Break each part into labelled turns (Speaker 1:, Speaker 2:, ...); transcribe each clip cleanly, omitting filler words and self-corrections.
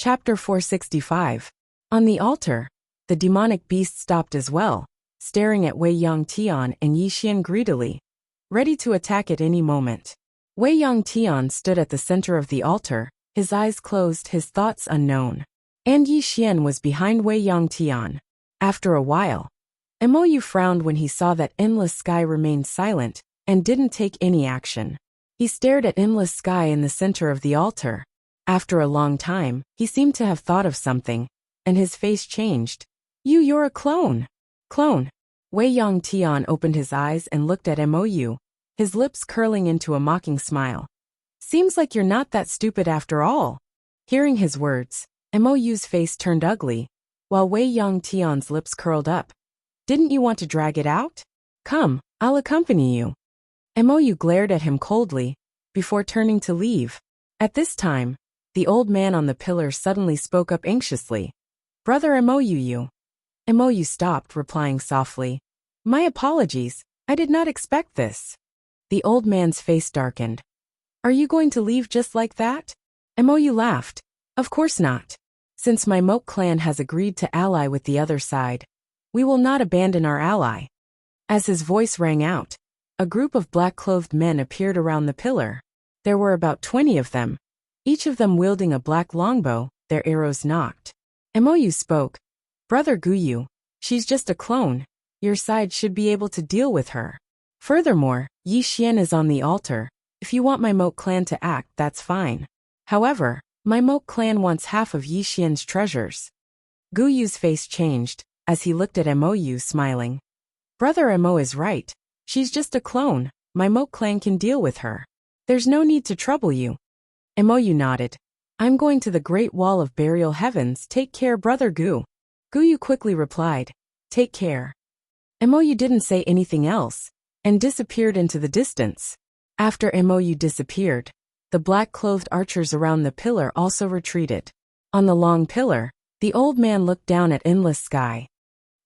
Speaker 1: Chapter 465. On the altar, the demonic beast stopped as well, staring at Wei Yongtian and Yi Xian greedily, ready to attack at any moment. Wei Yongtian stood at the center of the altar, his eyes closed, his thoughts unknown. And Yi Xian was behind Wei Yongtian. After a while, Mou frowned when he saw that Endless Sky remained silent and didn't take any action. He stared at Endless Sky in the center of the altar. After a long time, he seemed to have thought of something, and his face changed. You're a clone. Clone. Wei Yongtian opened his eyes and looked at Mou, his lips curling into a mocking smile. Seems like you're not that stupid after all. Hearing his words, Mou's face turned ugly, while Wei Yongtian's lips curled up. Didn't you want to drag it out? Come, I'll accompany you. Mou glared at him coldly, before turning to leave. At this time, the old man on the pillar suddenly spoke up anxiously. Brother Mou. Mou stopped, replying softly. My apologies, I did not expect this. The old man's face darkened. Are you going to leave just like that? Mou laughed. Of course not. Since my Moke clan has agreed to ally with the other side, we will not abandon our ally. As his voice rang out, a group of black-clothed men appeared around the pillar. There were about 20 of them, each of them wielding a black longbow, their arrows nocked. Mou spoke. Brother Guyu, she's just a clone. Your side should be able to deal with her. Furthermore, Yi Xian is on the altar. If you want my Moke clan to act, that's fine. However, my Moke clan wants half of Yi Xian's treasures. Guyu's face changed, as he looked at Mou, smiling. Brother Mo is right. She's just a clone. My Moke clan can deal with her. There's no need to trouble you. Mou nodded. I'm going to the Great Wall of Burial Heavens. Take care, Brother Gu. Guyu quickly replied. Take care. Mou didn't say anything else, and disappeared into the distance. After Mou disappeared, the black-clothed archers around the pillar also retreated. On the long pillar, the old man looked down at Endless Sky.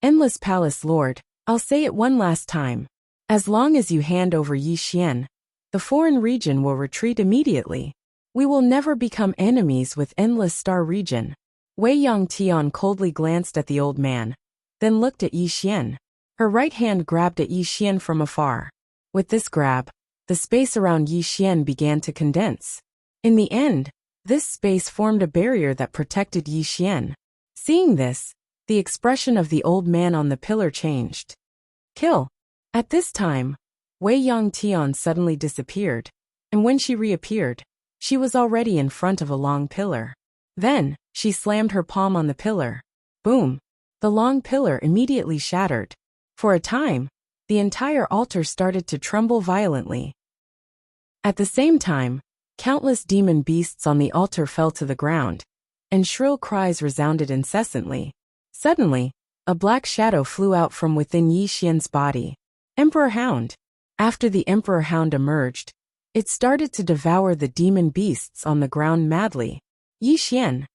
Speaker 1: Endless Palace Lord, I'll say it one last time. As long as you hand over Yi Xian, the foreign region will retreat immediately. We will never become enemies with Endless Star region. Wei Yongtian coldly glanced at the old man, then looked at Yi Xian. Her right hand grabbed at Yi Xian from afar. With this grab, the space around Yi Xian began to condense. In the end, this space formed a barrier that protected Yi Xian. Seeing this, the expression of the old man on the pillar changed. Kill. At this time, Wei Yongtian suddenly disappeared, and when she reappeared, she was already in front of a long pillar. Then, she slammed her palm on the pillar. Boom! The long pillar immediately shattered. For a time, the entire altar started to tremble violently. At the same time, countless demon beasts on the altar fell to the ground, and shrill cries resounded incessantly. Suddenly, a black shadow flew out from within Yi Xian's body. Emperor Hound. After the Emperor Hound emerged, it started to devour the demon beasts on the ground madly. Yi Xian.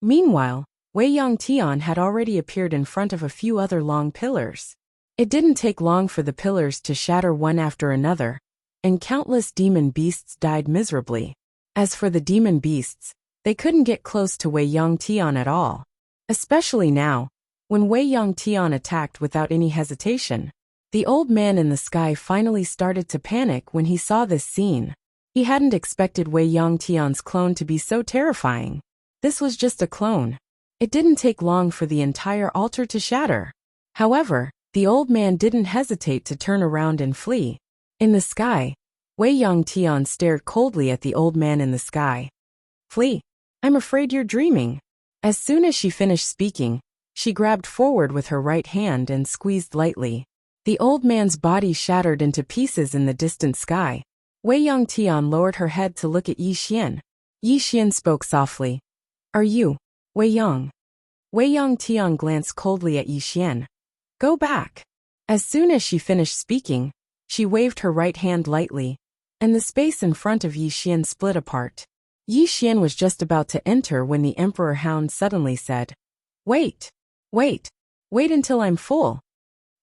Speaker 1: Meanwhile, Wei Yongtian had already appeared in front of a few other long pillars. It didn't take long for the pillars to shatter one after another, and countless demon beasts died miserably. As for the demon beasts, they couldn't get close to Wei Yongtian at all. Especially now, when Wei Yongtian attacked without any hesitation. The old man in the sky finally started to panic when he saw this scene. He hadn't expected Wei Yongtian's clone to be so terrifying. This was just a clone. It didn't take long for the entire altar to shatter. However, the old man didn't hesitate to turn around and flee. In the sky, Wei Yongtian stared coldly at the old man in the sky. Flee. I'm afraid you're dreaming. As soon as she finished speaking, she grabbed forward with her right hand and squeezed lightly. The old man's body shattered into pieces in the distant sky. Wei Yongtian lowered her head to look at Yi Xian. Yi Xian spoke softly. Are you, Wei Yong? Wei Yongtian glanced coldly at Yi Xian. Go back. As soon as she finished speaking, she waved her right hand lightly, and the space in front of Yi Xian split apart. Yi Xian was just about to enter when the Emperor Hound suddenly said, Wait, wait, wait until I'm full.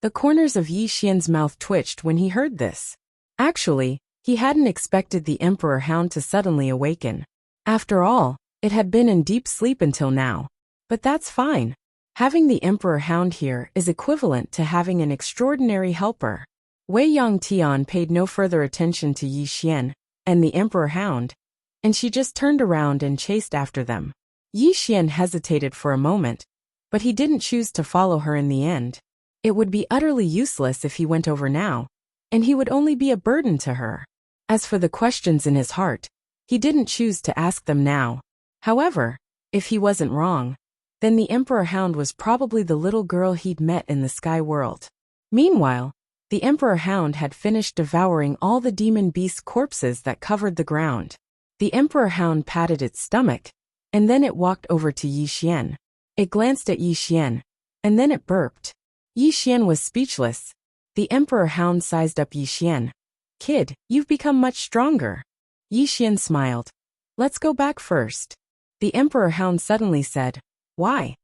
Speaker 1: The corners of Yi Xian's mouth twitched when he heard this. Actually, he hadn't expected the Emperor Hound to suddenly awaken. After all, It had been in deep sleep until now. But that's fine. Having the Emperor Hound here is equivalent to having an extraordinary helper. Wei Yongtian paid no further attention to Yi Xian and the Emperor Hound, and she just turned around and chased after them. Yi Xian hesitated for a moment, but he didn't choose to follow her in the end. It would be utterly useless if he went over now, and he would only be a burden to her. As for the questions in his heart, he didn't choose to ask them now. However, if he wasn't wrong, then the Emperor Hound was probably the little girl he'd met in the sky world. Meanwhile, the Emperor Hound had finished devouring all the demon beast corpses that covered the ground. The Emperor Hound patted its stomach, and then it walked over to Yi Xian. It glanced at Yi Xian, and then it burped. Yi Xian was speechless. The Emperor Hound sized up Yi Xian. "Kid, you've become much stronger." Yi Xian smiled. "Let's go back first." The Emperor Hound suddenly said, "Why?"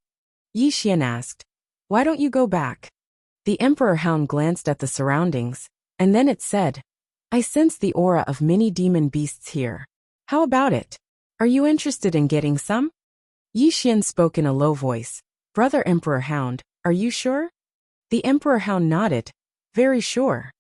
Speaker 1: Yi Xian asked, "Why don't you go back?" The Emperor Hound glanced at the surroundings, and then it said, "I sense the aura of many demon beasts here. How about it? Are you interested in getting some?" Yi Xian spoke in a low voice. "Brother Emperor Hound, are you sure?" The Emperor Hound nodded. "Very sure."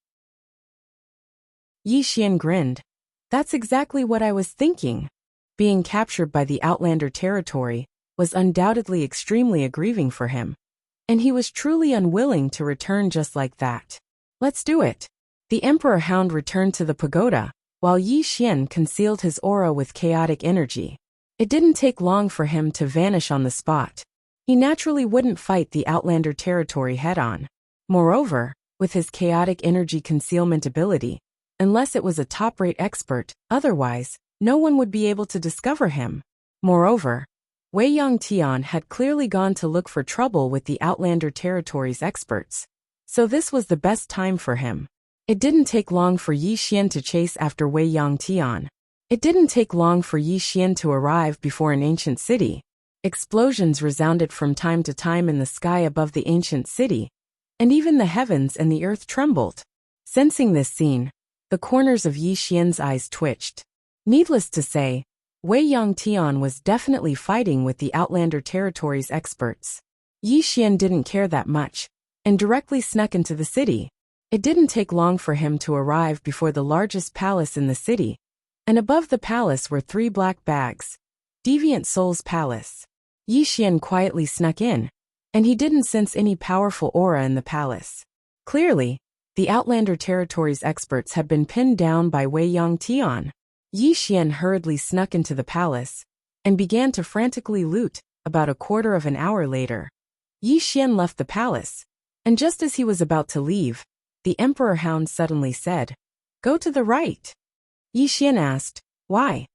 Speaker 1: Yi Xian grinned. "That's exactly what I was thinking." Being captured by the Outlander territory was undoubtedly extremely aggrieving for him, and he was truly unwilling to return just like that. "Let's do it." The Emperor Hound returned to the pagoda, while Yi Xian concealed his aura with chaotic energy. It didn't take long for him to vanish on the spot. He naturally wouldn't fight the Outlander territory head-on. Moreover, with his chaotic energy concealment ability, unless it was a top-rate expert, otherwise, no one would be able to discover him. Moreover, Wei Yongtian had clearly gone to look for trouble with the Outlander territory's experts, so this was the best time for him. It didn't take long for Yi Xian to chase after Wei Yongtian. It didn't take long for Yi Xian to arrive before an ancient city. Explosions resounded from time to time in the sky above the ancient city, and even the heavens and the earth trembled. Sensing this scene, the corners of Yi Xian's eyes twitched. Needless to say, Wei Yongtian was definitely fighting with the Outlander territory's experts. Yi Xian didn't care that much, and directly snuck into the city. It didn't take long for him to arrive before the largest palace in the city, and above the palace were 3 black bags. Deviant Soul's Palace. Yi Xian quietly snuck in, and he didn't sense any powerful aura in the palace. Clearly, the Outlander territory's experts had been pinned down by Wei Yongtian. Yi Xian hurriedly snuck into the palace, and began to frantically loot. About a quarter of an hour later, Yi Xian left the palace, and just as he was about to leave, the Emperor Hound suddenly said, "Go to the right." Yi Xian asked, "Why?"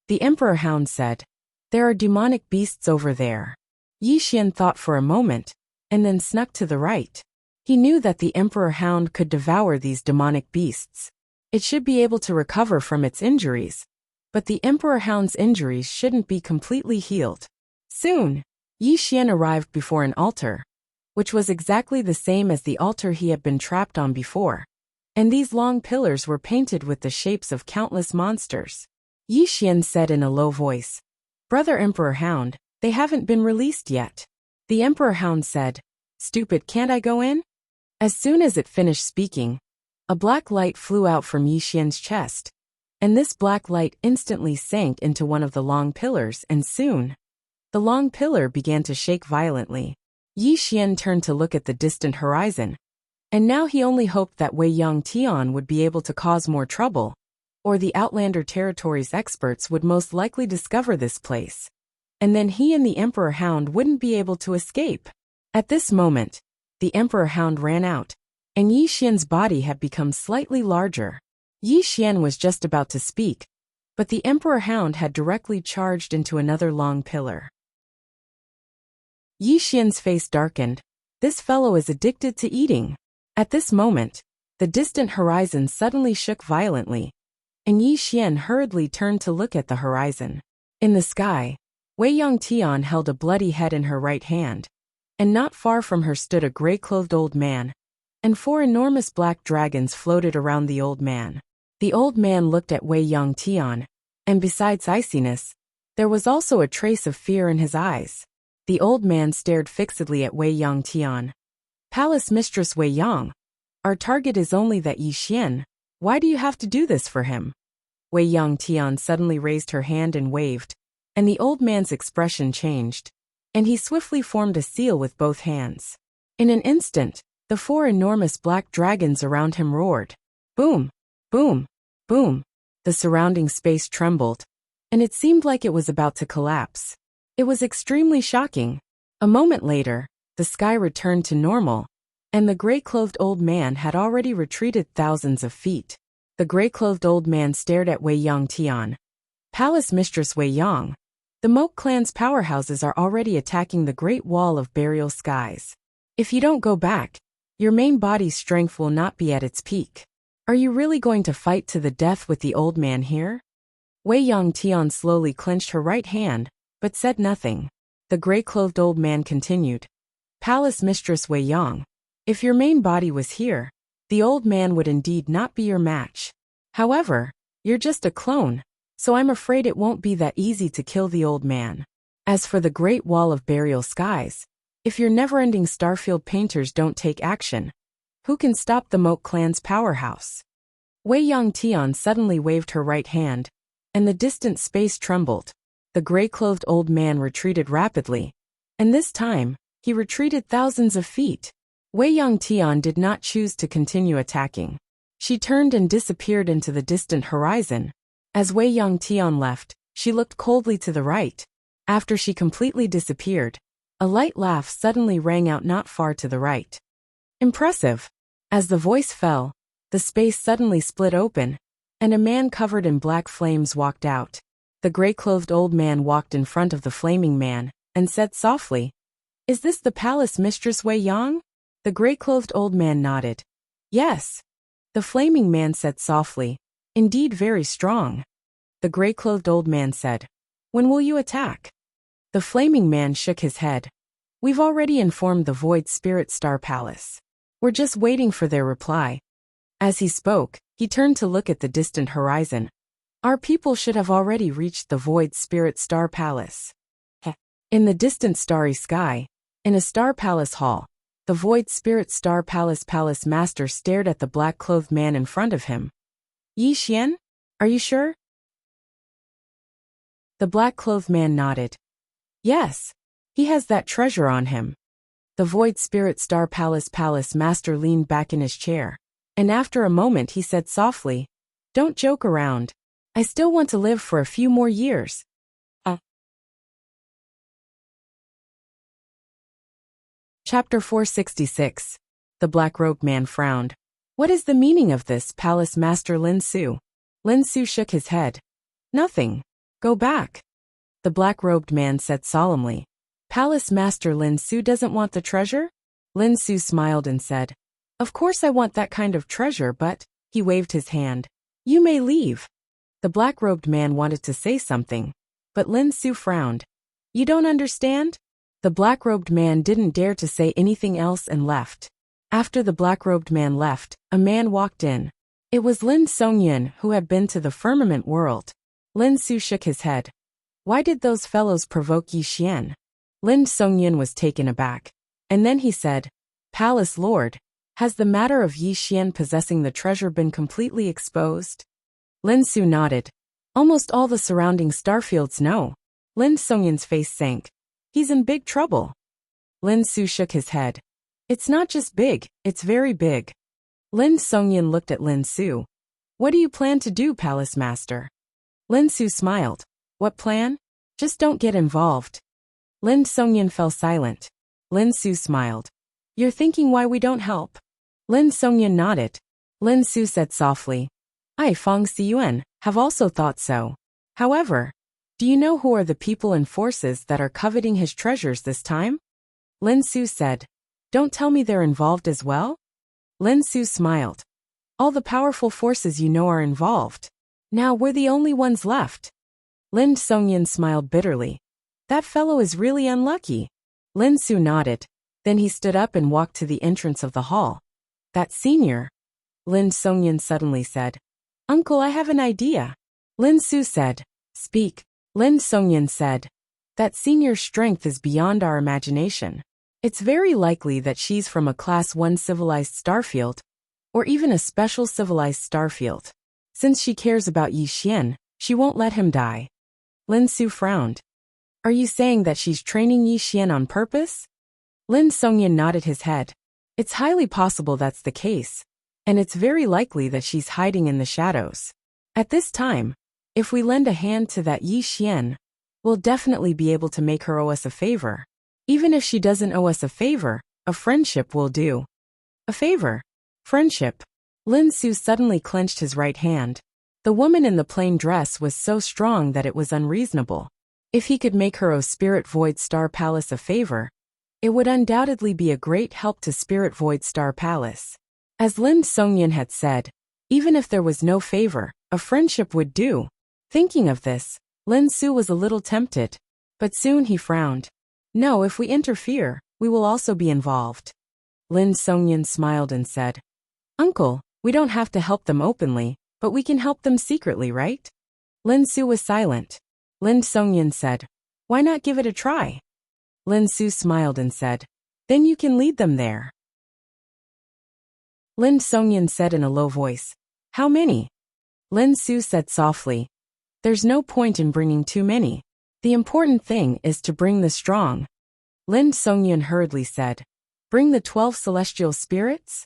Speaker 1: The Emperor Hound said, "There are demonic beasts over there." Yi Xian thought for a moment, and then snuck to the right. He knew that the Emperor Hound could devour these demonic beasts. It should be able to recover from its injuries, but the Emperor Hound's injuries shouldn't be completely healed. Soon, Yi Xian arrived before an altar, which was exactly the same as the altar he had been trapped on before, and these long pillars were painted with the shapes of countless monsters. Yi Xian said in a low voice, "Brother Emperor Hound, they haven't been released yet." The Emperor Hound said, "Stupid, can't I go in?" As soon as it finished speaking, a black light flew out from Yi Xian's chest, and this black light instantly sank into one of the long pillars, and soon, the long pillar began to shake violently. Yi Xian turned to look at the distant horizon, and now he only hoped that Wei Yongtian would be able to cause more trouble, or the Outlander territory's experts would most likely discover this place, and then he and the Emperor Hound wouldn't be able to escape. At this moment, the Emperor Hound ran out, and Yi Xian's body had become slightly larger. Yi Xian was just about to speak, but the Emperor Hound had directly charged into another long pillar. Yi Xian's face darkened. This fellow is addicted to eating. At this moment, the distant horizon suddenly shook violently, and Yi Xian hurriedly turned to look at the horizon. In the sky, Wei Yongtian held a bloody head in her right hand, and not far from her stood a gray-clothed old man, and 4 enormous black dragons floated around the old man. The old man looked at Wei Yongtian, and besides iciness, There was also a trace of fear in his eyes. The old man stared fixedly at Wei Yongtian. Palace Mistress Wei Yang, our target is only that Yi Xian. Why do you have to do this for him? Wei Yongtian suddenly raised her hand and waved, and the old man's expression changed, and he swiftly formed a seal with both hands. In an instant, the 4 enormous black dragons around him roared. Boom! Boom! Boom! The surrounding space trembled, and it seemed like it was about to collapse. It was extremely shocking. A moment later, the sky returned to normal, and the gray-clothed old man had already retreated thousands of feet. The gray-clothed old man stared at Wei Yongtian. Palace Mistress Wei Yang, the Moke clan's powerhouses are already attacking the Great Wall of Burial Skies. If you don't go back, your main body's strength will not be at its peak. Are you really going to fight to the death with the old man here? Wei Yongtian slowly clenched her right hand, but said nothing. The gray-clothed old man continued. Palace Mistress Wei Yang, if your main body was here, the old man would indeed not be your match. However, you're just a clone, so I'm afraid it won't be that easy to kill the old man. As for the Great Wall of Burial Skies, if your never-ending Starfield painters don't take action, who can stop the Moke clan's powerhouse? Wei Yongtian suddenly waved her right hand, and the distant space trembled. The gray-clothed old man retreated rapidly, and this time, he retreated thousands of feet. Wei Yongtian did not choose to continue attacking. She turned and disappeared into the distant horizon. As Wei Yongtian left, she looked coldly to the right. After she completely disappeared, a light laugh suddenly rang out not far to the right. Impressive! As the voice fell, the space suddenly split open, and a man covered in black flames walked out. The gray-clothed old man walked in front of the flaming man, and said softly, Is this the Palace Mistress Wei Yang? The gray-clothed old man nodded. Yes. The flaming man said softly, Indeed very strong. The gray-clothed old man said, When will you attack? The flaming man shook his head. We've already informed the Void Spirit Star Palace. We're just waiting for their reply. As he spoke, he turned to look at the distant horizon. Our people should have already reached the Void Spirit Star Palace. In the distant starry sky, in a Star Palace hall, the Void Spirit Star Palace Palace Master stared at the black-clothed man in front of him. Yi Xian? Are you sure? The black-clothed man nodded. Yes. He has that treasure on him. The Void Spirit Star Palace Palace Master leaned back in his chair, and after a moment he said softly, Don't joke around. I still want to live for a few more years. Chapter 466. The black-robed man frowned. What is the meaning of this, Palace Master Lin Su? Lin Su shook his head. Nothing. Go back. The black-robed man said solemnly. Palace Master Lin Su doesn't want the treasure? Lin Su smiled and said, Of course I want that kind of treasure, but, he waved his hand. You may leave. The black-robed man wanted to say something, but Lin Su frowned. You don't understand? The black-robed man didn't dare to say anything else and left. After the black-robed man left, a man walked in. It was Lin Songyan, who had been to the firmament world. Lin Su shook his head. Why did those fellows provoke Yi Xian? Lin Songyan was taken aback. And then he said, Palace Lord, has the matter of Yi Xian possessing the treasure been completely exposed? Lin Su nodded. Almost all the surrounding starfields know. Lin Songyan's face sank. He's in big trouble. Lin Su shook his head. It's not just big, it's very big. Lin Songyan looked at Lin Su. What do you plan to do, Palace Master? Lin Su smiled. What plan? Just don't get involved. Lin Songyan fell silent. Lin Su smiled. You're thinking why we don't help? Lin Songyan nodded. Lin Su said softly. I, Feng Xiyuan, have also thought so. However, do you know who are the people and forces that are coveting his treasures this time? Lin Su said. Don't tell me they're involved as well? Lin Su smiled. All the powerful forces you know are involved. Now we're the only ones left. Lin Songyan smiled bitterly. That fellow is really unlucky. Lin Su nodded. Then he stood up and walked to the entrance of the hall. That senior. Lin Songyan suddenly said. Uncle, I have an idea. Lin Su said. Speak. Lin Songyan said. That senior's strength is beyond our imagination. It's very likely that she's from a Class 1 civilized starfield, or even a special civilized starfield. Since she cares about Yi Xian, she won't let him die. Lin Su frowned. Are you saying that she's training Yi Xian on purpose? Lin Songyan nodded his head. It's highly possible that's the case, and it's very likely that she's hiding in the shadows. At this time, if we lend a hand to that Yi Xian, we'll definitely be able to make her owe us a favor. Even if she doesn't owe us a favor, a friendship will do. A favor? Friendship? Lin Su suddenly clenched his right hand. The woman in the plain dress was so strong that it was unreasonable. If he could make her owe Spirit Void Star Palace a favor, it would undoubtedly be a great help to Spirit Void Star Palace. As Lin Songyan had said, even if there was no favor, a friendship would do. Thinking of this, Lin Su was a little tempted, but soon he frowned. No, if we interfere, we will also be involved. Lin Songyan smiled and said, Uncle, we don't have to help them openly, but we can help them secretly, right? Lin Su was silent. Lin Songyan said, Why not give it a try? Lin Su smiled and said, Then you can lead them there. Lin Songyan said in a low voice, How many? Lin Su said softly, There's no point in bringing too many. The important thing is to bring the strong. Lin Songyan hurriedly said, Bring the 12 celestial spirits?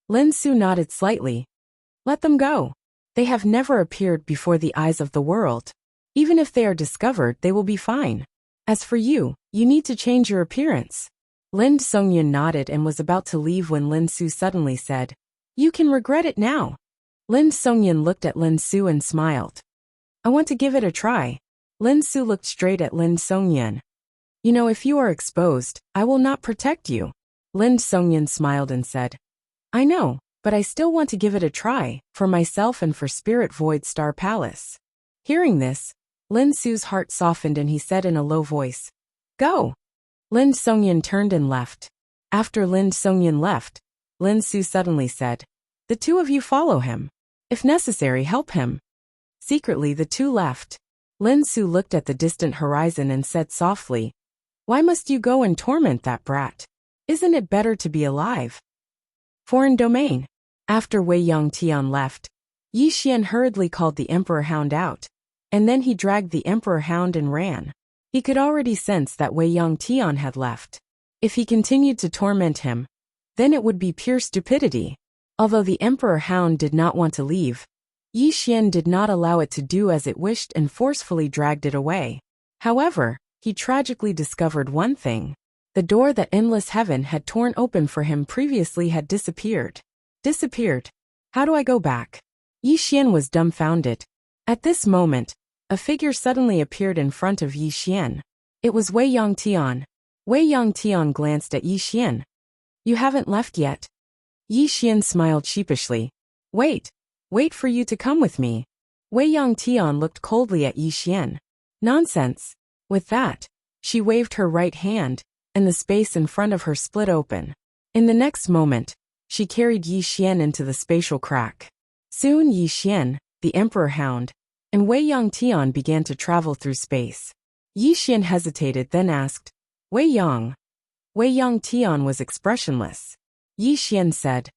Speaker 1: Lin Su nodded slightly. Let them go. They have never appeared before the eyes of the world. Even if they are discovered, they will be fine. As for you, you need to change your appearance. Lin Songyan nodded and was about to leave when Lin Su suddenly said, You can regret it now. Lin Songyan looked at Lin Su and smiled. I want to give it a try. Lin Su looked straight at Lin Songyan. You know, if you are exposed, I will not protect you. Lin Songyan smiled and said, I know, but I still want to give it a try, for myself and for Spirit Void Star Palace. Hearing this, Lin Su's heart softened and he said in a low voice, Go. Lin Songyan turned and left. After Lin Songyan left, Lin Su suddenly said, The two of you follow him. If necessary, help him. Secretly, the two left. Lin Su looked at the distant horizon and said softly, Why must you go and torment that brat? Isn't it better to be alive? Foreign domain. After Wei Yongtian left, Yi Xian hurriedly called the Emperor Hound out, and then he dragged the Emperor Hound and ran. He could already sense that Wei Yongtian had left. If he continued to torment him, then it would be pure stupidity. Although the Emperor Hound did not want to leave, Yi Xian did not allow it to do as it wished and forcefully dragged it away. However, he tragically discovered one thing. The door that endless heaven had torn open for him previously had disappeared. Disappeared? How do I go back? Yi Xian was dumbfounded. At this moment, a figure suddenly appeared in front of Yi Xian. It was Wei Yongtian. Wei Yongtian glanced at Yi Xian. You haven't left yet. Yi Xian smiled sheepishly. Wait for you to come with me. Wei Yongtian looked coldly at Yi Xian. Nonsense. With that, she waved her right hand, and the space in front of her split open. In the next moment, she carried Yi Xian into the spatial crack. Soon Yi Xian, the Emperor Hound, and Wei Yongtian began to travel through space. Yi Xian hesitated, then asked, Wei Yang. Wei Yongtian was expressionless. Yi Xian said,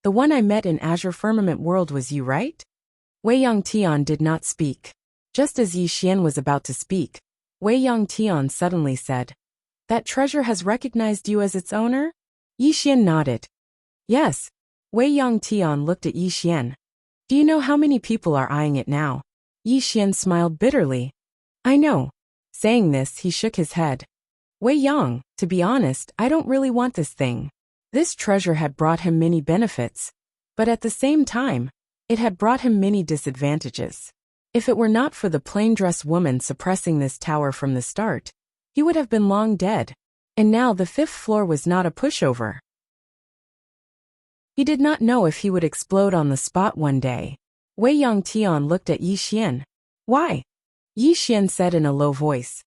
Speaker 1: The one I met in Azure Firmament World was you, right? Wei Yongtian did not speak. Just as Yi Xian was about to speak, Wei Yongtian suddenly said, That treasure has recognized you as its owner? Yi Xian nodded. Yes. Wei Yongtian looked at Yi Xian. Do you know how many people are eyeing it now? Yi Xian smiled bitterly. I know. Saying this, he shook his head. Wei Yang, to be honest, I don't really want this thing. This treasure had brought him many benefits, but at the same time, it had brought him many disadvantages. If it were not for the plain-dressed woman suppressing this tower from the start, he would have been long dead, and now the 5th floor was not a pushover. He did not know if he would explode on the spot one day. Wei Yongtian looked at Yi Xian. Why? Yi Xian said in a low voice.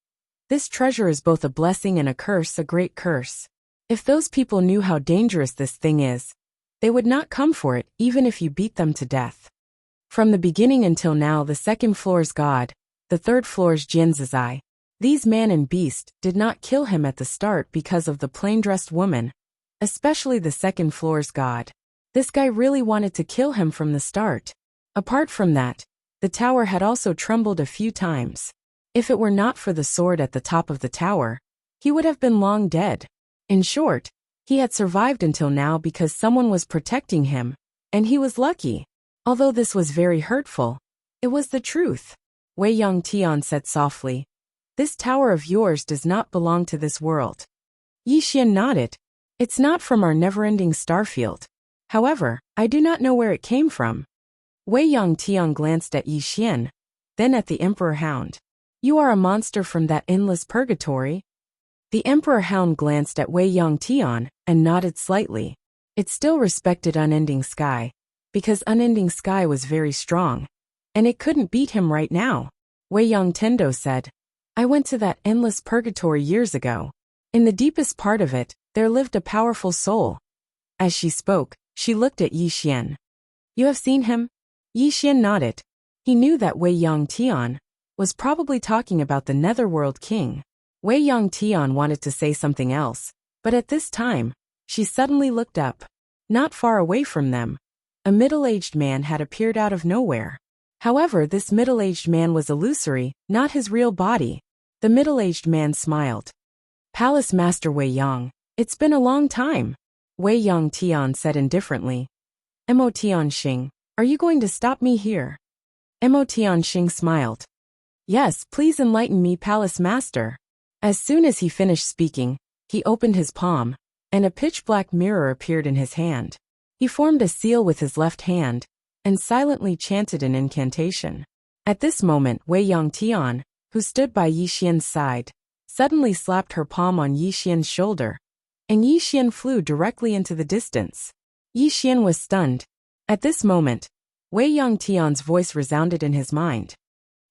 Speaker 1: This treasure is both a blessing and a curse, a great curse. If those people knew how dangerous this thing is, they would not come for it, even if you beat them to death. From the beginning until now, the 2nd floor's god, the third floor's Jianzizai. These man and beast did not kill him at the start because of the plain-dressed woman, especially the second floor's god. This guy really wanted to kill him from the start. Apart from that, the tower had also trembled a few times. If it were not for the sword at the top of the tower, he would have been long dead. In short, he had survived until now because someone was protecting him, and he was lucky. Although this was very hurtful, it was the truth. Wei Yong Tian said softly, "This tower of yours does not belong to this world." Yi Xian nodded. "It's not from our never-ending starfield. However, I do not know where it came from." Wei Yong Tian glanced at Yi Xian, then at the Emperor Hound. "You are a monster from that endless purgatory?" The Emperor Hound glanced at Wei Yong Tian and nodded slightly. It still respected Unending Sky, because Unending Sky was very strong, and it couldn't beat him right now. Wei Yong Tendo said, "I went to that endless purgatory years ago. In the deepest part of it, there lived a powerful soul." As she spoke, she looked at Yi Xian. "You have seen him?" Yi Xian nodded. He knew that Wei Yong Tian was probably talking about the Netherworld King. Wei Yong Tian wanted to say something else, but at this time, she suddenly looked up. Not far away from them, a middle-aged man had appeared out of nowhere. However, this middle-aged man was illusory, not his real body. The middle-aged man smiled. "Palace Master Wei Yong, it's been a long time," Wei Yong Tian said indifferently. "Mo Tianxing, are you going to stop me here?" Mo Tianxing smiled. "Yes, please enlighten me, Palace Master." As soon as he finished speaking, he opened his palm, and a pitch-black mirror appeared in his hand. He formed a seal with his left hand, and silently chanted an incantation. At this moment, Wei Yong Tian, who stood by Yi Xian's side, suddenly slapped her palm on Yi Xian's shoulder, and Yi Xian flew directly into the distance. Yi Xian was stunned. At this moment, Wei Yong Tian's voice resounded in his mind.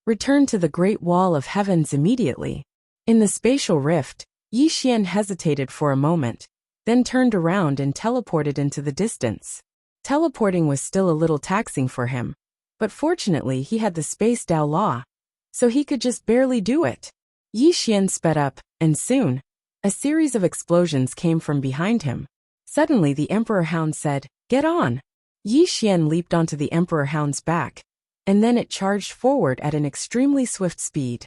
Speaker 1: "Return to the Great Wall of Heavens immediately." In the spatial rift, Yi Xian hesitated for a moment, then turned around and teleported into the distance. Teleporting was still a little taxing for him, but fortunately he had the Space Dao Law, so he could just barely do it. Yi Xian sped up, and soon, a series of explosions came from behind him. Suddenly the Emperor Hound said, "Get on!" Yi Xian leaped onto the Emperor Hound's back, and then it charged forward at an extremely swift speed.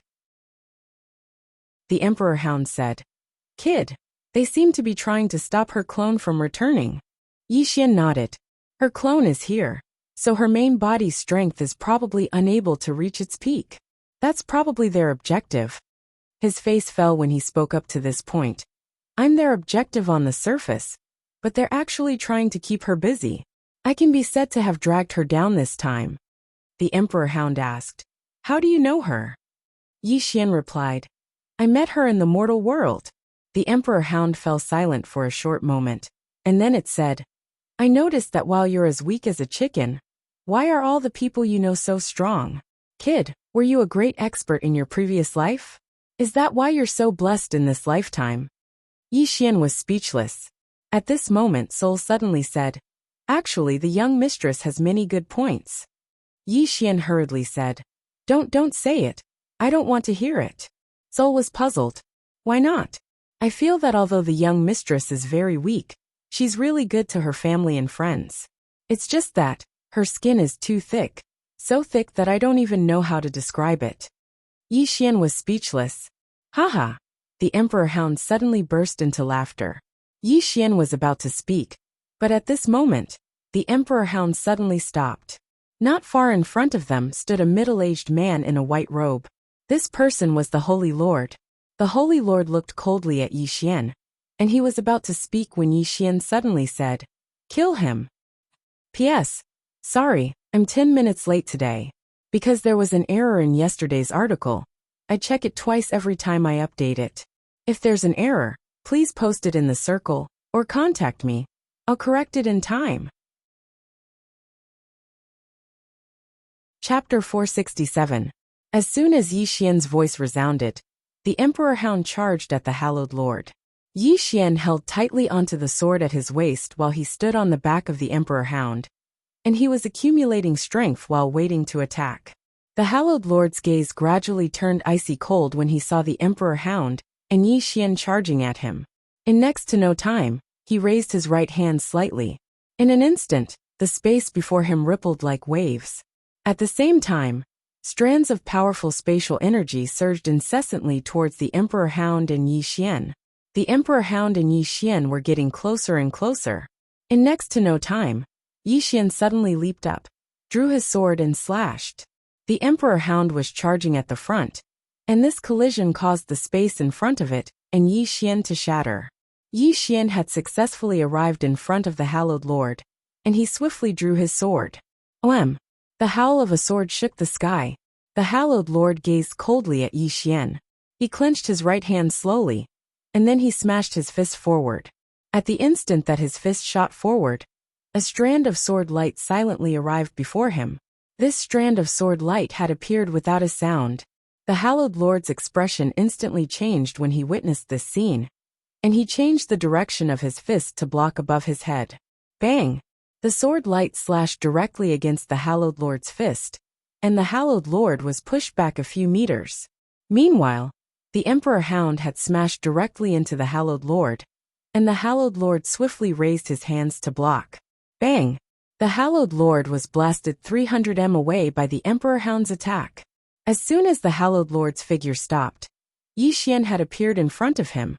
Speaker 1: The Emperor Hound said, "Kid, they seem to be trying to stop her clone from returning." Yi Xian nodded. "Her clone is here, so her main body's strength is probably unable to reach its peak. That's probably their objective." His face fell when he spoke up to this point. "I'm their objective on the surface, but they're actually trying to keep her busy. I can be said to have dragged her down this time." The Emperor Hound asked, "How do you know her?" Yi Xian replied, "I met her in the mortal world." The Emperor Hound fell silent for a short moment, and then it said, "I noticed that while you're as weak as a chicken, why are all the people you know so strong? Kid, were you a great expert in your previous life? Is that why you're so blessed in this lifetime?" Yi Xian was speechless. At this moment Soul suddenly said, "Actually, the young mistress has many good points." Yi Xian hurriedly said, Don't say it. I don't want to hear it." Soul was puzzled. "Why not? I feel that although the young mistress is very weak, she's really good to her family and friends. It's just that her skin is too thick, so thick that I don't even know how to describe it." Yi Xian was speechless. "Haha." The Emperor Hound suddenly burst into laughter. Yi Xian was about to speak, but at this moment, the Emperor Hound suddenly stopped. Not far in front of them stood a middle-aged man in a white robe. This person was the Holy Lord. The Holy Lord looked coldly at Yi Xian, and he was about to speak when Yi Xian suddenly said, "Kill him." P.S. Sorry, I'm 10 minutes late today. Because there was an error in yesterday's article. I check it twice every time I update it. If there's an error, please post it in the circle, or contact me. I'll correct it in time. Chapter 467. As soon as Yi Xian's voice resounded, the Emperor Hound charged at the Hallowed Lord. Yi Xian held tightly onto the sword at his waist while he stood on the back of the Emperor Hound, and he was accumulating strength while waiting to attack. The hallowed lord's gaze gradually turned icy cold when he saw the Emperor Hound and Yi Xian charging at him. In next to no time, he raised his right hand slightly. In an instant, the space before him rippled like waves. At the same time, strands of powerful spatial energy surged incessantly towards the Emperor Hound and Yi Xian. The Emperor Hound and Yi Xian were getting closer and closer. In next to no time, Yi Xian suddenly leaped up, drew his sword and slashed. The Emperor Hound was charging at the front, and this collision caused the space in front of it and Yi Xian to shatter. Yi Xian had successfully arrived in front of the Hallowed Lord, and he swiftly drew his sword. Oem! The howl of a sword shook the sky. The Hallowed Lord gazed coldly at Yi Xian. He clenched his right hand slowly, and then he smashed his fist forward. At the instant that his fist shot forward, a strand of sword light silently arrived before him. This strand of sword light had appeared without a sound. The Hallowed Lord's expression instantly changed when he witnessed this scene, and he changed the direction of his fist to block above his head. Bang! The sword light slashed directly against the Hallowed Lord's fist, and the Hallowed Lord was pushed back a few meters. Meanwhile, the Emperor Hound had smashed directly into the Hallowed Lord, and the Hallowed Lord swiftly raised his hands to block. Bang! The Hallowed Lord was blasted 300 m away by the Emperor Hound's attack. As soon as the Hallowed Lord's figure stopped, Yi Xian had appeared in front of him,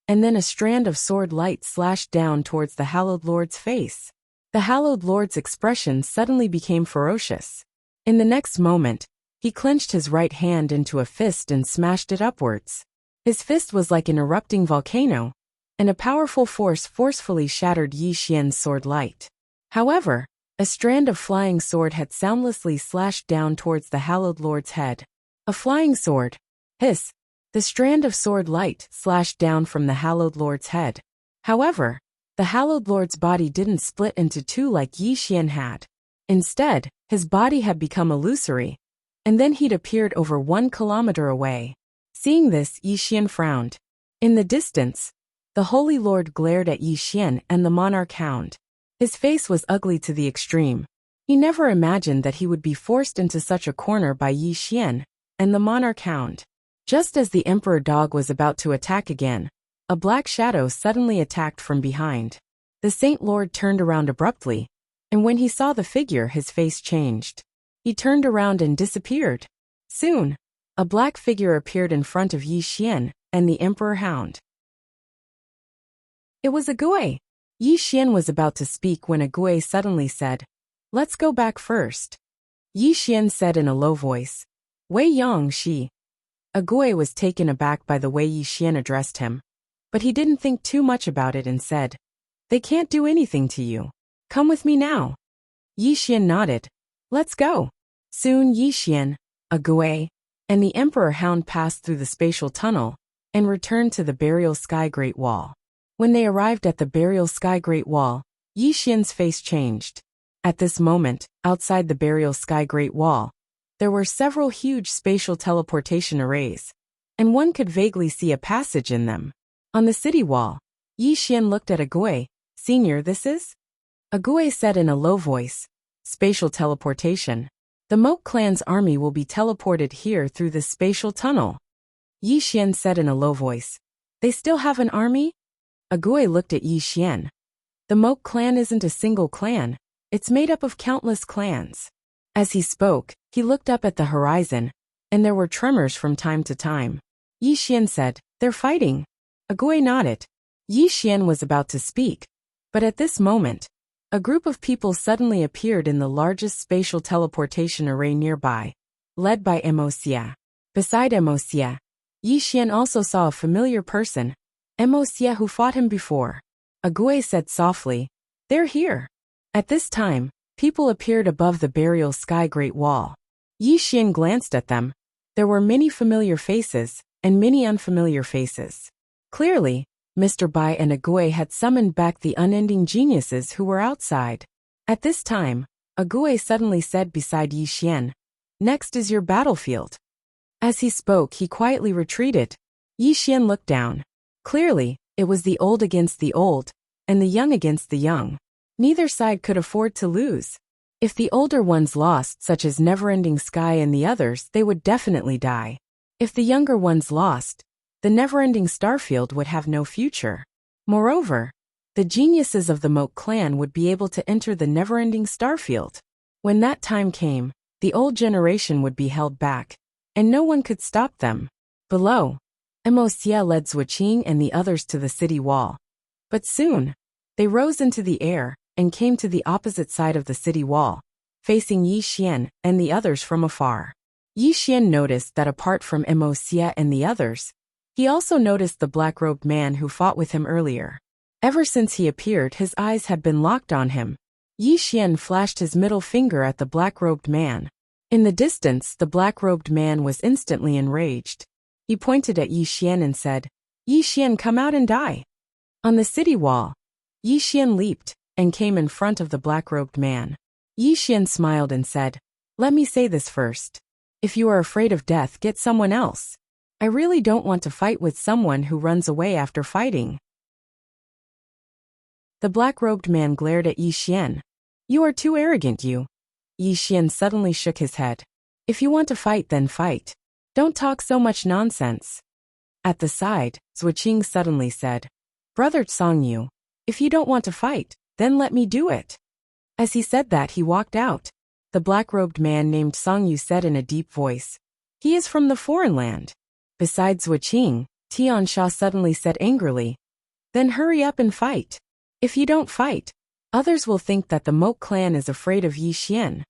Speaker 1: and then a strand of sword light slashed down towards the Hallowed Lord's face. The Hallowed Lord's expression suddenly became ferocious. In the next moment, he clenched his right hand into a fist and smashed it upwards. His fist was like an erupting volcano, and a powerful force forcefully shattered Yi Xian's sword light. However, a strand of flying sword had soundlessly slashed down towards the Hallowed Lord's head. A flying sword. Hiss! The strand of sword light slashed down from the Hallowed Lord's head. However, the Hallowed Lord's body didn't split into two like Yi Xian had. Instead, his body had become illusory, and then he'd appeared over 1 kilometer away. Seeing this, Yi Xian frowned. In the distance, the Holy Lord glared at Yi Xian and the Monarch Hound. His face was ugly to the extreme. He never imagined that he would be forced into such a corner by Yi Xian and the Monarch Hound. Just as the Emperor Dog was about to attack again, a black shadow suddenly attacked from behind. The Saint Lord turned around abruptly, and when he saw the figure, his face changed. He turned around and disappeared. Soon, a black figure appeared in front of Yi Xian and the Emperor Hound. It was a Gui. Yi Xian was about to speak when a Gui suddenly said, "Let's go back first." Yi Xian said in a low voice, "Wei Yang Shi." A Gui was taken aback by the way Yi Xian addressed him, but he didn't think too much about it and said, "They can't do anything to you. Come with me now." Yi Xian nodded. "Let's go." Soon Yi Xian, a Gui, and the Emperor Hound passed through the spatial tunnel and returned to the Burial Sky Great Wall. When they arrived at the Burial Sky Great Wall, Yi Xian's face changed. At this moment, outside the Burial Sky Great Wall, there were several huge spatial teleportation arrays, and one could vaguely see a passage in them. On the city wall, Yi Xian looked at a Gui. "Senior, this is?" A Gui said in a low voice, "Spatial teleportation. The Moke clan's army will be teleported here through this spatial tunnel." Yi Xian said in a low voice, "They still have an army?" A Gui looked at Yi Xian. "The Moke clan isn't a single clan, it's made up of countless clans." As he spoke, he looked up at the horizon, and there were tremors from time to time. Yi Xian said, "They're fighting." A Gui nodded. Yi Xian was about to speak, but at this moment, a group of people suddenly appeared in the largest spatial teleportation array nearby, led by Emosia. Beside Emosia, Yi Xian also saw a familiar person, Emosia, who fought him before. A Gui said softly, "They're here." At this time, people appeared above the Burial Sky Great Wall. Yi Xian glanced at them. There were many familiar faces, and many unfamiliar faces. Clearly, Mr. Bai and a Gui had summoned back the unending geniuses who were outside. At this time, a Gui suddenly said beside Yi Xian, "Next is your battlefield." As he spoke, he quietly retreated. Yi Xian looked down. Clearly, it was the old against the old, and the young against the young. Neither side could afford to lose. If the older ones lost, such as Neverending Sky and the others, they would definitely die. If the younger ones lost, the Neverending Starfield would have no future. Moreover, the geniuses of the Moat clan would be able to enter the Neverending Starfield. When that time came, the old generation would be held back, and no one could stop them. Below, Emosia led Zhuqing and the others to the city wall. But soon, they rose into the air and came to the opposite side of the city wall, facing Yi Xian and the others from afar. Yi Xian noticed that apart from Emosia and the others, he also noticed the black-robed man who fought with him earlier. Ever since he appeared, his eyes had been locked on him. Yi Xian flashed his middle finger at the black-robed man. In the distance, the black-robed man was instantly enraged. He pointed at Yi Xian and said, "Yi Xian, come out and die." On the city wall, Yi Xian leaped and came in front of the black-robed man. Yi Xian smiled and said, "Let me say this first. If you are afraid of death, get someone else. I really don't want to fight with someone who runs away after fighting." The black-robed man glared at Yi Xian. "You are too arrogant, you." Yi Xian suddenly shook his head. "If you want to fight, then fight. Don't talk so much nonsense." At the side, Zhuqing suddenly said, "Brother Songyu, if you don't want to fight, then let me do it." As he said that, he walked out. The black-robed man named Songyu said in a deep voice, "He is from the foreign land." Besides Zhuqing, Tiansha suddenly said angrily, "Then hurry up and fight. If you don't fight, others will think that the Moat clan is afraid of Yi Xian."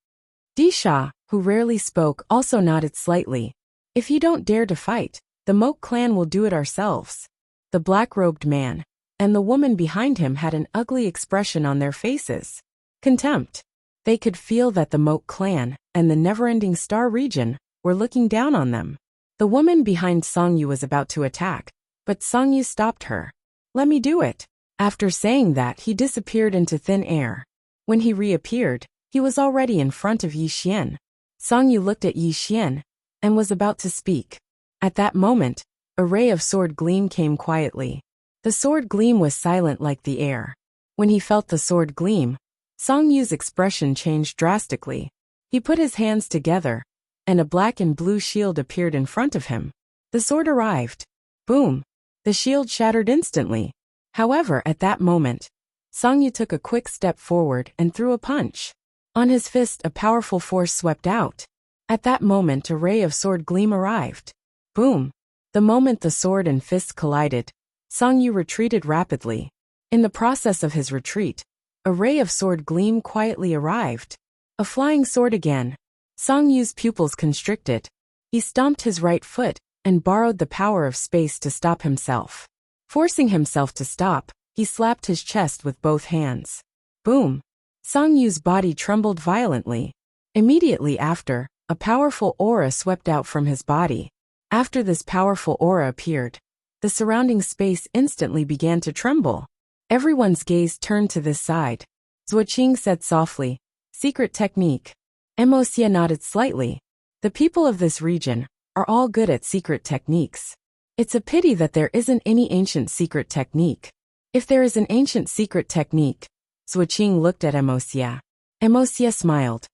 Speaker 1: Disha, who rarely spoke, also nodded slightly. "If you don't dare to fight, the Moat clan will do it ourselves." The black-robed man and the woman behind him had an ugly expression on their faces. Contempt. They could feel that the Moat clan and the Neverending Star region were looking down on them. The woman behind Songyu was about to attack, but Songyu stopped her. "Let me do it." After saying that, he disappeared into thin air. When he reappeared, he was already in front of Yi Xian. Songyu looked at Yi Xian and was about to speak. At that moment, a ray of sword gleam came quietly. The sword gleam was silent like the air. When he felt the sword gleam, Songyu's expression changed drastically. He put his hands together, and a black and blue shield appeared in front of him. The sword arrived. Boom! The shield shattered instantly. However, at that moment, Songyu took a quick step forward and threw a punch. On his fist, a powerful force swept out. At that moment, a ray of sword gleam arrived. Boom! The moment the sword and fists collided, Songyu retreated rapidly. In the process of his retreat, a ray of sword gleam quietly arrived. A flying sword again. Songyu's pupils constricted. He stomped his right foot and borrowed the power of space to stop himself. Forcing himself to stop, he slapped his chest with both hands. Boom! Songyu's body trembled violently. Immediately after, a powerful aura swept out from his body. After this powerful aura appeared, the surrounding space instantly began to tremble. Everyone's gaze turned to this side. Zhuqing said softly, "Secret technique." Emosia nodded slightly. The people of this region are all good at secret techniques. It's a pity that there isn't any ancient secret technique. If there is an ancient secret technique, Zhuqing looked at Emosia. Emosia smiled.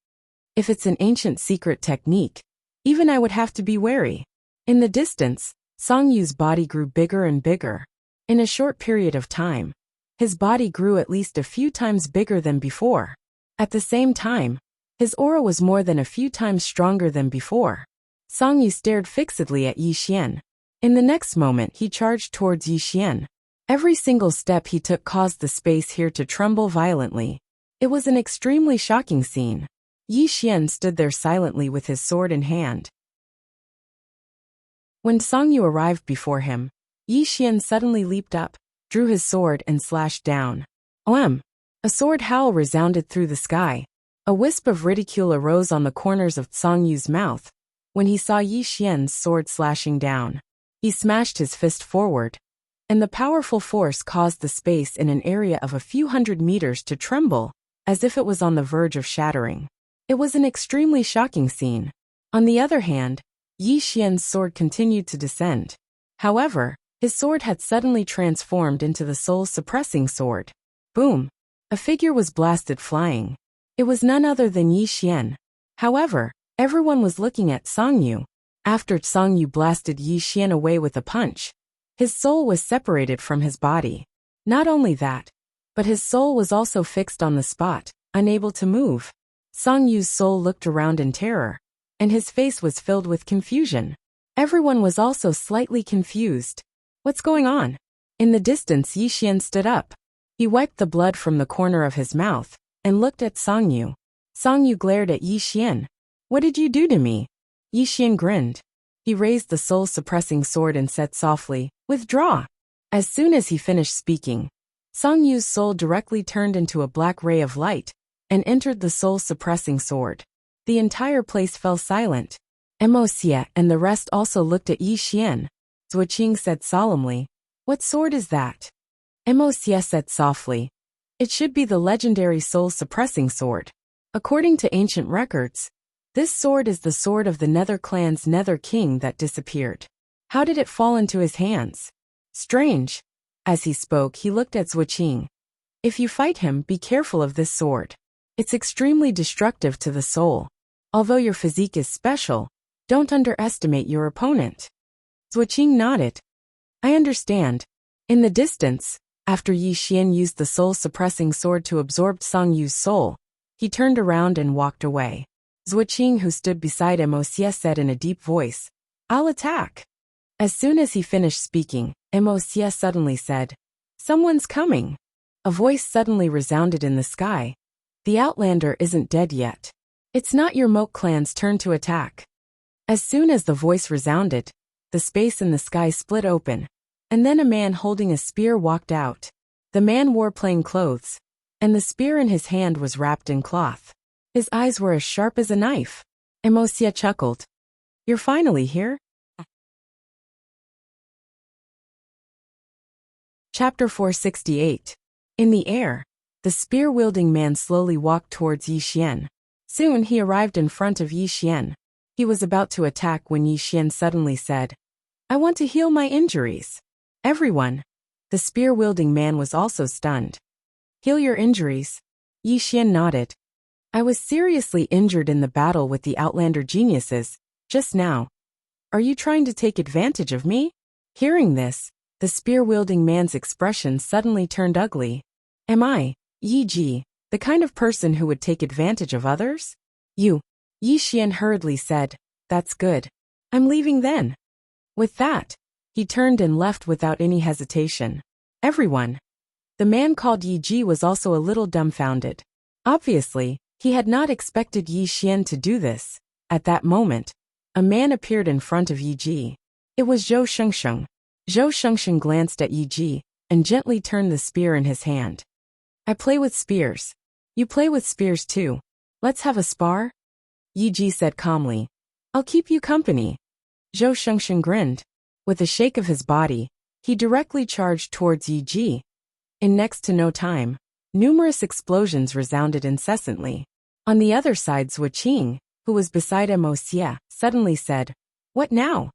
Speaker 1: If it's an ancient secret technique, even I would have to be wary. In the distance, Songyu's body grew bigger and bigger. In a short period of time, his body grew at least a few times bigger than before. At the same time, his aura was more than a few times stronger than before. Songyu stared fixedly at Yi Xian. In the next moment, he charged towards Yi Xian. Every single step he took caused the space here to tremble violently. It was an extremely shocking scene. Yi Xian stood there silently with his sword in hand. When Songyu arrived before him, Yi Xian suddenly leaped up, drew his sword and slashed down. Oem! A sword howl resounded through the sky. A wisp of ridicule arose on the corners of Songyu's mouth when he saw Yi Xian's sword slashing down. He smashed his fist forward, and the powerful force caused the space in an area of a few hundred meters to tremble, as if it was on the verge of shattering. It was an extremely shocking scene. On the other hand, Yi Xian's sword continued to descend. However, his sword had suddenly transformed into the soul-suppressing sword. Boom! A figure was blasted flying. It was none other than Yi Xian. However, everyone was looking at Song Yu. After Song Yu blasted Yi Xian away with a punch, his soul was separated from his body. Not only that, but his soul was also fixed on the spot, unable to move. Song Yu's soul looked around in terror, and his face was filled with confusion. Everyone was also slightly confused. What's going on? In the distance, Yi Xian stood up. He wiped the blood from the corner of his mouth and looked at Song Yu. Song Yu glared at Yi Xian. What did you do to me? Yi Xian grinned. He raised the soul-suppressing sword and said softly, "Withdraw." As soon as he finished speaking, Song Yu's soul directly turned into a black ray of light and entered the soul-suppressing sword. The entire place fell silent. Emosia and the rest also looked at Yi Xian. Zuoqing said solemnly, "What sword is that?" Emosia said softly, "It should be the legendary soul-suppressing sword. According to ancient records, this sword is the sword of the Nether clan's Nether King that disappeared. How did it fall into his hands? Strange." As he spoke, he looked at Zuoqing. "If you fight him, be careful of this sword. It's extremely destructive to the soul. Although your physique is special, don't underestimate your opponent." Zuoqing nodded. "I understand." In the distance, after Yi Xian used the soul-suppressing sword to absorb Song Yu's soul, he turned around and walked away. Zuoqing, who stood beside Emosia, said in a deep voice, "I'll attack." As soon as he finished speaking, Emosia suddenly said, "Someone's coming." A voice suddenly resounded in the sky. "The Outlander isn't dead yet. It's not your Moat clan's turn to attack." As soon as the voice resounded, the space in the sky split open, and then a man holding a spear walked out. The man wore plain clothes, and the spear in his hand was wrapped in cloth. His eyes were as sharp as a knife. Emosia chuckled. "You're finally here?" Chapter 468. In the air, the spear-wielding man slowly walked towards Yi Xian. Soon he arrived in front of Yi Xian. He was about to attack when Yi Xian suddenly said, "I want to heal my injuries." Everyone. The spear-wielding man was also stunned. "Heal your injuries?" Yi Xian nodded. "I was seriously injured in the battle with the Outlander geniuses, just now. Are you trying to take advantage of me?" Hearing this, the spear-wielding man's expression suddenly turned ugly. "Am I, Yi Ji, the kind of person who would take advantage of others?" "You." Yi Xian hurriedly said, "That's good. I'm leaving then." With that, he turned and left without any hesitation. Everyone. The man called Yi Ji was also a little dumbfounded. Obviously, he had not expected Yi Xian to do this. At that moment, a man appeared in front of Yi Ji. It was Zhou Shengsheng. Zhou Shengsheng glanced at Yi Ji and gently turned the spear in his hand. "I play with spears. You play with spears too. Let's have a spar?" Yi Ji said calmly. "I'll keep you company." Zhou Shengsheng grinned. With a shake of his body, he directly charged towards Yi Ji. In next to no time, numerous explosions resounded incessantly. On the other side, Zuoqing, who was beside Emosia, suddenly said, "What now?"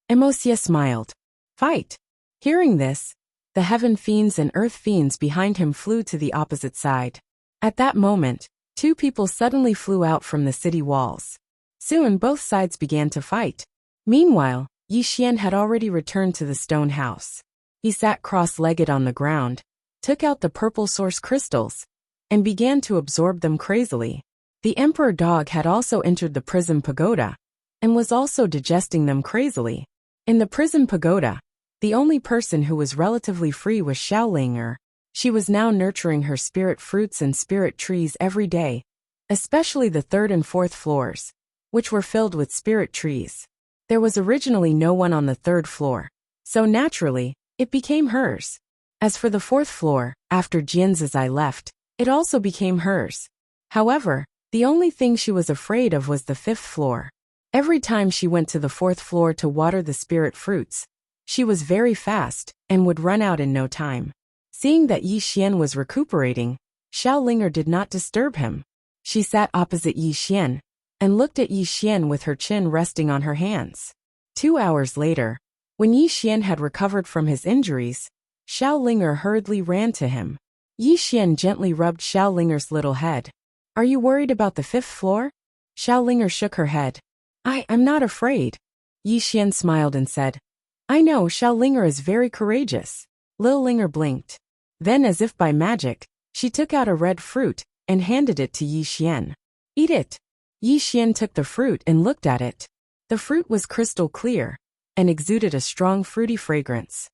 Speaker 1: Emosia smiled. "Fight." Hearing this, the heaven fiends and earth fiends behind him flew to the opposite side. At that moment, two people suddenly flew out from the city walls. Soon both sides began to fight. Meanwhile, Yi Xian had already returned to the stone house. He sat cross-legged on the ground, took out the purple source crystals, and began to absorb them crazily. The emperor dog had also entered the prison pagoda, and was also digesting them crazily. In the prison pagoda, the only person who was relatively free was Xiaolinger. She was now nurturing her spirit fruits and spirit trees every day, especially the third and fourth floors, which were filled with spirit trees. There was originally no one on the third floor, so naturally, it became hers. As for the fourth floor, after Jianzizai left, it also became hers. However, the only thing she was afraid of was the fifth floor. Every time she went to the fourth floor to water the spirit fruits, she was very fast and would run out in no time. Seeing that Yi Xian was recuperating, Xiaolinger did not disturb him. She sat opposite Yi Xian and looked at Yi Xian with her chin resting on her hands. 2 hours later, when Yi Xian had recovered from his injuries, Xiaolinger hurriedly ran to him. Yi Xian gently rubbed Xiaolinger's little head. Are you worried about the fifth floor? Xiao Linger shook her head. I'm not afraid. Yi Xian smiled and said, I know Xiao Linger is very courageous. Lil Linger blinked. Then as if by magic, she took out a red fruit and handed it to Yi Xian. Eat it. Yi Xian took the fruit and looked at it. The fruit was crystal clear and exuded a strong fruity fragrance.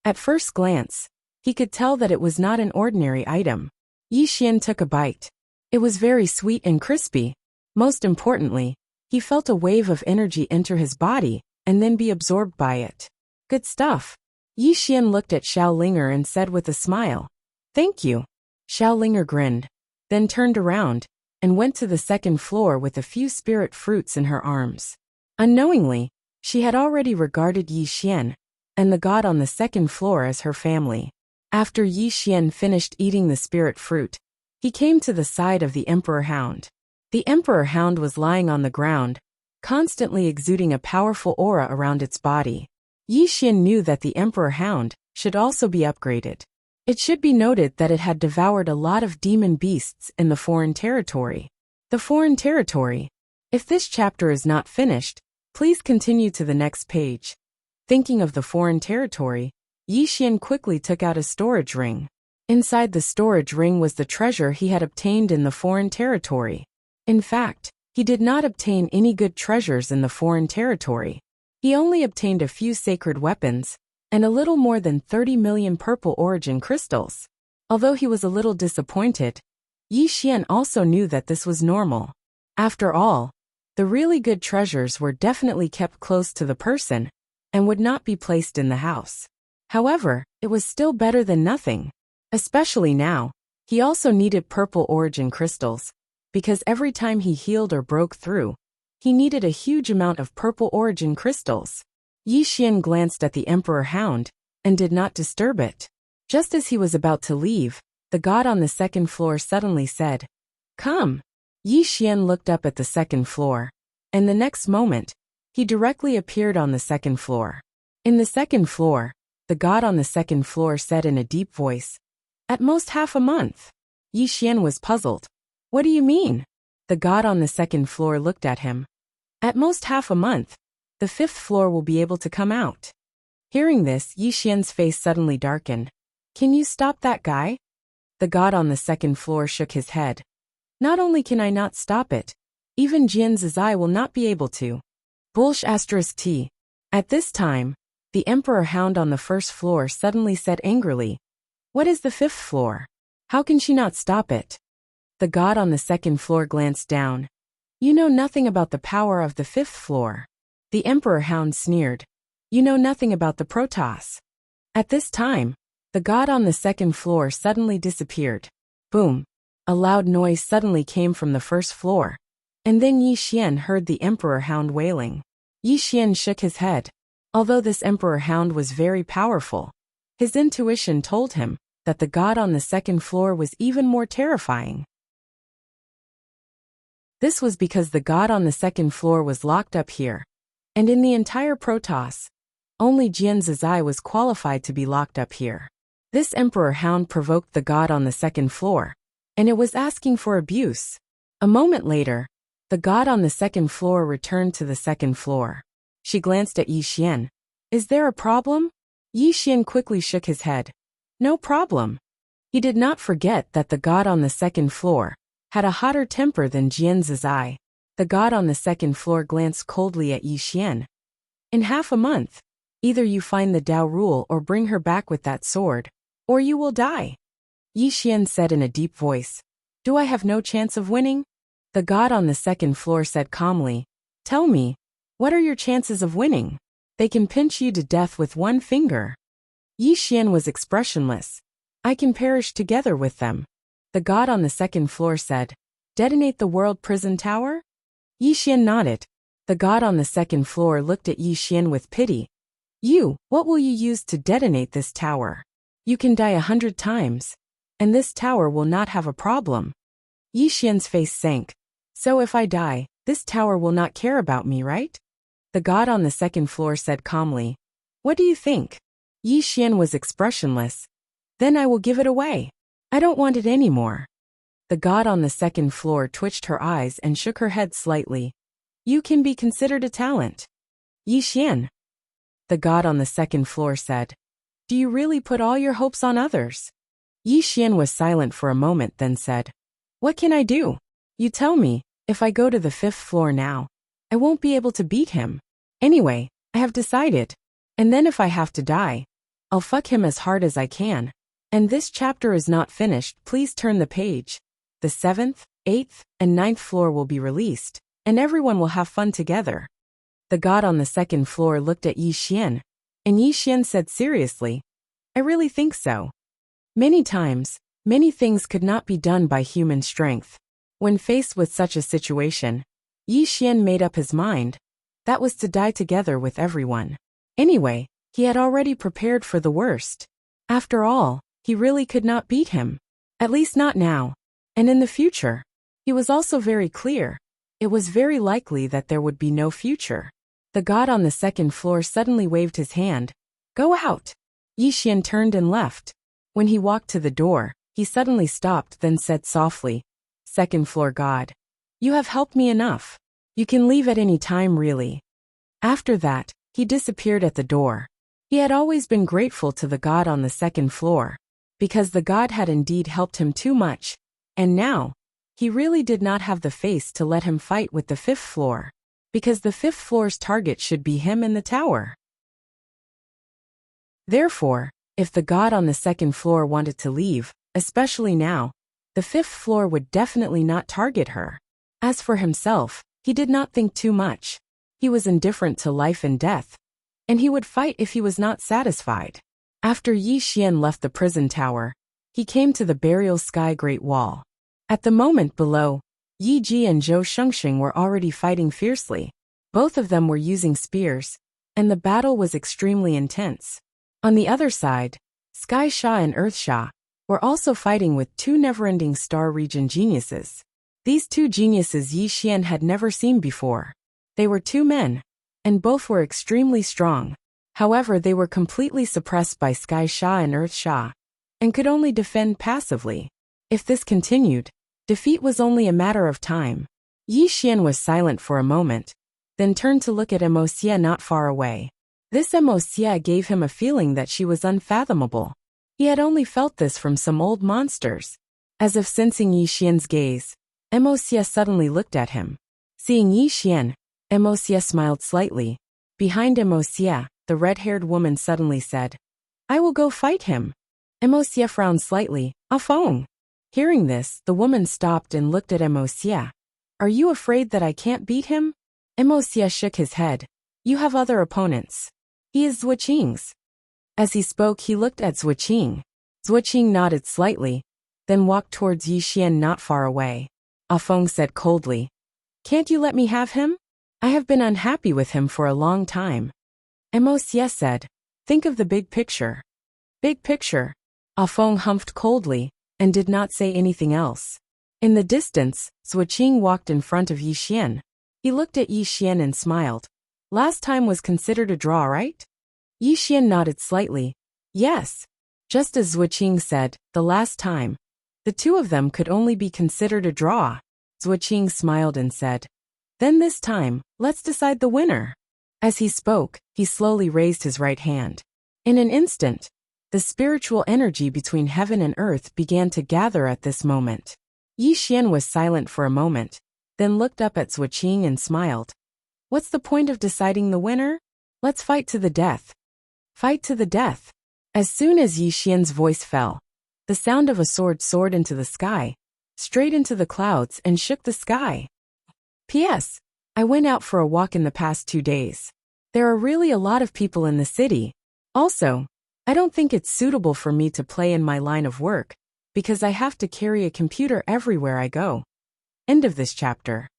Speaker 1: At first glance, he could tell that it was not an ordinary item. Yi Xian took a bite. It was very sweet and crispy. Most importantly, he felt a wave of energy enter his body and then be absorbed by it. Good stuff. Yi Xian looked at Xiao Linger and said with a smile, Thank you. Xiao Linger grinned, then turned around and went to the second floor with a few spirit fruits in her arms. Unknowingly, she had already regarded Yi Xian and the god on the second floor as her family. After Yi Xian finished eating the spirit fruit, he came to the side of the Emperor Hound. The Emperor Hound was lying on the ground, constantly exuding a powerful aura around its body. Yi Xian knew that the Emperor Hound should also be upgraded. It should be noted that it had devoured a lot of demon beasts in the foreign territory. The foreign territory. If this chapter is not finished, please continue to the next page. Thinking of the foreign territory, Yi Xian quickly took out a storage ring. Inside the storage ring was the treasure he had obtained in the foreign territory. In fact, he did not obtain any good treasures in the foreign territory. He only obtained a few sacred weapons and a little more than 30 million purple origin crystals. Although he was a little disappointed, Yi Xian also knew that this was normal. After all, the really good treasures were definitely kept close to the person and would not be placed in the house. However, it was still better than nothing. Especially now, he also needed purple origin crystals, because every time he healed or broke through, he needed a huge amount of purple origin crystals. Yi Xian glanced at the Emperor Hound and did not disturb it. Just as he was about to leave, the god on the second floor suddenly said, Come. Yi Xian looked up at the second floor, and the next moment, he directly appeared on the second floor. In the second floor, the god on the second floor said in a deep voice, At most half a month. Yi Xian was puzzled. What do you mean? The god on the second floor looked at him. At most half a month, the fifth floor will be able to come out. Hearing this, Yi Xian's face suddenly darkened. Can you stop that guy? The god on the second floor shook his head. Not only can I not stop it, even Jian Zizai will not be able to. *T. At this time, the Emperor Hound on the first floor suddenly said angrily, What is the fifth floor? How can she not stop it? The god on the second floor glanced down. You know nothing about the power of the fifth floor. The Emperor Hound sneered. You know nothing about the Protoss. At this time, the god on the second floor suddenly disappeared. Boom. A loud noise suddenly came from the first floor. And then Yi Xian heard the Emperor Hound wailing. Yi Xian shook his head. Although this Emperor Hound was very powerful, his intuition told him that the god on the second floor was even more terrifying. This was because the god on the second floor was locked up here. And in the entire Protoss, only Jian Zizai was qualified to be locked up here. This Emperor Hound provoked the god on the second floor, and it was asking for abuse. A moment later, the god on the second floor returned to the second floor. She glanced at Yi Xian. Is there a problem? Yi Xian quickly shook his head. No problem. He did not forget that the god on the second floor had a hotter temper than Jian Zizai. The god on the second floor glanced coldly at Yi Xian. In half a month, either you find the Dao rule or bring her back with that sword, or you will die. Yi Xian said in a deep voice. Do I have no chance of winning? The god on the second floor said calmly. Tell me, what are your chances of winning? They can pinch you to death with one finger. Yi Xian was expressionless. I can perish together with them. The god on the second floor said, Detonate the world prison tower? Yi Xian nodded. The god on the second floor looked at Yi Xian with pity. What will you use to detonate this tower? You can die 100 times, and this tower will not have a problem. Yi Xian's face sank. So if I die, this tower will not care about me, right? The god on the second floor said calmly. What do you think? Yi Xian was expressionless. Then I will give it away. I don't want it anymore. The god on the second floor twitched her eyes and shook her head slightly. You can be considered a talent. Yi Xian. The god on the second floor said. Do you really put all your hopes on others? Yi Xian was silent for a moment, then said. What can I do? You tell me, if I go to the 5th floor now, I won't be able to beat him. Anyway, I have decided. And then if I have to die, I'll fuck him as hard as I can. And this chapter is not finished, please turn the page. The 7th, 8th, and 9th floor will be released, and everyone will have fun together. The god on the second floor looked at Yi Xian, and Yi Xian said seriously, I really think so. Many times, many things could not be done by human strength. When faced with such a situation, Yi Xian made up his mind. That was to die together with everyone. Anyway, he had already prepared for the worst. After all, he really could not beat him. At least not now. And in the future. He was also very clear. It was very likely that there would be no future. The god on the second floor suddenly waved his hand. Go out. Yi Xian turned and left. When he walked to the door, he suddenly stopped, then said softly, Second floor god. You have helped me enough. You can leave at any time, really. After that, he disappeared at the door. He had always been grateful to the god on the second floor, because the god had indeed helped him too much, and now, he really did not have the face to let him fight with the 5th floor, because the 5th floor's target should be him in the tower. Therefore, if the god on the second floor wanted to leave, especially now, the 5th floor would definitely not target her. As for himself, he did not think too much. He was indifferent to life and death, and he would fight if he was not satisfied. After Yi Xian left the prison tower, he came to the burial sky Great Wall. At the moment below, Yi Ji and Zhou Shengxing were already fighting fiercely. Both of them were using spears, and the battle was extremely intense. On the other side, Sky Sha and Earth Sha were also fighting with 2 never-ending star region geniuses. These 2 geniuses Yi Xian had never seen before. They were 2 men, and both were extremely strong. However, they were completely suppressed by Sky Sha and Earth Sha, and could only defend passively. If this continued, defeat was only a matter of time. Yi Xian was silent for a moment, then turned to look at Emosia not far away. This Emosia gave him a feeling that she was unfathomable. He had only felt this from some old monsters. As if sensing Yi Xian's gaze, Emosia suddenly looked at him. Seeing Yi Xian, Emosia smiled slightly. Behind Emosia, the red-haired woman suddenly said, I will go fight him. Emosia frowned slightly. Afong. Hearing this, the woman stopped and looked at Emosia. Are you afraid that I can't beat him? Emosia shook his head. You have other opponents. He is Zhuoqing's. As he spoke, he looked at Zhuoqing. Zhuoqing nodded slightly, then walked towards Yi Xian not far away. Afong said coldly, Can't you let me have him? I have been unhappy with him for a long time. Emosia said, Think of the big picture. Big picture. Afong humphed coldly, and did not say anything else. In the distance, Zhuoqing walked in front of Yi Xian. He looked at Yi Xian and smiled. Last time was considered a draw, right? Yi Xian nodded slightly. Yes. Just as Zhuoqing said, the last time. The 2 of them could only be considered a draw. Zhuoqing smiled and said, Then this time, let's decide the winner. As he spoke, he slowly raised his right hand. In an instant, the spiritual energy between heaven and earth began to gather at this moment. Yi Xian was silent for a moment, then looked up at Zhuoqing and smiled. What's the point of deciding the winner? Let's fight to the death. Fight to the death. As soon as Yi Xian's voice fell, the sound of a sword soared into the sky, straight into the clouds and shook the sky. P.S. I went out for a walk in the past 2 days. There are really a lot of people in the city. Also, I don't think it's suitable for me to play in my line of work, because I have to carry a computer everywhere I go. End of this chapter.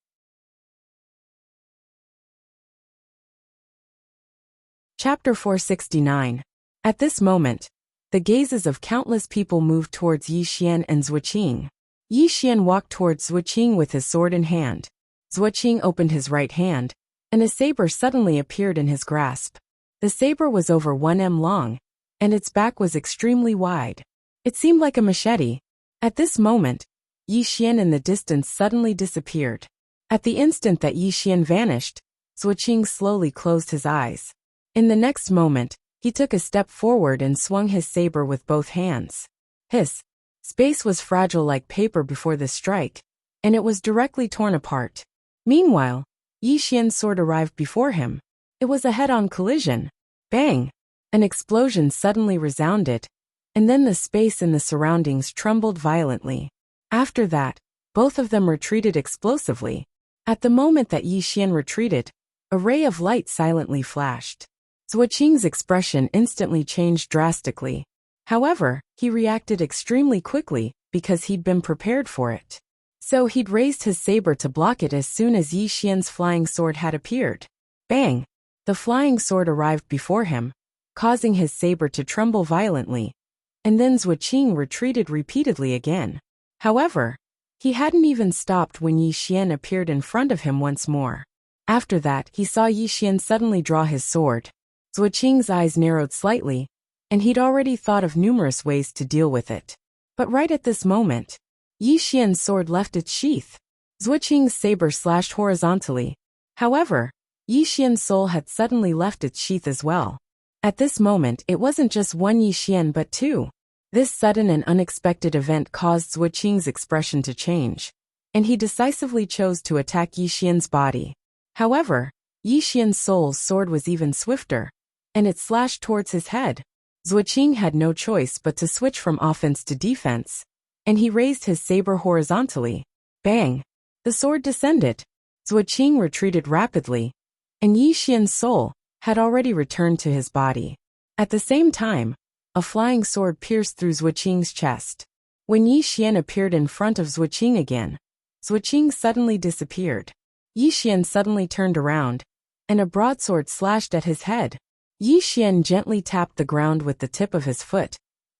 Speaker 1: Chapter 469. At this moment, the gazes of countless people moved towards Yi Xian and Zhuoqing. Yi Xian walked towards Zhuoqing with his sword in hand. Zhuoqing opened his right hand, and a saber suddenly appeared in his grasp. The saber was over 1 m long, and its back was extremely wide. It seemed like a machete. At this moment, Yi Xian in the distance suddenly disappeared. At the instant that Yi Xian vanished, Zuoqing slowly closed his eyes. In the next moment, he took a step forward and swung his saber with both hands. Hiss! Space was fragile like paper before the strike, and it was directly torn apart. Meanwhile, Yi Xian's sword arrived before him. It was a head-on collision. Bang! An explosion suddenly resounded, and then the space in the surroundings trembled violently. After that, both of them retreated explosively. At the moment that Yi Xian retreated, a ray of light silently flashed. Zuoqing's expression instantly changed drastically. However, he reacted extremely quickly because he'd been prepared for it. So he'd raised his saber to block it as soon as Yi Xian's flying sword had appeared. Bang! The flying sword arrived before him, causing his saber to tremble violently, and then Zuoqing retreated repeatedly again. However, he hadn't even stopped when Yi Xian appeared in front of him once more. After that, he saw Yi Xian suddenly draw his sword. Zuoqing's eyes narrowed slightly, and he'd already thought of numerous ways to deal with it. But right at this moment, Yi Xian's sword left its sheath. Zuoqing's saber slashed horizontally. However, Yi Xian's soul had suddenly left its sheath as well. At this moment, it wasn't just one Yi Xian but two. This sudden and unexpected event caused Zuoqing's expression to change, and he decisively chose to attack Yi Xian's body. However, Yi Xian's soul's sword was even swifter, and it slashed towards his head. Zuoqing had no choice but to switch from offense to defense, and he raised his saber horizontally. Bang! The sword descended. Zuoqing retreated rapidly, and Yi Xian's soul had already returned to his body. At the same time, a flying sword pierced through Zuoqing's chest. When Yi Xian appeared in front of Zuoqing again, Zuoqing suddenly disappeared. Yi Xian suddenly turned around, and a broadsword slashed at his head. Yi Xian gently tapped the ground with the tip of his foot,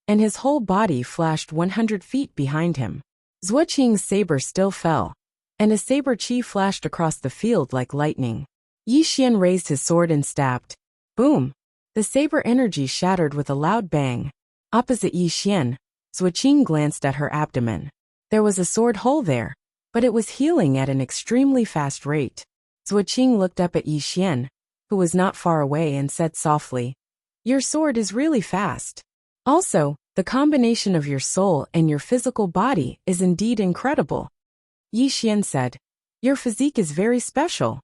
Speaker 1: and his whole body flashed 100 feet behind him. Zuoqing's saber still fell, and a saber chi flashed across the field like lightning. Yi Xian raised his sword and stabbed. Boom! The saber energy shattered with a loud bang. Opposite Yi Xian, Zuoqing glanced at her abdomen. There was a sword hole there, but it was healing at an extremely fast rate. Zuoqing looked up at Yi Xian, who was not far away, and said softly, "Your sword is really fast. Also, the combination of your soul and your physical body is indeed incredible." Yi Xian said, "Your physique is very special."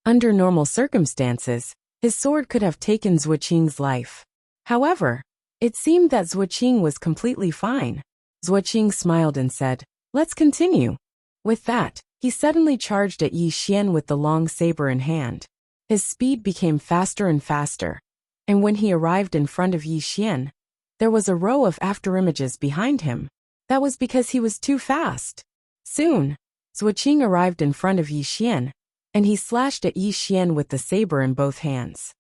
Speaker 1: Under normal circumstances, his sword could have taken Zuoqing's life. However, it seemed that Zuoqing was completely fine. Zuoqing smiled and said, "Let's continue." With that, he suddenly charged at Yi Xian with the long saber in hand. His speed became faster and faster, and when he arrived in front of Yi Xian, there was a row of afterimages behind him. That was because he was too fast. Soon, Zuoqing arrived in front of Yi Xian, and he slashed at Yi Xian with the saber in both hands.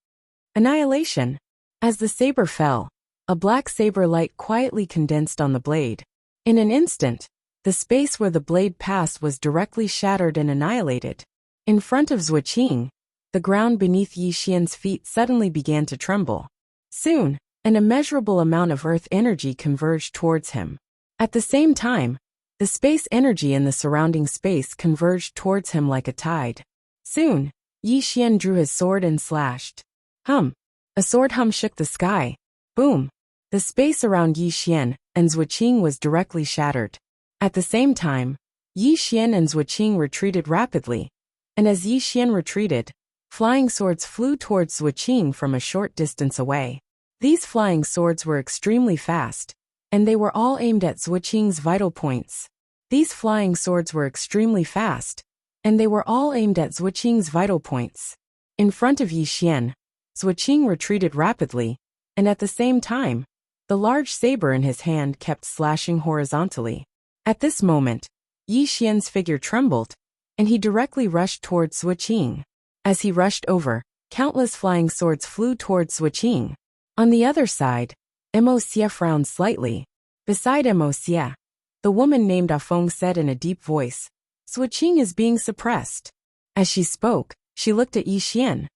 Speaker 1: Annihilation. As the saber fell, a black saber light quietly condensed on the blade. In an instant, the space where the blade passed was directly shattered and annihilated. In front of Zuoqing, the ground beneath Yi Xian's feet suddenly began to tremble. Soon, an immeasurable amount of earth energy converged towards him. At the same time, the space energy in the surrounding space converged towards him like a tide. Soon, Yi Xian drew his sword and slashed. Hum! A sword hum shook the sky. Boom! The space around Yi Xian and Zuoqing was directly shattered. At the same time, Yi Xian and Zuoqing retreated rapidly, and as Yi Xian retreated, flying swords flew towards Zuoqing from a short distance away. These flying swords were extremely fast, and they were all aimed at Zuoqing's vital points. These flying swords were extremely fast, and they were all aimed at Zuoqing's vital points. In front of Yi Xian, Zuoqing retreated rapidly, and at the same time, the large saber in his hand kept slashing horizontally. At this moment, Yi Xian's figure trembled, and he directly rushed towards Zuoqing. As he rushed over, countless flying swords flew towards Zuoqing. On the other side, Mo Xie frowned slightly. Beside Mo Xie, the woman named Afeng said in a deep voice, "Zuoqing is being suppressed." As she spoke, she looked at Yi Xian.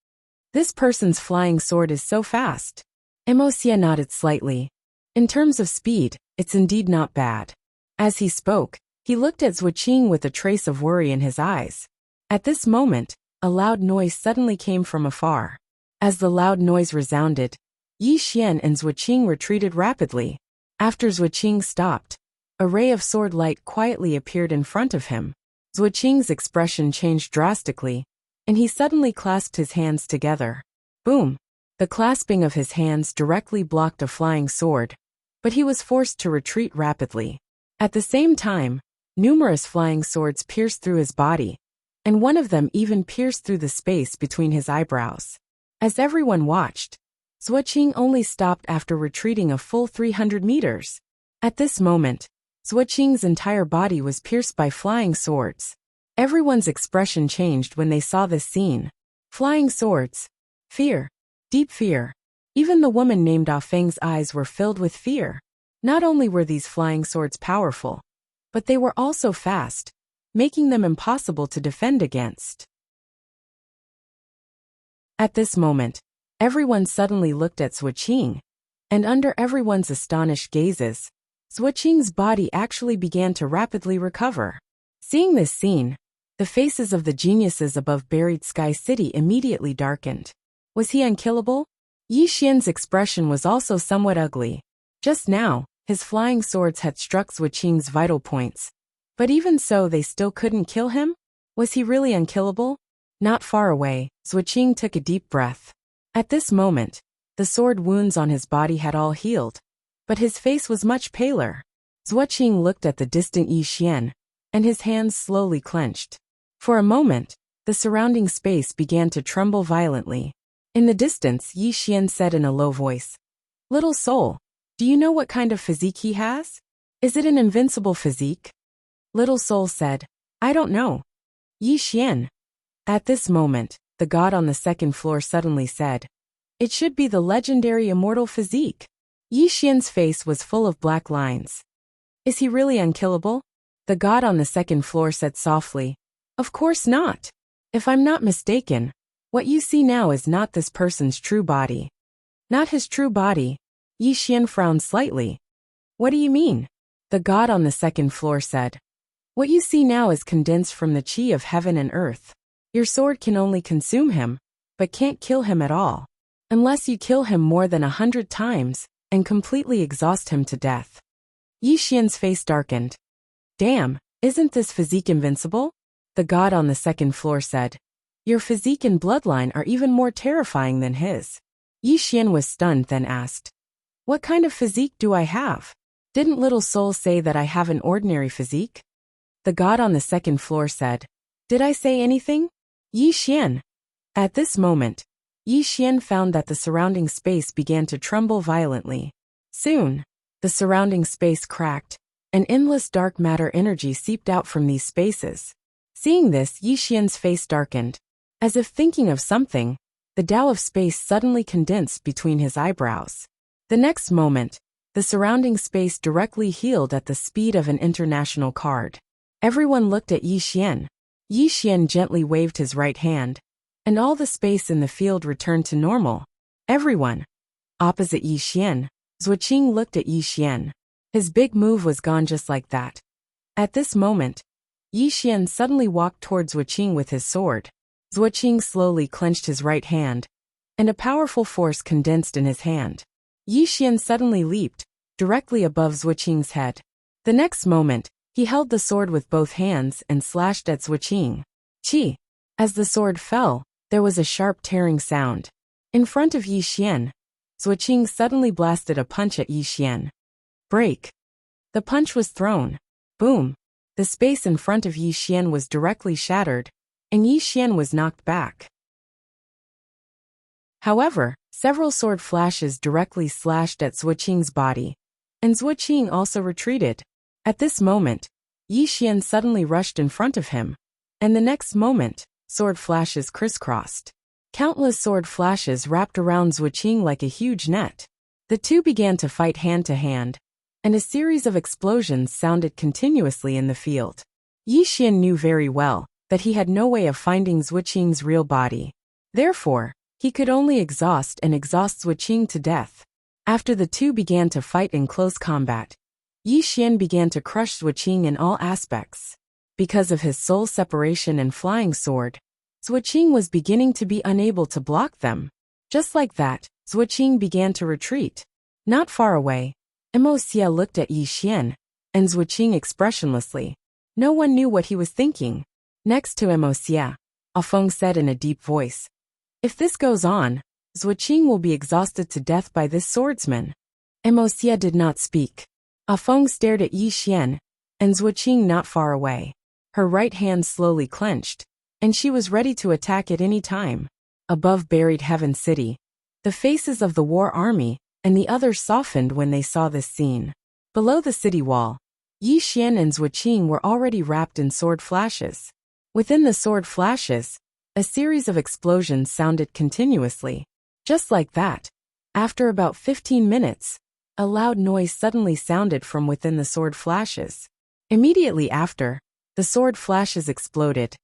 Speaker 1: "This person's flying sword is so fast." Mo Xie nodded slightly. In terms of speed, it's indeed not bad. As he spoke, he looked at Zhuqing with a trace of worry in his eyes. At this moment, a loud noise suddenly came from afar. As the loud noise resounded, Yi Xian and Zhuqing retreated rapidly. After Zhuqing stopped, a ray of sword light quietly appeared in front of him. Zhuqing's expression changed drastically, and he suddenly clasped his hands together. Boom! The clasping of his hands directly blocked a flying sword, but he was forced to retreat rapidly. At the same time, numerous flying swords pierced through his body, and one of them even pierced through the space between his eyebrows. As everyone watched, Zhuqing only stopped after retreating a full 300 meters. At this moment, Zhuqing's entire body was pierced by flying swords. Everyone's expression changed when they saw this scene. Flying swords. Fear. Deep fear. Even the woman named Ah Feng's eyes were filled with fear. Not only were these flying swords powerful, but they were also fast, making them impossible to defend against. At this moment, everyone suddenly looked at Zhuqing, and under everyone's astonished gazes, Zhuqing's body actually began to rapidly recover. Seeing this scene, the faces of the geniuses above Buried Sky City immediately darkened. Was he unkillable? Yi Xian's expression was also somewhat ugly. Just now, his flying swords had struck Zhuqing's vital points. But even so, they still couldn't kill him? Was he really unkillable? Not far away, Zhuqing took a deep breath. At this moment, the sword wounds on his body had all healed, but his face was much paler. Zhuqing looked at the distant Yi Xian, and his hands slowly clenched. For a moment, the surrounding space began to tremble violently. In the distance, Yi Xian said in a low voice, "Little soul, do you know what kind of physique he has? Is it an invincible physique?" Little soul said, "I don't know." Yi Xian. At this moment, the god on the second floor suddenly said, "It should be the legendary immortal physique." Yi Xian's face was full of black lines. "Is he really unkillable?" The god on the second floor said softly, "Of course not. If I'm not mistaken, what you see now is not this person's true body." "Not his true body?" Yi Xian frowned slightly. "What do you mean?" The god on the second floor said, "What you see now is condensed from the chi of heaven and earth. Your sword can only consume him, but can't kill him at all. Unless you kill him more than 100 times, and completely exhaust him to death." Yi Xian's face darkened. "Damn, isn't this physique invincible?" The god on the second floor said, "Your physique and bloodline are even more terrifying than his." Yi Xian was stunned, then asked, "What kind of physique do I have? Didn't Little Soul say that I have an ordinary physique?" The god on the second floor said, "Did I say anything?" Yi Xian. At this moment, Yi Xian found that the surrounding space began to tremble violently. Soon, the surrounding space cracked, and endless dark matter energy seeped out from these spaces. Seeing this, Yi Xian's face darkened. As if thinking of something, the Tao of space suddenly condensed between his eyebrows. The next moment, the surrounding space directly healed at the speed of an international card. Everyone looked at Yi Xian. Yi Xian gently waved his right hand, and all the space in the field returned to normal. Everyone. Opposite Yi Xian, Zhuqing looked at Yi Xian. His big move was gone just like that. At this moment, Yi Xian suddenly walked towards Zhuqing with his sword. Zhuqing slowly clenched his right hand, and a powerful force condensed in his hand. Yi Xian suddenly leaped, directly above Zhuqing's head. The next moment, he held the sword with both hands and slashed at Zhuqing. Chi! As the sword fell, there was a sharp tearing sound. In front of Yi Xian, Zhuqing suddenly blasted a punch at Yi Xian. Break! The punch was thrown. Boom! The space in front of Yi Xian was directly shattered, and Yi Xian was knocked back. However, several sword flashes directly slashed at Zhuqing's body, and Zhuqing also retreated. At this moment, Yi Xian suddenly rushed in front of him, and the next moment, sword flashes crisscrossed. Countless sword flashes wrapped around Zhuqing like a huge net. The two began to fight hand to hand, and a series of explosions sounded continuously in the field. Yi Xian knew very well that he had no way of finding Zhuqing's real body. Therefore, he could only exhaust Zhuqing to death. After the two began to fight in close combat, Yi Xian began to crush Zhuqing in all aspects. Because of his soul separation and flying sword, Zhuqing was beginning to be unable to block them. Just like that, Zhuqing began to retreat. Not far away, Xie looked at Yi Xian and Zhuqing expressionlessly. No one knew what he was thinking. Next to Xie, Feng said in a deep voice, "If this goes on, Zhuqing will be exhausted to death by this swordsman." Xie did not speak. Feng stared at Yi Xian and Zhuqing not far away. Her right hand slowly clenched, and she was ready to attack at any time. Above buried Heaven City, the faces of the war army and the others softened when they saw this scene. Below the city wall, Yi Xian and Zhuqing were already wrapped in sword flashes. Within the sword flashes, a series of explosions sounded continuously. Just like that, after about 15 minutes, a loud noise suddenly sounded from within the sword flashes. Immediately after, the sword flashes exploded,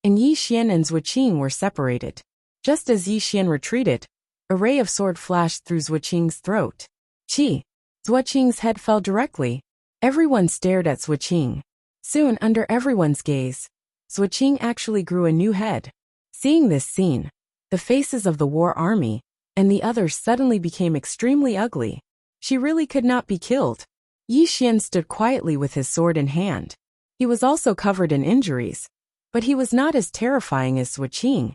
Speaker 1: and Yi Xian and Zhuqing were separated. Just as Yi Xian retreated, a ray of sword flashed through Zhuqing's throat. Chi! Zhuqing's head fell directly. Everyone stared at Zhuqing. Soon, under everyone's gaze, Zhuqing actually grew a new head. Seeing this scene, the faces of the war army and the others suddenly became extremely ugly. She really could not be killed. Yi Xian stood quietly with his sword in hand. He was also covered in injuries, but he was not as terrifying as Zhuqing,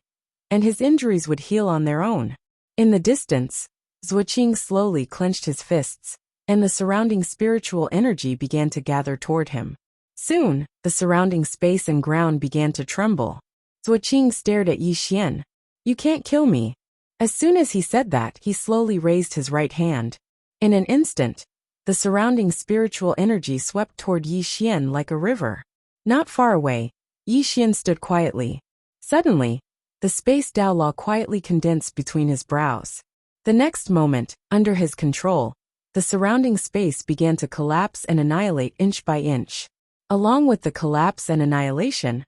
Speaker 1: and his injuries would heal on their own. In the distance, Zhuqing slowly clenched his fists, and the surrounding spiritual energy began to gather toward him. Soon, the surrounding space and ground began to tremble. Zhuqing stared at Yi Xian. "You can't kill me." As soon as he said that, he slowly raised his right hand. In an instant, the surrounding spiritual energy swept toward Yi Xian like a river. Not far away, Yi Xian stood quietly. Suddenly, the space Dao Law quietly condensed between his brows. The next moment, under his control, the surrounding space began to collapse and annihilate inch by inch. Along with the collapse and annihilation,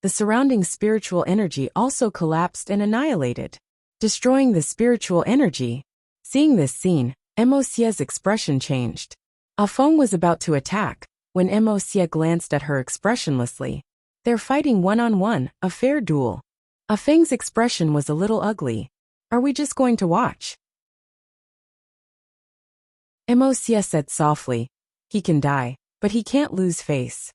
Speaker 1: the surrounding spiritual energy also collapsed and annihilated, destroying the spiritual energy. Seeing this scene, Xie's expression changed. Feng was about to attack, when Xie glanced at her expressionlessly. "They're fighting one-on-one, a fair duel." Feng's expression was a little ugly. "Are we just going to watch?" Xie said softly, "He can die, but he can't lose face."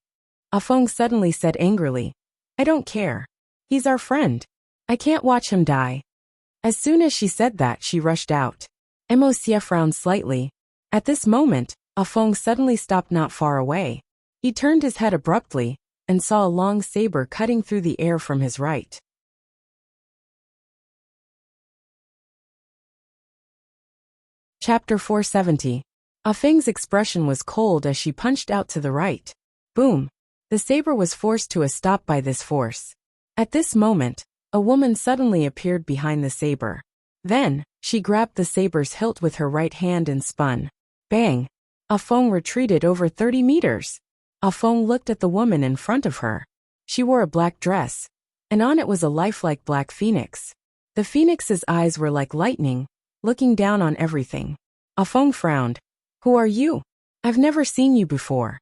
Speaker 1: Feng suddenly said angrily, "I don't care. He's our friend. I can't watch him die." As soon as she said that, she rushed out. Xie frowned slightly. At this moment, Feng suddenly stopped not far away. He turned his head abruptly and saw a long saber cutting through the air from his right. Chapter 470. Feng's expression was cold as she punched out to the right. Boom! The saber was forced to a stop by this force. At this moment, a woman suddenly appeared behind the saber. Then, she grabbed the saber's hilt with her right hand and spun. Bang! Feng retreated over 30 meters. Feng looked at the woman in front of her. She wore a black dress, and on it was a lifelike black phoenix. The phoenix's eyes were like lightning, looking down on everything. Feng frowned. "Who are you? I've never seen you before."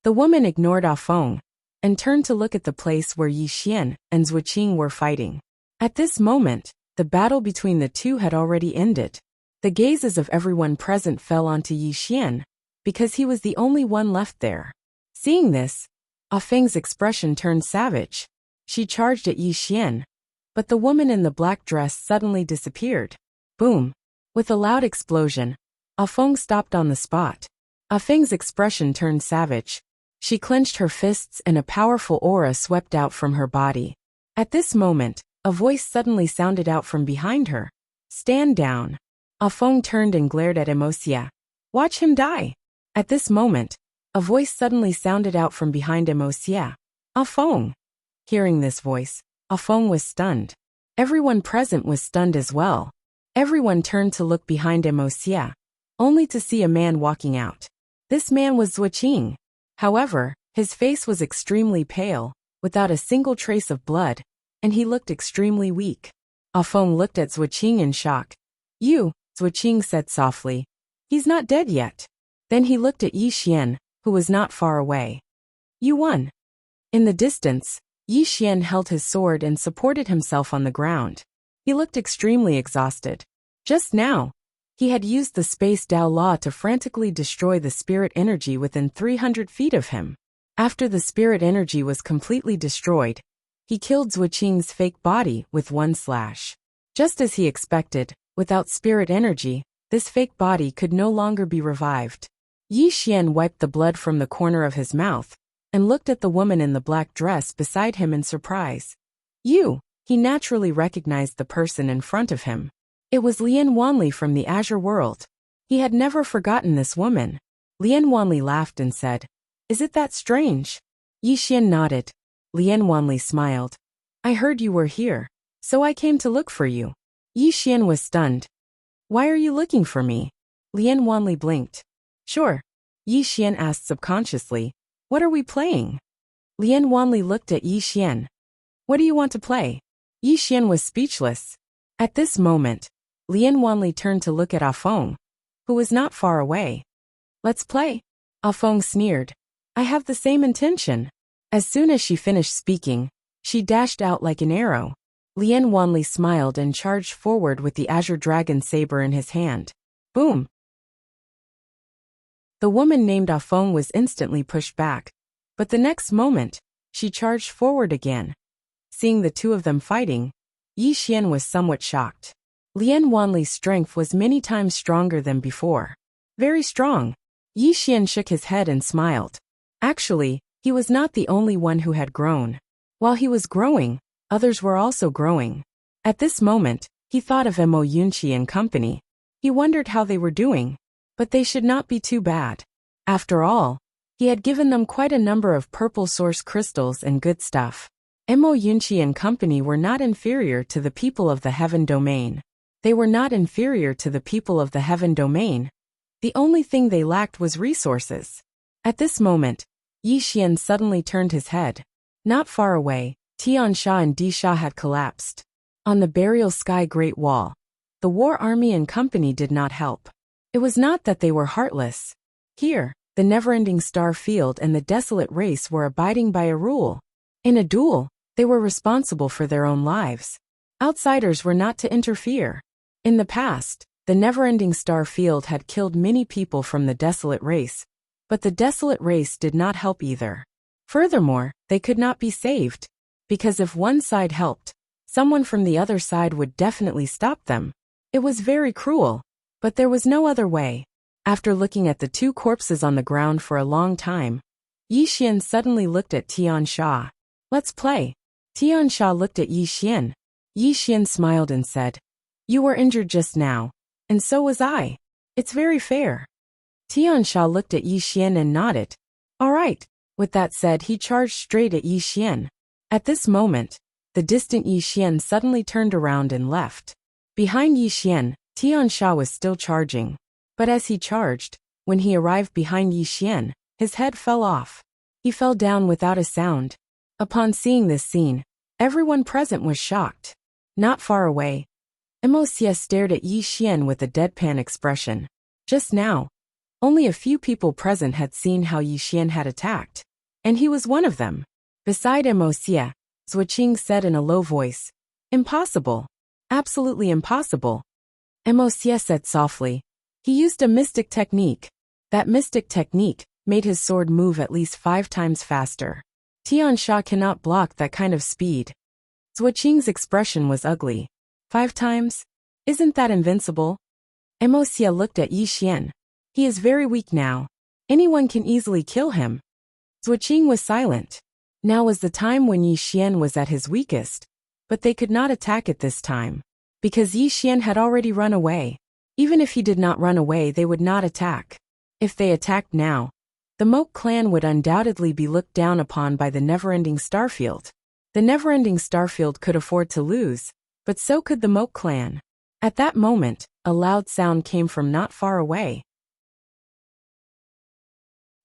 Speaker 1: The woman ignored Feng and turned to look at the place where Yi Xian and Zhuqing were fighting. At this moment, the battle between the two had already ended. The gazes of everyone present fell onto Yi Xian, because he was the only one left there. Seeing this, Feng's expression turned savage. She charged at Yi Xian, but the woman in the black dress suddenly disappeared. Boom! With a loud explosion, Feng stopped on the spot. Feng's expression turned savage. She clenched her fists and a powerful aura swept out from her body. At this moment, a voice suddenly sounded out from behind her. "Stand down." Feng turned and glared at Xie. "Watch him die." At this moment, a voice suddenly sounded out from behind Xie. Feng. Hearing this voice, Feng was stunned. Everyone present was stunned as well. Everyone turned to look behind Xie, only to see a man walking out. This man was Zhuqing. However, his face was extremely pale, without a single trace of blood, and he looked extremely weak. Feng looked at Zhuqing in shock. "You," Zhuqing said softly. "He's not dead yet." Then he looked at Yi Xian, who was not far away. You won. In the distance, Yi Xian held his sword and supported himself on the ground. He looked extremely exhausted. Just now, he had used the Space Dao Law to frantically destroy the spirit energy within 300 feet of him. After the spirit energy was completely destroyed, he killed Zhuo Qing's fake body with one slash. Just as he expected, without spirit energy, this fake body could no longer be revived. Yi Xian wiped the blood from the corner of his mouth and looked at the woman in the black dress beside him in surprise. You! He naturally recognized the person in front of him. It was Lian Wanli from the Azure World. He had never forgotten this woman. Lian Wanli laughed and said, "Is it that strange?" Yi Xian nodded. Lian Wanli smiled. "I heard you were here, so I came to look for you." Yi Xian was stunned. "Why are you looking for me?" Lian Wanli blinked. "Sure." Yi Xian asked subconsciously, "What are we playing?" Lian Wanli looked at Yi Xian. "What do you want to play?" Yi Xian was speechless. At this moment, Lian Wanli turned to look at Ah Feng, who was not far away. "Let's play." Ah Feng sneered. "I have the same intention." As soon as she finished speaking, she dashed out like an arrow. Lian Wanli smiled and charged forward with the Azure Dragon Saber in his hand. Boom! The woman named Ah Feng was instantly pushed back, but the next moment, she charged forward again. Seeing the two of them fighting, Yi Xian was somewhat shocked. Lian Wanli's strength was many times stronger than before. Very strong. Yi Xian shook his head and smiled. Actually, he was not the only one who had grown. While he was growing, others were also growing. At this moment, he thought of Mo Yunqi and company. He wondered how they were doing, but they should not be too bad. After all, he had given them quite a number of purple source crystals and good stuff. Mo Yunqi and company were not inferior to the people of the Heaven Domain. They were not inferior to the people of the Heaven Domain. The only thing they lacked was resources. At this moment, Yi Xian suddenly turned his head. Not far away, Tian Sha and Di Sha had collapsed. On the burial sky Great Wall, the war army and company did not help. It was not that they were heartless. Here, the never-ending star field and the desolate race were abiding by a rule. In a duel, they were responsible for their own lives. Outsiders were not to interfere. In the past, the never-ending star field had killed many people from the desolate race, but the desolate race did not help either. Furthermore, they could not be saved, because if one side helped, someone from the other side would definitely stop them. It was very cruel, but there was no other way. After looking at the two corpses on the ground for a long time, Yi Xian suddenly looked at Tian Sha. "Let's play." Tian Sha looked at Yi Xian. Yi Xian smiled and said, "You were injured just now, and so was I. It's very fair." Tian Sha looked at Yi Xian and nodded. "All right." With that said, he charged straight at Yi Xian. At this moment, the distant Yi Xian suddenly turned around and left. Behind Yi Xian, Tian Sha was still charging. But as he charged, when he arrived behind Yi Xian, his head fell off. He fell down without a sound. Upon seeing this scene, everyone present was shocked. Not far away, Mo Xie stared at Yi Xian with a deadpan expression. Just now, only a few people present had seen how Yi Xian had attacked, and he was one of them. Beside Mo Xie, Zhuo Qing said in a low voice, "Impossible. Absolutely impossible." Mo Xie said softly, "He used a mystic technique. That mystic technique made his sword move at least 5 times faster. Tian Sha cannot block that kind of speed." Zhuo Qing's expression was ugly. 5 times? Isn't that invincible? Mo Xie looked at Yi Xian. He is very weak now. Anyone can easily kill him. Zhuo Qing was silent. Now was the time when Yi Xian was at his weakest, but they could not attack at this time, because Yi Xian had already run away. Even if he did not run away, they would not attack. If they attacked now, the Moke clan would undoubtedly be looked down upon by the never-ending Starfield. The never-ending Starfield could afford to lose, but so could the Moke clan. At that moment, a loud sound came from not far away.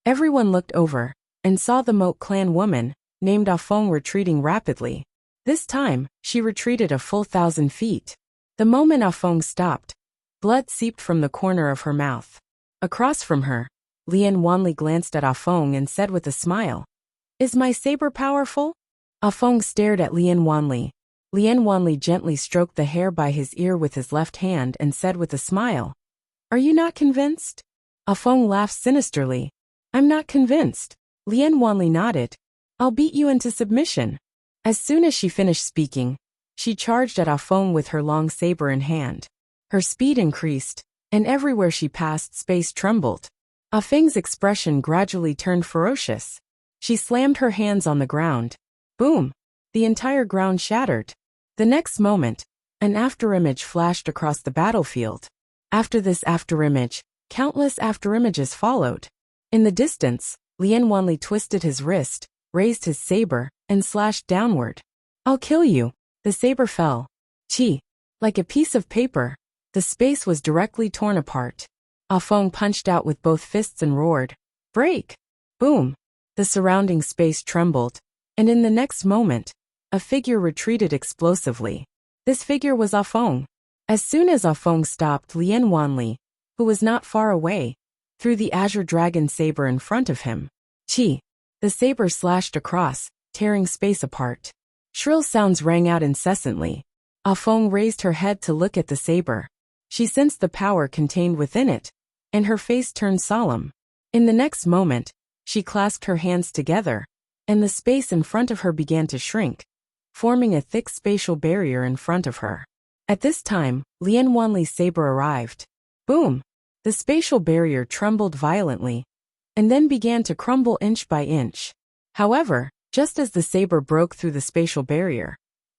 Speaker 1: Everyone looked over and saw the Moke clan woman, named Ah Feng, retreating rapidly. This time, she retreated a full 1,000 feet. The moment Ah Feng stopped, blood seeped from the corner of her mouth. Across from her, Lian Wanli glanced at Ah Feng and said with a smile, "Is my saber powerful?" Ah Feng stared at Lian Wanli. Lian Wanli gently stroked the hair by his ear with his left hand and said with a smile, "Are you not convinced?" Ah Feng laughed sinisterly. "I'm not convinced." Lian Wanli nodded. "I'll beat you into submission." As soon as she finished speaking, she charged at Ah Feng with her long saber in hand. Her speed increased, and everywhere she passed space trembled. Ah Feng's expression gradually turned ferocious. She slammed her hands on the ground. Boom! The entire ground shattered. The next moment, an afterimage flashed across the battlefield. After this afterimage, countless afterimages followed. In the distance, Lian Wanli twisted his wrist, raised his saber, and slashed downward. "I'll kill you." The saber fell. Chi! Like a piece of paper, the space was directly torn apart. Ah Feng punched out with both fists and roared, "Break!" Boom! The surrounding space trembled, and in the next moment, a figure retreated explosively. This figure was Ah Feng. As soon as Ah Feng stopped, Lian Wanli, who was not far away, threw the azure dragon saber in front of him. Chi! The saber slashed across, tearing space apart. Shrill sounds rang out incessantly. Ah Feng raised her head to look at the saber. She sensed the power contained within it, and her face turned solemn. In the next moment, she clasped her hands together, and the space in front of her began to shrink, forming a thick spatial barrier in front of her. At this time, Lian Wanli's saber arrived. Boom! The spatial barrier trembled violently, and then began to crumble inch by inch. However, just as the saber broke through the spatial barrier,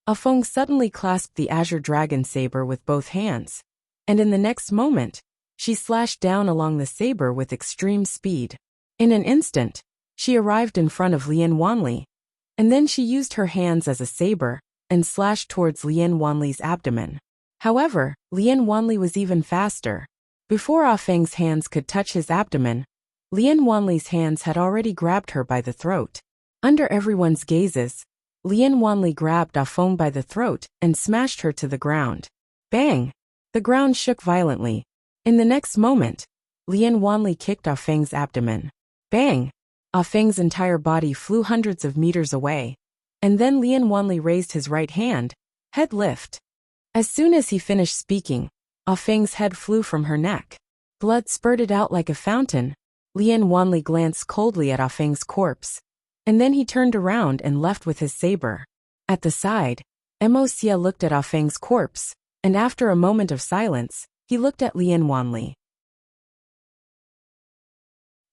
Speaker 1: Ah Feng suddenly clasped the azure dragon saber with both hands, and in the next moment, she slashed down along the saber with extreme speed. In an instant, she arrived in front of Lian Wanli, and then she used her hands as a saber and slashed towards Lian Wanli's abdomen. However, Lian Wanli was even faster. Before Ah Feng's hands could touch his abdomen, Lian Wanli's hands had already grabbed her by the throat. Under everyone's gazes, Lian Wanli grabbed Ah Feng by the throat and smashed her to the ground. Bang! The ground shook violently. In the next moment, Lian Wanli kicked Ah Feng's abdomen. Bang! Ah Feng's entire body flew hundreds of meters away, and then Lian Wanli raised his right hand, head lift. As soon as he finished speaking, Ah Feng's head flew from her neck. Blood spurted out like a fountain. Lian Wanli glanced coldly at Ah Feng's corpse, and then he turned around and left with his saber. At the side, Mo Xie looked at Ah Feng's corpse, and after a moment of silence, he looked at Lian Wanli.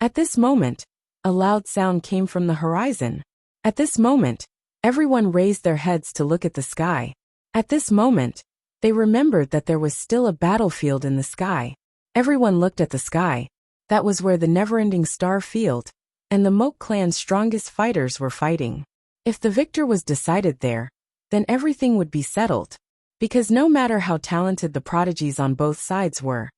Speaker 1: At this moment, a loud sound came from the horizon. At this moment, everyone raised their heads to look at the sky. At this moment, they remembered that there was still a battlefield in the sky. Everyone looked at the sky. That was where the never-ending star field and the Moke clan's strongest fighters were fighting. If the victor was decided there, then everything would be settled. Because no matter how talented the prodigies on both sides were,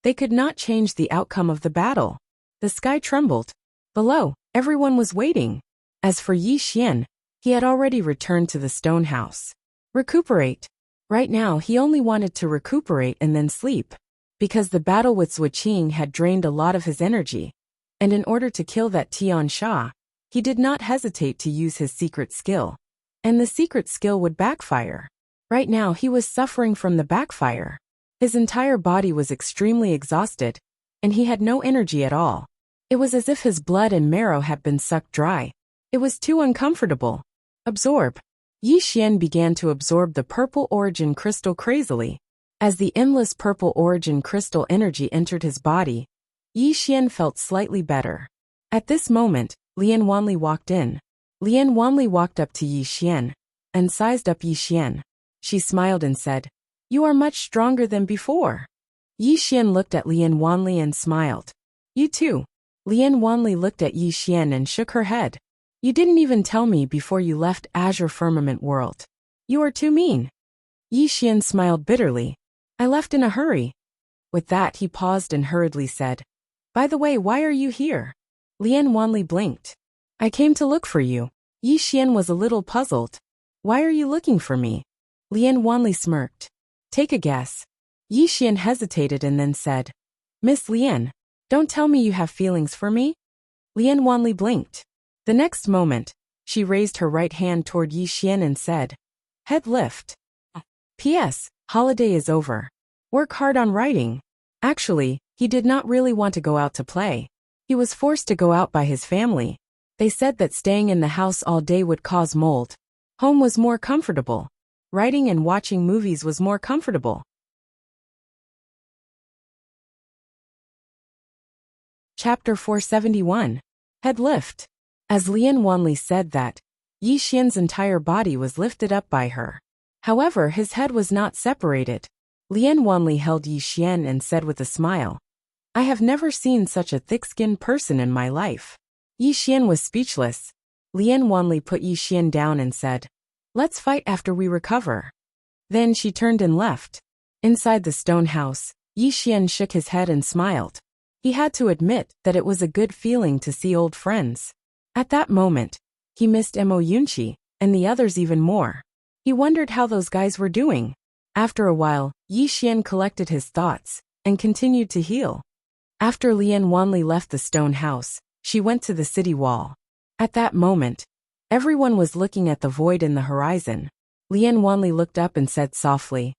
Speaker 1: they could not change the outcome of the battle. The sky trembled. Below, everyone was waiting. As for Yi Xian, he had already returned to the stone house. Recuperate. Right now he only wanted to recuperate and then sleep, because the battle with Zhuo Qing had drained a lot of his energy, and in order to kill that Tian Sha, he did not hesitate to use his secret skill. And the secret skill would backfire. Right now he was suffering from the backfire. His entire body was extremely exhausted, and he had no energy at all. It was as if his blood and marrow had been sucked dry. It was too uncomfortable. Absorb. Yi Xian began to absorb the purple origin crystal crazily. As the endless purple origin crystal energy entered his body, Yi Xian felt slightly better. At this moment, Lian Wanli walked in. Lian Wanli walked up to Yi Xian and sized up Yi Xian. She smiled and said, "You are much stronger than before." Yi Xian looked at Lian Wanli and smiled. "You too." Lian Wanli looked at Yi Xian and shook her head. "You didn't even tell me before you left Azure Firmament World. You are too mean." Yi Xian smiled bitterly. "I left in a hurry." With that he paused and hurriedly said, "By the way, why are you here?" Lian Wanli blinked. "I came to look for you." Yi Xian was a little puzzled. "Why are you looking for me?" Lian Wanli smirked. "Take a guess." Yi Xian hesitated and then said, "Miss Lian." Don't tell me you have feelings for me? Lian Wanli blinked. The next moment, she raised her right hand toward Yi Xian and said, head lift. P.S. Holiday is over. Work hard on writing. Actually, he did not really want to go out to play. He was forced to go out by his family. They said that staying in the house all day would cause mold. Home was more comfortable. Writing and watching movies was more comfortable. Chapter 471. Head lift. As Lian Wanli said that, Yi Xian's entire body was lifted up by her. However, his head was not separated. Lian Wanli held Yi Xian and said with a smile, I have never seen such a thick-skinned person in my life. Yi Xian was speechless. Lian Wanli put Yi Xian down and said, let's fight after we recover. Then she turned and left. Inside the stone house, Yi Xian shook his head and smiled. He had to admit that it was a good feeling to see old friends. At that moment, he missed Mo Yunqi and the others even more. He wondered how those guys were doing. After a while, Yi Xian collected his thoughts and continued to heal. After Lian Wanli left the stone house, she went to the city wall. At that moment, everyone was looking at the void in the horizon. Lian Wanli looked up and said softly,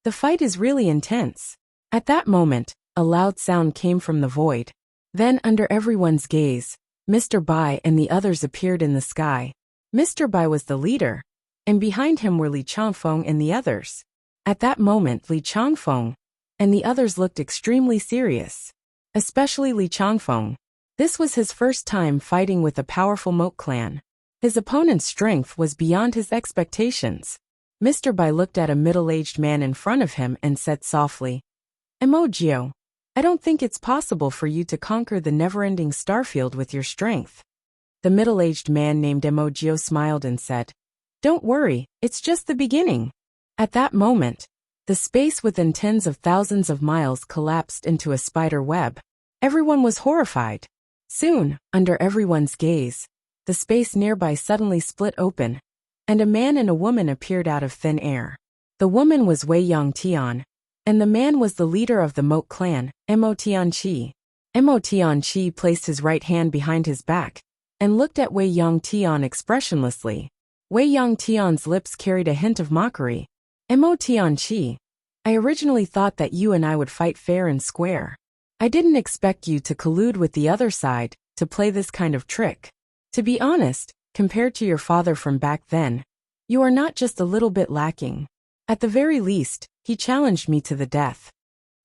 Speaker 1: the fight is really intense. At that moment, a loud sound came from the void. Then, under everyone's gaze, Mr. Bai and the others appeared in the sky. Mr. Bai was the leader, and behind him were Li Changfeng and the others. At that moment, Li Changfeng and the others looked extremely serious. Especially Li Changfeng. This was his first time fighting with a powerful moat clan. His opponent's strength was beyond his expectations. Mr. Bai looked at a middle-aged man in front of him and said softly, Emojio, I don't think it's possible for you to conquer the never-ending starfield with your strength. The middle-aged man named Emojio smiled and said, don't worry, it's just the beginning. At that moment, the space within tens of thousands of miles collapsed into a spider web. Everyone was horrified. Soon, under everyone's gaze, the space nearby suddenly split open, and a man and a woman appeared out of thin air. The woman was Wei Yongtian, and the man was the leader of the Moat clan, Mo Tianqi. Mo Tianqi placed his right hand behind his back and looked at Wei Yongtian expressionlessly. Wei Yongtian's lips carried a hint of mockery. Mo Tianqi, I originally thought that you and I would fight fair and square. I didn't expect you to collude with the other side to play this kind of trick. To be honest, compared to your father from back then, you are not just a little bit lacking. At the very least, he challenged me to the death.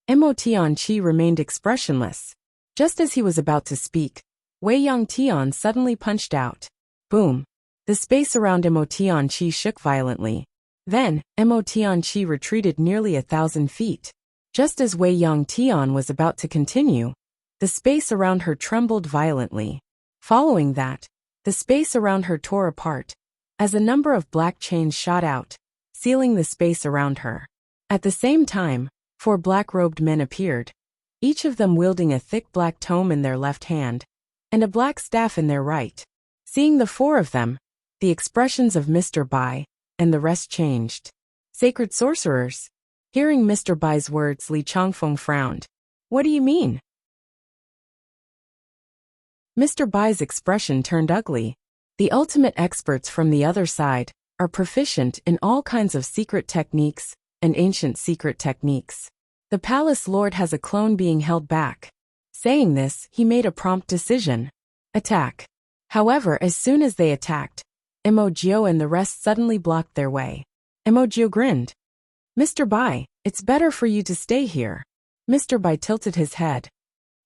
Speaker 1: Mo Tianqi remained expressionless. Just as he was about to speak, Wei Yongtian suddenly punched out. Boom! The space around Mo Tianqi shook violently. Then, Mo Tianqi retreated nearly 1,000 feet. Just as Wei Yongtian was about to continue, the space around her trembled violently. Following that, the space around her tore apart, as a number of black chains shot out, sealing the space around her. At the same time, 4 black-robed men appeared, each of them wielding a thick black tome in their left hand, and a black staff in their right. Seeing the 4 of them, the expressions of Mr. Bai and the rest changed. Sacred sorcerers. Hearing Mr. Bai's words, Li Changfeng frowned. What do you mean? Mr. Bai's expression turned ugly. The ultimate experts from the other side are proficient in all kinds of secret techniques and ancient secret techniques. The palace lord has a clone being held back. Saying this, he made a prompt decision. Attack. However, as soon as they attacked, Emojio and the rest suddenly blocked their way. Emojio grinned. Mr. Bai, it's better for you to stay here. Mr. Bai tilted his head.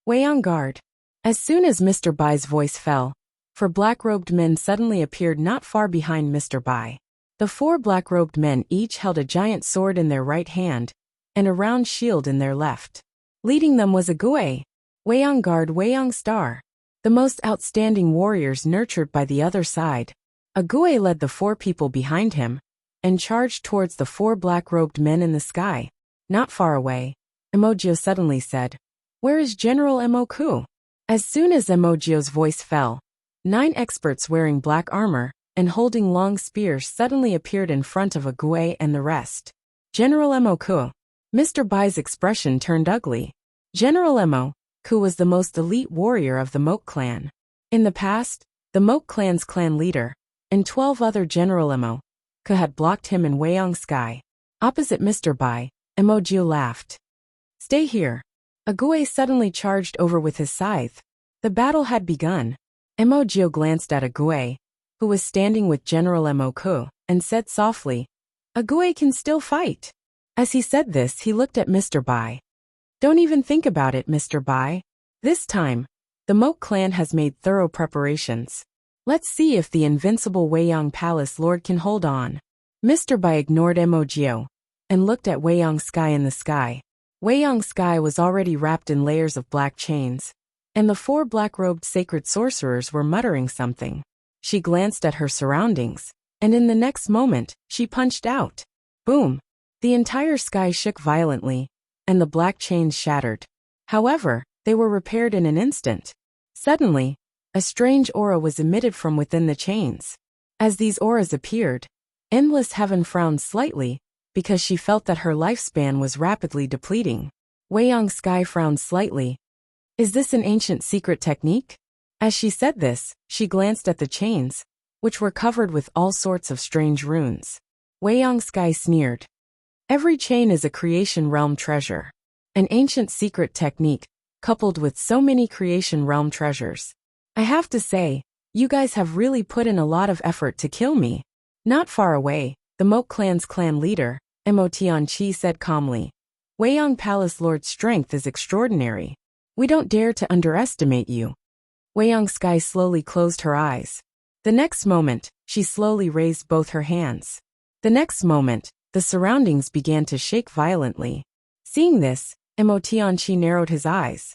Speaker 1: Wei on guard. As soon as Mr. Bai's voice fell, 4 black-robed men suddenly appeared not far behind Mr. Bai. The 4 black-robed men each held a giant sword in their right hand and a round shield in their left. Leading them was a Gui, Wei on guard, Wei on star, the most outstanding warriors nurtured by the other side. A Gui led the 4 people behind him and charged towards the 4 black-robed men in the sky. Not far away, Emojio suddenly said, Where is General Emoku? As soon as Emojio's voice fell, 9 experts wearing black armor and holding long spears suddenly appeared in front of a Gui and the rest. General Emoku. Mr. Bai's expression turned ugly. General Emo, Ku was the most elite warrior of the Moke clan. In the past, the Moke clan's clan leader, and 12 other General Emo, Ku had blocked him in Wayong Sky. Opposite Mr. Bai, Emojio laughed. Stay here. Ague suddenly charged over with his scythe. The battle had begun. Emojio glanced at Ague, who was standing with General Emo Ku, and said softly, Ague can still fight. As he said this, he looked at Mr. Bai. Don't even think about it, Mr. Bai. This time, the Moke clan has made thorough preparations. Let's see if the invincible Weiyang Palace Lord can hold on. Mr. Bai ignored Emojio and looked at Weiyang Sky in the sky. Weiyang Sky was already wrapped in layers of black chains, and the 4 black-robed sacred sorcerers were muttering something. She glanced at her surroundings, and in the next moment, she punched out. Boom! The entire sky shook violently, and the black chains shattered. However, they were repaired in an instant. Suddenly, a strange aura was emitted from within the chains. As these auras appeared, Endless Heaven frowned slightly, because she felt that her lifespan was rapidly depleting. Weiyang Sky frowned slightly. Is this an ancient secret technique? As she said this, she glanced at the chains, which were covered with all sorts of strange runes. Weiyang Sky sneered. Every chain is a creation realm treasure. An ancient secret technique, coupled with so many creation realm treasures. I have to say, you guys have really put in a lot of effort to kill me. Not far away, the Moke clan's clan leader, Emotianchi said calmly. Weiyang Palace Lord's strength is extraordinary. We don't dare to underestimate you. Weiyang Sky slowly closed her eyes. The next moment, she slowly raised both her hands. The next moment, the surroundings began to shake violently. Seeing this, Emotianchi narrowed his eyes.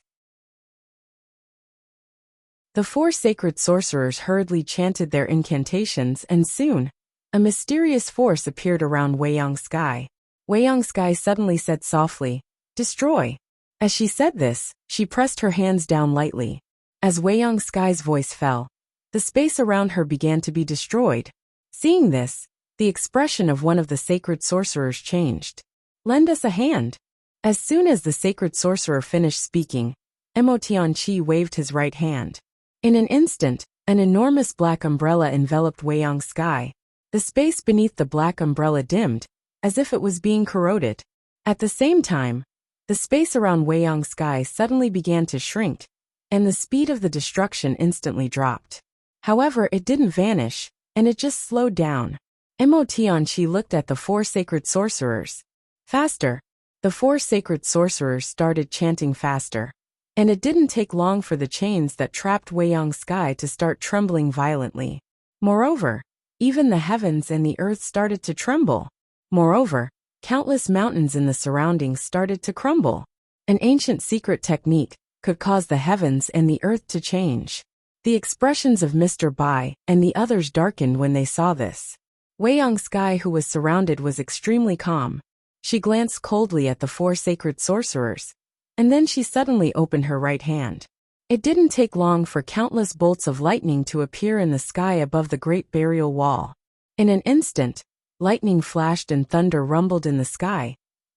Speaker 1: The 4 sacred sorcerers hurriedly chanted their incantations, and soon, a mysterious force appeared around Weiyang Sky. Weiyang Sky suddenly said softly, Destroy. As she said this, she pressed her hands down lightly. As Weiyang Sky's voice fell, the space around her began to be destroyed. Seeing this, the expression of one of the sacred sorcerers changed. Lend us a hand. As soon as the sacred sorcerer finished speaking, Emotianchi waved his right hand. In an instant, an enormous black umbrella enveloped Weiyang Sky. The space beneath the black umbrella dimmed, as if it was being corroded. At the same time, the space around Weiyang Sky suddenly began to shrink, and the speed of the destruction instantly dropped. However, it didn't vanish, and it just slowed down. Emotianchi looked at the 4 sacred sorcerers. Faster. The 4 sacred sorcerers started chanting faster. And it didn't take long for the chains that trapped Weiyang Sky to start trembling violently. Moreover, even the heavens and the earth started to tremble. Moreover, countless mountains in the surroundings started to crumble. An ancient secret technique could cause the heavens and the earth to change. The expressions of Mr. Bai and the others darkened when they saw this. Weiyang Sky, who was surrounded, was extremely calm. She glanced coldly at the 4 sacred sorcerers, and then she suddenly opened her right hand. It didn't take long for countless bolts of lightning to appear in the sky above the Great Burial Wall. In an instant, lightning flashed and thunder rumbled in the sky,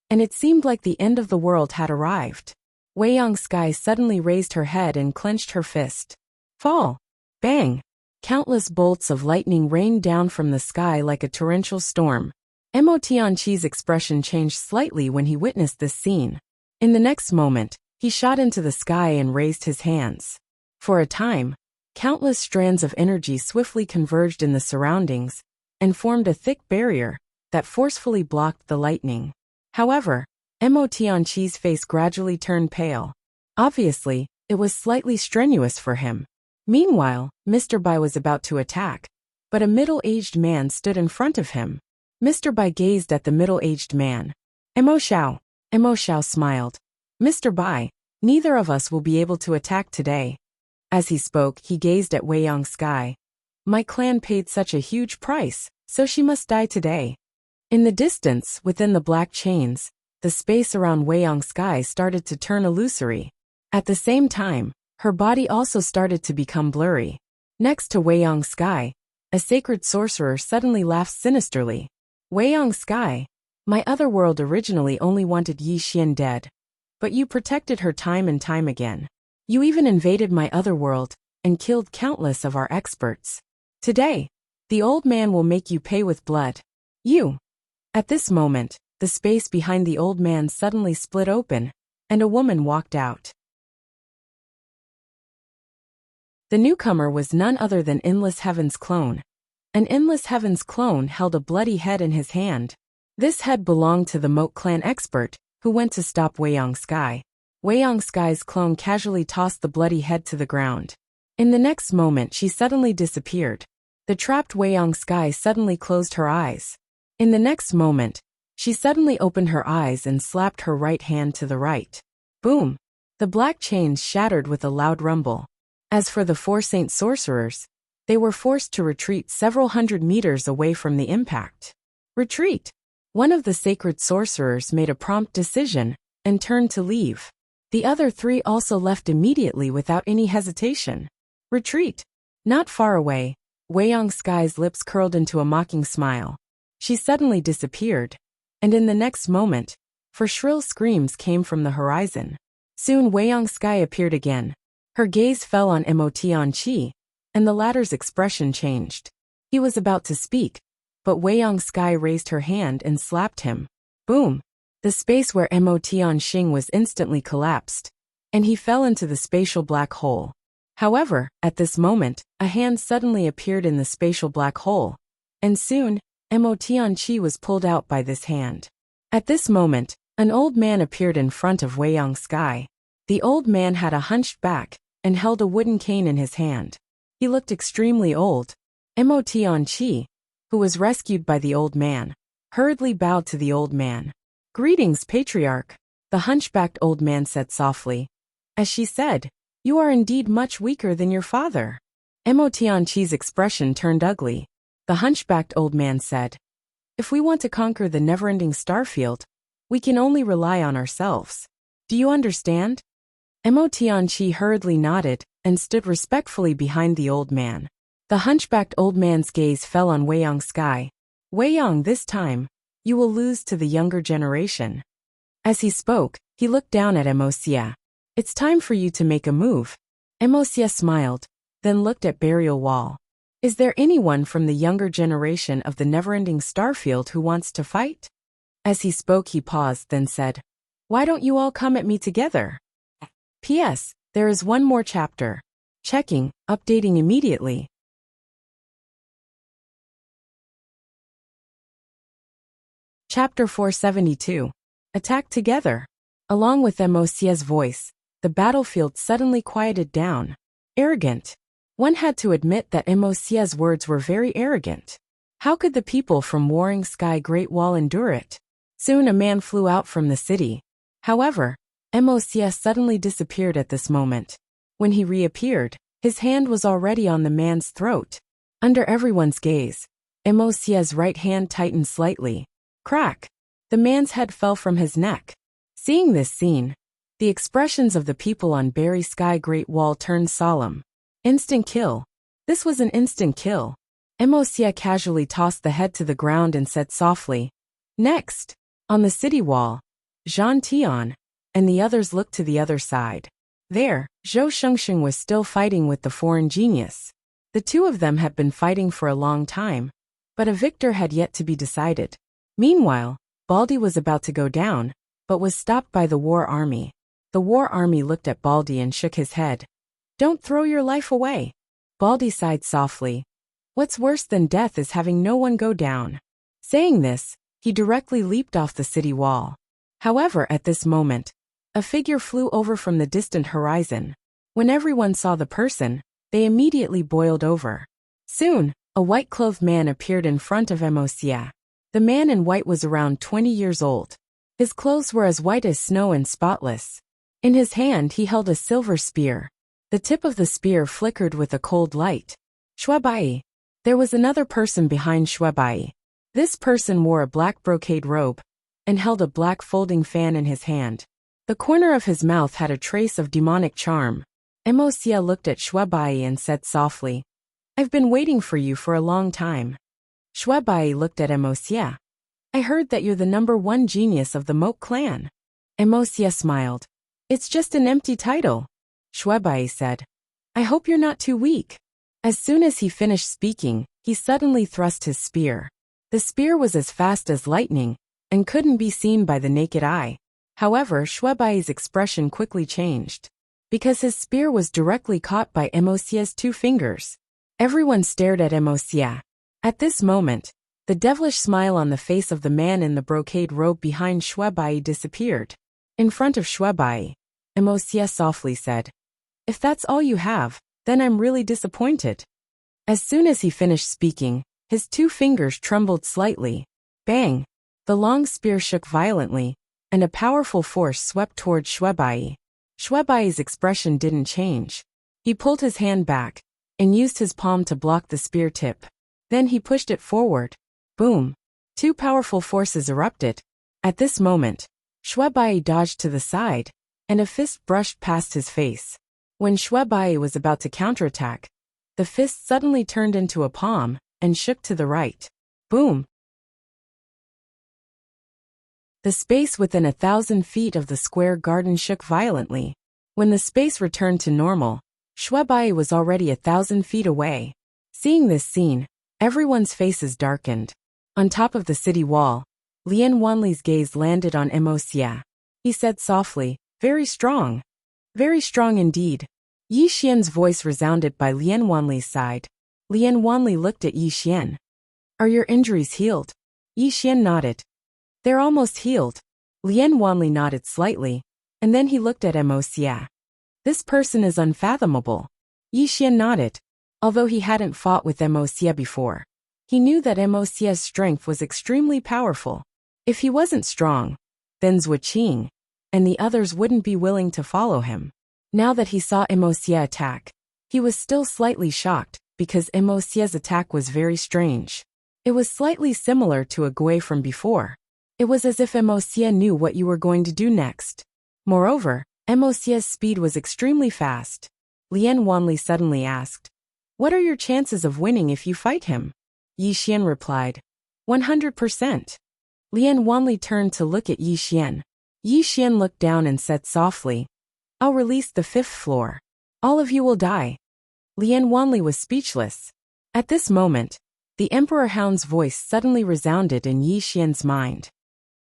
Speaker 1: and it seemed like the end of the world had arrived. Weiyang Sky suddenly raised her head and clenched her fist. Fall! Bang! Countless bolts of lightning rained down from the sky like a torrential storm. Emotianchi's expression changed slightly when he witnessed this scene. In the next moment, he shot into the sky and raised his hands. For a time, countless strands of energy swiftly converged in the surroundings and formed a thick barrier that forcefully blocked the lightning. However, Emotianchi's face gradually turned pale. Obviously, it was slightly strenuous for him. Meanwhile, Mr. Bai was about to attack, but a middle-aged man stood in front of him. Mr. Bai gazed at the middle-aged man. Emo Xiao smiled. Mr. Bai, neither of us will be able to attack today. As he spoke, he gazed at Weiyang Sky. My clan paid such a huge price, so she must die today. In the distance, within the black chains, the space around Weiyang Sky started to turn illusory. At the same time, her body also started to become blurry. Next to Weiyang Sky, a sacred sorcerer suddenly laughed sinisterly. Weiyang Sky, my other world originally only wanted Yi Xian dead. But you protected her time and time again. You even invaded my other world and killed countless of our experts. Today, the old man will make you pay with blood. You. At this moment, the space behind the old man suddenly split open, and a woman walked out. The newcomer was none other than Endless Heaven's clone. An Endless Heaven's clone held a bloody head in his hand. This head belonged to the Moat clan expert, who went to stop Wei Yong Sky. Wei Yong Sky's clone casually tossed the bloody head to the ground. In the next moment she suddenly disappeared. The trapped Wei Yong Sky suddenly closed her eyes. In the next moment, she suddenly opened her eyes and slapped her right hand to the right. Boom! The black chains shattered with a loud rumble. As for the 4 saint sorcerers, they were forced to retreat several hundred meters away from the impact. Retreat! One of the sacred sorcerers made a prompt decision and turned to leave. The other 3 also left immediately without any hesitation. Retreat! Not far away, Wei Yong Sky's lips curled into a mocking smile. She suddenly disappeared, and in the next moment, for shrill screams came from the horizon. Soon Wei Yong Sky appeared again. Her gaze fell on Tianqi, and the latter's expression changed. He was about to speak, but Wei Yong Sky raised her hand and slapped him. Boom! The space where Tianqi was instantly collapsed, and he fell into the spatial black hole. However, at this moment, a hand suddenly appeared in the spatial black hole, and soon, Tianqi was pulled out by this hand. At this moment, an old man appeared in front of Wei Yong Sky. The old man had a hunched back and held a wooden cane in his hand. He looked extremely old. Tianqi, who was rescued by the old man, hurriedly bowed to the old man. Greetings, patriarch, the hunchbacked old man said softly. As she said, you are indeed much weaker than your father. Tianqi's expression turned ugly. The hunchbacked old man said, if we want to conquer the never-ending starfield, we can only rely on ourselves. Do you understand? Tianqi hurriedly nodded and stood respectfully behind the old man. The hunchbacked old man's gaze fell on Wei Yong Sky. Wei Yong, this time, you will lose to the younger generation. As he spoke, he looked down at Emocia. It's time for you to make a move. Emocia smiled, then looked at Burial Wall. Is there anyone from the younger generation of the never-ending starfield who wants to fight? As he spoke he paused, then said, why don't you all come at me together? P.S. There is one more chapter. Checking, updating immediately. Chapter 472. Attack together. Along with Emocia's voice, the battlefield suddenly quieted down. Arrogant. One had to admit that Emocia's words were very arrogant. How could the people from Warring Sky Great Wall endure it? Soon a man flew out from the city. However, Emocia suddenly disappeared at this moment. When he reappeared, his hand was already on the man's throat. Under everyone's gaze, Emocia's right hand tightened slightly. Crack! The man's head fell from his neck. Seeing this scene, the expressions of the people on Berry Sky Great Wall turned solemn. Instant kill. This was an instant kill. Emocia casually tossed the head to the ground and said softly, next! On the city wall, Zhan Tian and the others looked to the other side. There, Zhou Shengsheng was still fighting with the foreign genius. The two of them had been fighting for a long time, but a victor had yet to be decided. Meanwhile, Baldi was about to go down, but was stopped by the war army. The war army looked at Baldi and shook his head. Don't throw your life away. Baldi sighed softly. What's worse than death is having no one go down. Saying this, he directly leaped off the city wall. However, at this moment, a figure flew over from the distant horizon. When everyone saw the person, they immediately boiled over. Soon, a white-clothed man appeared in front of Emocia. The man in white was around 20 years old. His clothes were as white as snow and spotless. In his hand he held a silver spear. The tip of the spear flickered with a cold light. Shuebai. There was another person behind Shuebai. This person wore a black brocade robe and held a black folding fan in his hand. The corner of his mouth had a trace of demonic charm. Emocia looked at Shuebai and said softly, I've been waiting for you for a long time. Shuebai looked at Emocia. I heard that you're the #1 genius of the Moat clan. Emocia smiled. It's just an empty title. Shuebai said. I hope you're not too weak. As soon as he finished speaking, he suddenly thrust his spear. The spear was as fast as lightning, and couldn't be seen by the naked eye. However, Shuebai's expression quickly changed, because his spear was directly caught by Emosia's 2 fingers. Everyone stared at Emosia. At this moment, the devilish smile on the face of the man in the brocade robe behind Shuebai disappeared. In front of Shuebai, Emosia softly said, If that's all you have, then I'm really disappointed. As soon as he finished speaking, his 2 fingers trembled slightly. Bang! The long spear shook violently, and a powerful force swept toward Shuebai. Shuebai's expression didn't change. He pulled his hand back, and used his palm to block the spear tip. Then he pushed it forward. Boom! 2 powerful forces erupted. At this moment, Shuebai dodged to the side, and a fist brushed past his face. When Shuebai was about to counterattack, the fist suddenly turned into a palm, and shook to the right. Boom! The space within 1,000 feet of the square garden shook violently. When the space returned to normal, Shuebai was already 1,000 feet away. Seeing this scene, everyone's faces darkened. On top of the city wall, Lian Wanli's gaze landed on Emosia. He said softly, Very strong. Very strong indeed. Yi Xian's voice resounded by Lian Wanli's side. Lian Wanli looked at Yi Xian. Are your injuries healed? Yi Xian nodded. They're almost healed. Lian Wanli nodded slightly, and then he looked at Emosia. This person is unfathomable. Yi Xian nodded. Although he hadn't fought with Emosia before, he knew that Emosia's strength was extremely powerful. If he wasn't strong, then Zhu Qing and the others wouldn't be willing to follow him. Now that he saw Emosia attack, he was still slightly shocked, because Emosia's attack was very strange. It was slightly similar to a Gui from before. It was as if Emosia knew what you were going to do next. Moreover, Emosia's speed was extremely fast. Lian Wanli suddenly asked, What are your chances of winning if you fight him? Yi Xian replied, 100%. Lian Wanli turned to look at Yi Xian. Yi Xian looked down and said softly, I'll release the 5th floor. All of you will die. Lian Wanli was speechless. At this moment, the Emperor Hound's voice suddenly resounded in Yi Xian's mind.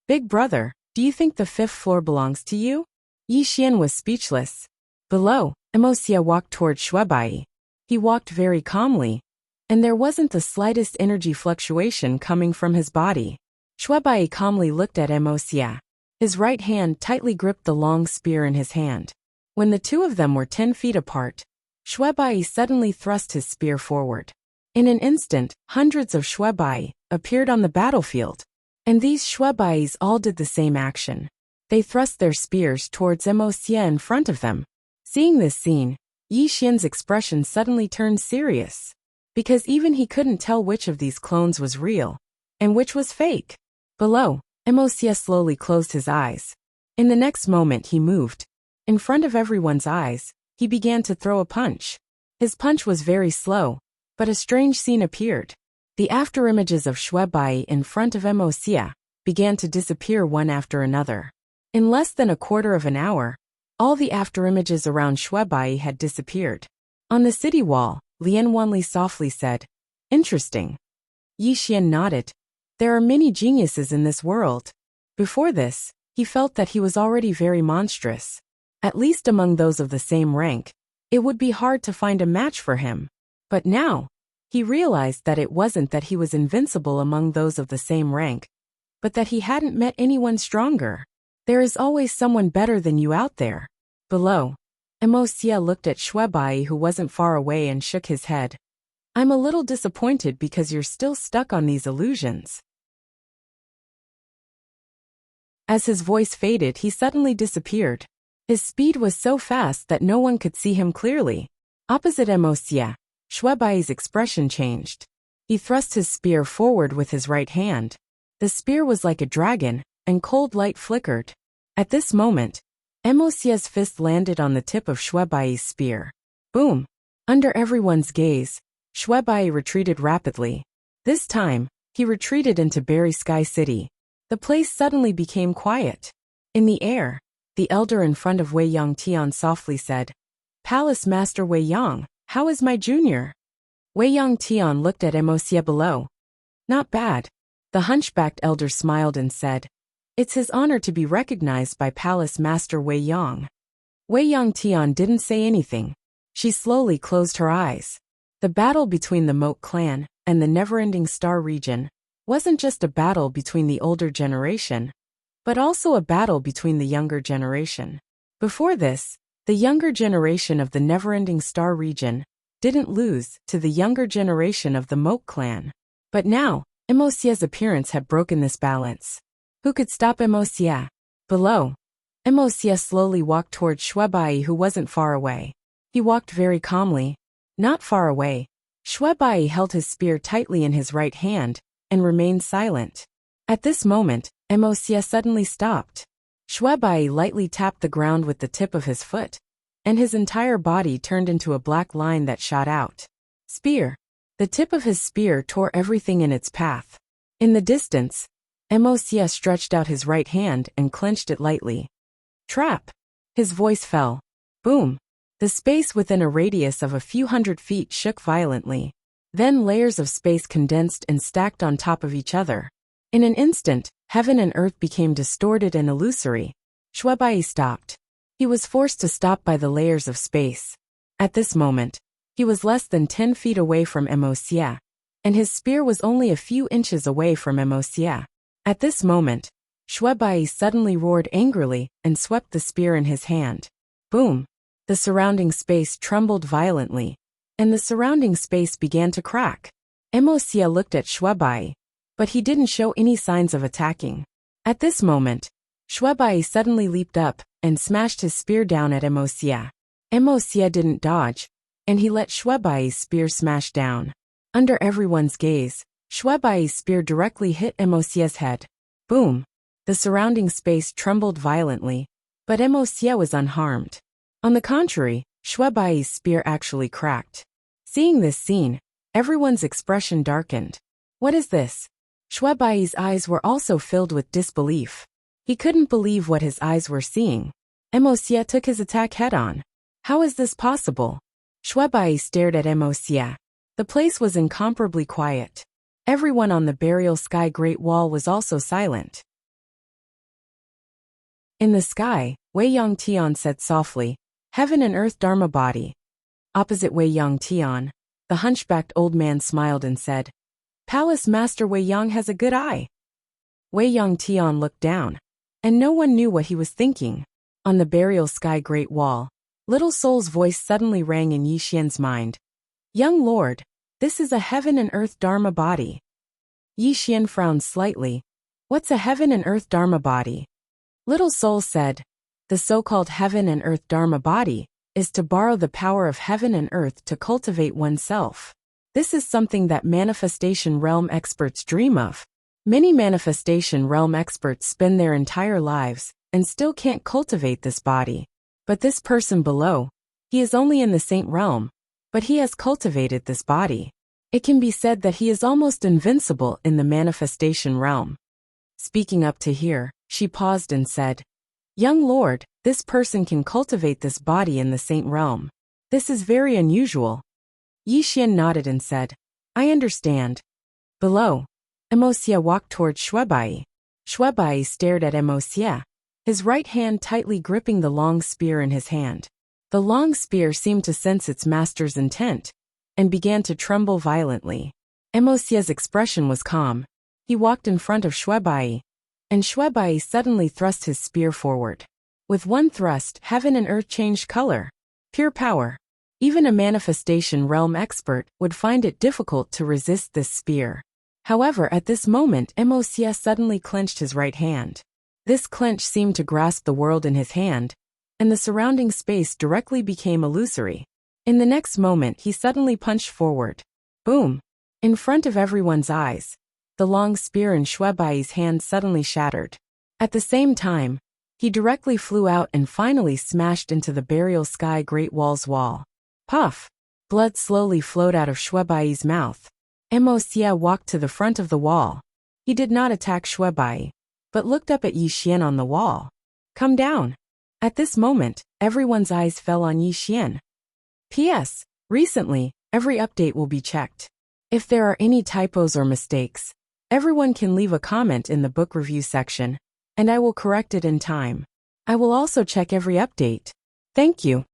Speaker 1: Big brother, do you think the 5th floor belongs to you? Yi Xian was speechless. Below, Emosia walked toward Shuebai. He walked very calmly, and there wasn't the slightest energy fluctuation coming from his body. Shuebai calmly looked at Emosia. His right hand tightly gripped the long spear in his hand. When the 2 of them were 10 feet apart, Shuebai suddenly thrust his spear forward. In an instant, hundreds of Shuebai appeared on the battlefield, and these Shuebais all did the same action. They thrust their spears towards Emosia in front of them. Seeing this scene, Yi Xian's expression suddenly turned serious, because even he couldn't tell which of these clones was real, and which was fake. Below, Emosia slowly closed his eyes. In the next moment he moved. In front of everyone's eyes, he began to throw a punch. His punch was very slow, but a strange scene appeared. The afterimages of Shuebai in front of Emosia began to disappear one after another. In less than a quarter of an hour, all the afterimages around Shuebai had disappeared. On the city wall, Lian Wanli softly said, Interesting. Yi Xian nodded. There are many geniuses in this world. Before this, he felt that he was already very monstrous. At least among those of the same rank, it would be hard to find a match for him. But now, he realized that it wasn't that he was invincible among those of the same rank, but that he hadn't met anyone stronger. There is always someone better than you out there. Below, Emosia looked at Shuebai, who wasn't far away, and shook his head. I'm a little disappointed because you're still stuck on these illusions. As his voice faded, he suddenly disappeared. His speed was so fast that no one could see him clearly. Opposite Emosia, Shuebai's expression changed. He thrust his spear forward with his right hand. The spear was like a dragon, and cold light flickered. At this moment, Emosia's fist landed on the tip of Shuebai's spear. Boom! Under everyone's gaze, Shuebai retreated rapidly. This time, he retreated into Berry Sky City. The place suddenly became quiet. In the air, the elder in front of Wei Yongtian softly said, Palace Master Wei Yang, how is my junior? Wei Yang Tian looked at Emosia below. Not bad. The hunchbacked elder smiled and said, it's his honor to be recognized by Palace Master Wei Yang. Wei Yang Tian didn't say anything. She slowly closed her eyes. The battle between the Moat clan and the never-ending Star region wasn't just a battle between the older generation, but also a battle between the younger generation. Before this, the younger generation of the never-ending Star region didn't lose to the younger generation of the Moat clan. But now, Emosia's appearance had broken this balance. Who could stop Emosia? Below, Emosia slowly walked toward Shuebai, who wasn't far away. He walked very calmly. Not far away, Shuebai held his spear tightly in his right hand and remained silent. At this moment, Emosia suddenly stopped. Shuebai lightly tapped the ground with the tip of his foot, and his entire body turned into a black line that shot out. Spear. The tip of his spear tore everything in its path. In the distance, Emosia stretched out his right hand and clenched it lightly. Trap! His voice fell. Boom! The space within a radius of a few hundred feet shook violently. Then layers of space condensed and stacked on top of each other. In an instant, heaven and earth became distorted and illusory. Shuebai stopped. He was forced to stop by the layers of space. At this moment, he was less than 10 feet away from Emosia, and his spear was only a few inches away from Emosia. At this moment, Shuebai suddenly roared angrily and swept the spear in his hand. Boom! The surrounding space trembled violently, and the surrounding space began to crack. Emosia looked at Shuebai, but he didn't show any signs of attacking. At this moment, Shuebai suddenly leaped up and smashed his spear down at Emosia. Emosia didn't dodge, and he let Shuebai's spear smash down. Under everyone's gaze, Shuebai's spear directly hit Emosia's head. Boom! The surrounding space trembled violently, but Emosia was unharmed. On the contrary, Shuebai's spear actually cracked. Seeing this scene, everyone's expression darkened. What is this? Shuebai's eyes were also filled with disbelief. He couldn't believe what his eyes were seeing. Emosia took his attack head-on. How is this possible? Shuebai stared at Emosia. The place was incomparably quiet. Everyone on the burial sky Great Wall was also silent. In the sky, Wei Yang Tian said softly, Heaven and Earth Dharma Body. Opposite Wei Yang Tian, the hunchbacked old man smiled and said, Palace Master Wei Yang has a good eye. Wei Yang Tian looked down, and no one knew what he was thinking. On the burial sky Great Wall, Little Soul's voice suddenly rang in Yixian's mind. Young lord, this is a heaven and earth dharma body. Yixian frowned slightly. What's a heaven and earth dharma body? Little Soul said, the so-called heaven and earth dharma body is to borrow the power of heaven and earth to cultivate oneself. This is something that manifestation realm experts dream of. Many manifestation realm experts spend their entire lives and still can't cultivate this body. But this person below, he is only in the saint realm, but he has cultivated this body. It can be said that he is almost invincible in the manifestation realm. Speaking up to here, she paused and said, Young lord, this person can cultivate this body in the saint realm. This is very unusual. Yixian nodded and said, I understand. Below, Emosia walked towards Shuebai. Shuebai stared at Emosia, his right hand tightly gripping the long spear in his hand. The long spear seemed to sense its master's intent, and began to tremble violently. Emosia's expression was calm. He walked in front of Shuebai, and Shuebai suddenly thrust his spear forward. With one thrust, heaven and earth changed color. Pure power. Even a manifestation realm expert would find it difficult to resist this spear. However, at this moment, Emosia suddenly clenched his right hand. This clench seemed to grasp the world in his hand, and the surrounding space directly became illusory. In the next moment, he suddenly punched forward. Boom! In front of everyone's eyes, the long spear in Shuebai's hand suddenly shattered. At the same time, he directly flew out and finally smashed into the burial sky Great Wall's wall. Puff! Blood slowly flowed out of Shuebai's mouth. Emosia walked to the front of the wall. He did not attack Shuebai, but looked up at Yixian on the wall. Come down! At this moment, everyone's eyes fell on Yixian. P.S. Recently, every update will be checked. If there are any typos or mistakes, everyone can leave a comment in the book review section, and I will correct it in time. I will also check every update. Thank you.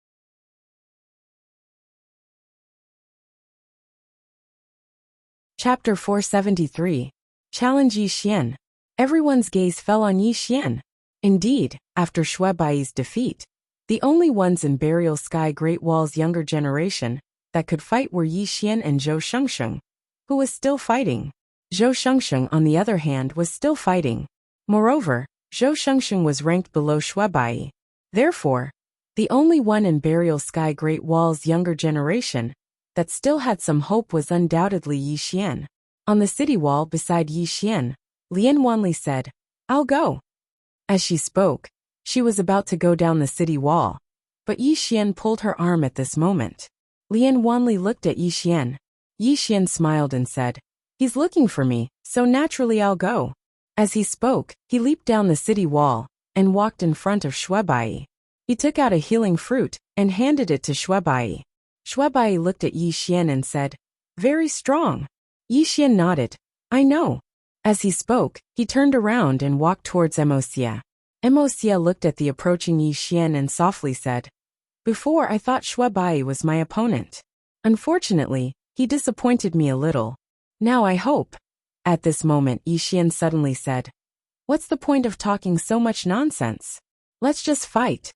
Speaker 1: Chapter 473. Challenge Yi Xian. Everyone's gaze fell on Yi Xian. Indeed, after Shui Bai's defeat, the only ones in Burial Sky Great Wall's younger generation that could fight were Yi Xian and Zhou Shengsheng, who was still fighting. Zhou Shengsheng, on the other hand, was still fighting. Moreover, Zhou Shengsheng was ranked below Shui Bai. Therefore, the only one in Burial Sky Great Wall's younger generation that still had some hope was undoubtedly Yi Xian. On the city wall beside Yi Xian, Lian Wanli said, "I'll go." As she spoke, she was about to go down the city wall, but Yi Xian pulled her arm at this moment. Lian Wanli looked at Yi Xian. Yi Xian smiled and said, "He's looking for me, so naturally I'll go." As he spoke, he leaped down the city wall and walked in front of Shui Bai. He took out a healing fruit and handed it to Shui Bai. Shui Bai looked at Yi Xian and said, "Very strong." Yi Xian nodded, "I know." As he spoke, he turned around and walked towards Emosia. Emosia looked at the approaching Yi Xian and softly said, "Before I thought Shui Bai was my opponent. Unfortunately, he disappointed me a little. Now I hope." At this moment, Yi Xian suddenly said, "What's the point of talking so much nonsense? Let's just fight."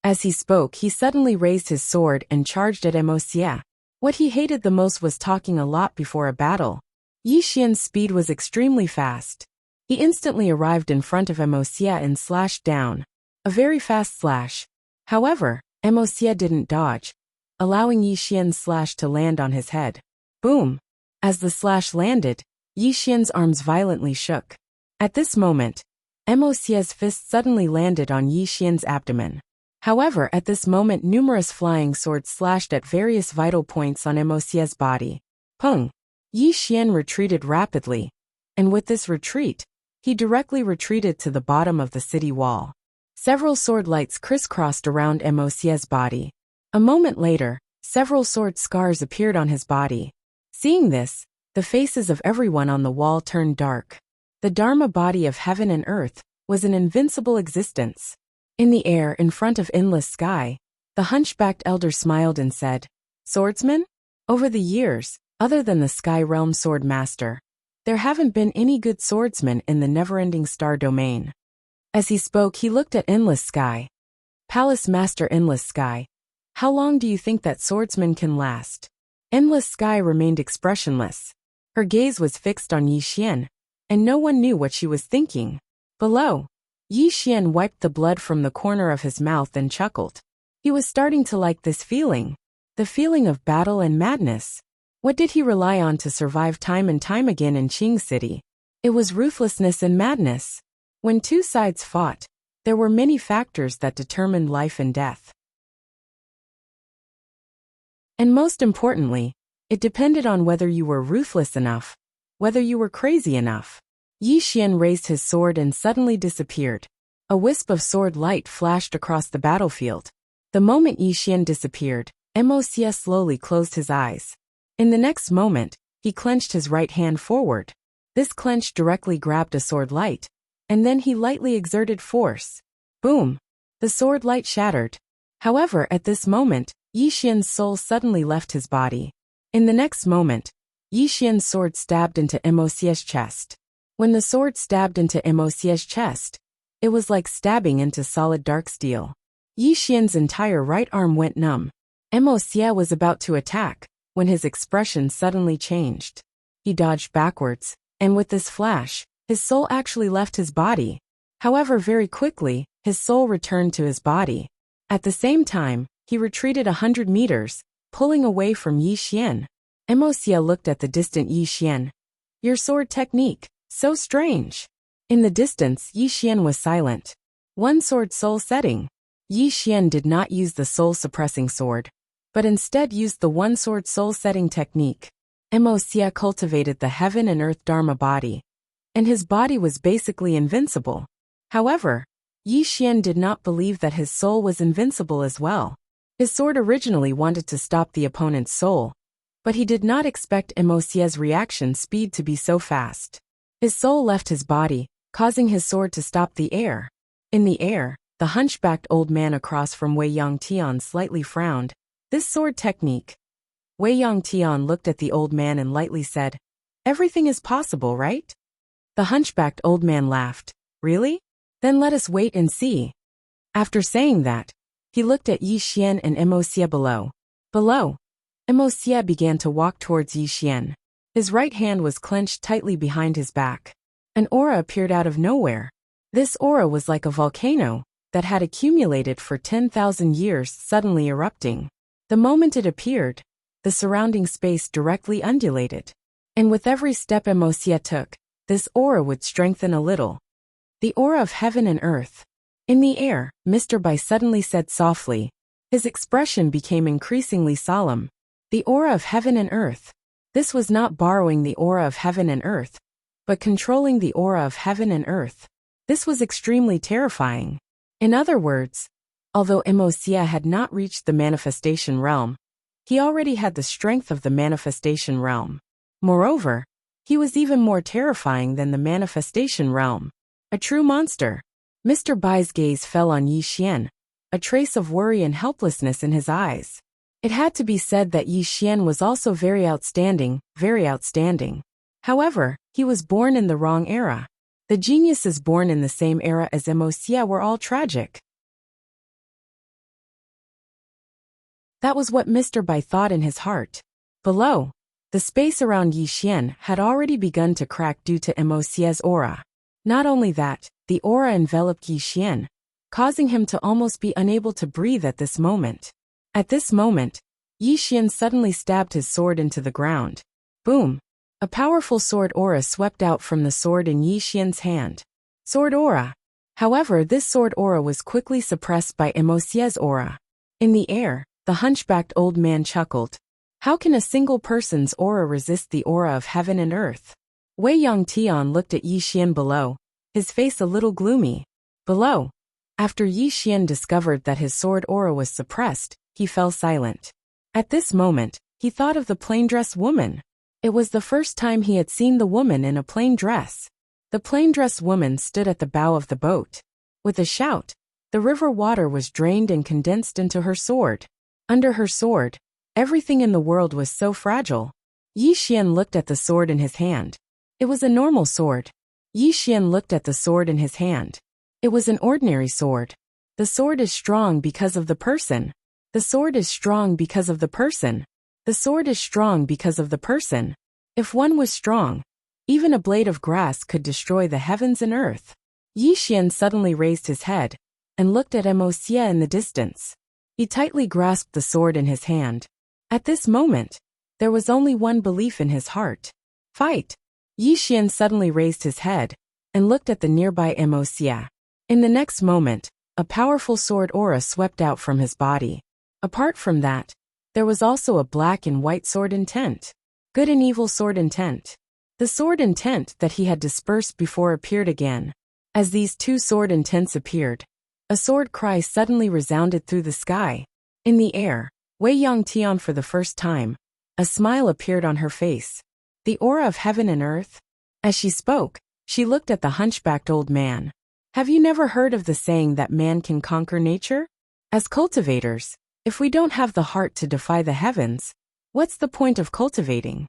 Speaker 1: As he spoke, he suddenly raised his sword and charged at Emosia. What he hated the most was talking a lot before a battle. Yi Xian's speed was extremely fast. He instantly arrived in front of Emosia and slashed down. A very fast slash. However, Emosia didn't dodge, allowing Yi Xian's slash to land on his head. Boom! As the slash landed, Yi Xian's arms violently shook. At this moment, Emosia's fist suddenly landed on Yi Xian's abdomen. However, at this moment numerous flying swords slashed at various vital points on Emosia's body. Pung! Yi Xian retreated rapidly, and with this retreat, he directly retreated to the bottom of the city wall. Several sword lights crisscrossed around Emosia's body. A moment later, several sword scars appeared on his body. Seeing this, the faces of everyone on the wall turned dark. The Dharma body of heaven and earth was an invincible existence. In the air in front of endless sky, the hunchbacked elder smiled and said, "Swordsman? Over the years, other than the Sky Realm Sword Master, there haven't been any good swordsmen in the never-ending star domain." As he spoke, he looked at endless sky. "Palace Master Endless Sky, how long do you think that swordsman can last?" Endless Sky remained expressionless. Her gaze was fixed on Yi Xian, and no one knew what she was thinking. Below, Yi Xian wiped the blood from the corner of his mouth and chuckled. He was starting to like this feeling, the feeling of battle and madness. What did he rely on to survive time and time again in Qing City? It was ruthlessness and madness. When two sides fought, there were many factors that determined life and death. And most importantly, it depended on whether you were ruthless enough, whether you were crazy enough. Yi Xian raised his sword and suddenly disappeared. A wisp of sword light flashed across the battlefield. The moment Yi Xian disappeared, Emosia slowly closed his eyes. In the next moment, he clenched his right hand forward. This clench directly grabbed a sword light, and then he lightly exerted force. Boom! The sword light shattered. However, at this moment, Yi Xian's soul suddenly left his body. In the next moment, Yi Xian's sword stabbed into Emosia's chest. When the sword stabbed into Emosia's chest, it was like stabbing into solid dark steel. Yi Xian's entire right arm went numb. Emosia was about to attack, when his expression suddenly changed. He dodged backwards, and with this flash, his soul actually left his body. However, very quickly, his soul returned to his body. At the same time, he retreated 100 meters, pulling away from Yi Xian. Emosia looked at the distant Yi Xian. "Your sword technique, so strange." In the distance, Yi Xian was silent. One sword soul setting. Yi Xian did not use the soul-suppressing sword, but instead used the one-sword soul-setting technique. Emosia cultivated the heaven and earth Dharma body, and his body was basically invincible. However, Yi Xian did not believe that his soul was invincible as well. His sword originally wanted to stop the opponent's soul, but he did not expect Emosie's reaction speed to be so fast. His soul left his body, causing his sword to stop the air. In the air, the hunchbacked old man across from Wei Yongtian slightly frowned. This sword technique. Wei Yongtian looked at the old man and lightly said, "Everything is possible, right?" The hunchbacked old man laughed. "Really? Then let us wait and see." After saying that, he looked at Yi Xian and Emosia below. Below, Emosia began to walk towards Yi Xian. His right hand was clenched tightly behind his back. An aura appeared out of nowhere. This aura was like a volcano that had accumulated for 10,000 years suddenly erupting. The moment it appeared, the surrounding space directly undulated. And with every step Emosia took, this aura would strengthen a little. The aura of heaven and earth. In the air, Mr. Bai suddenly said softly. His expression became increasingly solemn. The aura of heaven and earth. This was not borrowing the aura of heaven and earth, but controlling the aura of heaven and earth. This was extremely terrifying. In other words, although Emosia had not reached the manifestation realm, he already had the strength of the manifestation realm. Moreover, he was even more terrifying than the manifestation realm. A true monster. Mr. Bai's gaze fell on Yi Xian, a trace of worry and helplessness in his eyes. It had to be said that Yi Xian was also very outstanding, very outstanding. However, he was born in the wrong era. The geniuses born in the same era as Emosia were all tragic. That was what Mr. Bai thought in his heart. Below, the space around Yi Xian had already begun to crack due to Emosia's aura. Not only that, the aura enveloped Yi Xian, causing him to almost be unable to breathe at this moment. At this moment, Yi Xian suddenly stabbed his sword into the ground. Boom! A powerful sword aura swept out from the sword in Yi Xian's hand. Sword aura. However, this sword aura was quickly suppressed by Emosia's aura. In the air, the hunchbacked old man chuckled. How can a single person's aura resist the aura of heaven and earth? Wei Yongtian looked at Yi Xian below, his face a little gloomy. Below, after Yi Xian discovered that his sword aura was suppressed, he fell silent. At this moment, he thought of the plain dress woman. It was the first time he had seen the woman in a plain dress. The plain dress woman stood at the bow of the boat. With a shout, the river water was drained and condensed into her sword. Under her sword, everything in the world was so fragile. Yi Xian looked at the sword in his hand. It was a normal sword. Yi Xian looked at the sword in his hand. It was an ordinary sword. The sword is strong because of the person. The sword is strong because of the person. The sword is strong because of the person. If one was strong, even a blade of grass could destroy the heavens and earth. Yi Xian suddenly raised his head and looked at Emosia in the distance. He tightly grasped the sword in his hand. At this moment, there was only one belief in his heart. Fight! Yi Xian suddenly raised his head and looked at the nearby Emosia. In the next moment, a powerful sword aura swept out from his body. Apart from that, there was also a black and white sword intent. Good and evil sword intent. The sword intent that he had dispersed before appeared again. As these two sword intents appeared, a sword cry suddenly resounded through the sky. In the air, Wei Yongtian for the first time, a smile appeared on her face. The aura of heaven and earth. As she spoke, she looked at the hunchbacked old man. Have you never heard of the saying that man can conquer nature? As cultivators, if we don't have the heart to defy the heavens, what's the point of cultivating?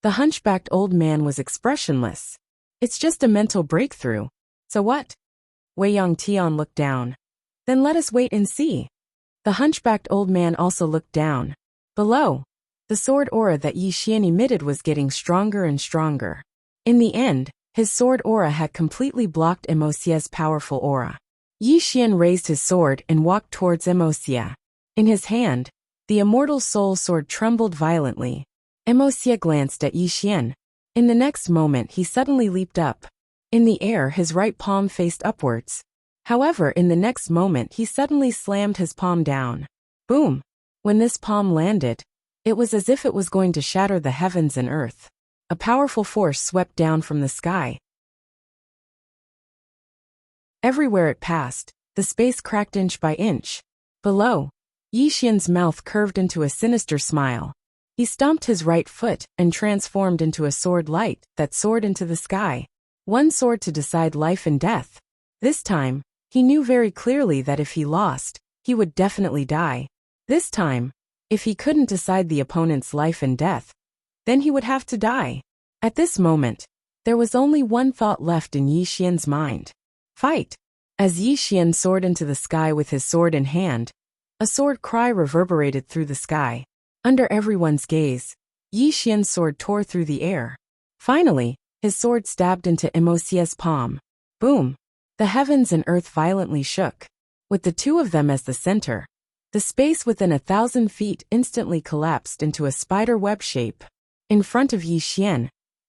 Speaker 1: The hunchbacked old man was expressionless. It's just a mental breakthrough. So what? Wei Yongtian looked down. Then let us wait and see. The hunchbacked old man also looked down. Below, the sword aura that Yi Xian emitted was getting stronger and stronger. In the end, his sword aura had completely blocked Emosia's powerful aura. Yi Xian raised his sword and walked towards Emosia. In his hand, the immortal soul sword trembled violently. Emosia glanced at Yi Xian. In the next moment he suddenly leaped up. In the air his right palm faced upwards. However, in the next moment he suddenly slammed his palm down. Boom! When this palm landed, it was as if it was going to shatter the heavens and earth. A powerful force swept down from the sky. Everywhere it passed, the space cracked inch by inch. Below, Yi Xian's mouth curved into a sinister smile. He stomped his right foot and transformed into a sword light that soared into the sky. One sword to decide life and death. This time, he knew very clearly that if he lost, he would definitely die. This time, if he couldn't decide the opponent's life and death, then he would have to die. At this moment, there was only one thought left in Yi Xian's mind. Fight! As Yi Xian soared into the sky with his sword in hand, a sword cry reverberated through the sky. Under everyone's gaze, Yi Xian's sword tore through the air. Finally, his sword stabbed into Emosia's palm. Boom! The heavens and earth violently shook. With the two of them as the center, the space within 1,000 feet instantly collapsed into a spider web shape. In front of Yi Xian,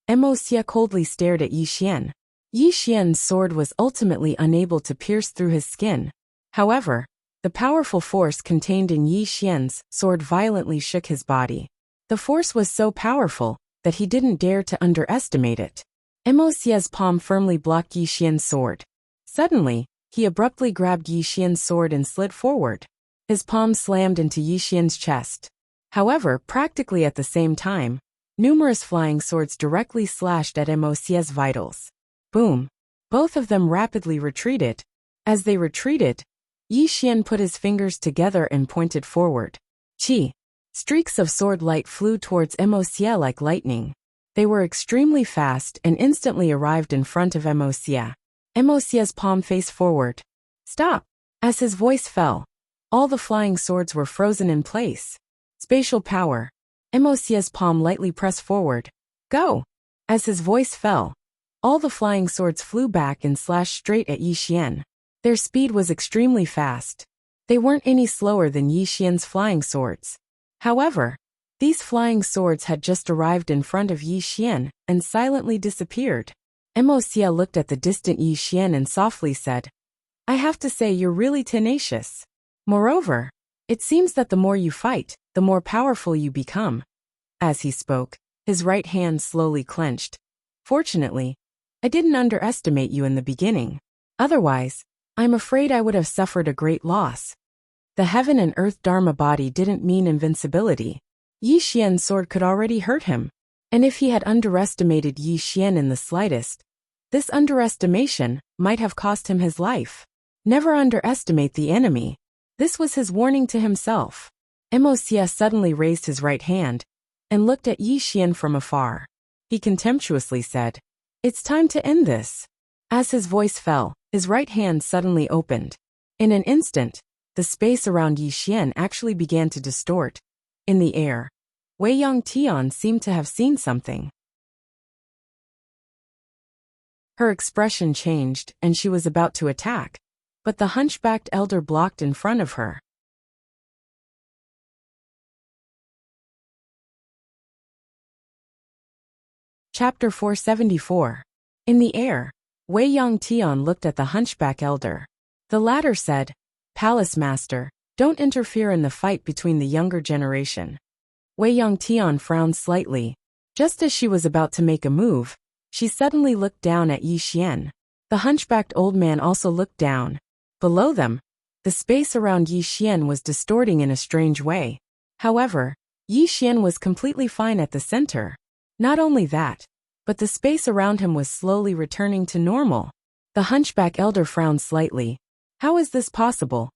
Speaker 1: Emosia coldly stared at Yi Xian. Yi Xian's sword was ultimately unable to pierce through his skin. However, the powerful force contained in Yi Xian's sword violently shook his body. The force was so powerful that he didn't dare to underestimate it. Emosia's palm firmly blocked Yi Xian's sword. Suddenly, he abruptly grabbed Yi Xian's sword and slid forward. His palm slammed into Yi Xian's chest. However, practically at the same time, numerous flying swords directly slashed at Emosia's vitals. Boom! Both of them rapidly retreated. As they retreated, Yi Xian put his fingers together and pointed forward. Chi! Streaks of sword light flew towards Emosia like lightning. They were extremely fast and instantly arrived in front of Emosia. Emosia's palm faced forward. Stop! As his voice fell, all the flying swords were frozen in place. Spatial power. Emosia's palm lightly pressed forward. Go! As his voice fell, all the flying swords flew back and slashed straight at Yi Xian. Their speed was extremely fast. They weren't any slower than Yi Xian's flying swords. However, these flying swords had just arrived in front of Yi Xian and silently disappeared. Emosia looked at the distant Yi Xian and softly said, I have to say you're really tenacious. Moreover, it seems that the more you fight, the more powerful you become. As he spoke, his right hand slowly clenched. Fortunately, I didn't underestimate you in the beginning. Otherwise, I'm afraid I would have suffered a great loss. The heaven and earth Dharma body didn't mean invincibility. Yi Xian's sword could already hurt him. And if he had underestimated Yi Xian in the slightest, this underestimation might have cost him his life. Never underestimate the enemy. This was his warning to himself. Emosia suddenly raised his right hand and looked at Yi Xian from afar. He contemptuously said, It's time to end this. As his voice fell, his right hand suddenly opened. In an instant, the space around Yi Xian actually began to distort. In the air, Wei Yang Tian seemed to have seen something. Her expression changed and she was about to attack, but the hunchbacked elder blocked in front of her. Chapter 474. In the air, Wei Yang Tian looked at the hunchback elder. The latter said, Palace Master, don't interfere in the fight between the younger generation. Wei Yang Tian frowned slightly. Just as she was about to make a move, she suddenly looked down at Yi Xian. The hunchbacked old man also looked down. Below them, the space around Yi Xian was distorting in a strange way. However, Yi Xian was completely fine at the center. Not only that, but the space around him was slowly returning to normal. The hunchback elder frowned slightly. How is this possible?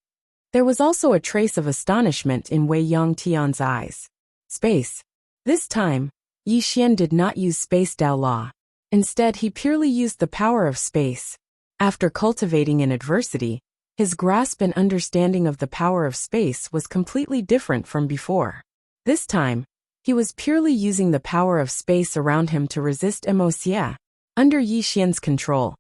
Speaker 1: There was also a trace of astonishment in Wei Yang Tian's eyes. Space. This time, Yi Xian did not use space Dao law. Instead, he purely used the power of space. After cultivating in adversity, his grasp and understanding of the power of space was completely different from before. This time, he was purely using the power of space around him to resist Emosia. Under Yi Xian's control,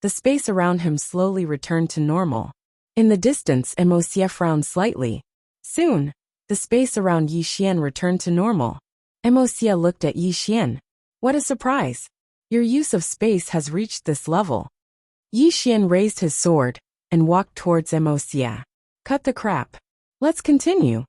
Speaker 1: the space around him slowly returned to normal. In the distance, Emosia frowned slightly. Soon, the space around Yi Xian returned to normal. Emosia looked at Yi Xian. What a surprise! Your use of space has reached this level. Yi Xian raised his sword and walked towards Emosia. Cut the crap. Let's continue.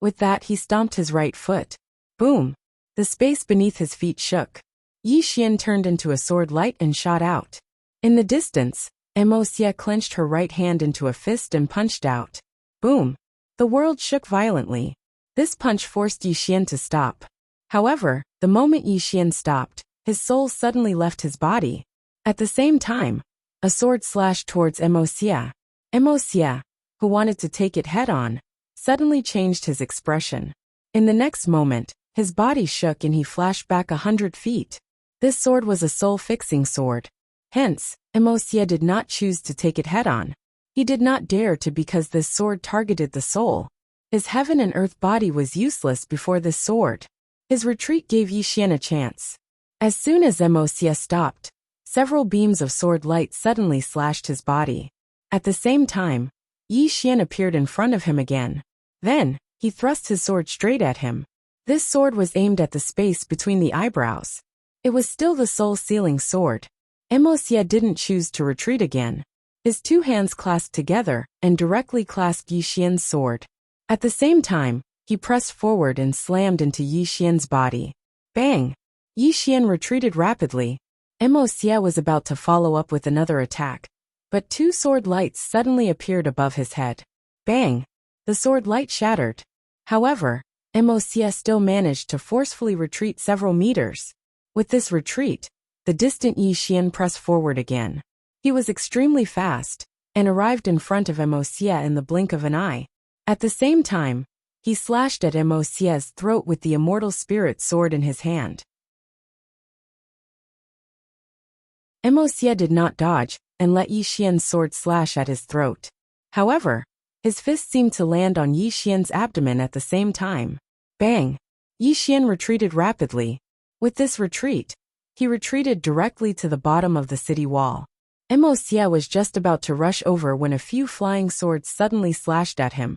Speaker 1: With that, he stomped his right foot. Boom! The space beneath his feet shook. Yi Xian turned into a sword light and shot out. In the distance, Emosia clenched her right hand into a fist and punched out. Boom! The world shook violently. This punch forced Yi Xian to stop. However, the moment Yi Xian stopped, his soul suddenly left his body. At the same time, a sword slashed towards Mo Xia. Mo Xia, who wanted to take it head-on, suddenly changed his expression. In the next moment, his body shook and he flashed back 100 feet. This sword was a soul-fixing sword. Hence, Mo Xia did not choose to take it head-on. He did not dare to because this sword targeted the soul. His heaven and earth body was useless before this sword. His retreat gave Yi Xian a chance. As soon as Mo Xia stopped, several beams of sword light suddenly slashed his body. At the same time, Yi Xian appeared in front of him again. Then, he thrust his sword straight at him. This sword was aimed at the space between the eyebrows. It was still the soul-sealing sword. Mo Xia didn't choose to retreat again. His two hands clasped together and directly clasped Yi Xian's sword. At the same time, he pressed forward and slammed into Yi Xian's body. Bang! Yi Xian retreated rapidly. Mo Xia was about to follow up with another attack, but two sword lights suddenly appeared above his head. Bang! The sword light shattered. However, Mo Xia still managed to forcefully retreat several meters. With this retreat, the distant Yi Xian pressed forward again. He was extremely fast, and arrived in front of Mo Xia in the blink of an eye. At the same time, he slashed at Mo Xia's throat with the immortal spirit sword in his hand. Mo Xia did not dodge, and let Yi Xian's sword slash at his throat. However, his fist seemed to land on Yi Xian's abdomen at the same time. Bang! Yi Xian retreated rapidly. With this retreat, he retreated directly to the bottom of the city wall. Mo Xia was just about to rush over when a few flying swords suddenly slashed at him,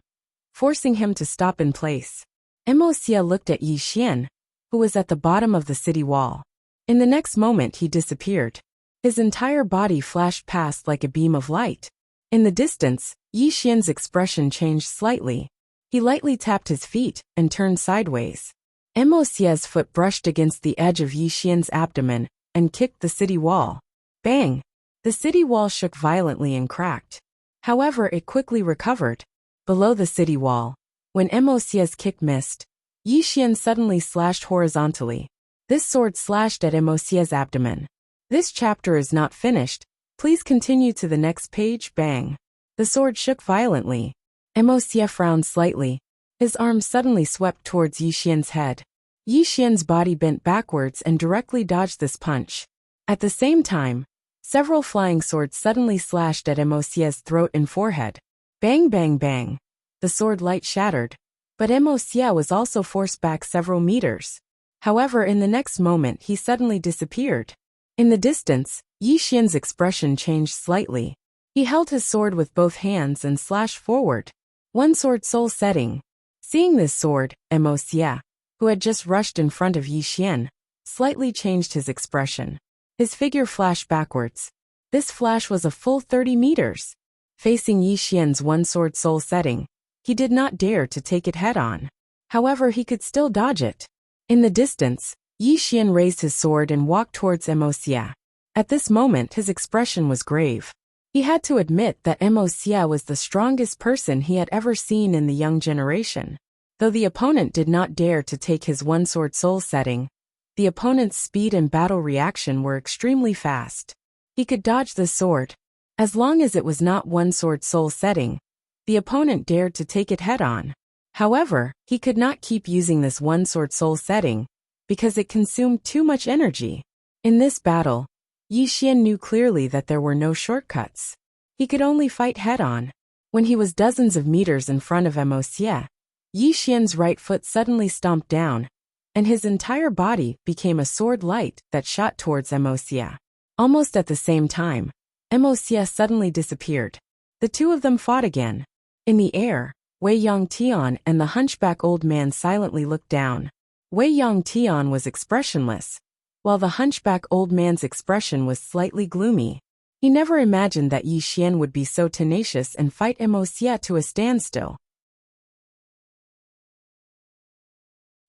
Speaker 1: forcing him to stop in place. Mo Xia looked at Yi Xian, who was at the bottom of the city wall. In the next moment he disappeared. His entire body flashed past like a beam of light. In the distance, Yi Xian's expression changed slightly. He lightly tapped his feet and turned sideways. Mo Xia's foot brushed against the edge of Yi Xian's abdomen and kicked the city wall. Bang! The city wall shook violently and cracked. However, it quickly recovered. Below the city wall, when Mo Xia's kick missed, Yi Xian suddenly slashed horizontally. This sword slashed at Mo Xia's abdomen. This chapter is not finished. Please continue to the next page. Bang! The sword shook violently. Mo Xia frowned slightly. His arm suddenly swept towards Yi Xian's head. Yi Xian's body bent backwards and directly dodged this punch. At the same time, several flying swords suddenly slashed at Mo Xia's throat and forehead. Bang bang bang! The sword light shattered, but Mo Xia was also forced back several meters. However, in the next moment he suddenly disappeared. In the distance, Yi Xian's expression changed slightly. He held his sword with both hands and slashed forward. One sword soul setting. Seeing this sword, Mo Xia, who had just rushed in front of Yi Xian, slightly changed his expression. His figure flashed backwards. This flash was a full 30 meters. Facing Yi Xian's one sword soul setting, he did not dare to take it head-on. However, he could still dodge it. In the distance, Yi Xian raised his sword and walked towards Mo Xia. At this moment his expression was grave. He had to admit that Mo Xia was the strongest person he had ever seen in the young generation. Though the opponent did not dare to take his one sword soul setting, the opponent's speed and battle reaction were extremely fast. He could dodge the sword. As long as it was not one sword soul setting, the opponent dared to take it head-on. However, he could not keep using this one sword soul setting, because it consumed too much energy. In this battle, Yi Xian knew clearly that there were no shortcuts. He could only fight head-on. When he was dozens of meters in front of Mo Xia, Yi Xian's right foot suddenly stomped down, and his entire body became a sword light that shot towards Mo Xia. Almost at the same time, Mo Xia suddenly disappeared. The two of them fought again. In the air, Wei Yongtian and the hunchback old man silently looked down. Wei Yongtian was expressionless, while the hunchback old man's expression was slightly gloomy. He never imagined that Yi Xian would be so tenacious and fight Mo Xia to a standstill.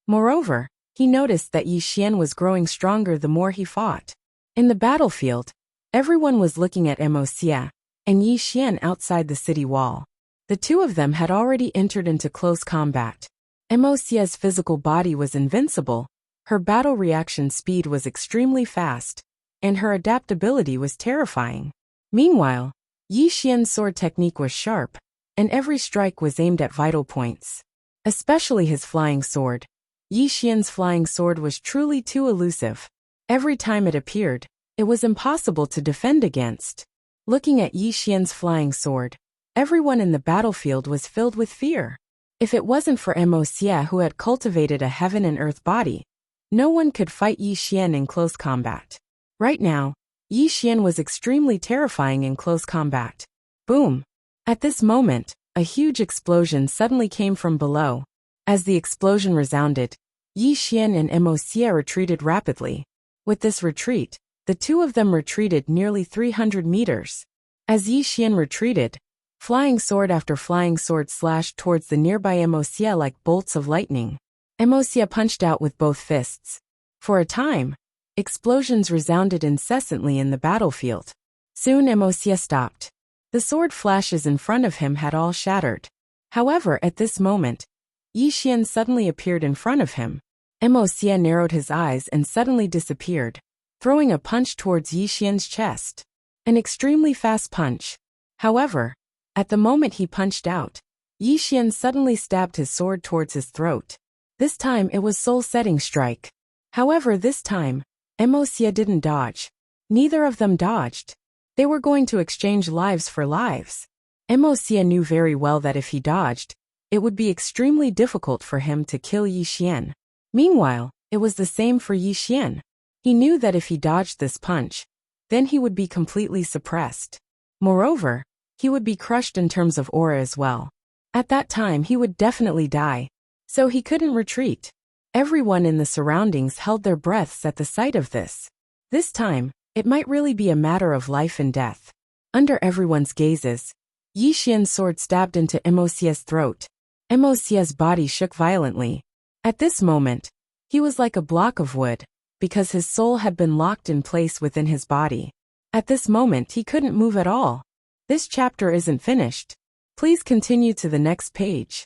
Speaker 1: Moreover, he noticed that Yi Xian was growing stronger the more he fought. In the battlefield, everyone was looking at Mo Xia and Yi Xian outside the city wall. The two of them had already entered into close combat. Emosia's physical body was invincible, her battle reaction speed was extremely fast, and her adaptability was terrifying. Meanwhile, Yi Xian's sword technique was sharp, and every strike was aimed at vital points. Especially his flying sword. Yi Xian's flying sword was truly too elusive. Every time it appeared, it was impossible to defend against. Looking at Yi Xian's flying sword, everyone in the battlefield was filled with fear. If it wasn't for Emosia, who had cultivated a heaven and earth body, no one could fight Yi Xian in close combat. Right now, Yi Xian was extremely terrifying in close combat. Boom! At this moment, a huge explosion suddenly came from below. As the explosion resounded, Yi Xian and Emosia retreated rapidly. With this retreat, the two of them retreated nearly 300 meters. As Yi Xian retreated, flying sword after flying sword slashed towards the nearby Emosia like bolts of lightning. Emosia punched out with both fists. For a time, explosions resounded incessantly in the battlefield. Soon Emosia stopped. The sword flashes in front of him had all shattered. However, at this moment, Yi Xian suddenly appeared in front of him. Emosia narrowed his eyes and suddenly disappeared, throwing a punch towards Yi Xian's chest. An extremely fast punch. However, at the moment he punched out, Yi Xian suddenly stabbed his sword towards his throat. This time it was soul-setting strike. However, this time, Emosia didn't dodge. Neither of them dodged. They were going to exchange lives for lives. Emosia knew very well that if he dodged, it would be extremely difficult for him to kill Yi Xian. Meanwhile, it was the same for Yi Xian. He knew that if he dodged this punch, then he would be completely suppressed. Moreover, he would be crushed in terms of aura as well. At that time he would definitely die. So he couldn't retreat. Everyone in the surroundings held their breaths at the sight of this. This time, it might really be a matter of life and death. Under everyone's gazes, Yi Xian's sword stabbed into Emosia's throat. Emosia's body shook violently. At this moment, he was like a block of wood, because his soul had been locked in place within his body. At this moment he couldn't move at all. This chapter isn't finished. Please continue to the next page.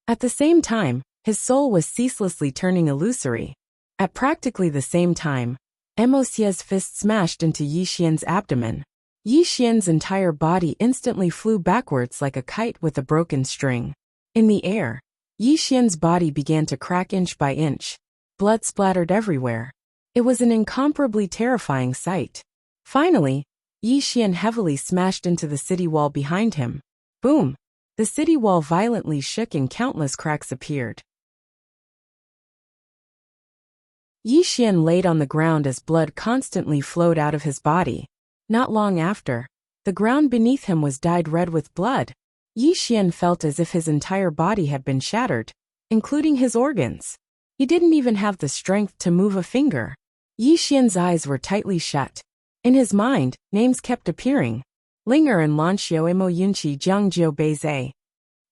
Speaker 1: At the same time, his soul was ceaselessly turning illusory. At practically the same time, Emosia's fist smashed into Yi Xian's abdomen. Yi Xian's entire body instantly flew backwards like a kite with a broken string. In the air, Yi Xian's body began to crack inch by inch. Blood splattered everywhere. It was an incomparably terrifying sight. Finally, Yi Xian heavily smashed into the city wall behind him. Boom! The city wall violently shook and countless cracks appeared. Yi Xian laid on the ground as blood constantly flowed out of his body. Not long after, the ground beneath him was dyed red with blood. Yi Xian felt as if his entire body had been shattered, including his organs. He didn't even have the strength to move a finger. Yi Xian's eyes were tightly shut. In his mind, names kept appearing. Linger and Lanxiao Emo Yunqi Jiangjiu Beizai.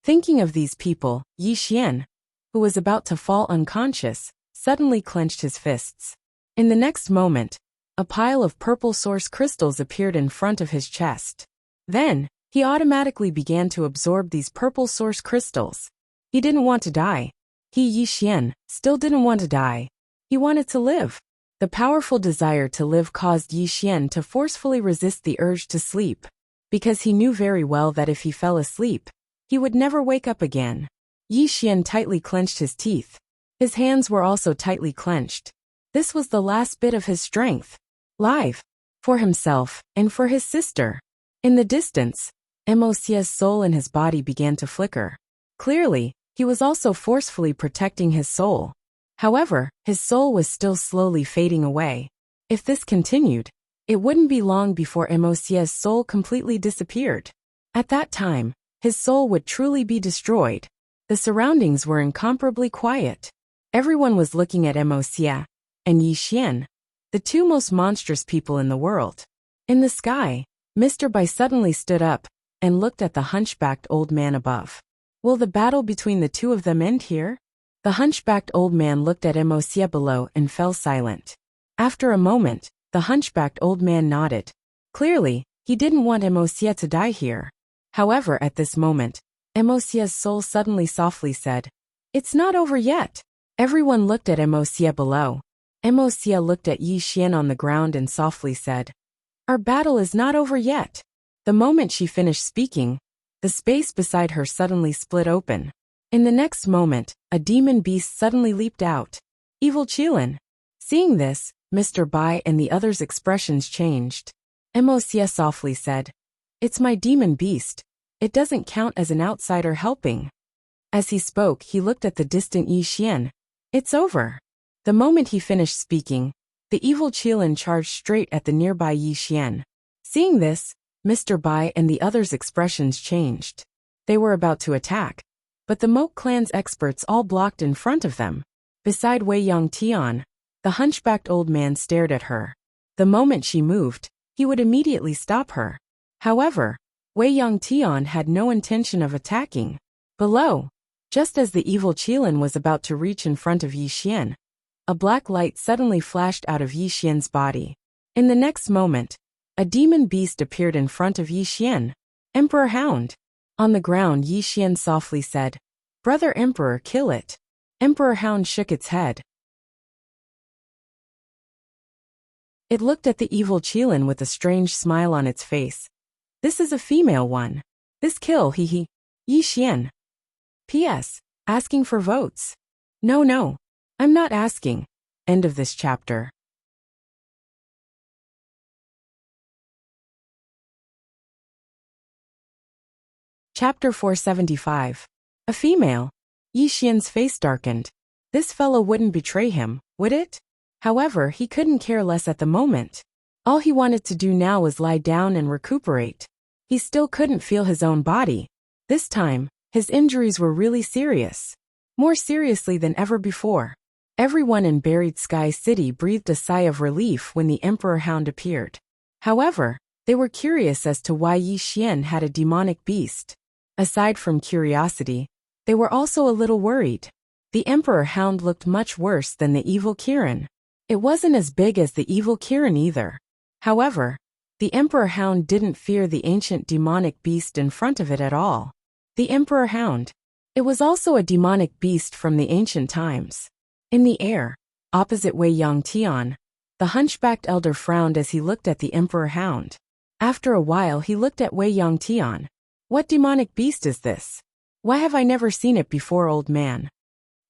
Speaker 1: Thinking of these people, Yi Xian, who was about to fall unconscious, suddenly clenched his fists. In the next moment, a pile of purple source crystals appeared in front of his chest. Then, he automatically began to absorb these purple source crystals. He didn't want to die. He, Yi Xian, still didn't want to die. He wanted to live. The powerful desire to live caused Yi Xian to forcefully resist the urge to sleep, because he knew very well that if he fell asleep, he would never wake up again. Yi Xian tightly clenched his teeth. His hands were also tightly clenched. This was the last bit of his strength. Live. For himself, and for his sister. In the distance, Emosia's soul in his body began to flicker. Clearly, he was also forcefully protecting his soul. However, his soul was still slowly fading away. If this continued, it wouldn't be long before Emosia's soul completely disappeared. At that time, his soul would truly be destroyed. The surroundings were incomparably quiet. Everyone was looking at Emosia and Yi Xian, the two most monstrous people in the world. In the sky, Mr. Bai suddenly stood up and looked at the hunchbacked old man above. Will the battle between the two of them end here? The hunchbacked old man looked at Emosia below and fell silent. After a moment, the hunchbacked old man nodded. Clearly, he didn't want Emosia to die here. However, at this moment, Emosia's soul suddenly softly said, "It's not over yet." Everyone looked at Emosia below. Emosia looked at Yi Xian on the ground and softly said, "Our battle is not over yet." The moment she finished speaking, the space beside her suddenly split open. In the next moment, a demon beast suddenly leaped out. Evil Qilin. Seeing this, Mr. Bai and the others' expressions changed. Emosia softly said, "It's my demon beast. It doesn't count as an outsider helping." As he spoke, he looked at the distant Yi Xian. "It's over." The moment he finished speaking, the evil Qilin charged straight at the nearby Yi Xian. Seeing this, Mr. Bai and the others' expressions changed. They were about to attack, but the Moke clan's experts all blocked in front of them. Beside Wei Yongtian, the hunchbacked old man stared at her. The moment she moved, he would immediately stop her. However, Wei Yongtian had no intention of attacking. Below, just as the evil Qilin was about to reach in front of Yi Xian, a black light suddenly flashed out of Yi Xian's body. In the next moment, a demon beast appeared in front of Yi Xian. Emperor Hound. On the ground, Yi Xian softly said, "Brother Emperor, kill it." Emperor Hound shook its head. It looked at the evil Qilin with a strange smile on its face. "This is a female one. This kill, he. Yi Xian. P.S. Asking for votes. No, I'm not asking." End of this chapter. Chapter 475. A female. Yi Xian's face darkened. This fellow wouldn't betray him, would it? However, he couldn't care less at the moment. All he wanted to do now was lie down and recuperate. He still couldn't feel his own body. This time, his injuries were really serious. More seriously than ever before. Everyone in Buried Sky City breathed a sigh of relief when the Emperor Hound appeared. However, they were curious as to why Yi Xian had a demonic beast. Aside from curiosity, they were also a little worried. The Emperor Hound looked much worse than the evil Kirin. It wasn't as big as the evil Kirin either. However, the Emperor Hound didn't fear the ancient demonic beast in front of it at all. The Emperor Hound. It was also a demonic beast from the ancient times. In the air, opposite Wei Yongtian, the hunchbacked elder frowned as he looked at the Emperor Hound. After a while he looked at Wei Yongtian. "What demonic beast is this? Why have I never seen it before, old man?"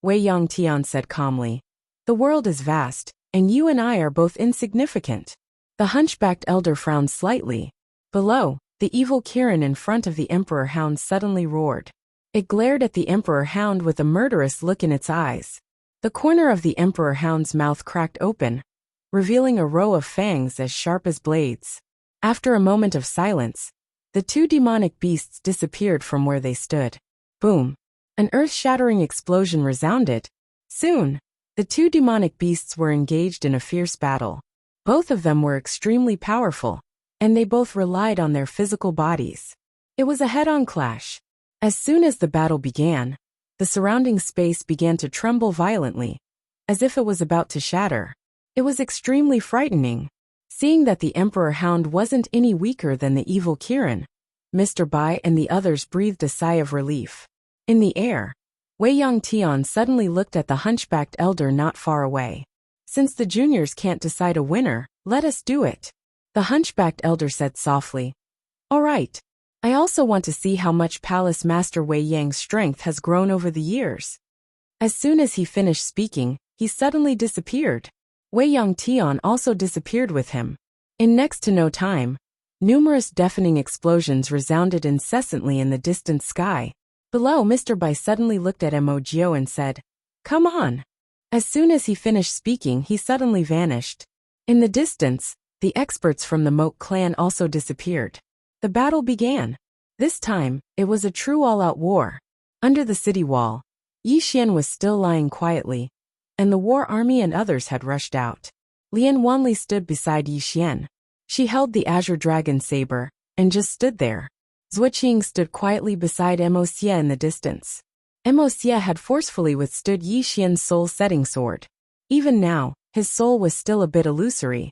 Speaker 1: Wei Yongtian said calmly, "The world is vast, and you and I are both insignificant." The hunchbacked elder frowned slightly. Below, the evil Kirin in front of the Emperor Hound suddenly roared. It glared at the Emperor Hound with a murderous look in its eyes. The corner of the Emperor Hound's mouth cracked open, revealing a row of fangs as sharp as blades. After a moment of silence, the two demonic beasts disappeared from where they stood. Boom! An earth-shattering explosion resounded. Soon, the two demonic beasts were engaged in a fierce battle. Both of them were extremely powerful, and they both relied on their physical bodies. It was a head-on clash. As soon as the battle began, the surrounding space began to tremble violently, as if it was about to shatter. It was extremely frightening. Seeing that the Emperor Hound wasn't any weaker than the evil Kirin, Mr. Bai and the others breathed a sigh of relief. In the air, Wei Yongtian suddenly looked at the hunchbacked elder not far away. "Since the juniors can't decide a winner, let us do it," the hunchbacked elder said softly. "All right. I also want to see how much Palace Master Wei Yang's strength has grown over the years." As soon as he finished speaking, he suddenly disappeared. Wei Yongtian also disappeared with him. In next to no time, numerous deafening explosions resounded incessantly in the distant sky. Below, Mr. Bai suddenly looked at Emojio and said, "Come on." As soon as he finished speaking, he suddenly vanished. In the distance, the experts from the Moke clan also disappeared. The battle began. This time, it was a true all-out war. Under the city wall, Yi Xian was still lying quietly, and the war army and others had rushed out. Lian Wanli stood beside Yi Xian. She held the azure dragon saber, and just stood there. Zuoqing stood quietly beside Emosia in the distance. Emosia had forcefully withstood Yi Xian's soul-setting sword. Even now, his soul was still a bit illusory.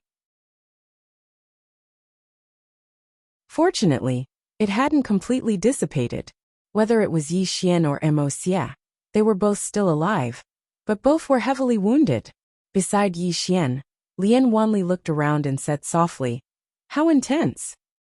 Speaker 1: Fortunately, it hadn't completely dissipated. Whether it was Yi Xian or Mo Xie, they were both still alive, but both were heavily wounded. Beside Yi Xian, Lian Wanli looked around and said softly, "How intense."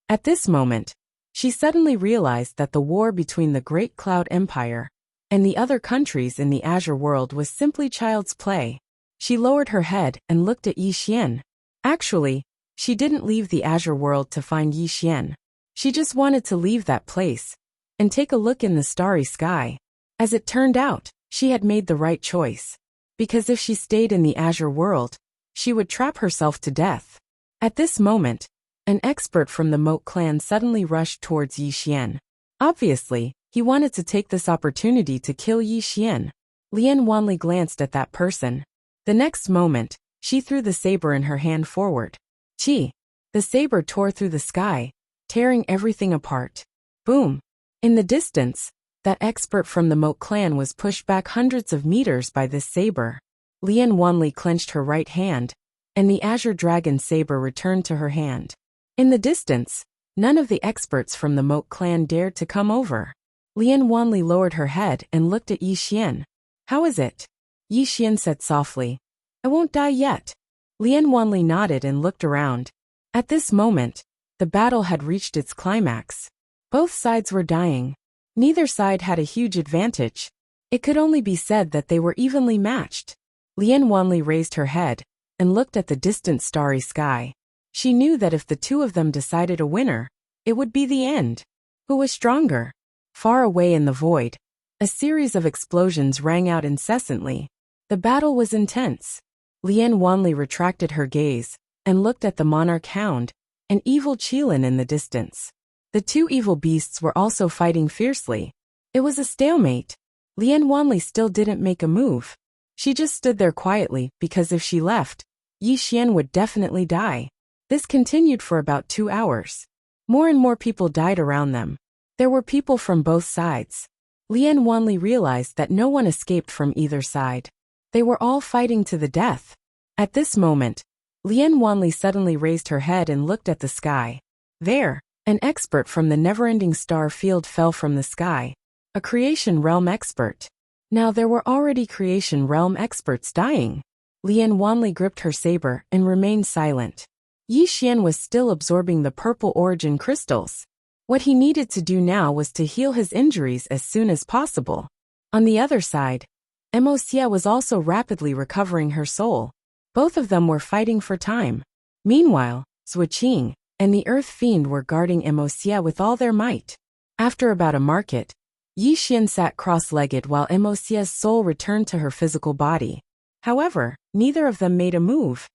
Speaker 1: At this moment, she suddenly realized that the war between the Great Cloud Empire and the other countries in the Azure world was simply child's play. She lowered her head and looked at Yi Xian. Actually, she didn't leave the Azure world to find Yi Xian. She just wanted to leave that place and take a look in the starry sky. As it turned out, she had made the right choice. Because if she stayed in the Azure world, she would trap herself to death. At this moment, an expert from the Moat clan suddenly rushed towards Yi Xian. Obviously, he wanted to take this opportunity to kill Yi Xian. Lian Wanli glanced at that person. The next moment, she threw the saber in her hand forward. Chi! The saber tore through the sky, tearing everything apart. Boom! In the distance, that expert from the Moat clan was pushed back hundreds of meters by this saber. Lian Wanli clenched her right hand, and the Azure Dragon saber returned to her hand. In the distance, none of the experts from the Moat clan dared to come over. Lian Wanli lowered her head and looked at Yi Xian. "How is it?" Yi Xian said softly. "I won't die yet." Lian Wanli nodded and looked around. At this moment, the battle had reached its climax. Both sides were dying. Neither side had a huge advantage. It could only be said that they were evenly matched. Lian Wanli raised her head and looked at the distant starry sky. She knew that if the two of them decided a winner, it would be the end. Who was stronger? Far away in the void, a series of explosions rang out incessantly. The battle was intense. Lian Wanli retracted her gaze and looked at the monarch hound, an evil Qilin in the distance. The two evil beasts were also fighting fiercely. It was a stalemate. Lian Wanli still didn't make a move. She just stood there quietly because if she left, Yi Xian would definitely die. This continued for about 2 hours. More and more people died around them. There were people from both sides. Lian Wanli realized that no one escaped from either side. They were all fighting to the death. At this moment, Lian Wanli suddenly raised her head and looked at the sky. There, an expert from the never-ending star field fell from the sky. A creation realm expert. Now there were already creation realm experts dying. Lian Wanli gripped her saber and remained silent. Yi Xian was still absorbing the purple origin crystals. What he needed to do now was to heal his injuries as soon as possible. On the other side, Mo Xie was also rapidly recovering her soul. Both of them were fighting for time. Meanwhile, Zuoqing and the Earth Fiend were guarding Mo Xie with all their might. After about a market, Yi Xian sat cross-legged while Mo Xie's soul returned to her physical body. However, neither of them made a move.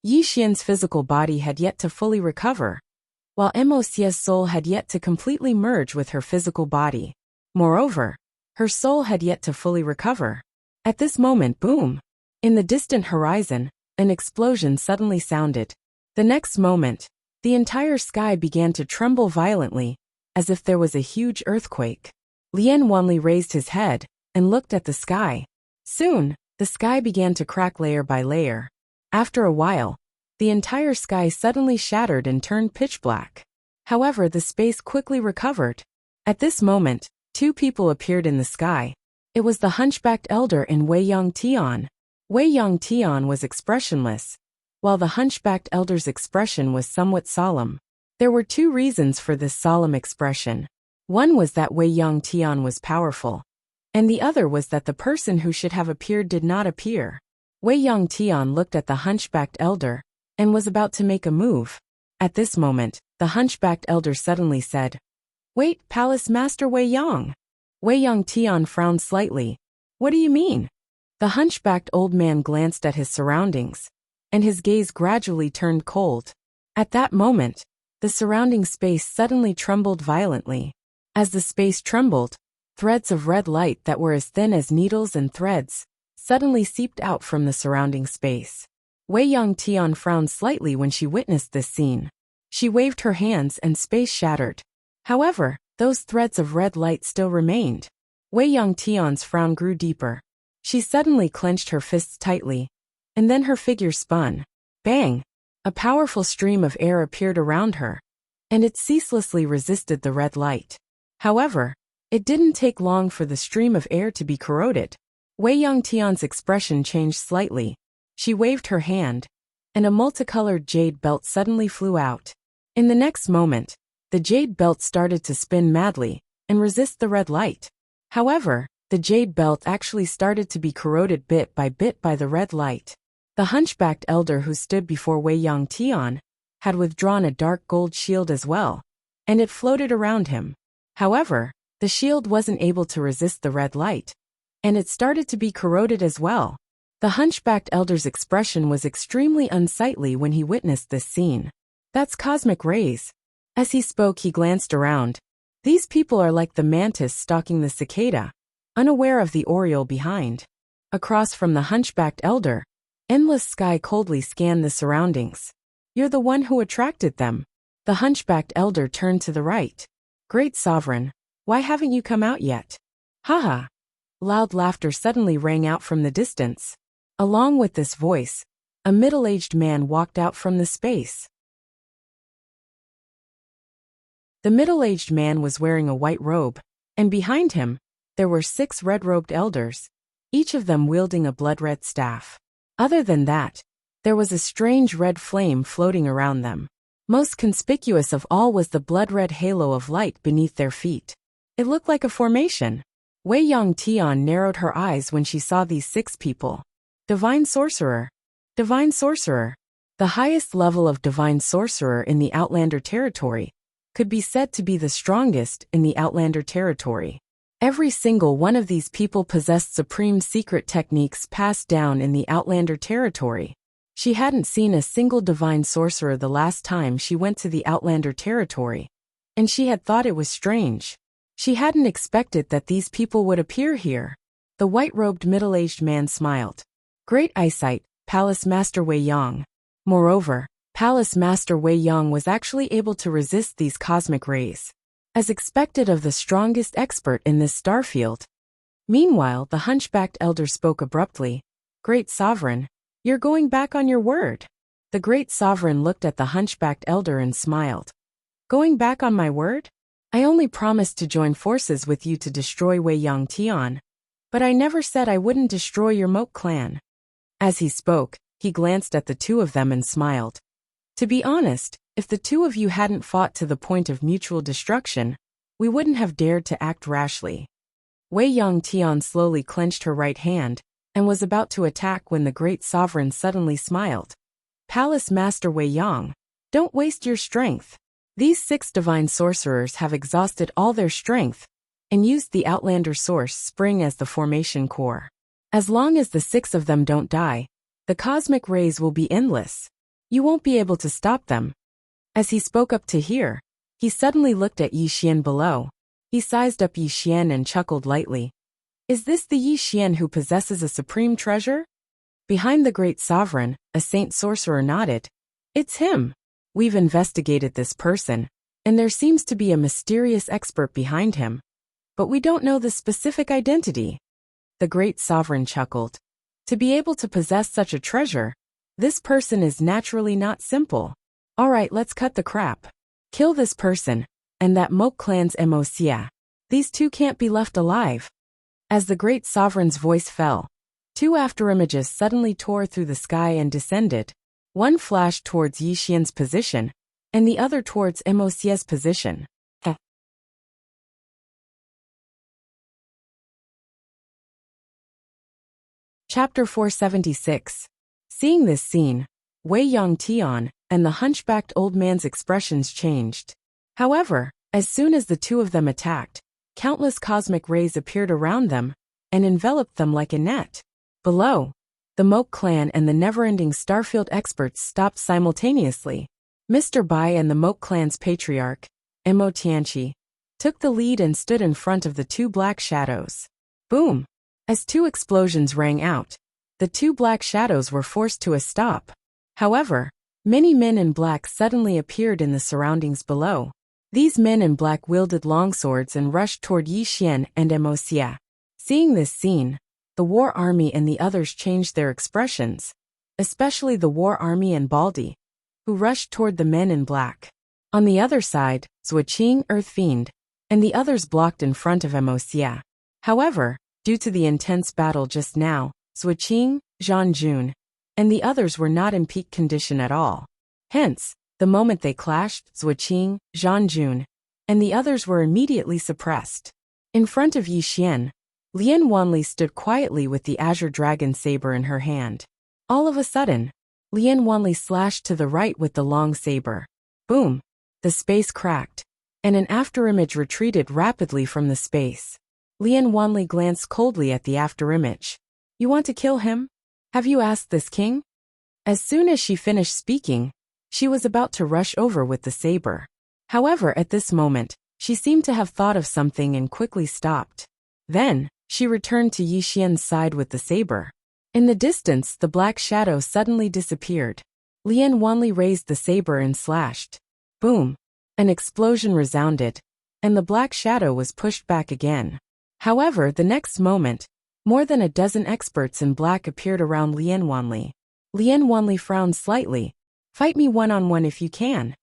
Speaker 1: Yi Xian's physical body had yet to fully recover, while Mo Xie's soul had yet to completely merge with her physical body. Moreover, her soul had yet to fully recover. At this moment, boom! In the distant horizon, an explosion suddenly sounded. The next moment, the entire sky began to tremble violently, as if there was a huge earthquake. Lian Wanli raised his head and looked at the sky. Soon, the sky began to crack layer by layer. After a while, the entire sky suddenly shattered and turned pitch black. However, the space quickly recovered. At this moment, 2 people appeared in the sky. It was the hunchbacked elder and Wei Yong Tian. Wei Yong Tian was expressionless, while the hunchbacked elder's expression was somewhat solemn. There were 2 reasons for this solemn expression. One was that Wei Yong Tian was powerful, and the other was that the person who should have appeared did not appear. Wei Yong Tian looked at the hunchbacked elder and was about to make a move. At this moment, the hunchbacked elder suddenly said, "Wait, Palace Master Wei Yong." Wei Yong Tian frowned slightly. "What do you mean?" The hunchbacked old man glanced at his surroundings, and his gaze gradually turned cold. At that moment, the surrounding space suddenly trembled violently. As the space trembled, threads of red light that were as thin as needles and threads suddenly seeped out from the surrounding space. Wei Yong Tian frowned slightly when she witnessed this scene. She waved her hands and space shattered. However, those threads of red light still remained. Wei Yong Tian's frown grew deeper. She suddenly clenched her fists tightly, and then her figure spun. Bang! A powerful stream of air appeared around her. and it ceaselessly resisted the red light. However, it didn't take long for the stream of air to be corroded. Wei Yongtian's expression changed slightly. She waved her hand, and a multicolored jade belt suddenly flew out. In the next moment, the jade belt started to spin madly and resist the red light. However, the jade belt actually started to be corroded bit by the red light. The hunchbacked elder who stood before Wei Yongtian had withdrawn a dark gold shield as well, and it floated around him. However, the shield wasn't able to resist the red light, and it started to be corroded as well. The hunchbacked elder's expression was extremely unsightly when he witnessed this scene. That's cosmic rays. As he spoke, he glanced around. These people are like the mantis stalking the cicada, unaware of the oriole behind. Across from the hunchbacked elder, endless sky coldly scanned the surroundings. You're the one who attracted them. The hunchbacked elder turned to the right. Great sovereign, why haven't you come out yet? Haha. Loud laughter suddenly rang out from the distance. Along with this voice, a middle-aged man walked out from the space. The middle-aged man was wearing a white robe, and behind him, there were 6 red-robed elders, each of them wielding a blood-red staff. Other than that, there was a strange red flame floating around them. Most conspicuous of all was the blood-red halo of light beneath their feet. It looked like a formation. Wei Yongtian narrowed her eyes when she saw these 6 people. Divine Sorcerer. Divine Sorcerer. The highest level of Divine Sorcerer in the Outlander territory could be said to be the strongest in the Outlander territory. Every single one of these people possessed supreme secret techniques passed down in the Outlander territory. She hadn't seen a single Divine Sorcerer the last time she went to the Outlander territory, and she had thought it was strange. She hadn't expected that these people would appear here. The white-robed middle-aged man smiled. Great eyesight, Palace Master Wei Yang. Moreover, Palace Master Wei Yang was actually able to resist these cosmic rays, as expected of the strongest expert in this star field. Meanwhile, the hunchbacked elder spoke abruptly. Great sovereign, you're going back on your word. The great sovereign looked at the hunchbacked elder and smiled. Going back on my word? I only promised to join forces with you to destroy Wei Yongtian, but I never said I wouldn't destroy your Moke clan. As he spoke, he glanced at the 2 of them and smiled. To be honest, if the 2 of you hadn't fought to the point of mutual destruction, we wouldn't have dared to act rashly. Wei Yongtian slowly clenched her right hand and was about to attack when the great sovereign suddenly smiled. Palace Master Wei Yang, don't waste your strength. These 6 divine sorcerers have exhausted all their strength and used the Outlander Source Spring as the formation core. As long as the 6 of them don't die, the cosmic rays will be endless. You won't be able to stop them. As he spoke up to here, he suddenly looked at Yi Xian below. He sized up Yi Xian and chuckled lightly. Is this the Yi Xian who possesses a supreme treasure? Behind the great sovereign, a saint sorcerer nodded. It's him. We've investigated this person, and there seems to be a mysterious expert behind him. But we don't know the specific identity. The great sovereign chuckled. To be able to possess such a treasure, this person is naturally not simple. Alright, let's cut the crap. Kill this person, and that Moke clan's Emocia. These 2 can't be left alive. As the great sovereign's voice fell, 2 afterimages suddenly tore through the sky and descended. One flashed towards Yi Xian's position, and the other towards Emocia's position. Chapter 476. Seeing this scene, Wei Yongtian and the hunchbacked old man's expressions changed. However, as soon as the 2 of them attacked, countless cosmic rays appeared around them and enveloped them like a net. Below, the Moke clan and the never-ending Starfield experts stopped simultaneously. Mr. Bai and the Moke clan's patriarch, Emo Tianqi, took the lead and stood in front of the 2 black shadows. Boom! As 2 explosions rang out, the 2 black shadows were forced to a stop. However, many men in black suddenly appeared in the surroundings below. These men in black wielded longswords and rushed toward Yi Xian and Emocia. Seeing this scene, the War Army and the others changed their expressions, especially the War Army and Baldy, who rushed toward the men in black. On the other side, Zhuqing, Earth Fiend, and the others blocked in front of Emosia. However, due to the intense battle just now, Zhuqing, Zhanjun, and the others were not in peak condition at all. Hence, the moment they clashed, Zhuqing, Zhanjun, and the others were immediately suppressed. In front of Yi Xian, Lian Wanli stood quietly with the Azure Dragon saber in her hand. All of a sudden, Lian Wanli slashed to the right with the long saber. Boom! The space cracked, and an afterimage retreated rapidly from the space. Lian Wanli glanced coldly at the afterimage. You want to kill him? Have you asked this king? As soon as she finished speaking, she was about to rush over with the saber. However, at this moment, she seemed to have thought of something and quickly stopped. Then, she returned to Yi Xian's side with the saber. In the distance, the black shadow suddenly disappeared. Lian Wanli raised the saber and slashed. Boom! An explosion resounded, and the black shadow was pushed back again. However, the next moment, more than a dozen experts in black appeared around Lian Wanli. Lian Wanli frowned slightly. Fight me one-on-one if you can.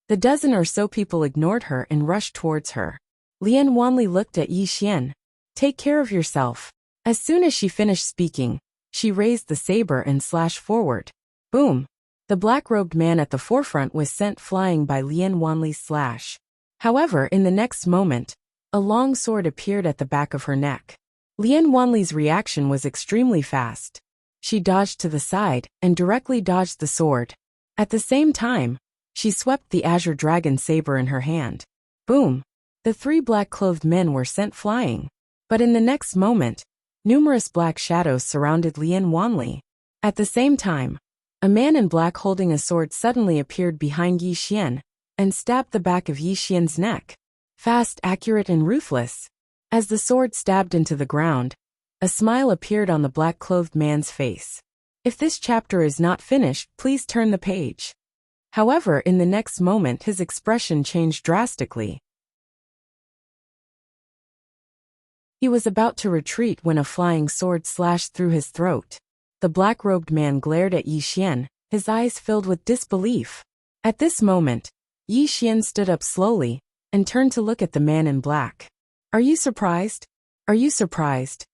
Speaker 1: The dozen or so people ignored her and rushed towards her. Lian Wanli looked at Yi Xian. Take care of yourself. As soon as she finished speaking, she raised the saber and slashed forward. Boom! The black-robed man at the forefront was sent flying by Lian Wanli's slash. However, in the next moment, a long sword appeared at the back of her neck. Lian Wanli's reaction was extremely fast. She dodged to the side and directly dodged the sword. At the same time, she swept the Azure Dragon saber in her hand. Boom! The three black-clothed men were sent flying. But in the next moment, numerous black shadows surrounded Lian Wanli. At the same time, a man in black holding a sword suddenly appeared behind Yi Xian and stabbed the back of Yi Xian's neck. Fast, accurate, and ruthless. As the sword stabbed into the ground, a smile appeared on the black-clothed man's face. If this chapter is not finished, please turn the page. However, in the next moment his expression changed drastically. He was about to retreat when a flying sword slashed through his throat. The black-robed man glared at Yi Xian, his eyes filled with disbelief. At this moment, Yi Xian stood up slowly and turned to look at the man in black. Are you surprised? Are you surprised?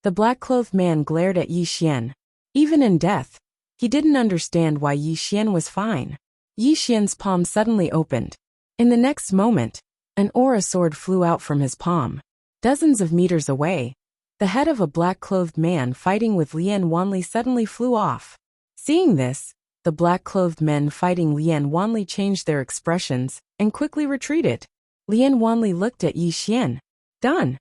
Speaker 1: The black-clothed man glared at Yi Xian. Even in death, he didn't understand why Yi Xian was fine. Yi Xian's palm suddenly opened. In the next moment, an aura sword flew out from his palm. Dozens of meters away, the head of a black-clothed man fighting with Lian Wanli suddenly flew off. Seeing this, the black-clothed men fighting Lian Wanli changed their expressions and quickly retreated. Lian Wanli looked at Yi Xian. Done.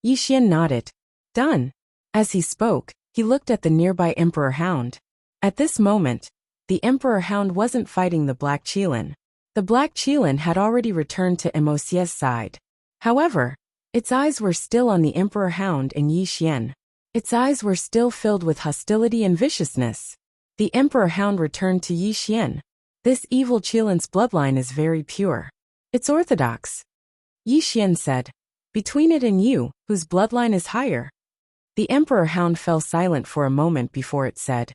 Speaker 1: Yi Xian nodded. Done. As he spoke, he looked at the nearby Emperor Hound. At this moment, the Emperor Hound wasn't fighting the Black Qilin. The Black Qilin had already returned to Emosia's side. However, its eyes were still on the Emperor Hound and Yi Xian. Its eyes were still filled with hostility and viciousness. The Emperor Hound returned to Yi Xian. This evil Qilin's bloodline is very pure. It's orthodox. Yi Xian said. Between it and you, whose bloodline is higher? The Emperor Hound fell silent for a moment before it said.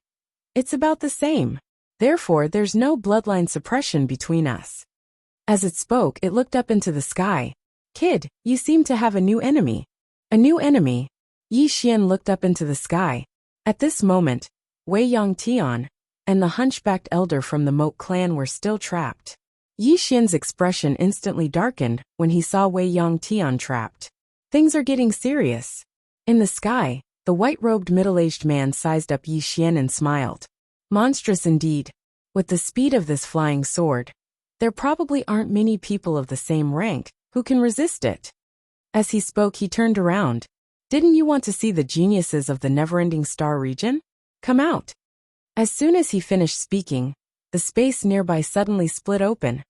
Speaker 1: It's about the same. Therefore, there's no bloodline suppression between us. As it spoke, it looked up into the sky. Kid, you seem to have a new enemy. A new enemy? Yi Xian looked up into the sky. At this moment, Wei Yongtian and the hunchbacked elder from the Moat clan were still trapped. Yi Xian's expression instantly darkened when he saw Wei Yongtian trapped. Things are getting serious. In the sky, the white-robed middle-aged man sized up Yi Xian and smiled. Monstrous indeed. With the speed of this flying sword, there probably aren't many people of the same rank who can resist it. As he spoke, he turned around. Didn't you want to see the geniuses of the never-ending star region? Come out. As soon as he finished speaking, the space nearby suddenly split open,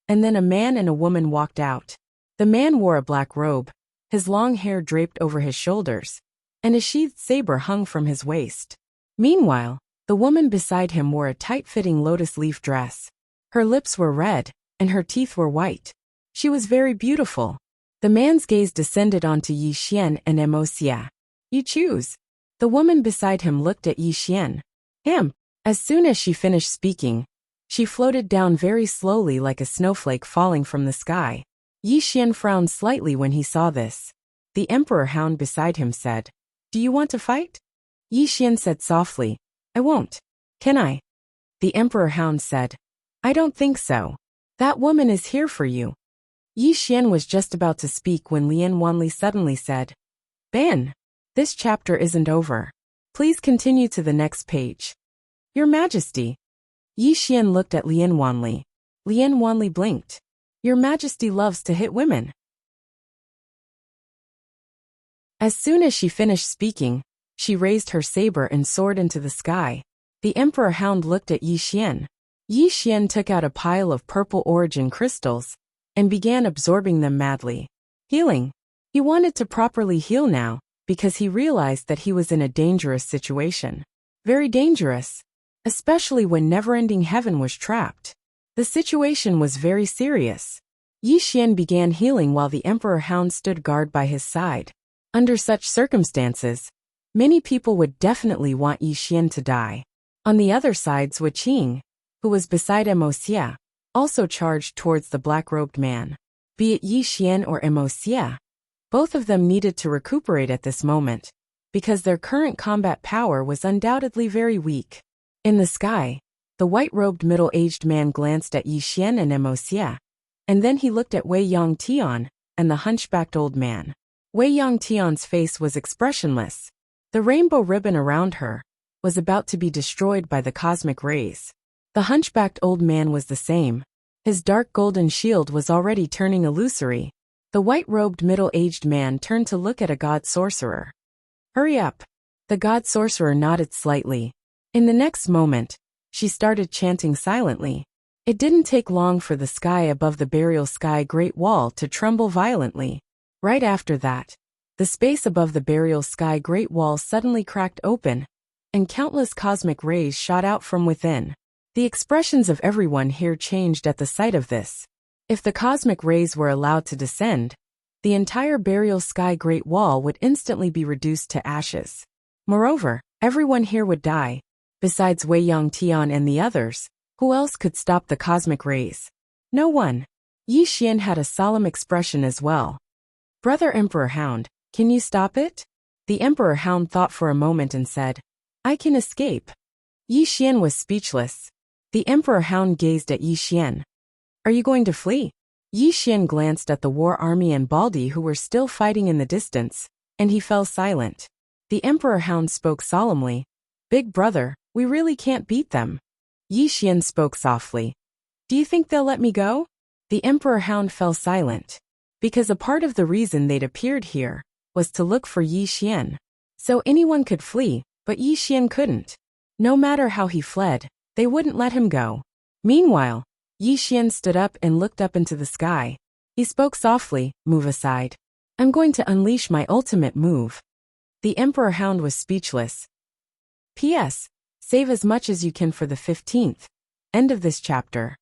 Speaker 1: and then a man and a woman walked out. The man wore a black robe, his long hair draped over his shoulders, and a sheathed saber hung from his waist. Meanwhile, the woman beside him wore a tight-fitting lotus leaf dress. Her lips were red, and her teeth were white. She was very beautiful. The man's gaze descended onto Yi Xian and Emosia. You choose. The woman beside him looked at Yi Xian. Him. As soon as she finished speaking, She floated down very slowly like a snowflake falling from the sky. Yi Xian frowned slightly when he saw this. The emperor hound beside him said, "Do you want to fight?" Yi Xian said softly, "I won't. Can I?" The emperor hound said, "I don't think so. That woman is here for you." Yi Xian was just about to speak when Lian Wanli suddenly said, "Ban! This chapter isn't over. Please continue to the next page." "Your Majesty." Yi Xian looked at Lian Wanli. Lian Wanli blinked. "Your Majesty loves to hit women." As soon as she finished speaking, she raised her saber and soared into the sky. The emperor hound looked at Yi Xian. Yi Xian took out a pile of purple origin crystals and began absorbing them madly. Healing. He wanted to properly heal now because he realized that he was in a dangerous situation. Very dangerous, especially when never-ending heaven was trapped. The situation was very serious. Yi Xian began healing while the emperor hound stood guard by his side. Under such circumstances, many people would definitely want Yi Xian to die. On the other side, Zui Qing, who was beside Emosia, also charged towards the black-robed man. Be it Yi Xian or Emosia, both of them needed to recuperate at this moment, because their current combat power was undoubtedly very weak. In the sky, the white-robed middle-aged man glanced at Yi Xian and Emosia, and then he looked at Wei Yongtian and the hunchbacked old man. Wei Yongtian's face was expressionless. The rainbow ribbon around her was about to be destroyed by the cosmic rays. The hunchbacked old man was the same. His dark golden shield was already turning illusory. The white-robed middle-aged man turned to look at a god sorcerer. "Hurry up." The god sorcerer nodded slightly. In the next moment, she started chanting silently. It didn't take long for the sky above the burial sky great wall to tremble violently. Right after that, the space above the burial sky great wall suddenly cracked open, and countless cosmic rays shot out from within. The expressions of everyone here changed at the sight of this. If the cosmic rays were allowed to descend, the entire burial sky great wall would instantly be reduced to ashes. Moreover, everyone here would die. Besides Wei Yongtian and the others, who else could stop the cosmic rays? No one. Yi Xian had a solemn expression as well. "Brother Emperor Hound, can you stop it?" The Emperor Hound thought for a moment and said, "I can escape." Yi Xian was speechless. The Emperor Hound gazed at Yi Xian. "Are you going to flee?" Yi Xian glanced at the war army and Baldi who were still fighting in the distance, and he fell silent. The Emperor Hound spoke solemnly. "Big brother, we really can't beat them." Yi Xian spoke softly. "Do you think they'll let me go?" The Emperor Hound fell silent. Because a part of the reason they'd appeared here was to look for Yi Xian. So anyone could flee, but Yi Xian couldn't. No matter how he fled, they wouldn't let him go. Meanwhile, Yi Xian stood up and looked up into the sky. He spoke softly, "Move aside. I'm going to unleash my ultimate move." The Emperor Hound was speechless. P.S. Save as much as you can for the 15th. End of this chapter.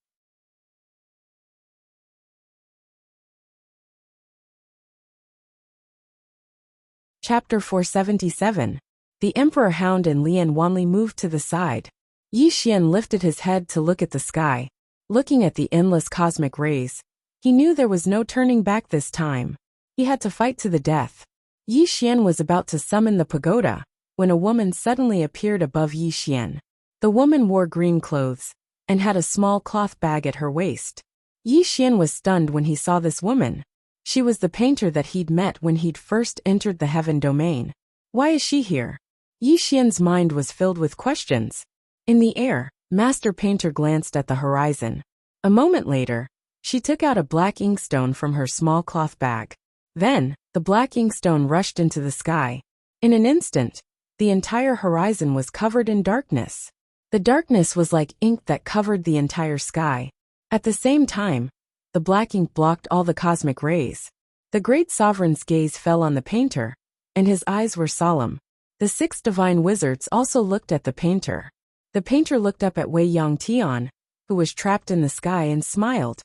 Speaker 1: Chapter 477. The Emperor Hound and Lian Wanli moved to the side. Yi Xian lifted his head to look at the sky. Looking at the endless cosmic rays, he knew there was no turning back this time. He had to fight to the death. Yi Xian was about to summon the pagoda when a woman suddenly appeared above Yi Xian. The woman wore green clothes and had a small cloth bag at her waist. Yi Xian was stunned when he saw this woman. She was the painter that he'd met when he'd first entered the heaven domain. Why is she here? Yi Xian's mind was filled with questions. In the air, Master Painter glanced at the horizon. A moment later, she took out a black inkstone from her small cloth bag. Then, the black inkstone rushed into the sky. In an instant, the entire horizon was covered in darkness. The darkness was like ink that covered the entire sky. At the same time, the black ink blocked all the cosmic rays. The great sovereign's gaze fell on the painter, and his eyes were solemn. The 6 divine wizards also looked at the painter. The painter looked up at Wei Yongtian, who was trapped in the sky, and smiled.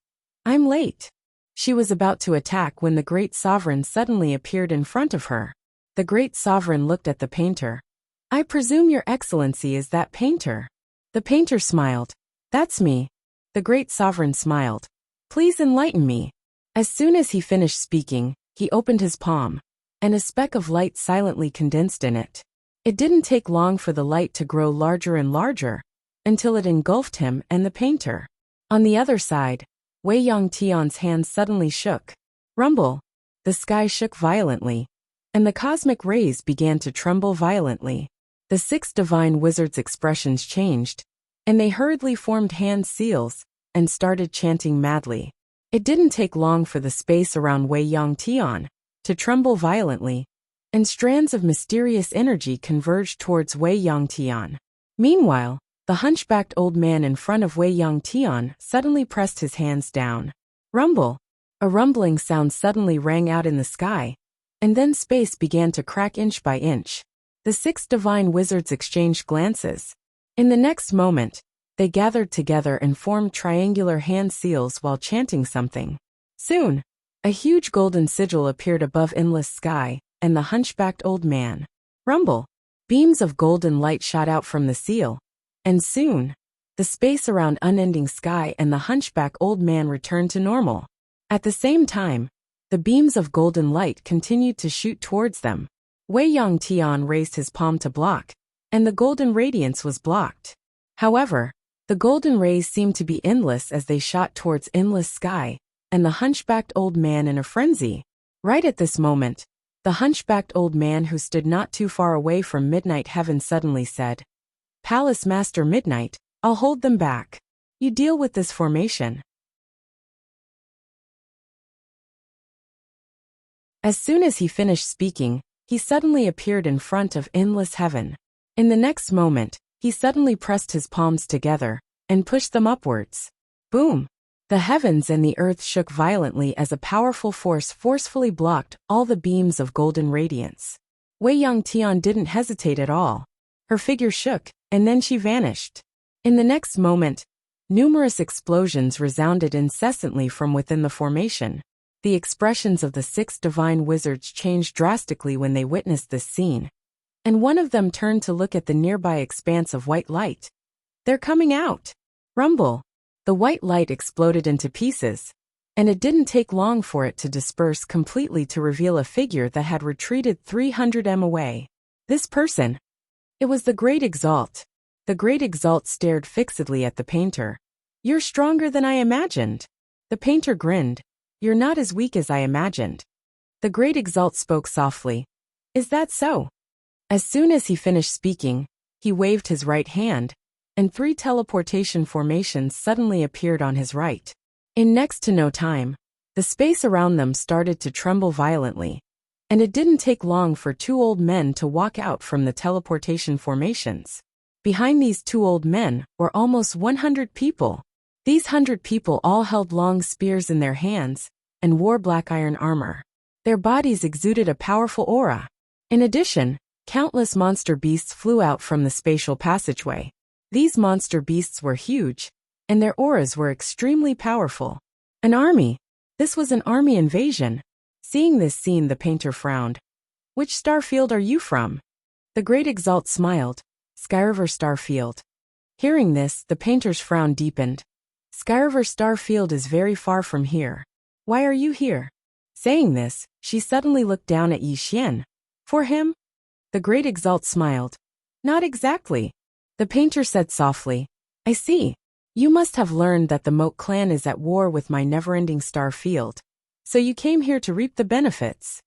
Speaker 1: "I'm late." She was about to attack when the great sovereign suddenly appeared in front of her. The great sovereign looked at the painter. "I presume your excellency is that painter?" The painter smiled. "That's me. The great sovereign smiled. Please enlighten me. As soon as he finished speaking, he opened his palm, and a speck of light silently condensed in it. It didn't take long for the light to grow larger and larger, until it engulfed him and the painter. On the other side, Wei Yongtian's hands suddenly shook. Rumble! The sky shook violently, and the cosmic rays began to tremble violently. The 6 divine wizards' expressions changed, and they hurriedly formed hand seals and started chanting madly. It didn't take long for the space around Wei Yongtian to tremble violently, and strands of mysterious energy converged towards Wei Yongtian. Meanwhile, the hunchbacked old man in front of Wei Yongtian suddenly pressed his hands down. Rumble! A rumbling sound suddenly rang out in the sky, and then space began to crack inch by inch. The 6 divine wizards exchanged glances. In the next moment, they gathered together and formed triangular hand seals while chanting something. Soon, a huge golden sigil appeared above endless sky, and the hunchbacked old man. Rumble! Beams of golden light shot out from the seal, and soon, the space around unending sky and the hunchback old man returned to normal. At the same time, the beams of golden light continued to shoot towards them. Wei Yongtian raised his palm to block, and the golden radiance was blocked. However, the golden rays seemed to be endless as they shot towards endless sky, and the hunchbacked old man in a frenzy. Right at this moment, the hunchbacked old man who stood not too far away from Midnight Heaven suddenly said, Palace Master Midnight, I'll hold them back. You deal with this formation. As soon as he finished speaking, he suddenly appeared in front of endless heaven. In the next moment, he suddenly pressed his palms together and pushed them upwards. Boom! The heavens and the earth shook violently as a powerful force forcefully blocked all the beams of golden radiance. Wei Yongtian didn't hesitate at all. Her figure shook, and then she vanished. In the next moment, numerous explosions resounded incessantly from within the formation. The expressions of the 6 divine wizards changed drastically when they witnessed this scene, and one of them turned to look at the nearby expanse of white light. They're coming out! Rumble! The white light exploded into pieces, and it didn't take long for it to disperse completely to reveal a figure that had retreated 300 m away. This person. It was the Great Exalt. The Great Exalt stared fixedly at the painter. You're stronger than I imagined. The painter grinned. You're not as weak as I imagined. The Great Exalt spoke softly. Is that so? As soon as he finished speaking, he waved his right hand, and 3 teleportation formations suddenly appeared on his right. In next to no time, the space around them started to tremble violently, and it didn't take long for 2 old men to walk out from the teleportation formations. Behind these 2 old men were almost 100 people. These 100 people all held long spears in their hands and wore black iron armor. Their bodies exuded a powerful aura. In addition, countless monster beasts flew out from the spatial passageway. These monster beasts were huge, and their auras were extremely powerful. An army! This was an army invasion. Seeing this scene, the painter frowned. Which star field are you from? The Great Exalt smiled. Skyriver Star Field. Hearing this, the painter's frown deepened. Skyriver Star Field is very far from here. Why are you here? Saying this, she suddenly looked down at Yi Xian. For him? The Great Exalt smiled. Not exactly. The painter said softly. I see. You must have learned that the Moat clan is at war with my never-ending star field. So you came here to reap the benefits.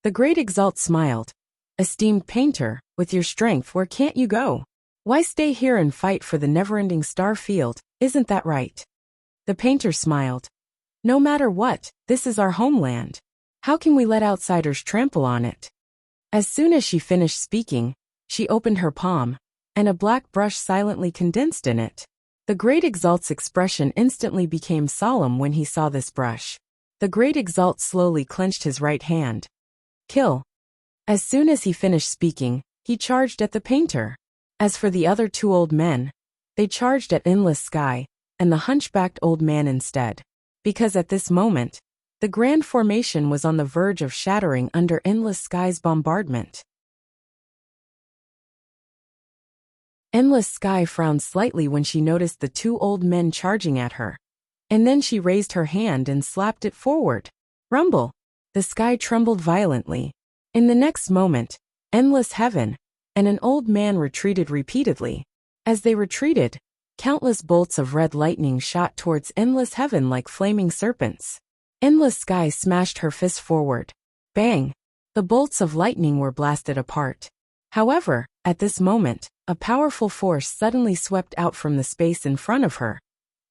Speaker 1: The Great Exalt smiled. Esteemed painter, with your strength, where can't you go? Why stay here and fight for the never-ending star field, isn't that right? The painter smiled. No matter what, this is our homeland. How can we let outsiders trample on it? As soon as she finished speaking, she opened her palm, and a black brush silently condensed in it. The Great Exalt's expression instantly became solemn when he saw this brush. The Great Exalt slowly clenched his right hand. Kill. As soon as he finished speaking, he charged at the painter. As for the other 2 old men, they charged at endless sky, and the hunchbacked old man instead. Because at this moment, the grand formation was on the verge of shattering under endless sky's bombardment. Endless Sky frowned slightly when she noticed the two old men charging at her. And then she raised her hand and slapped it forward. Rumble! The sky trembled violently. In the next moment, Endless Heaven and an old man retreated repeatedly. As they retreated, countless bolts of red lightning shot towards Endless Heaven like flaming serpents. Endless Sky smashed her fist forward. Bang! The bolts of lightning were blasted apart. However, at this moment, a powerful force suddenly swept out from the space in front of her,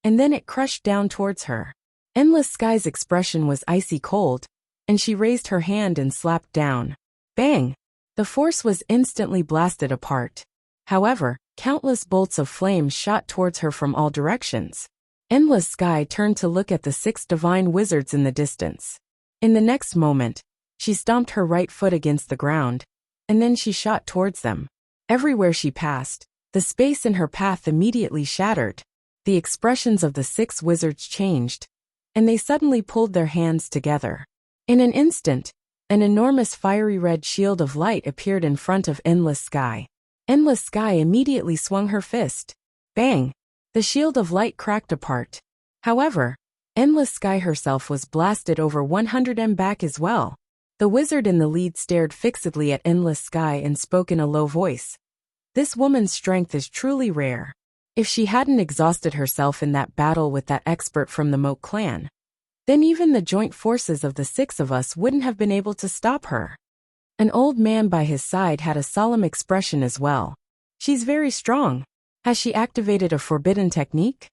Speaker 1: and then it crushed down towards her. Endless Sky's expression was icy cold, and she raised her hand and slapped down. Bang! The force was instantly blasted apart. However, countless bolts of flame shot towards her from all directions. Endless Sky turned to look at the 6 divine wizards in the distance. In the next moment, she stomped her right foot against the ground, and then she shot towards them. Everywhere she passed, the space in her path immediately shattered. The expressions of the 6 wizards changed, and they suddenly pulled their hands together. In an instant, an enormous fiery red shield of light appeared in front of Endless Sky. Endless Sky immediately swung her fist. Bang! The shield of light cracked apart. However, Endless Sky herself was blasted over 100 m back as well. The wizard in the lead stared fixedly at Endless Sky and spoke in a low voice. This woman's strength is truly rare. If she hadn't exhausted herself in that battle with that expert from the Moat clan, then even the joint forces of the 6 of us wouldn't have been able to stop her. An old man by his side had a solemn expression as well. She's very strong. Has she activated a forbidden technique?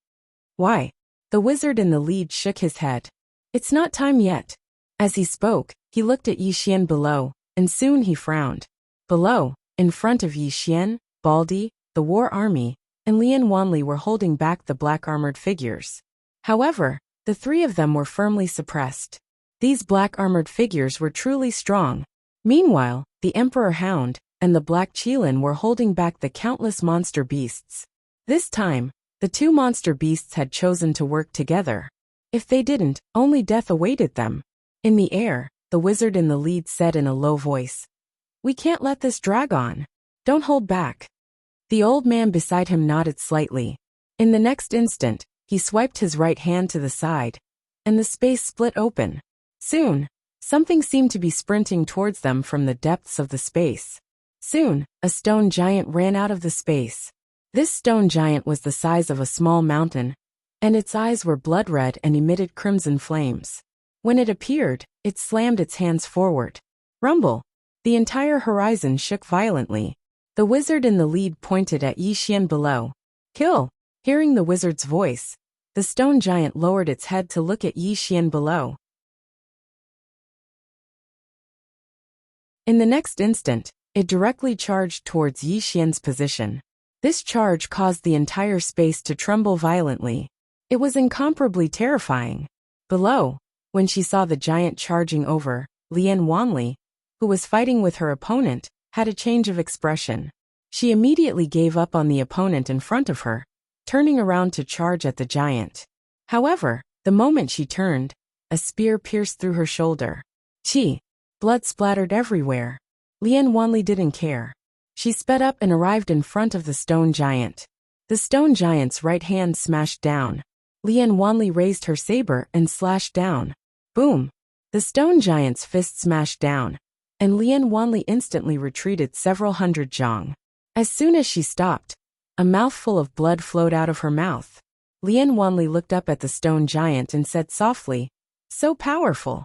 Speaker 1: Why? The wizard in the lead shook his head. It's not time yet. As he spoke, he looked at Yi Xian below, and soon he frowned. Below, in front of Yi Xian, Baldi, the war army, and Lian Wanli were holding back the black-armored figures. However, the 3 of them were firmly suppressed. These black-armored figures were truly strong. Meanwhile, the Emperor Hound and the Black Qilin were holding back the countless monster beasts. This time, the 2 monster beasts had chosen to work together. If they didn't, only death awaited them. In the air, the wizard in the lead said in a low voice, "We can't let this drag on. Don't hold back." The old man beside him nodded slightly. In the next instant, he swiped his right hand to the side, and the space split open. Soon, something seemed to be sprinting towards them from the depths of the space. Soon, a stone giant ran out of the space. This stone giant was the size of a small mountain, and its eyes were blood red and emitted crimson flames. When it appeared, it slammed its hands forward. Rumble! The entire horizon shook violently. The wizard in the lead pointed at Yi Xian below. Kill! Hearing the wizard's voice, the stone giant lowered its head to look at Yi Xian below. In the next instant, it directly charged towards Yi Xian's position. This charge caused the entire space to tremble violently. It was incomparably terrifying. Below, when she saw the giant charging over, Lian Wanli, who was fighting with her opponent, had a change of expression. She immediately gave up on the opponent in front of her, turning around to charge at the giant. However, the moment she turned, a spear pierced through her shoulder. Chi! Blood splattered everywhere. Lian Wanli didn't care. She sped up and arrived in front of the stone giant. The stone giant's right hand smashed down. Lian Wanli raised her saber and slashed down. Boom! The stone giant's fist smashed down, and Lian Wanli instantly retreated several hundred zhang. As soon as she stopped, a mouthful of blood flowed out of her mouth. Lian Wanli looked up at the stone giant and said softly, "So powerful."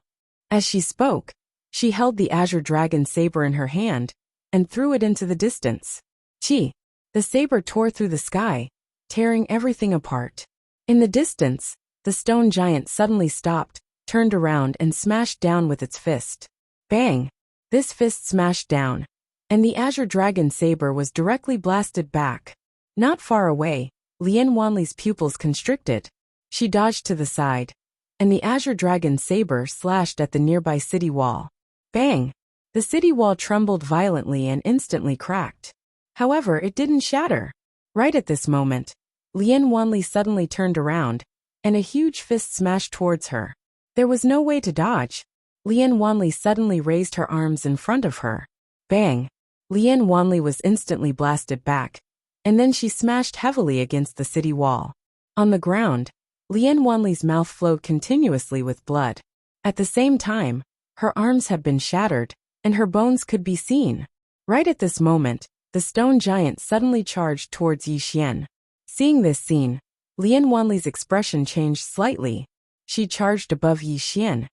Speaker 1: As she spoke, she held the azure dragon saber in her hand and threw it into the distance. Chi! The saber tore through the sky, tearing everything apart. In the distance, the stone giant suddenly stopped, turned around and smashed down with its fist. Bang! This fist smashed down, and the azure dragon saber was directly blasted back. Not far away, Lian Wanli's pupils constricted. She dodged to the side, and the azure dragon saber slashed at the nearby city wall. Bang! The city wall trembled violently and instantly cracked. However, it didn't shatter. Right at this moment, Lian Wanli suddenly turned around, and a huge fist smashed towards her. There was no way to dodge. Lian Wanli suddenly raised her arms in front of her. Bang! Lian Wanli was instantly blasted back, and then she smashed heavily against the city wall. On the ground, Lian Wanli's mouth flowed continuously with blood. At the same time, her arms had been shattered, and her bones could be seen. Right at this moment, the stone giant suddenly charged towards Yi Xian. Seeing this scene, Lian Wanli's expression changed slightly. She charged above Yi Xian,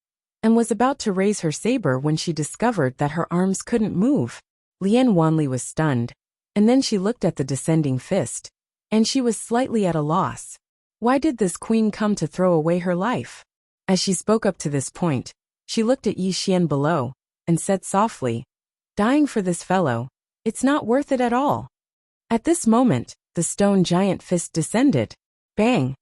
Speaker 1: and was about to raise her saber when she discovered that her arms couldn't move. Lian Wanli was stunned, and then she looked at the descending fist, and she was slightly at a loss. Why did this queen come to throw away her life? As she spoke up to this point, she looked at Yi Xian below, and said softly, "Dying for this fellow, it's not worth it at all." At this moment, the stone giant fist descended. Bang!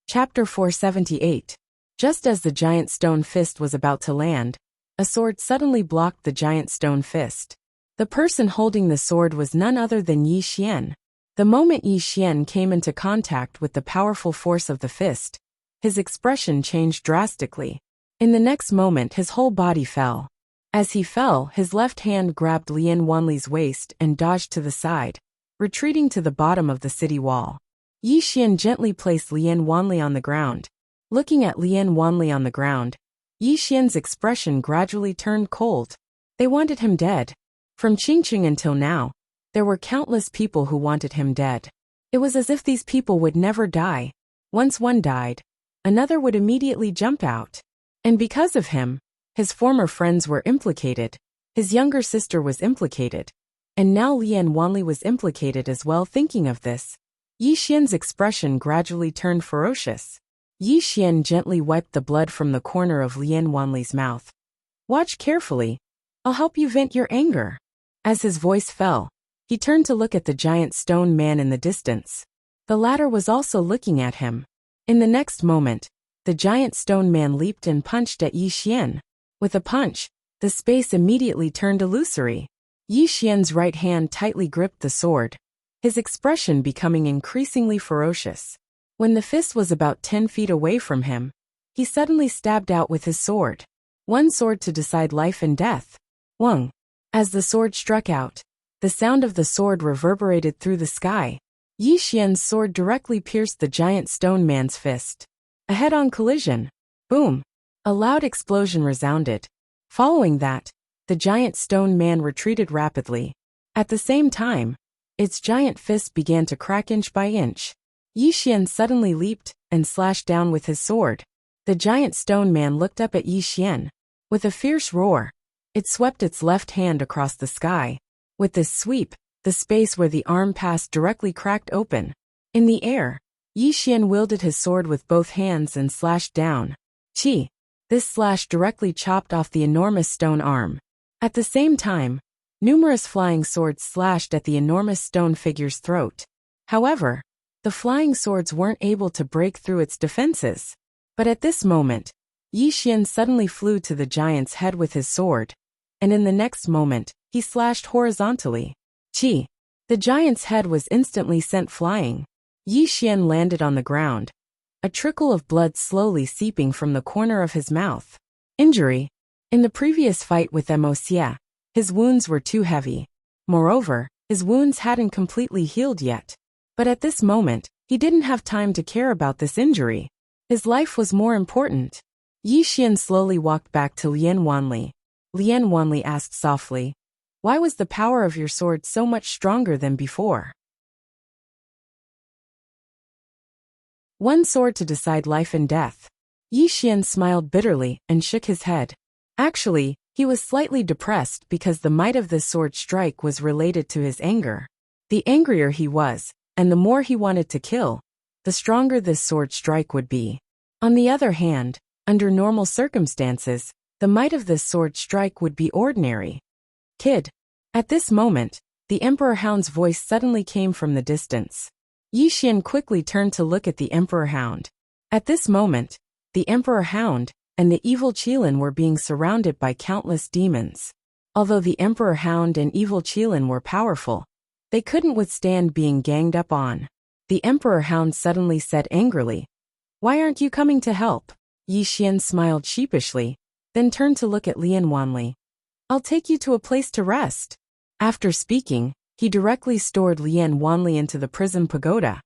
Speaker 1: Chapter 478. Just as the giant stone fist was about to land, a sword suddenly blocked the giant stone fist. The person holding the sword was none other than Yi Xian. The moment Yi Xian came into contact with the powerful force of the fist, his expression changed drastically. In the next moment his whole body fell. As he fell, his left hand grabbed Lian Wanli's waist and dodged to the side, retreating to the bottom of the city wall. Yi Xian gently placed Lian Wanli on the ground. Looking at Lian Wanli on the ground, Yi Xian's expression gradually turned cold. They wanted him dead. From Qingqing until now, there were countless people who wanted him dead. It was as if these people would never die. Once one died, another would immediately jump out. And because of him, his former friends were implicated. His younger sister was implicated. And now Lian Wanli was implicated as well. Thinking of this, Yi Xian's expression gradually turned ferocious. Yi Xian gently wiped the blood from the corner of Lian Wanli's mouth. "Watch carefully. I'll help you vent your anger." As his voice fell, he turned to look at the giant stone man in the distance. The latter was also looking at him. In the next moment, the giant stone man leaped and punched at Yi Xian. With a punch, the space immediately turned illusory. Yi Xian's right hand tightly gripped the sword, his expression becoming increasingly ferocious. When the fist was about 10 feet away from him, he suddenly stabbed out with his sword. One sword to decide life and death. Wang. As the sword struck out, the sound of the sword reverberated through the sky. Yi Xian's sword directly pierced the giant stone man's fist. A head-on collision. Boom! A loud explosion resounded. Following that, the giant stone man retreated rapidly. At the same time, its giant fist began to crack inch by inch. Yi Xian suddenly leaped and slashed down with his sword. The giant stone man looked up at Yi Xian. With a fierce roar, it swept its left hand across the sky. With this sweep, the space where the arm passed directly cracked open. In the air, Yi Xian wielded his sword with both hands and slashed down. Chi! This slash directly chopped off the enormous stone arm. At the same time, numerous flying swords slashed at the enormous stone figure's throat. However, the flying swords weren't able to break through its defenses. But at this moment, Yi Xian suddenly flew to the giant's head with his sword, and in the next moment, he slashed horizontally. Chi! The giant's head was instantly sent flying. Yi Xian landed on the ground, a trickle of blood slowly seeping from the corner of his mouth. Injury. In the previous fight with Mo Xia, his wounds were too heavy. Moreover, his wounds hadn't completely healed yet. But at this moment, he didn't have time to care about this injury. His life was more important. Yi Xian slowly walked back to Lian Wanli. Lian Wanli asked softly, "Why was the power of your sword so much stronger than before?" One sword to decide life and death. Yi Xian smiled bitterly and shook his head. Actually, he was slightly depressed because the might of this sword strike was related to his anger. The angrier he was, and the more he wanted to kill, the stronger this sword strike would be. On the other hand, under normal circumstances, the might of this sword strike would be ordinary. "Kid." At this moment, the Emperor Hound's voice suddenly came from the distance. Yi Xian quickly turned to look at the Emperor Hound. At this moment, the Emperor Hound and the evil Qilin were being surrounded by countless demons. Although the Emperor Hound and evil Qilin were powerful, they couldn't withstand being ganged up on. The Emperor Hound suddenly said angrily, "Why aren't you coming to help?" Yi Xian smiled sheepishly. then turned to look at Lian Wanli. I'll take you to a place to rest. After speaking, he directly stored Lian Wanli into the prism pagoda,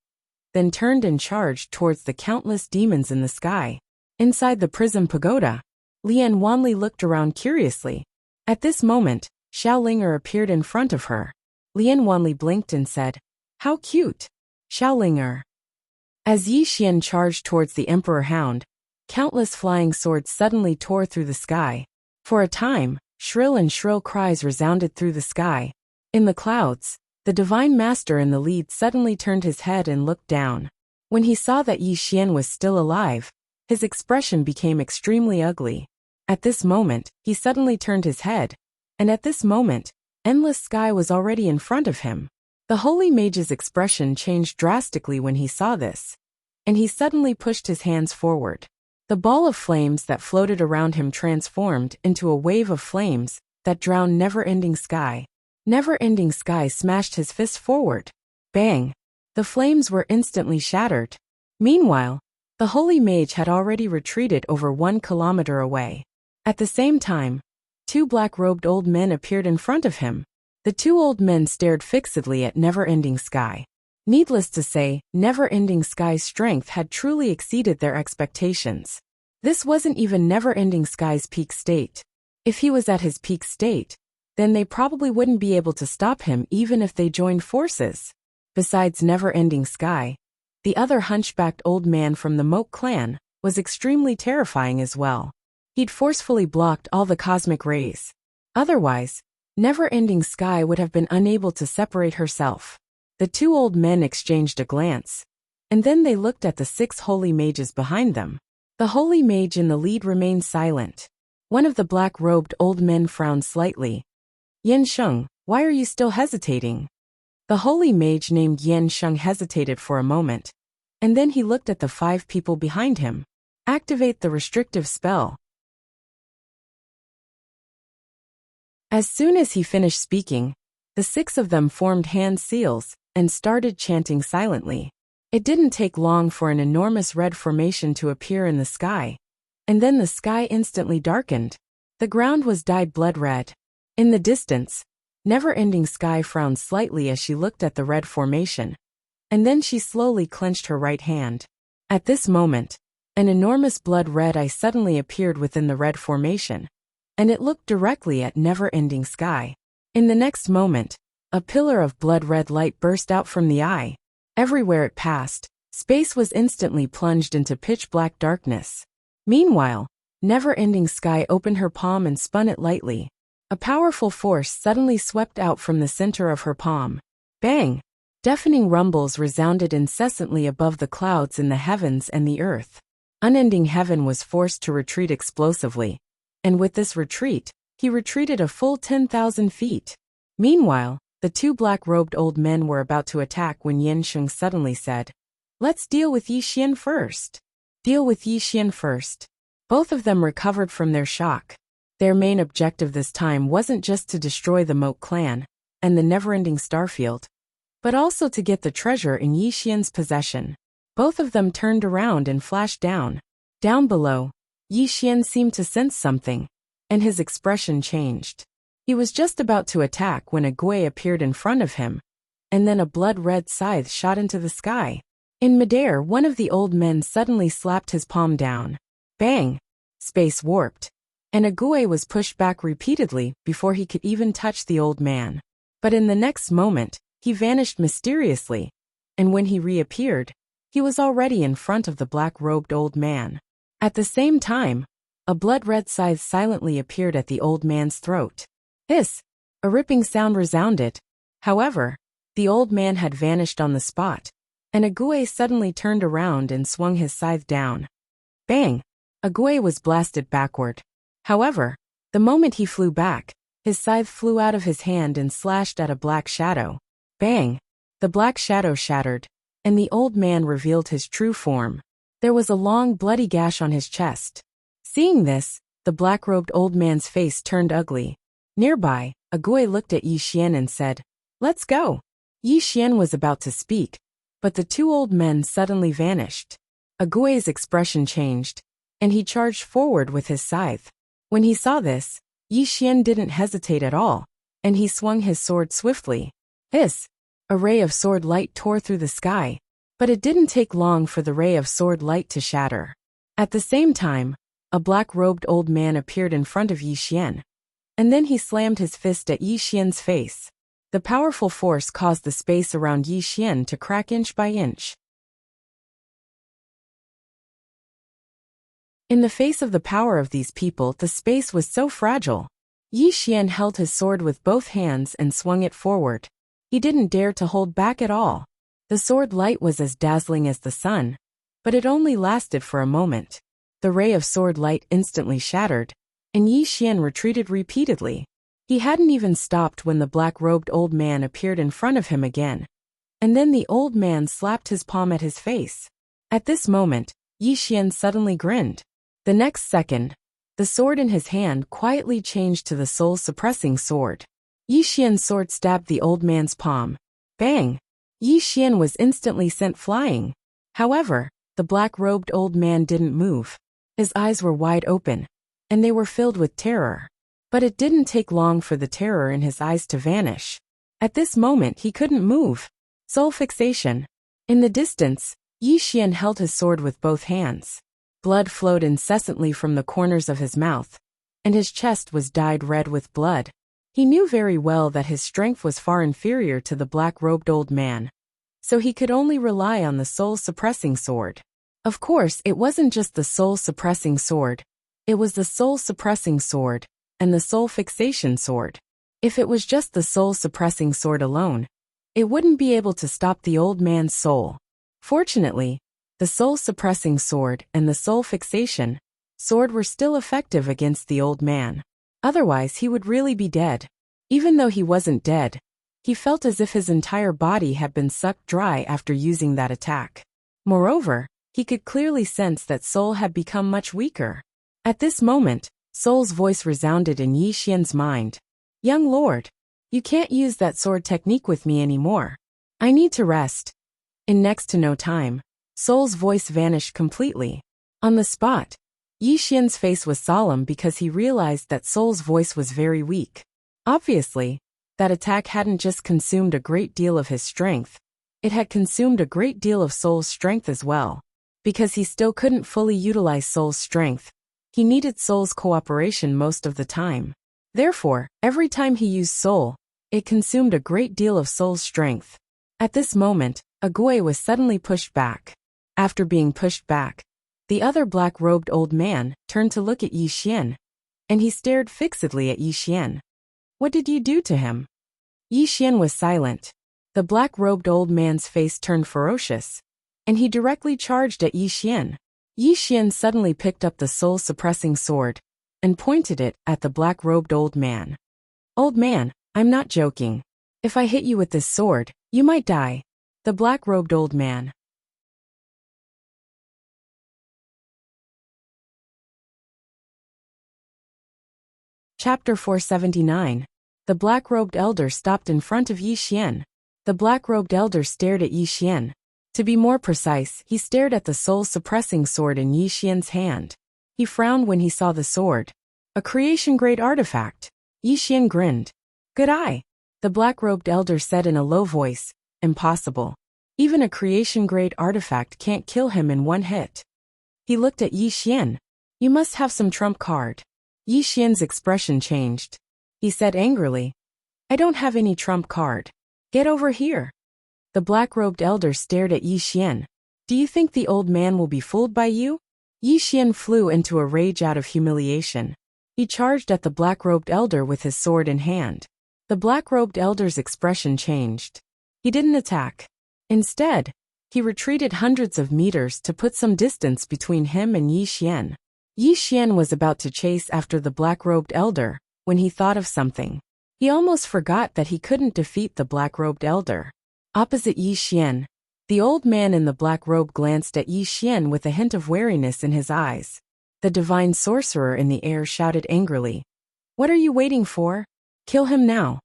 Speaker 1: then turned and charged towards the countless demons in the sky. Inside the prism pagoda, Lian Wanli looked around curiously. At this moment, Xiao Linger appeared in front of her. Lian Wanli blinked and said, "How cute." Xiao Linger. As Yi Xian charged towards the Emperor Hound, countless flying swords suddenly tore through the sky. For a time, shrill cries resounded through the sky. In the clouds, the Divine Master in the lead suddenly turned his head and looked down. When he saw that Yi Xian was still alive, his expression became extremely ugly. At this moment, he suddenly turned his head, and at this moment, endless sky was already in front of him. The holy mage's expression changed drastically when he saw this, and he suddenly pushed his hands forward. The ball of flames that floated around him transformed into a wave of flames that drowned never-ending sky. Never-ending sky smashed his fist forward. Bang! The flames were instantly shattered. Meanwhile, the holy mage had already retreated over 1 kilometer away. At the same time, 2 black-robed old men appeared in front of him. The 2 old men stared fixedly at never-ending sky. Needless to say, never-ending sky's strength had truly exceeded their expectations. This wasn't even never-ending sky's peak state. If he was at his peak state, then they probably wouldn't be able to stop him even if they joined forces. Besides never-ending sky, the other hunchbacked old man from the Moat clan was extremely terrifying as well. He'd forcefully blocked all the cosmic rays. Otherwise, never-ending sky would have been unable to separate herself. The 2 old men exchanged a glance, and then they looked at the 6 holy mages behind them. The holy mage in the lead remained silent. One of the black-robed old men frowned slightly. "Yan Sheng, why are you still hesitating?" The holy mage named Yan Sheng hesitated for a moment, and then he looked at the 5 people behind him. Activate the restrictive spell. As soon as he finished speaking, the 6 of them formed hand seals and started chanting silently. It didn't take long for an enormous red formation to appear in the sky, and then the sky instantly darkened. The ground was dyed blood red. In the distance, never-ending sky frowned slightly as she looked at the red formation, and then she slowly clenched her right hand. At this moment, an enormous blood red eye suddenly appeared within the red formation, and it looked directly at never-ending sky. In the next moment, a pillar of blood-red light burst out from the eye. Everywhere it passed, space was instantly plunged into pitch-black darkness. Meanwhile, never-ending sky opened her palm and spun it lightly. A powerful force suddenly swept out from the center of her palm. Bang! Deafening rumbles resounded incessantly above the clouds in the heavens and the earth. Unending Heaven was forced to retreat explosively, and with this retreat, he retreated a full 10,000 feet. Meanwhile, the 2 black-robed old men were about to attack when Yan Sheng suddenly said, "Let's deal with Yi Xian first." Deal with Yi Xian first. Both of them recovered from their shock. Their main objective this time wasn't just to destroy the Moat clan and the never-ending starfield, but also to get the treasure in Yi Xian's possession. Both of them turned around and flashed down. Down below, Yi Xian seemed to sense something, and his expression changed. He was just about to attack when a Gui appeared in front of him, and then a blood-red scythe shot into the sky. In midair, one of the old men suddenly slapped his palm down. Bang! Space warped, and a Gui was pushed back repeatedly before he could even touch the old man. But in the next moment, he vanished mysteriously, and when he reappeared, he was already in front of the black-robed old man. At the same time, a blood-red scythe silently appeared at the old man's throat. Hiss! A ripping sound resounded. However, the old man had vanished on the spot, and a Gui suddenly turned around and swung his scythe down. Bang! A Gui was blasted backward. However, the moment he flew back, his scythe flew out of his hand and slashed at a black shadow. Bang! The black shadow shattered, and the old man revealed his true form. There was a long bloody gash on his chest. Seeing this, the black-robed old man's face turned ugly. Nearby, a Gui looked at Yi Xian and said, "Let's go." Yi Xian was about to speak, but the 2 old men suddenly vanished. A Gui's expression changed, and he charged forward with his scythe. When he saw this, Yi Xian didn't hesitate at all, and he swung his sword swiftly. Hiss! A ray of sword light tore through the sky, but it didn't take long for the ray of sword light to shatter. At the same time, a black-robed old man appeared in front of Yi Xian, and then he slammed his fist at Yi Xian's face. The powerful force caused the space around Yi Xian to crack inch by inch. In the face of the power of these people, the space was so fragile. Yi Xian held his sword with both hands and swung it forward. He didn't dare to hold back at all. The sword light was as dazzling as the sun, but it only lasted for a moment. The ray of sword light instantly shattered, and Yi Xian retreated repeatedly. He hadn't even stopped when the black-robed old man appeared in front of him again. And then the old man slapped his palm at his face. At this moment, Yi Xian suddenly grinned. The next second, the sword in his hand quietly changed to the soul-suppressing sword. Yi Xian's sword stabbed the old man's palm. Bang! Yi Xian was instantly sent flying. However, the black-robed old man didn't move. His eyes were wide open, and they were filled with terror. But it didn't take long for the terror in his eyes to vanish. At this moment he couldn't move. Soul fixation. In the distance, Yi Xian held his sword with both hands. Blood flowed incessantly from the corners of his mouth, and his chest was dyed red with blood. He knew very well that his strength was far inferior to the black-robed old man, so he could only rely on the soul-suppressing sword. Of course, it wasn't just the soul-suppressing sword. It was the soul-suppressing sword and the soul-fixation sword. If it was just the soul-suppressing sword alone, it wouldn't be able to stop the old man's soul. Fortunately, the soul-suppressing sword and the soul-fixation sword were still effective against the old man. Otherwise he would really be dead. Even though he wasn't dead, he felt as if his entire body had been sucked dry after using that attack. Moreover, he could clearly sense that Soul had become much weaker. At this moment, Soul's voice resounded in Yi Xian's mind. "Young lord, you can't use that sword technique with me anymore. I need to rest." In next to no time, Soul's voice vanished completely. On the spot, Yi Xian's face was solemn because he realized that Soul's voice was very weak. Obviously, that attack hadn't just consumed a great deal of his strength, it had consumed a great deal of Soul's strength as well. Because he still couldn't fully utilize Soul's strength, he needed Soul's cooperation most of the time. Therefore, every time he used Soul, it consumed a great deal of Soul's strength. At this moment, Agui was suddenly pushed back. After being pushed back, the other black-robed old man turned to look at Yi Xian, and he stared fixedly at Yi Xian. "What did you do to him?" Yi Xian was silent. The black-robed old man's face turned ferocious, and he directly charged at Yi Xian. Yi Xian suddenly picked up the soul-suppressing sword and pointed it at the black-robed old man. "Old man, I'm not joking. If I hit you with this sword, you might die." The black-robed old man. Chapter 479. The black-robed elder stopped in front of Yi Xian. The black-robed elder stared at Yi Xian. To be more precise, he stared at the soul-suppressing sword in Yi Xian's hand. He frowned when he saw the sword. A creation-grade artifact. Yi Xian grinned. "Good eye," the black-robed elder said in a low voice. "Impossible. Even a creation-grade artifact can't kill him in one hit." He looked at Yi Xian. "You must have some trump card." Yi Xian's expression changed. He said angrily, "I don't have any trump card. Get over here." The black-robed elder stared at Yi Xian. "Do you think the old man will be fooled by you?" Yi Xian flew into a rage out of humiliation. He charged at the black-robed elder with his sword in hand. The black-robed elder's expression changed. He didn't attack. Instead, he retreated hundreds of meters to put some distance between him and Yi Xian. Yi Xian was about to chase after the black-robed elder when he thought of something. He almost forgot that he couldn't defeat the black-robed elder. Opposite Yi Xian, the old man in the black robe glanced at Yi Xian with a hint of wariness in his eyes. The divine sorcerer in the air shouted angrily, "What are you waiting for? Kill him now."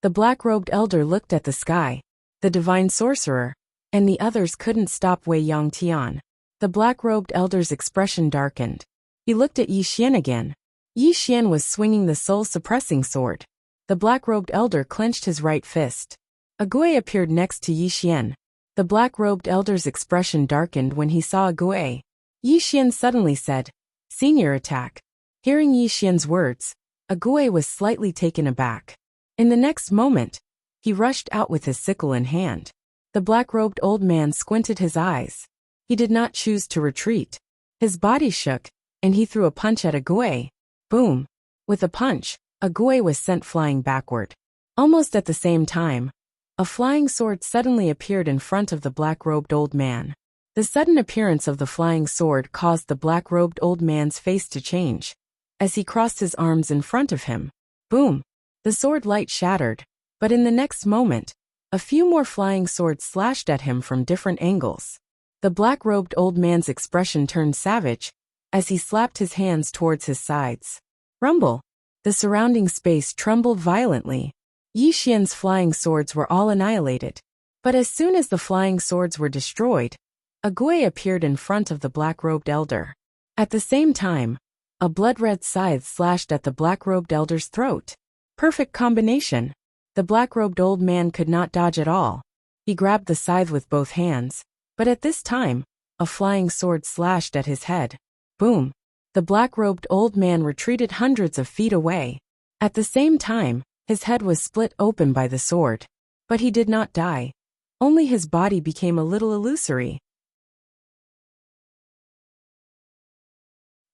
Speaker 1: The black-robed elder looked at the sky, the divine sorcerer, and the others couldn't stop Wei Yongtian. The black-robed elder's expression darkened. He looked at Yi Xian again. Yi Xian was swinging the soul-suppressing sword. The black-robed elder clenched his right fist. A Gui appeared next to Yi Xian. The black-robed elder's expression darkened when he saw a Gui. Yi Xian suddenly said, "Senior attack." Hearing Yi Xian's words, a Gui was slightly taken aback. In the next moment, he rushed out with his sickle in hand. The black-robed old man squinted his eyes. He did not choose to retreat. His body shook, and he threw a punch at a Gui. Boom! With a punch, a Gui was sent flying backward. Almost at the same time, a flying sword suddenly appeared in front of the black-robed old man. The sudden appearance of the flying sword caused the black-robed old man's face to change. As he crossed his arms in front of him, boom! The sword light shattered, but in the next moment, a few more flying swords slashed at him from different angles. The black-robed old man's expression turned savage as he slapped his hands towards his sides. Rumble! The surrounding space trembled violently. Yi Xian's flying swords were all annihilated. But as soon as the flying swords were destroyed, a Gui appeared in front of the black-robed elder. At the same time, a blood-red scythe slashed at the black-robed elder's throat. Perfect combination. The black-robed old man could not dodge at all. He grabbed the scythe with both hands, but at this time, a flying sword slashed at his head. Boom! The black-robed old man retreated hundreds of feet away. At the same time, his head was split open by the sword. But he did not die. Only his body became a little illusory.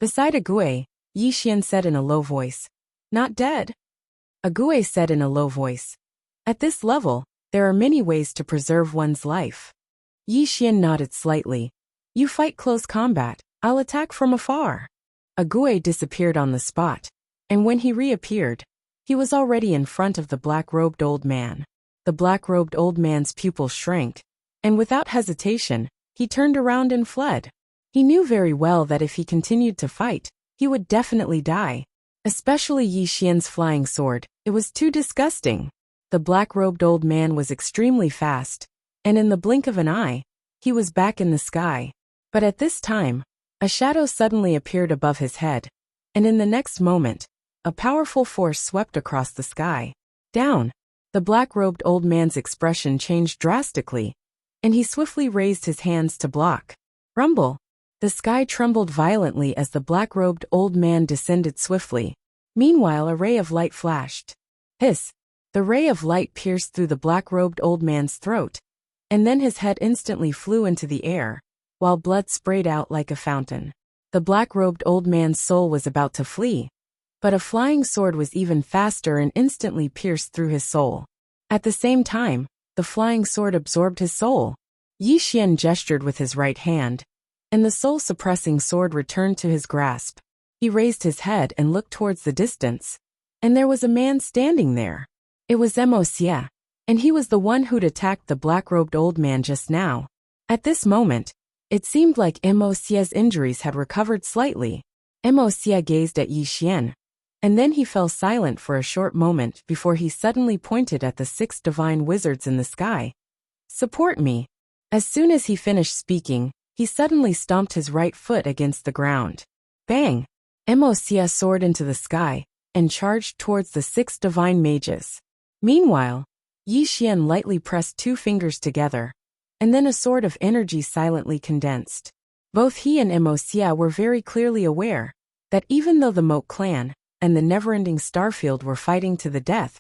Speaker 1: Beside a Gui, Yi Xian said in a low voice, "Not dead?" A Gui said in a low voice, "At this level, there are many ways to preserve one's life." Yi Xian nodded slightly. "You fight close combat, I'll attack from afar." A Gui disappeared on the spot, and when he reappeared, he was already in front of the black-robed old man. The black-robed old man's pupils shrank, and without hesitation, he turned around and fled. He knew very well that if he continued to fight, he would definitely die. Especially Yi Xian's flying sword, it was too disgusting. The black-robed old man was extremely fast, and in the blink of an eye, he was back in the sky. But at this time, a shadow suddenly appeared above his head, and in the next moment, a powerful force swept across the sky. Down! The black-robed old man's expression changed drastically, and he swiftly raised his hands to block. Rumble! The sky trembled violently as the black-robed old man descended swiftly. Meanwhile, a ray of light flashed. Hiss! The ray of light pierced through the black-robed old man's throat, and then his head instantly flew into the air, while blood sprayed out like a fountain. The black-robed old man's soul was about to flee, but a flying sword was even faster and instantly pierced through his soul. At the same time, the flying sword absorbed his soul. Yi Xian gestured with his right hand, and the soul-suppressing sword returned to his grasp. He raised his head and looked towards the distance, and there was a man standing there. It was Xie, and he was the one who'd attacked the black-robed old man just now. At this moment, it seemed like Xie's injuries had recovered slightly. Xie gazed at Yi Xian, and then he fell silent for a short moment before he suddenly pointed at the 6 divine wizards in the sky. "Support me." As soon as he finished speaking, he suddenly stomped his right foot against the ground. Bang! Xie soared into the sky and charged towards the 6 divine mages. Meanwhile, Yi Xian lightly pressed 2 fingers together, and then a sword of energy silently condensed. Both he and Xie were very clearly aware that even though the Moat clan and the never-ending Starfield were fighting to the death,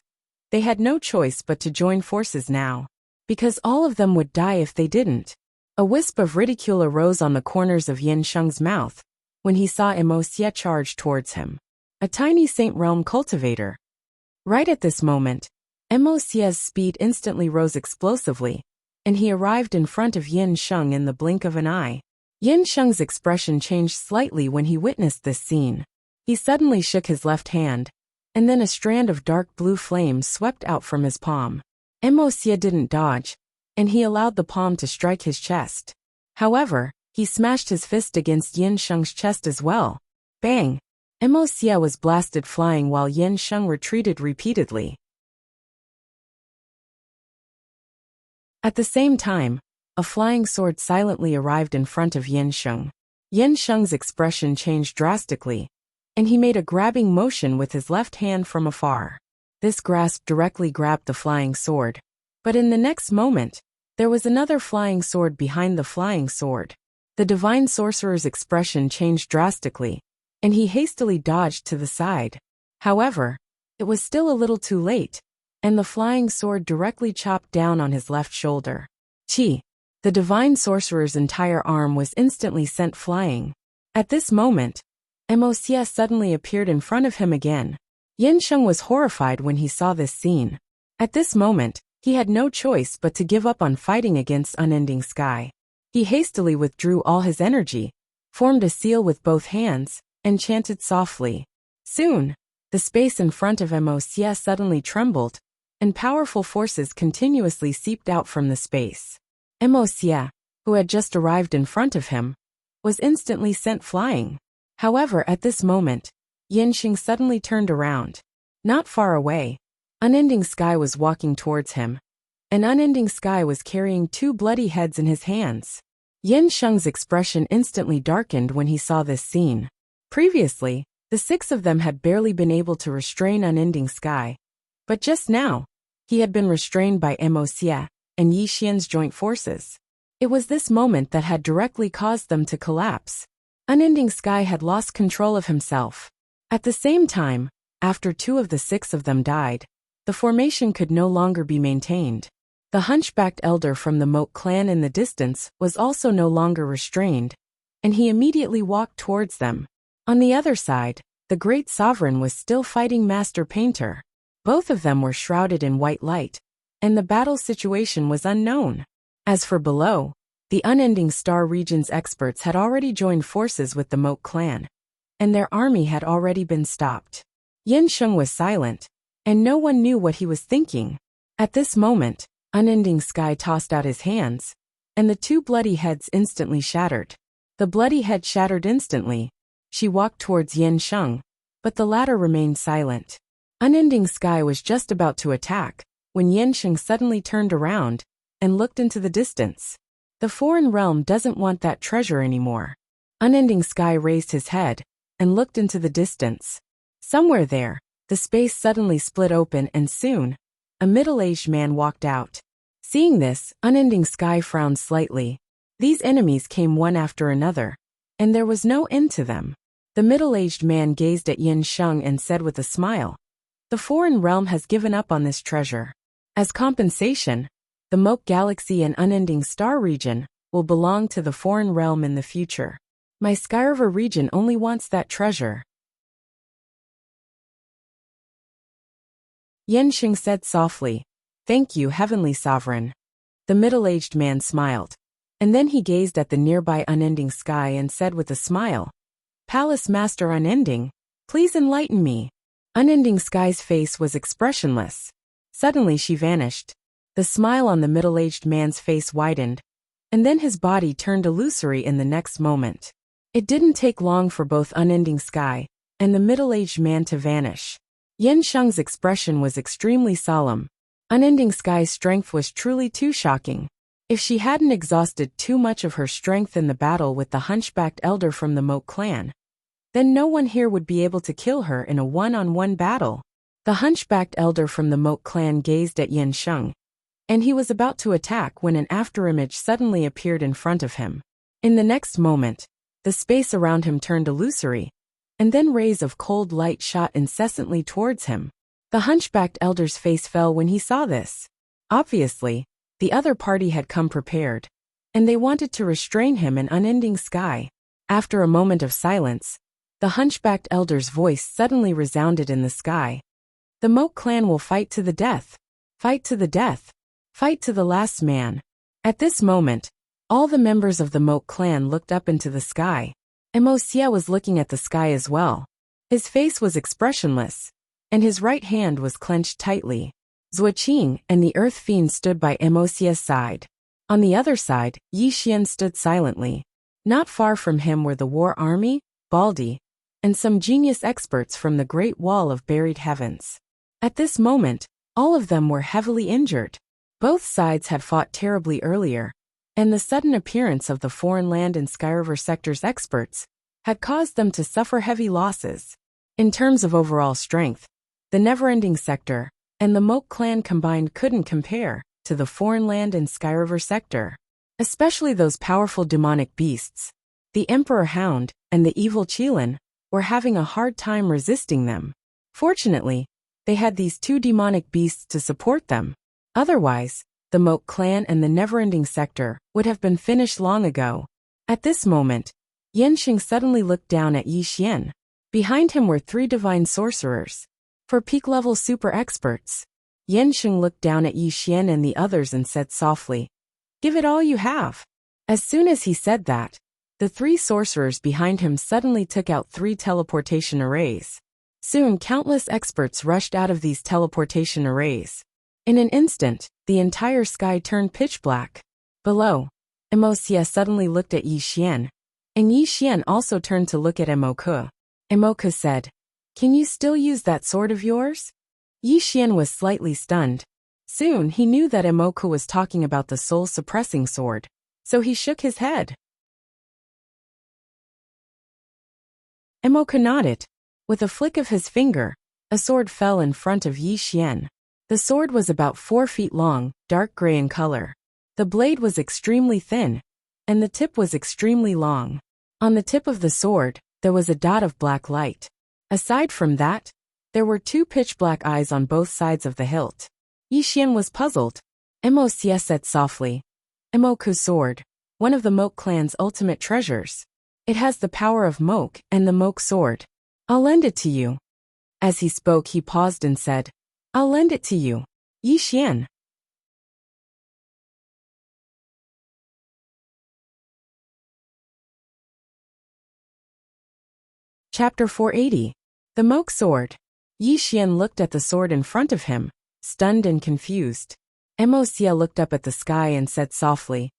Speaker 1: they had no choice but to join forces now, because all of them would die if they didn't. A wisp of ridicule arose on the corners of Yin Sheng's mouth when he saw Xie charge towards him. A tiny Saint Realm cultivator. Right at this moment, Xie's speed instantly rose explosively, and he arrived in front of Yin Sheng in the blink of an eye. Yin Sheng's expression changed slightly when he witnessed this scene. He suddenly shook his left hand, and then a strand of dark blue flame swept out from his palm. Xie didn't dodge, and he allowed the palm to strike his chest. However, he smashed his fist against Yin Sheng's chest as well. Bang! Xie was blasted flying while Yin Sheng retreated repeatedly. At the same time, a flying sword silently arrived in front of Yin Sheng. Yin Sheng's expression changed drastically, and he made a grabbing motion with his left hand from afar. This grasp directly grabbed the flying sword. But in the next moment, there was another flying sword behind the flying sword. The divine sorcerer's expression changed drastically, and he hastily dodged to the side. However, it was still a little too late, and the flying sword directly chopped down on his left shoulder. Chi! The divine sorcerer's entire arm was instantly sent flying. At this moment, Moc suddenly appeared in front of him again. Yin Sheng was horrified when he saw this scene. At this moment, he had no choice but to give up on fighting against Unending Sky. He hastily withdrew all his energy, formed a seal with both hands, and chanted softly. Soon, the space in front of Moc suddenly trembled, and powerful forces continuously seeped out from the space. Moc, who had just arrived in front of him, was instantly sent flying. However, at this moment, Yin Sheng suddenly turned around. Not far away, Unending Sky was walking towards him, and Unending Sky was carrying 2 bloody heads in his hands. Yin Sheng's expression instantly darkened when he saw this scene. Previously, the 6 of them had barely been able to restrain Unending Sky, but just now, he had been restrained by Moc and Yi Xian's joint forces. It was this moment that had directly caused them to collapse. Unending Sky had lost control of himself. At the same time, after 2 of the 6 of them died, the formation could no longer be maintained. The hunchbacked elder from the Moat clan in the distance was also no longer restrained, and he immediately walked towards them. On the other side, the great sovereign was still fighting Master Painter. Both of them were shrouded in white light, and the battle situation was unknown. As for below, the Unending Star region's experts had already joined forces with the Moat clan, and their army had already been stopped. Yin Sheng was silent, and no one knew what he was thinking. At this moment, Unending Sky tossed out his hands, and the 2 bloody heads instantly shattered. The bloody head shattered instantly. She walked towards Yin Sheng, but the latter remained silent. Unending Sky was just about to attack, when Yin Sheng suddenly turned around and looked into the distance. The foreign realm doesn't want that treasure anymore. Unending Sky raised his head and looked into the distance. Somewhere there, the space suddenly split open, and soon, a middle-aged man walked out. Seeing this, Unending Sky frowned slightly. These enemies came one after another, and there was no end to them. The middle-aged man gazed at Yin Sheng and said with a smile, "The foreign realm has given up on this treasure. As compensation, the Moat Galaxy and Unending Star region will belong to the foreign realm in the future. My Skyriver region only wants that treasure." Yin Sheng said softly, "Thank you, Heavenly Sovereign." The middle-aged man smiled, and then he gazed at the nearby Unending Sky and said with a smile, "Palace Master Unending, please enlighten me." Unending Sky's face was expressionless. Suddenly she vanished. The smile on the middle-aged man's face widened, and then his body turned illusory in the next moment. It didn't take long for both Unending Sky and the middle-aged man to vanish. Yin Sheng's expression was extremely solemn. Unending Sky's strength was truly too shocking. If she hadn't exhausted too much of her strength in the battle with the hunchbacked elder from the Moat clan, then no one here would be able to kill her in a one-on-one battle. The hunchbacked elder from the Moat clan gazed at Yin Sheng, and he was about to attack when an afterimage suddenly appeared in front of him. In the next moment, the space around him turned illusory, and then rays of cold light shot incessantly towards him. The hunchbacked elder's face fell when he saw this. Obviously, the other party had come prepared, and they wanted to restrain him in Unending Sky. After a moment of silence, the hunchbacked elder's voice suddenly resounded in the sky. "The Moat clan will fight to the death. Fight to the death. Fight to the last man." At this moment, all the members of the Moat clan looked up into the sky. Moc was looking at the sky as well. His face was expressionless, and his right hand was clenched tightly. Zuoqing and the Earth Fiend stood by Moc's side. On the other side, Yi Xian stood silently. Not far from him were the War Army, Baldi, and some genius experts from the Great Wall of Buried Heavens. At this moment, all of them were heavily injured. Both sides had fought terribly earlier, and the sudden appearance of the foreign land and Skyriver sector's experts had caused them to suffer heavy losses. In terms of overall strength, the Neverending Sector and the Moke clan combined couldn't compare to the Foreign Land and Skyriver sector. Especially those powerful demonic beasts. The Emperor Hound and the Evil Qilin were having a hard time resisting them. Fortunately, they had these two demonic beasts to support them. Otherwise, the Moke clan and the Neverending Sector would have been finished long ago. At this moment, Yanxing suddenly looked down at Yi Xian. Behind him were 3 divine sorcerers. For peak-level super experts, Yanxing looked down at Yi Xian and the others and said softly, "Give it all you have." As soon as he said that, the 3 sorcerers behind him suddenly took out 3 teleportation arrays. Soon countless experts rushed out of these teleportation arrays. In an instant, the entire sky turned pitch black. Below, Emoxia suddenly looked at Yi Xian, and Yi Xian also turned to look at Emoku. Emoku said, "Can you still use that sword of yours?" Yi Xian was slightly stunned. Soon he knew that Emoku was talking about the soul-suppressing sword, so he shook his head. Emoku nodded. With a flick of his finger, a sword fell in front of Yi Xian. The sword was about 4 feet long, dark gray in color. The blade was extremely thin, and the tip was extremely long. On the tip of the sword, there was a dot of black light. Aside from that, there were 2 pitch-black eyes on both sides of the hilt. Yi Xian was puzzled. Emoxia said softly, "Emoku's sword, one of the Moke clan's ultimate treasures. It has the power of Moke and the Moke sword. I'll lend it to you." As he spoke, he paused and said, "I'll lend it to you, Yi Xian." Chapter 480. The Moke Sword. Yi Xian looked at the sword in front of him, stunned and confused. Emoxia looked up at the sky and said softly,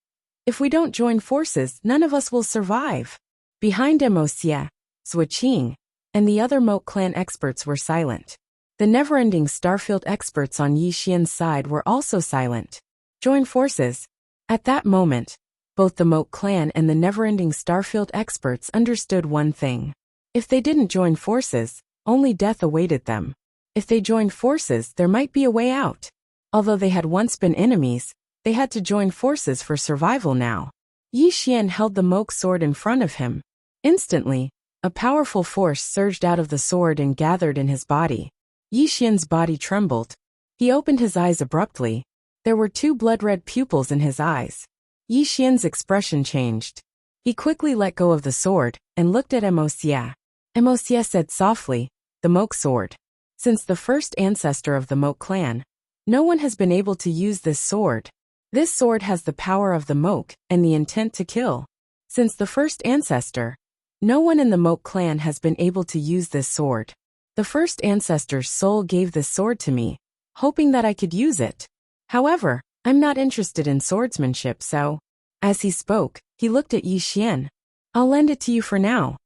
Speaker 1: "If we don't join forces, none of us will survive." Behind Emoxia, Zhuqing and the other Moke clan experts were silent. The never-ending Starfield experts on Yi Xian's side were also silent. Join forces. At that moment, both the Moke clan and the never-ending Starfield experts understood one thing. If they didn't join forces, only death awaited them. If they joined forces, there might be a way out. Although they had once been enemies, they had to join forces for survival now. Yi Xian held the Moke sword in front of him. Instantly, a powerful force surged out of the sword and gathered in his body. Yi Xian's body trembled. He opened his eyes abruptly. There were 2 blood-red pupils in his eyes. Yi Xian's expression changed. He quickly let go of the sword and looked at Emoxia. Emoxia said softly, "The Moke sword. Since the first ancestor of the Moke clan, no one has been able to use this sword. This sword has the power of the Moke and the intent to kill. Since the first ancestor, no one in the Moke clan has been able to use this sword. The first ancestor's soul gave this sword to me, hoping that I could use it. However, I'm not interested in swordsmanship, so..." As he spoke, he looked at Yi Xian. "I'll lend it to you for now."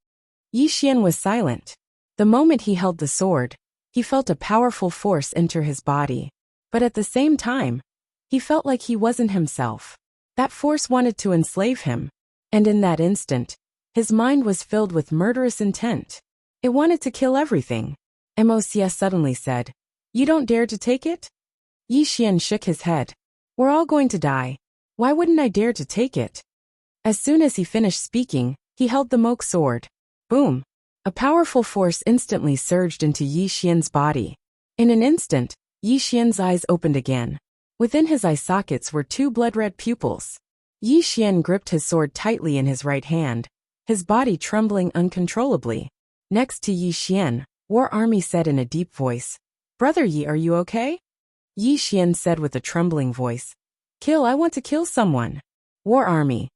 Speaker 1: Yi Xian was silent. The moment he held the sword, he felt a powerful force enter his body. But at the same time, he felt like he wasn't himself. That force wanted to enslave him. And in that instant, his mind was filled with murderous intent. It wanted to kill everything. Emoxia suddenly said, "You don't dare to take it?" Yi Xian shook his head. "We're all going to die. Why wouldn't I dare to take it?" As soon as he finished speaking, he held the Moke sword. Boom! A powerful force instantly surged into Yi Xian's body. In an instant, Yi Xian's eyes opened again. Within his eye sockets were 2 blood-red pupils. Yi Xian gripped his sword tightly in his right hand, his body trembling uncontrollably. Next to Yi Xian, War Army said in a deep voice, "Brother Yi, are you okay?" Yi Xian said with a trembling voice, I want to kill someone." War Army.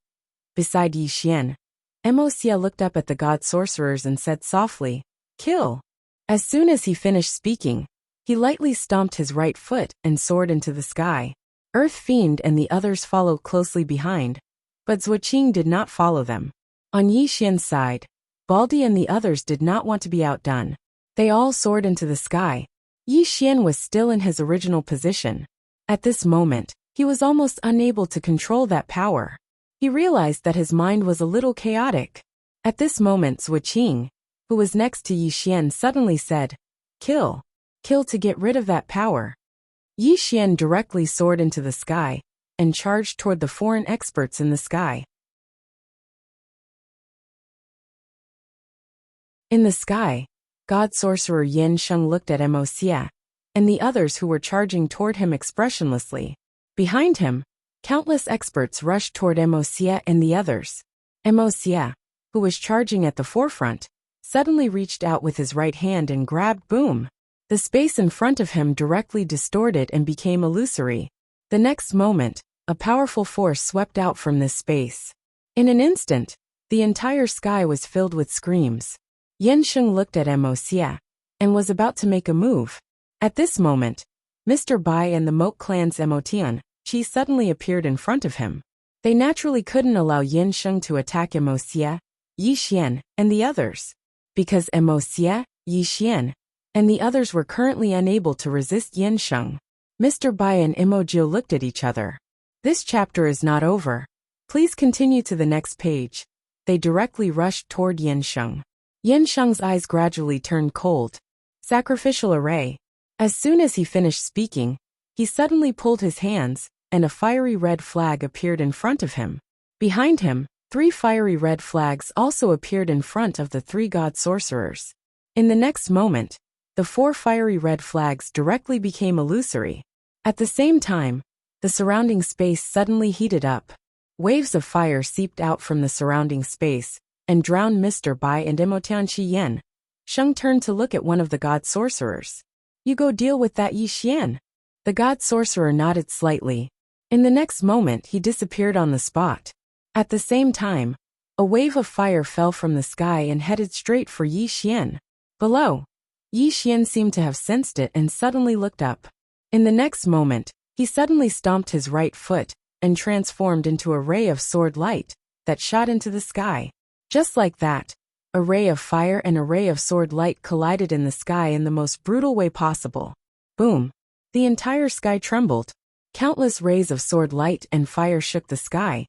Speaker 1: Beside Yi Xian, Emoxia looked up at the god sorcerers and said softly, "Kill." As soon as he finished speaking, he lightly stomped his right foot and soared into the sky. Earth Fiend and the others followed closely behind, but Zhuqing did not follow them. On Yi Xian's side, Baldi and the others did not want to be outdone. They all soared into the sky. Yi Xian was still in his original position. At this moment, he was almost unable to control that power. He realized that his mind was a little chaotic. At this moment, Zhuqing, who was next to Yi Xian, suddenly said, "Kill. Kill to get rid of that power." Yi Xian directly soared into the sky and charged toward the foreign experts in the sky. In the sky, God Sorcerer Yin Sheng looked at Mo Xia and the others who were charging toward him expressionlessly. Behind him, countless experts rushed toward Mo Xia and the others. Mo Xia, who was charging at the forefront, suddenly reached out with his right hand and grabbed boom. The space in front of him directly distorted and became illusory. The next moment, a powerful force swept out from this space. In an instant, the entire sky was filled with screams. Yin Sheng looked at Mo Xia and was about to make a move. At this moment, Mr. Bai and the Moat clan's Emotian Chi suddenly appeared in front of him. They naturally couldn't allow Yin Sheng to attack Mo Xia, Yi Xian, and the others. Because Mo Xia, Yi Xian, and the others were currently unable to resist Yin Sheng, Mr. Bai and Imojio looked at each other. This chapter is not over. Please continue to the next page. They directly rushed toward Yin Sheng. Yin Sheng's eyes gradually turned cold. Sacrificial array. As soon as he finished speaking, he suddenly pulled his hands, and a fiery red flag appeared in front of him. Behind him, 3 fiery red flags also appeared in front of the 3 god sorcerers. In the next moment, the 4 fiery red flags directly became illusory. At the same time, the surrounding space suddenly heated up. Waves of fire seeped out from the surrounding space and drowned Mr. Bai and Emotian Chi Yen. Sheng turned to look at one of the god sorcerers. "You go deal with that Yi Xian." The god sorcerer nodded slightly. In the next moment he disappeared on the spot. At the same time, a wave of fire fell from the sky and headed straight for Yi Xian. Below, Yi Xian seemed to have sensed it and suddenly looked up. In the next moment, he suddenly stomped his right foot and transformed into a ray of sword light that shot into the sky. Just like that, a ray of fire and a ray of sword light collided in the sky in the most brutal way possible. Boom! The entire sky trembled. Countless rays of sword light and fire shook the sky,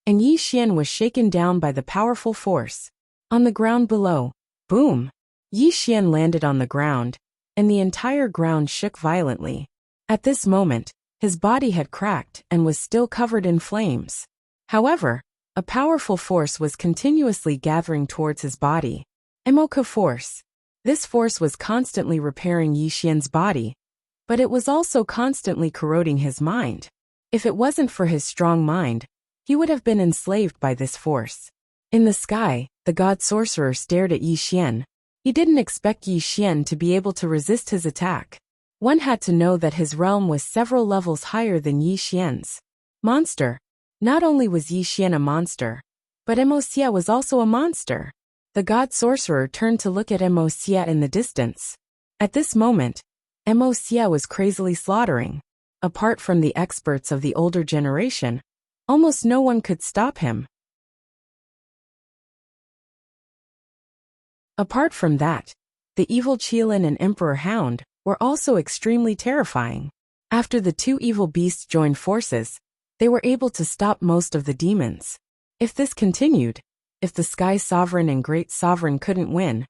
Speaker 1: and Yi Xian was shaken down by the powerful force. On the ground below, boom! Yi Xian landed on the ground, and the entire ground shook violently. At this moment, his body had cracked and was still covered in flames. However, a powerful force was continuously gathering towards his body. Emoka force. This force was constantly repairing Yi Xian's body, but it was also constantly corroding his mind. If it wasn't for his strong mind, he would have been enslaved by this force. In the sky, the god sorcerer stared at Yi Xian. He didn't expect Yi Xian to be able to resist his attack. One had to know that his realm was several levels higher than Yi Xian's. Monster. Not only was Yi Xian a monster, but Mo Xia was also a monster. The god sorcerer turned to look at Mo Xia in the distance. At this moment, Mo Xia was crazily slaughtering. Apart from the experts of the older generation, almost no one could stop him. Apart from that, the evil Qilin and Emperor Hound were also extremely terrifying. After the 2 evil beasts joined forces, they were able to stop most of the demons. If this continued, if the Sky Sovereign and Great Sovereign couldn't win,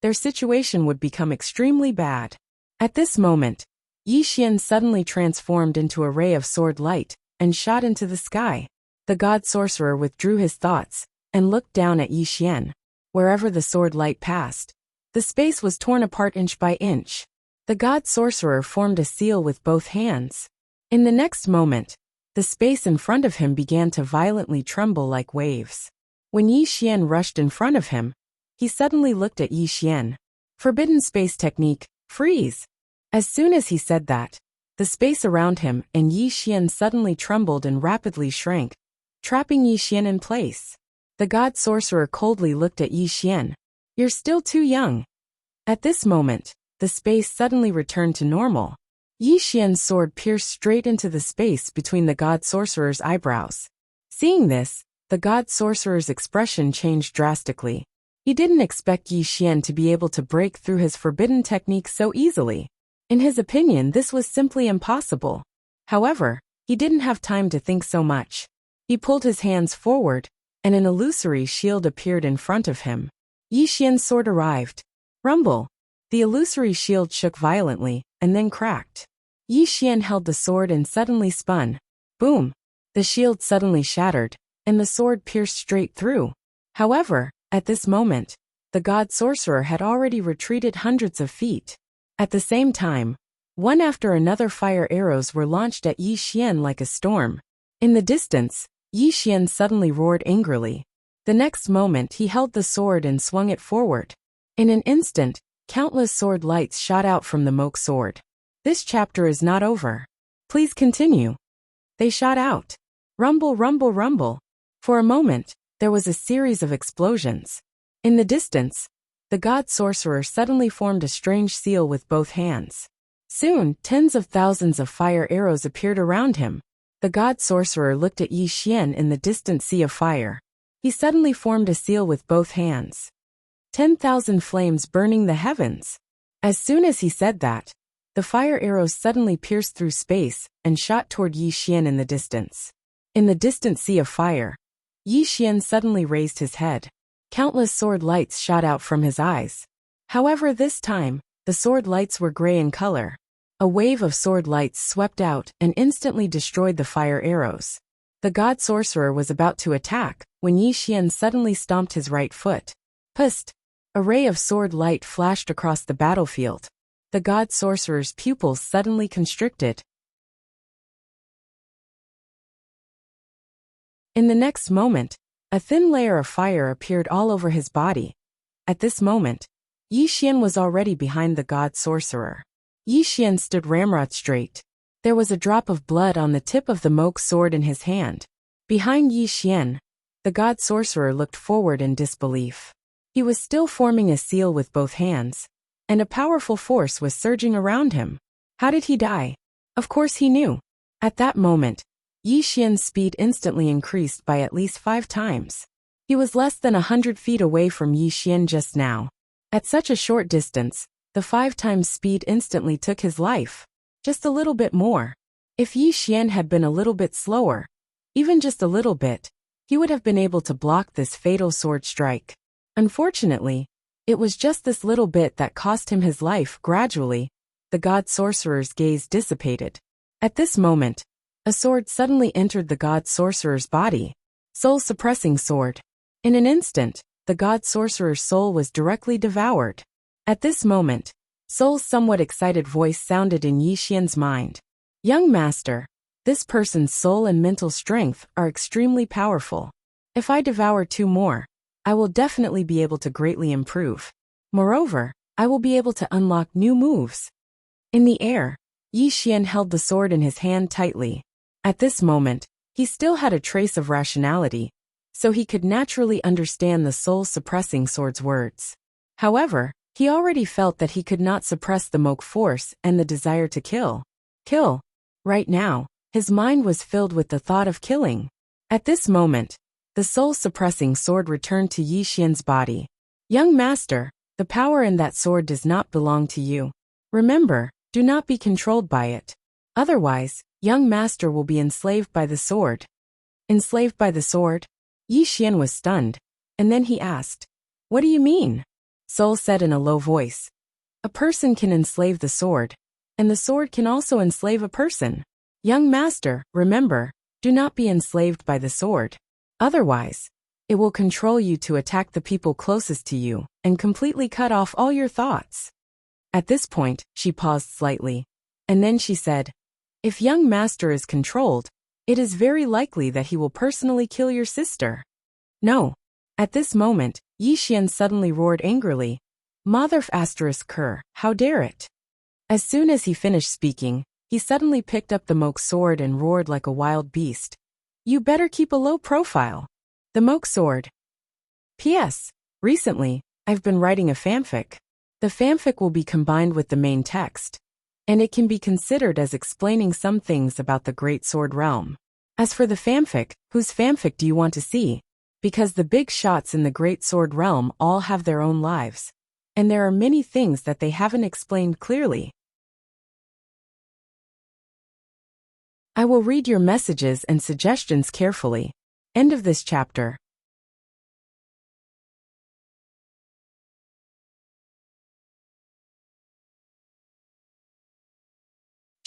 Speaker 1: their situation would become extremely bad. At this moment, Yi Xian suddenly transformed into a ray of sword light and shot into the sky. The god sorcerer withdrew his thoughts and looked down at Yi Xian. Wherever the sword light passed, the space was torn apart inch by inch. The god sorcerer formed a seal with both hands. In the next moment, the space in front of him began to violently tremble like waves. When Yi Xian rushed in front of him, he suddenly looked at Yi Xian. Forbidden space technique, freeze! As soon as he said that, the space around him and Yi Xian suddenly trembled and rapidly shrank, trapping Yi Xian in place. The god sorcerer coldly looked at Yi Xian. "You're still too young." At this moment, the space suddenly returned to normal. Yi Xian's sword pierced straight into the space between the god sorcerer's eyebrows. Seeing this, the god sorcerer's expression changed drastically. He didn't expect Yi Xian to be able to break through his forbidden technique so easily. In his opinion, this was simply impossible. However, he didn't have time to think so much. He pulled his hands forward, and an illusory shield appeared in front of him. Yi Xian's sword arrived. Rumble. The illusory shield shook violently, and then cracked. Yi Xian held the sword and suddenly spun. Boom! The shield suddenly shattered, and the sword pierced straight through. However, at this moment, the god sorcerer had already retreated hundreds of feet. At the same time, one after another fire arrows were launched at Yi Xian like a storm. In the distance, Yi Xian suddenly roared angrily. The next moment he held the sword and swung it forward. In an instant, countless sword lights shot out from the moke sword. This chapter is not over. Please continue. They shot out. Rumble, rumble, rumble. For a moment, there was a series of explosions. In the distance, the god sorcerer suddenly formed a strange seal with both hands. Soon, tens of thousands of fire arrows appeared around him. The god sorcerer looked at Yi Xian in the distant sea of fire. He suddenly formed a seal with both hands. 10,000 flames burning the heavens. As soon as he said that, the fire arrows suddenly pierced through space and shot toward Yi Xian in the distance. In the distant sea of fire, Yi Xian suddenly raised his head. Countless sword lights shot out from his eyes. However, this time, the sword lights were gray in color. A wave of sword lights swept out and instantly destroyed the fire arrows. The god sorcerer was about to attack when Yi Xian suddenly stomped his right foot. Pust! A ray of sword light flashed across the battlefield. The god sorcerer's pupils suddenly constricted. In the next moment, a thin layer of fire appeared all over his body. At this moment, Yi Xian was already behind the god sorcerer. Yi Xian stood ramrod straight. There was a drop of blood on the tip of the moke sword in his hand. Behind Yi Xian, the god sorcerer looked forward in disbelief. He was still forming a seal with both hands, and a powerful force was surging around him. How did he die? Of course he knew. At that moment, Yi Xian's speed instantly increased by at least 5 times. He was less than 100 feet away from Yi Xian just now. At such a short distance, the 5 times speed instantly took his life. Just a little bit more. If Yi Xian had been a little bit slower, even just a little bit, he would have been able to block this fatal sword strike. Unfortunately, it was just this little bit that cost him his life. Gradually, the god sorcerer's gaze dissipated. At this moment, a sword suddenly entered the god sorcerer's body. Soul-suppressing sword. In an instant, the god sorcerer's soul was directly devoured. At this moment, Soul's somewhat excited voice sounded in Yi Xian's mind. Young master, this person's soul and mental strength are extremely powerful. If I devour 2 more, I will definitely be able to greatly improve. Moreover, I will be able to unlock new moves. In the air, Yi Xian held the sword in his hand tightly. At this moment, he still had a trace of rationality, so he could naturally understand the soul-suppressing sword's words. However, he already felt that he could not suppress the moke force and the desire to kill. Kill. Right now, his mind was filled with the thought of killing. At this moment, the soul-suppressing sword returned to Yi Xian's body. Young master, the power in that sword does not belong to you. Remember, do not be controlled by it. Otherwise, young master will be enslaved by the sword. Enslaved by the sword? Yi Xian was stunned, and then he asked, What do you mean? Soul said in a low voice. A person can enslave the sword, and the sword can also enslave a person. Young master, remember, do not be enslaved by the sword. Otherwise, it will control you to attack the people closest to you and completely cut off all your thoughts. At this point, she paused slightly, and then she said, If young master is controlled, it is very likely that he will personally kill your sister. No. At this moment, Yi Xian suddenly roared angrily. Motherf asterisk cur, how dare it? As soon as he finished speaking, he suddenly picked up the moke sword and roared like a wild beast. You better keep a low profile. The moke sword. P.S. Recently, I've been writing a fanfic. The fanfic will be combined with the main text, and it can be considered as explaining some things about the Great Sword Realm. As for the fanfic, whose fanfic do you want to see? Because the big shots in the Great Sword Realm all have their own lives, and there are many things that they haven't explained clearly. I will read your messages and suggestions carefully. End of this chapter.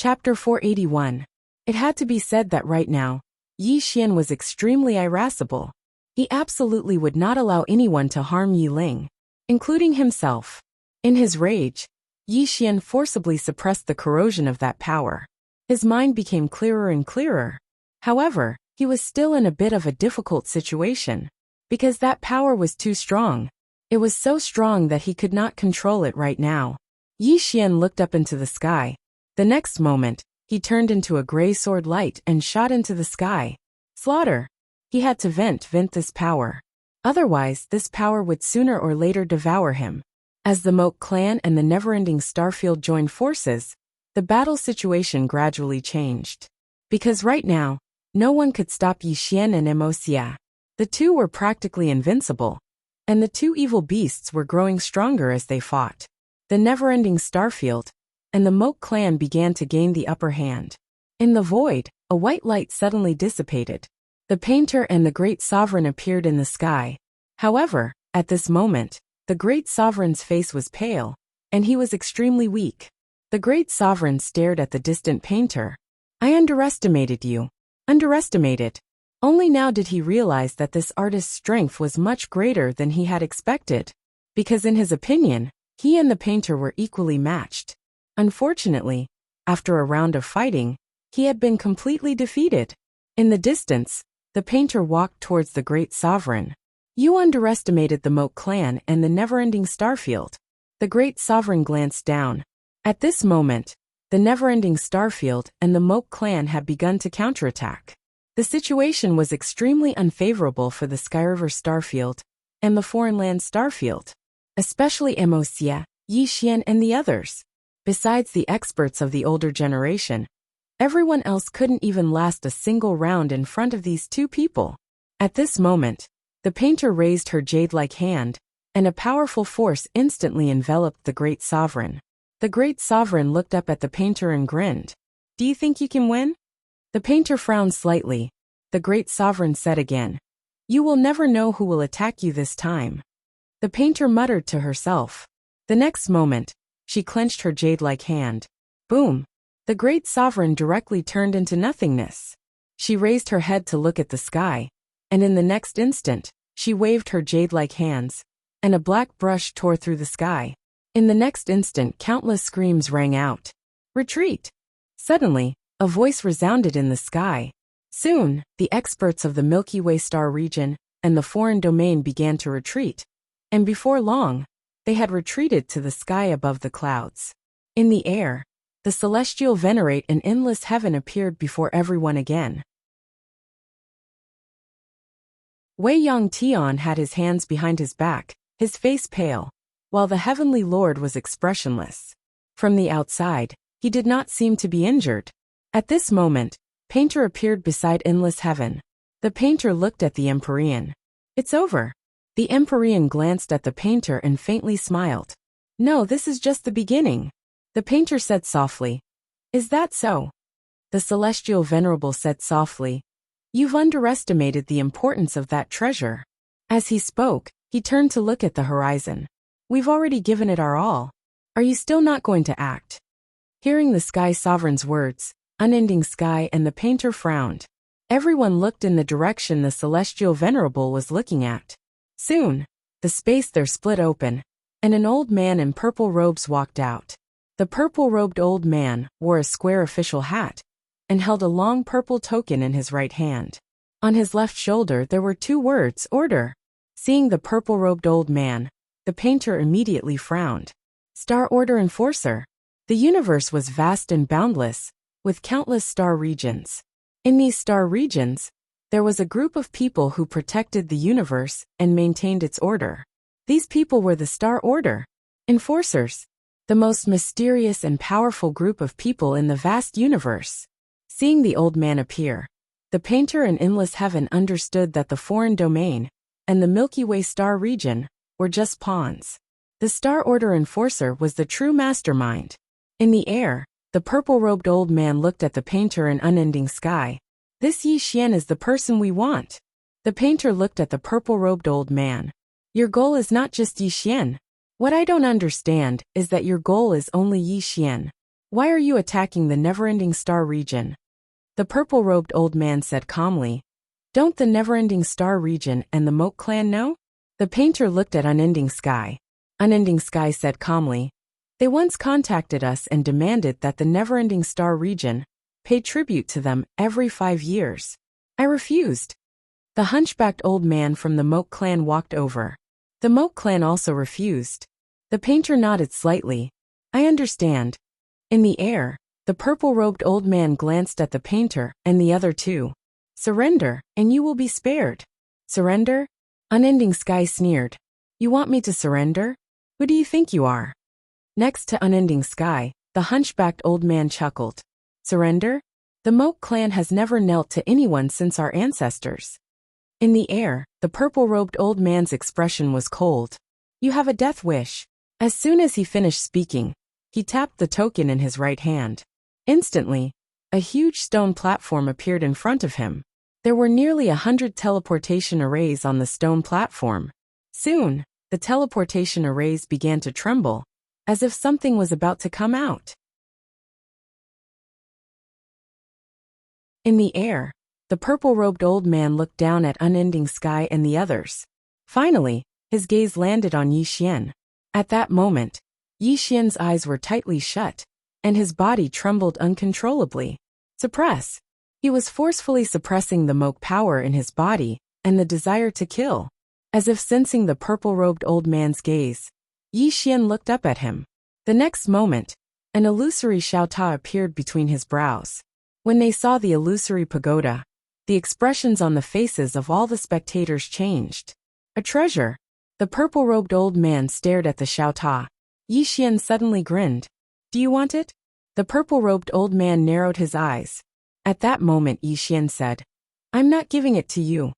Speaker 1: Chapter 481. It had to be said that right now, Yi Xian was extremely irascible. He absolutely would not allow anyone to harm Yi Ling, including himself. In his rage, Yi Xian forcibly suppressed the corrosion of that power. His mind became clearer and clearer. However, he was still in a bit of a difficult situation, because that power was too strong. It was so strong that he could not control it right now. Yi Xian looked up into the sky. The next moment, he turned into a gray sword light and shot into the sky. Slaughter! He had to vent this power. Otherwise, this power would sooner or later devour him. As the Moke clan and the never-ending Starfield joined forces, the battle situation gradually changed. Because right now, no one could stop Yi Xian and Emocia. The two were practically invincible, and the two evil beasts were growing stronger as they fought. The never-ending Starfield and the Moke clan began to gain the upper hand. In the void, a white light suddenly dissipated. The painter and the great sovereign appeared in the sky. However, at this moment, the great sovereign's face was pale, and he was extremely weak. The great sovereign stared at the distant painter. I underestimated you. Underestimated. Only now did he realize that this artist's strength was much greater than he had expected, because in his opinion, he and the painter were equally matched. Unfortunately, after a round of fighting, he had been completely defeated. In the distance, the painter walked towards the great sovereign. You underestimated the Moke clan and the never-ending Starfield. The great sovereign glanced down. At this moment, the never-ending Starfield and the Moke clan had begun to counterattack. The situation was extremely unfavorable for the Skyriver Starfield and the Foreign Land Starfield, especially Emocia, Yi Xian and the others. Besides the experts of the older generation, everyone else couldn't even last a single round in front of these two people. At this moment, the painter raised her jade-like hand, and a powerful force instantly enveloped the great sovereign. The great sovereign looked up at the painter and grinned. Do you think you can win? The painter frowned slightly. The great sovereign said again, you will never know who will attack you this time. The painter muttered to herself. The next moment, she clenched her jade-like hand. Boom! The great sovereign directly turned into nothingness. She raised her head to look at the sky, and in the next instant, she waved her jade-like hands, and a black brush tore through the sky. In the next instant, countless screams rang out. Retreat! Suddenly, a voice resounded in the sky. Soon, the experts of the Milky Way star region and the foreign domain began to retreat, and before long, they had retreated to the sky above the clouds. In the air, the celestial venerate and endless heaven appeared before everyone again. Wei Yong Tian had his hands behind his back, his face pale, while the heavenly lord was expressionless. From the outside, he did not seem to be injured. At this moment, Painter appeared beside endless heaven. The painter looked at the Empyrean. It's over. The Empyrean glanced at the painter and faintly smiled. No, this is just the beginning. The painter said softly. Is that so? The celestial venerable said softly. You've underestimated the importance of that treasure. As he spoke, he turned to look at the horizon. We've already given it our all. Are you still not going to act? Hearing the sky sovereign's words, unending sky and the painter frowned. Everyone looked in the direction the celestial venerable was looking at. Soon, the space there split open, and an old man in purple robes walked out. The purple-robed old man wore a square official hat and held a long purple token in his right hand. On his left shoulder there were two words, order. Seeing the purple-robed old man, the painter immediately frowned. Star Order Enforcer. The universe was vast and boundless, with countless star regions. In these star regions, there was a group of people who protected the universe and maintained its order. These people were the Star Order Enforcers, the most mysterious and powerful group of people in the vast universe. Seeing the old man appear, the painter in endless heaven understood that the foreign domain and the Milky Way star region were just pawns. The Star Order Enforcer was the true mastermind. In the air, the purple-robed old man looked at the painter in unending sky. This Yi Xian is the person we want. The painter looked at the purple-robed old man. Your goal is not just Yi Xian. What I don't understand is that your goal is only Yi Xian. Why are you attacking the never-ending star region? The purple-robed old man said calmly. Don't the never-ending star region and the Moke clan know? The painter looked at Unending Sky. Unending Sky said calmly. They once contacted us and demanded that the never-ending star region pay tribute to them every 5 years. I refused. The hunchbacked old man from the Moke clan walked over. The Moke clan also refused. The painter nodded slightly. I understand. In the air, the purple-robed old man glanced at the painter and the other two. Surrender, and you will be spared. Surrender? Unending Sky sneered. You want me to surrender? Who do you think you are? Next to Unending Sky, the hunchbacked old man chuckled. Surrender? The Moke clan has never knelt to anyone since our ancestors. In the air, the purple-robed old man's expression was cold. You have a death wish. As soon as he finished speaking, he tapped the token in his right hand. Instantly, a huge stone platform appeared in front of him. There were nearly 100 teleportation arrays on the stone platform. Soon, the teleportation arrays began to tremble, as if something was about to come out. In the air, the purple-robed old man looked down at Unending Sky and the others. Finally, his gaze landed on Yi Xian. At that moment, Yi Xian's eyes were tightly shut, and his body trembled uncontrollably. Suppress. He was forcefully suppressing the Moke power in his body and the desire to kill. As if sensing the purple-robed old man's gaze, Yi Xian looked up at him. The next moment, an illusory Xiaota appeared between his brows. When they saw the illusory pagoda, the expressions on the faces of all the spectators changed. A treasure. The purple-robed old man stared at the Xiaota. Yi Xian suddenly grinned. Do you want it? The purple-robed old man narrowed his eyes. At that moment Yi Xian said, I'm not giving it to you.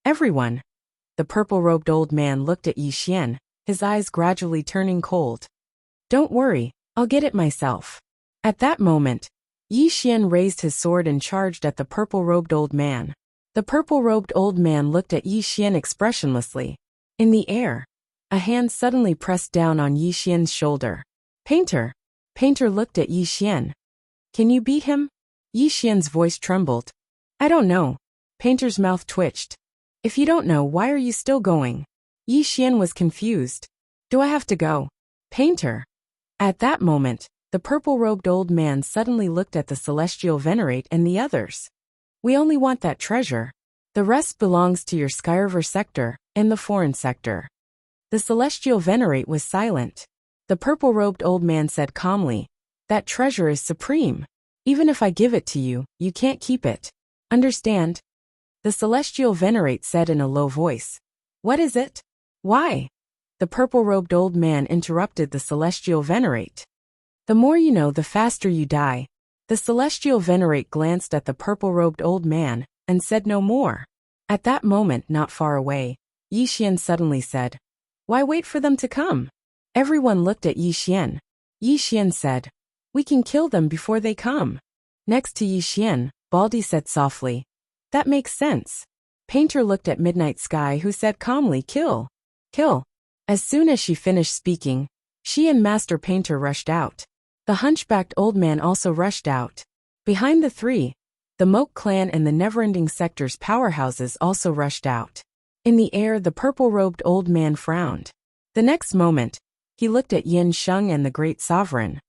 Speaker 1: Everyone. The purple-robed old man looked at Yi Xian, his eyes gradually turning cold. Don't worry, I'll get it myself. At that moment, Yi Xian raised his sword and charged at the purple-robed old man. The purple-robed old man looked at Yi Xian expressionlessly. In the air, a hand suddenly pressed down on Yi Xian's shoulder. Painter. Painter looked at Yi Xian. Can you beat him? Yi Xian's voice trembled. I don't know. Painter's mouth twitched. If you don't know, why are you still going? Yi Xian was confused. Do I have to go? Painter. At that moment, the purple-robed old man suddenly looked at the Celestial Venerate and the others. We only want that treasure. The rest belongs to your Skyriver sector and the foreign sector. The Celestial Venerate was silent. The purple-robed old man said calmly, that treasure is supreme. Even if I give it to you, you can't keep it. Understand? The Celestial Venerate said in a low voice. What is it? Why? The purple-robed old man interrupted the Celestial Venerate. The more you know, the faster you die. The Celestial Venerate glanced at the purple-robed old man and said no more. At that moment, not far away, Yi Xian suddenly said, Why wait for them to come? Everyone looked at Yi Xian. Yi Xian said, We can kill them before they come. Next to Yi Xian, Baldy said softly, That makes sense. Painter looked at Midnight Sky, who said calmly, Kill. Kill. As soon as she finished speaking, she and Master Painter rushed out. The hunchbacked old man also rushed out. Behind the three, the Moke clan and the never-ending sector's powerhouses also rushed out. In the air, the purple-robed old man frowned. The next moment, he looked at Yin Sheng and the Great Sovereign.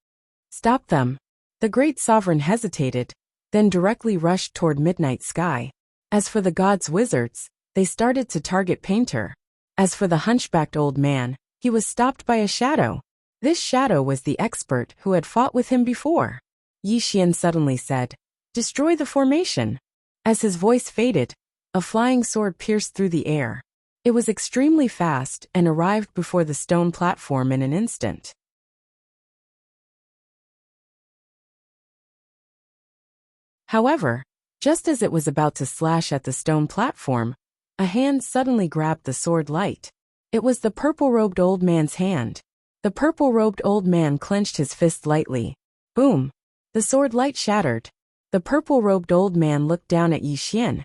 Speaker 1: Stop them. The Great Sovereign hesitated, then directly rushed toward Midnight Sky. As for the gods' wizards, they started to target Painter. As for the hunchbacked old man, he was stopped by a shadow. This shadow was the expert who had fought with him before. Yi Xian suddenly said, Destroy the formation. As his voice faded, a flying sword pierced through the air. It was extremely fast and arrived before the stone platform in an instant. However, just as it was about to slash at the stone platform, a hand suddenly grabbed the sword light. It was the purple-robed old man's hand. The purple-robed old man clenched his fist lightly. Boom! The sword light shattered. The purple-robed old man looked down at Yi Xian,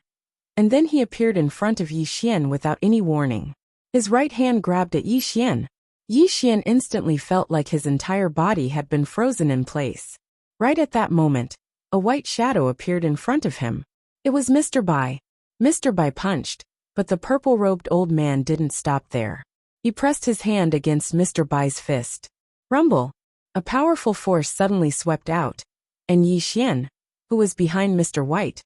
Speaker 1: and then he appeared in front of Yi Xian without any warning. His right hand grabbed at Yi Xian. Yi Xian instantly felt like his entire body had been frozen in place. Right at that moment, a white shadow appeared in front of him. It was Mr. Bai. Mr. Bai punched, but the purple-robed old man didn't stop there. He pressed his hand against Mr. Bai's fist. Rumble! A powerful force suddenly swept out, and Yi Xian, who was behind Mr. White,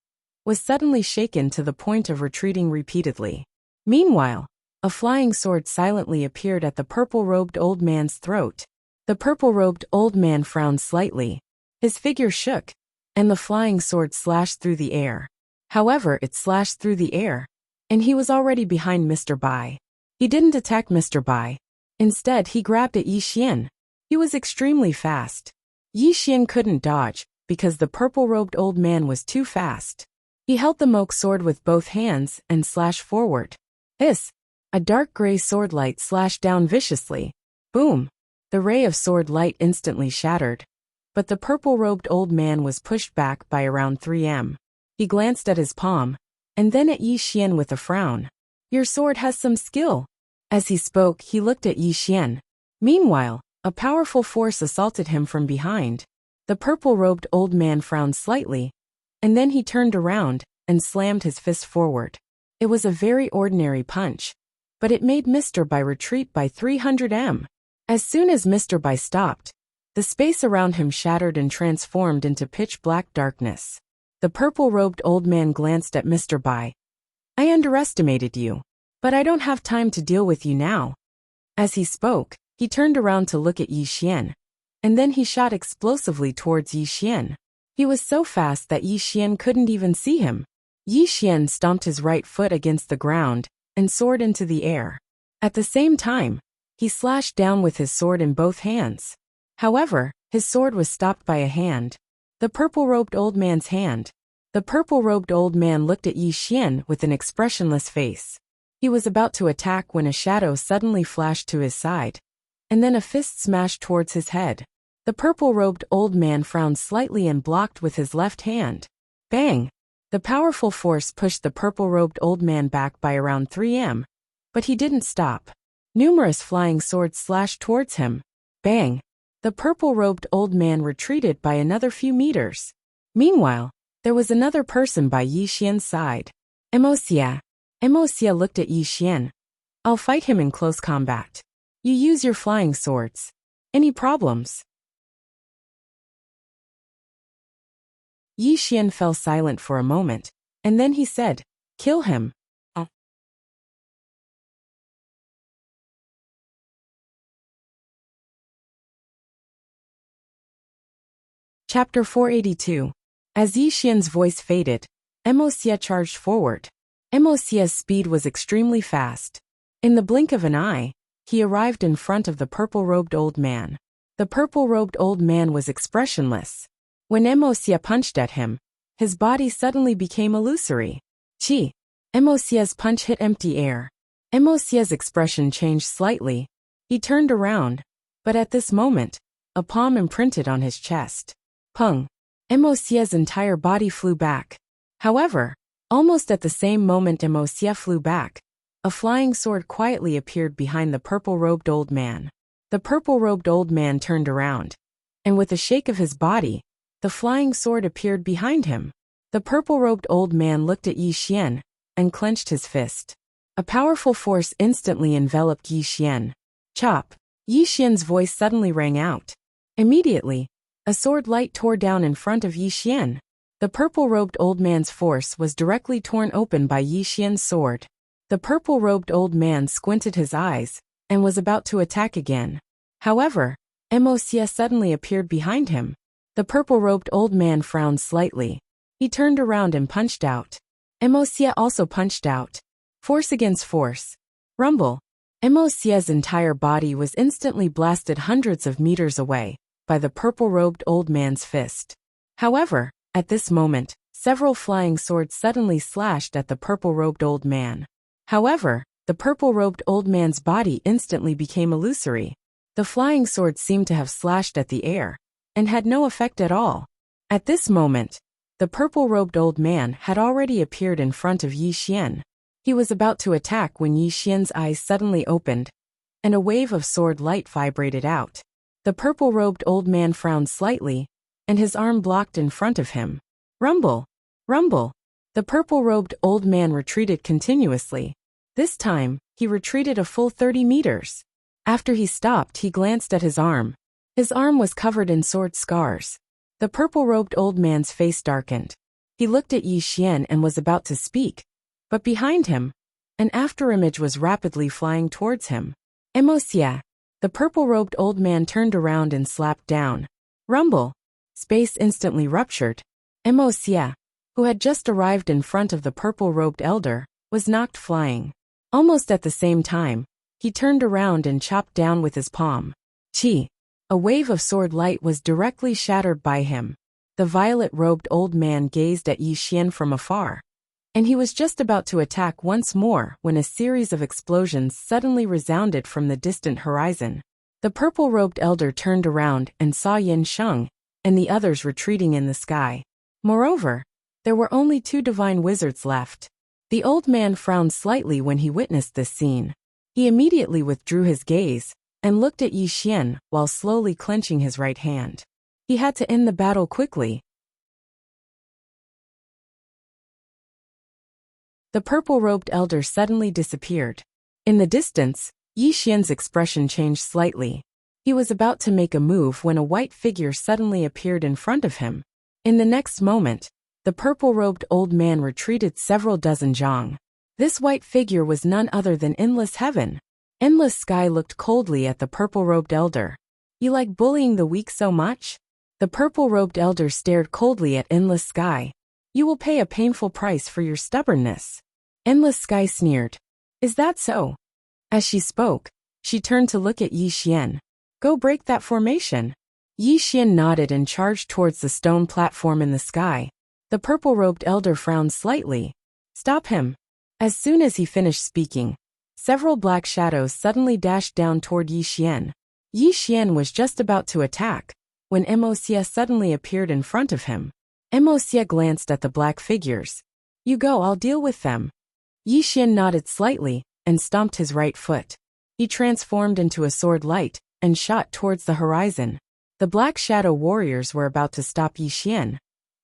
Speaker 1: was suddenly shaken to the point of retreating repeatedly. Meanwhile, a flying sword silently appeared at the purple-robed old man's throat. The purple-robed old man frowned slightly. His figure shook, and the flying sword slashed through the air. However, it slashed through the air, and he was already behind Mr. Bai. He didn't attack Mr. Bai. Instead, he grabbed at Yi Xian. He was extremely fast. Yi Xian couldn't dodge, because the purple-robed old man was too fast. He held the moke sword with both hands and slashed forward. Hiss! A dark gray sword light slashed down viciously. Boom! The ray of sword light instantly shattered. But the purple-robed old man was pushed back by around 3 m. He glanced at his palm, and then at Yi Xian with a frown. Your sword has some skill. As he spoke, he looked at Yi Xian. Meanwhile, a powerful force assaulted him from behind. The purple-robed old man frowned slightly, and then he turned around and slammed his fist forward. It was a very ordinary punch, but it made Mr. Bai retreat by 300 m. As soon as Mr. Bai stopped, the space around him shattered and transformed into pitch-black darkness. The purple-robed old man glanced at Mr. Bai. I underestimated you, but I don't have time to deal with you now. As he spoke, he turned around to look at Yi Xian, and then he shot explosively towards Yi Xian. He was so fast that Yi Xian couldn't even see him. Yi Xian stomped his right foot against the ground and soared into the air. At the same time, he slashed down with his sword in both hands. However, his sword was stopped by a hand. The purple-robed old man's hand. The purple-robed old man looked at Yi Xian with an expressionless face. He was about to attack when a shadow suddenly flashed to his side, and then a fist smashed towards his head. The purple-robed old man frowned slightly and blocked with his left hand. Bang! The powerful force pushed the purple-robed old man back by around 3 m, but he didn't stop. Numerous flying swords slashed towards him. Bang! The purple-robed old man retreated by another few meters. Meanwhile, there was another person by Yi Xian's side. Emosia. Emosia looked at Yi Xian. I'll fight him in close combat. You use your flying swords. Any problems? Yi Xian fell silent for a moment, and then he said, Kill him. Chapter 482. As Yi Xian's voice faded, Emosia charged forward. Emosia's speed was extremely fast. In the blink of an eye, he arrived in front of the purple-robed old man. The purple-robed old man was expressionless. When Emosia punched at him, his body suddenly became illusory. Chi! Emosia's punch hit empty air. Emosia's expression changed slightly. He turned around, but at this moment, a palm imprinted on his chest. Pung! Emosia's entire body flew back. However, almost at the same moment Emosia flew back, a flying sword quietly appeared behind the purple-robed old man. The purple-robed old man turned around, and with a shake of his body, the flying sword appeared behind him. The purple-robed old man looked at Yi Xian and clenched his fist. A powerful force instantly enveloped Yi Xian. Chop! Yi Xian's voice suddenly rang out. Immediately, a sword light tore down in front of Yi Xian. The purple-robed old man's force was directly torn open by Yi Xian's sword. The purple-robed old man squinted his eyes and was about to attack again. However, Emosia suddenly appeared behind him. The purple-robed old man frowned slightly. He turned around and punched out. Emosia also punched out. Force against force. Rumble! Emosia's entire body was instantly blasted hundreds of meters away by the purple-robed old man's fist. However, at this moment, several flying swords suddenly slashed at the purple-robed old man. However, the purple-robed old man's body instantly became illusory. The flying swords seemed to have slashed at the air, and had no effect at all. At this moment, the purple-robed old man had already appeared in front of Yi Xian. He was about to attack when Yi Xian's eyes suddenly opened, and a wave of sword light vibrated out. The purple-robed old man frowned slightly, and his arm blocked in front of him. Rumble! Rumble! The purple-robed old man retreated continuously. This time, he retreated a full 30 meters. After he stopped, he glanced at his arm. His arm was covered in sword scars. The purple-robed old man's face darkened. He looked at Yi Xian and was about to speak, but behind him, an afterimage was rapidly flying towards him. Emosia! The purple-robed old man turned around and slapped down. Rumble! Space instantly ruptured. Emosia, who had just arrived in front of the purple-robed elder, was knocked flying. Almost at the same time, he turned around and chopped down with his palm. Chi! A wave of sword light was directly shattered by him. The violet-robed old man gazed at Yi Xian from afar, and he was just about to attack once more when a series of explosions suddenly resounded from the distant horizon. The purple-robed elder turned around and saw Yin Sheng and the others retreating in the sky. Moreover, there were only 2 divine wizards left. The old man frowned slightly when he witnessed this scene. He immediately withdrew his gaze and looked at Yi Xian while slowly clenching his right hand. He had to end the battle quickly. The purple-robed elder suddenly disappeared. In the distance, Yi Xian's expression changed slightly. He was about to make a move when a white figure suddenly appeared in front of him. In the next moment, the purple-robed old man retreated several dozen zhang. This white figure was none other than Endless Heaven. Endless Sky looked coldly at the purple-robed elder. You like bullying the weak so much? The purple-robed elder stared coldly at Endless Sky. You will pay a painful price for your stubbornness. Endless Sky sneered. Is that so? As she spoke, she turned to look at Yi Xian. Go break that formation. Yi Xian nodded and charged towards the stone platform in the sky. The purple-robed elder frowned slightly. Stop him. As soon as he finished speaking, several black shadows suddenly dashed down toward Yi Xian. Yi Xian was just about to attack when Emosia suddenly appeared in front of him. Emosia glanced at the black figures. You go, I'll deal with them. Yi Xian nodded slightly and stomped his right foot. He transformed into a sword light and shot towards the horizon. The black shadow warriors were about to stop Yi Xian,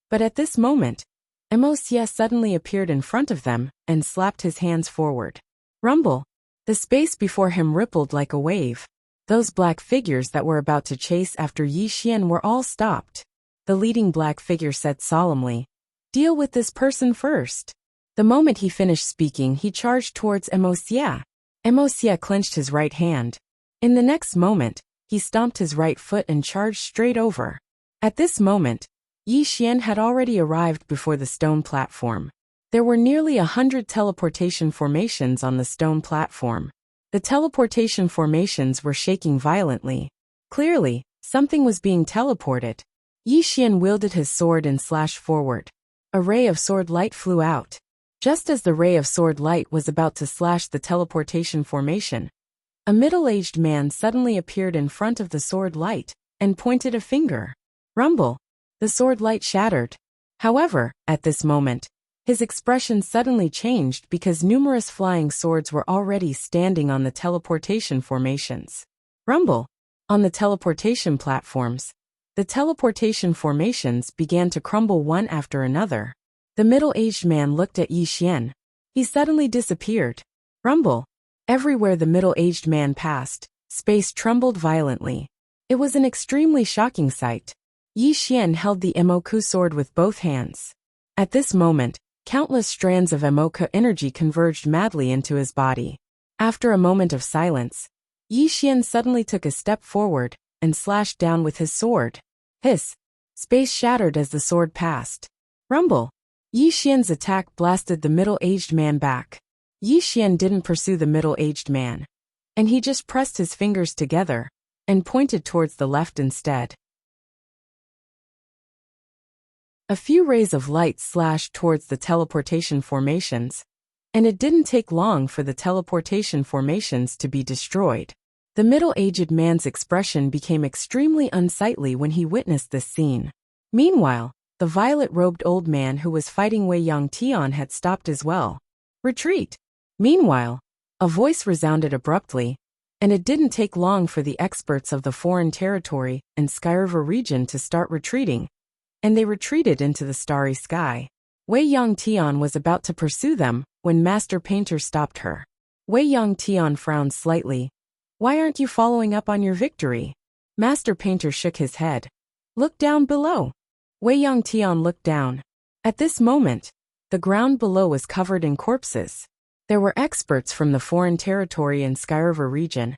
Speaker 1: but at this moment, Emosia suddenly appeared in front of them and slapped his hands forward. Rumble! The space before him rippled like a wave. Those black figures that were about to chase after Yi Xian were all stopped. The leading black figure said solemnly, Deal with this person first. The moment he finished speaking, he charged towards Emosia. Emosia clenched his right hand. In the next moment, he stomped his right foot and charged straight over. At this moment, Yi Xian had already arrived before the stone platform. There were nearly 100 teleportation formations on the stone platform. The teleportation formations were shaking violently. Clearly, something was being teleported. Yi Xian wielded his sword and slashed forward. A ray of sword light flew out. Just as the ray of sword light was about to slash the teleportation formation, a middle-aged man suddenly appeared in front of the sword light and pointed a finger. Rumble! The sword light shattered. However, at this moment, his expression suddenly changed because numerous flying swords were already standing on the teleportation formations. Rumble! On the teleportation platforms, the teleportation formations began to crumble one after another. The middle-aged man looked at Yi Xian. He suddenly disappeared. Rumble! Everywhere the middle-aged man passed, space trembled violently. It was an extremely shocking sight. Yi Xian held the Emoku sword with both hands. At this moment, countless strands of Emoku energy converged madly into his body. After a moment of silence, Yi Xian suddenly took a step forward and slashed down with his sword. Hiss! Space shattered as the sword passed. Rumble! Yi Xian's attack blasted the middle-aged man back. Yi Xian didn't pursue the middle-aged man, and he just pressed his fingers together and pointed towards the left instead. A few rays of light slashed towards the teleportation formations, and it didn't take long for the teleportation formations to be destroyed. The middle-aged man's expression became extremely unsightly when he witnessed this scene. Meanwhile, the violet-robed old man who was fighting Wei Yangtian had stopped as well. Retreat! Meanwhile, a voice resounded abruptly. And it didn't take long for the experts of the foreign territory and Skyriver region to start retreating, and they retreated into the starry sky. Wei Yongtian was about to pursue them when Master Painter stopped her. Wei Yongtian frowned slightly. Why aren't you following up on your victory? Master Painter shook his head. Look down below. Wei Yongtian looked down. At this moment, the ground below was covered in corpses. There were experts from the foreign territory and Skyriver region,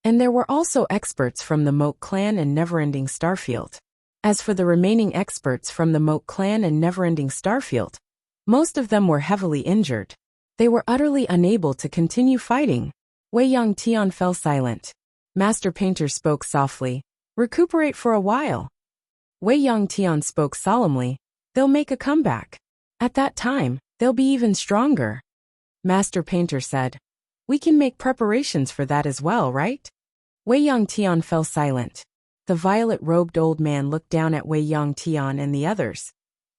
Speaker 1: and there were also experts from the Moat clan and Neverending Starfield. As for the remaining experts from the Moat clan and Neverending Starfield, most of them were heavily injured. They were utterly unable to continue fighting. Wei Yongtian fell silent. Master Painter spoke softly. Recuperate for a while. Wei Yongtian spoke solemnly. They'll make a comeback. At that time, they'll be even stronger. Master Painter said. We can make preparations for that as well, right? Wei Yongtian fell silent. The violet-robed old man looked down at Wei Yongtian and the others.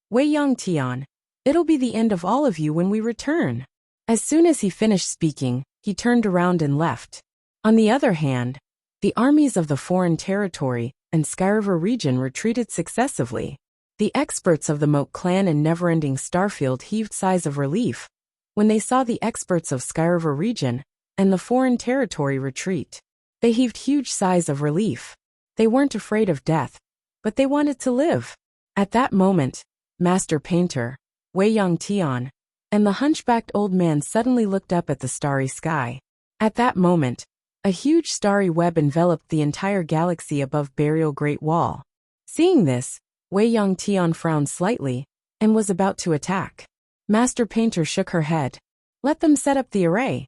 Speaker 1: Wei Yongtian, it'll be the end of all of you when we return. As soon as he finished speaking, he turned around and left. On the other hand, the armies of the foreign territory and Skyriver region retreated successively. The experts of the Moat clan and Neverending Starfield heaved sighs of relief when they saw the experts of Skyriver region and the foreign territory retreat. They heaved huge sighs of relief. They weren't afraid of death, but they wanted to live. At that moment, Master Painter, Wei Yongtian, and the hunchbacked old man suddenly looked up at the starry sky. At that moment, a huge starry web enveloped the entire galaxy above Burial Great Wall. Seeing this, Wei Yongtian frowned slightly and was about to attack. Master Painter shook her head. Let them set up the array.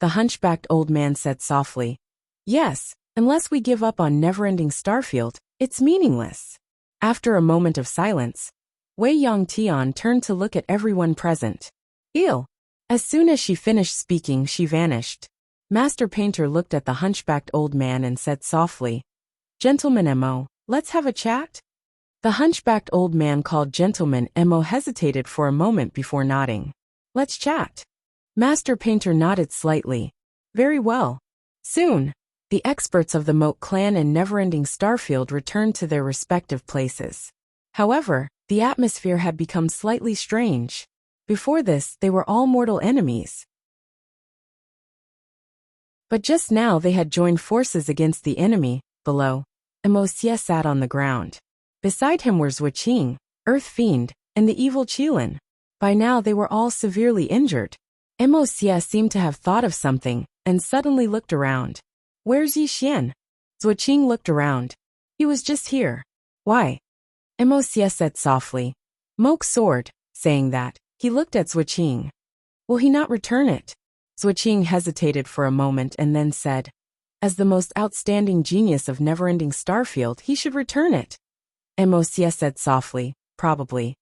Speaker 1: The hunchbacked old man said softly. Yes, unless we give up on Neverending Starfield, it's meaningless. After a moment of silence, Wei Yongtian turned to look at everyone present. Ew. As soon as she finished speaking, she vanished. Master Painter looked at the hunchbacked old man and said softly, Gentleman Mo, let's have a chat? The hunchbacked old man called Gentleman Mo hesitated for a moment before nodding. Let's chat. Master Painter nodded slightly. Very well. Soon, the experts of the Moat clan and Neverending Starfield returned to their respective places. However, the atmosphere had become slightly strange. Before this, they were all mortal enemies. But just now they had joined forces against the enemy. Below, Emosia sat on the ground. Beside him were Zhuqing, Earth Fiend, and the evil Qilin. By now they were all severely injured. Emosia seemed to have thought of something, and suddenly looked around. Where's Yixian? Zhuqing looked around. He was just here. Why? Emosia said softly. Moke's sword. Saying that, he looked at Zhuqing. Will he not return it? Zhuqing hesitated for a moment and then said, as the most outstanding genius of Neverending Starfield, he should return it. Emosia said softly, probably.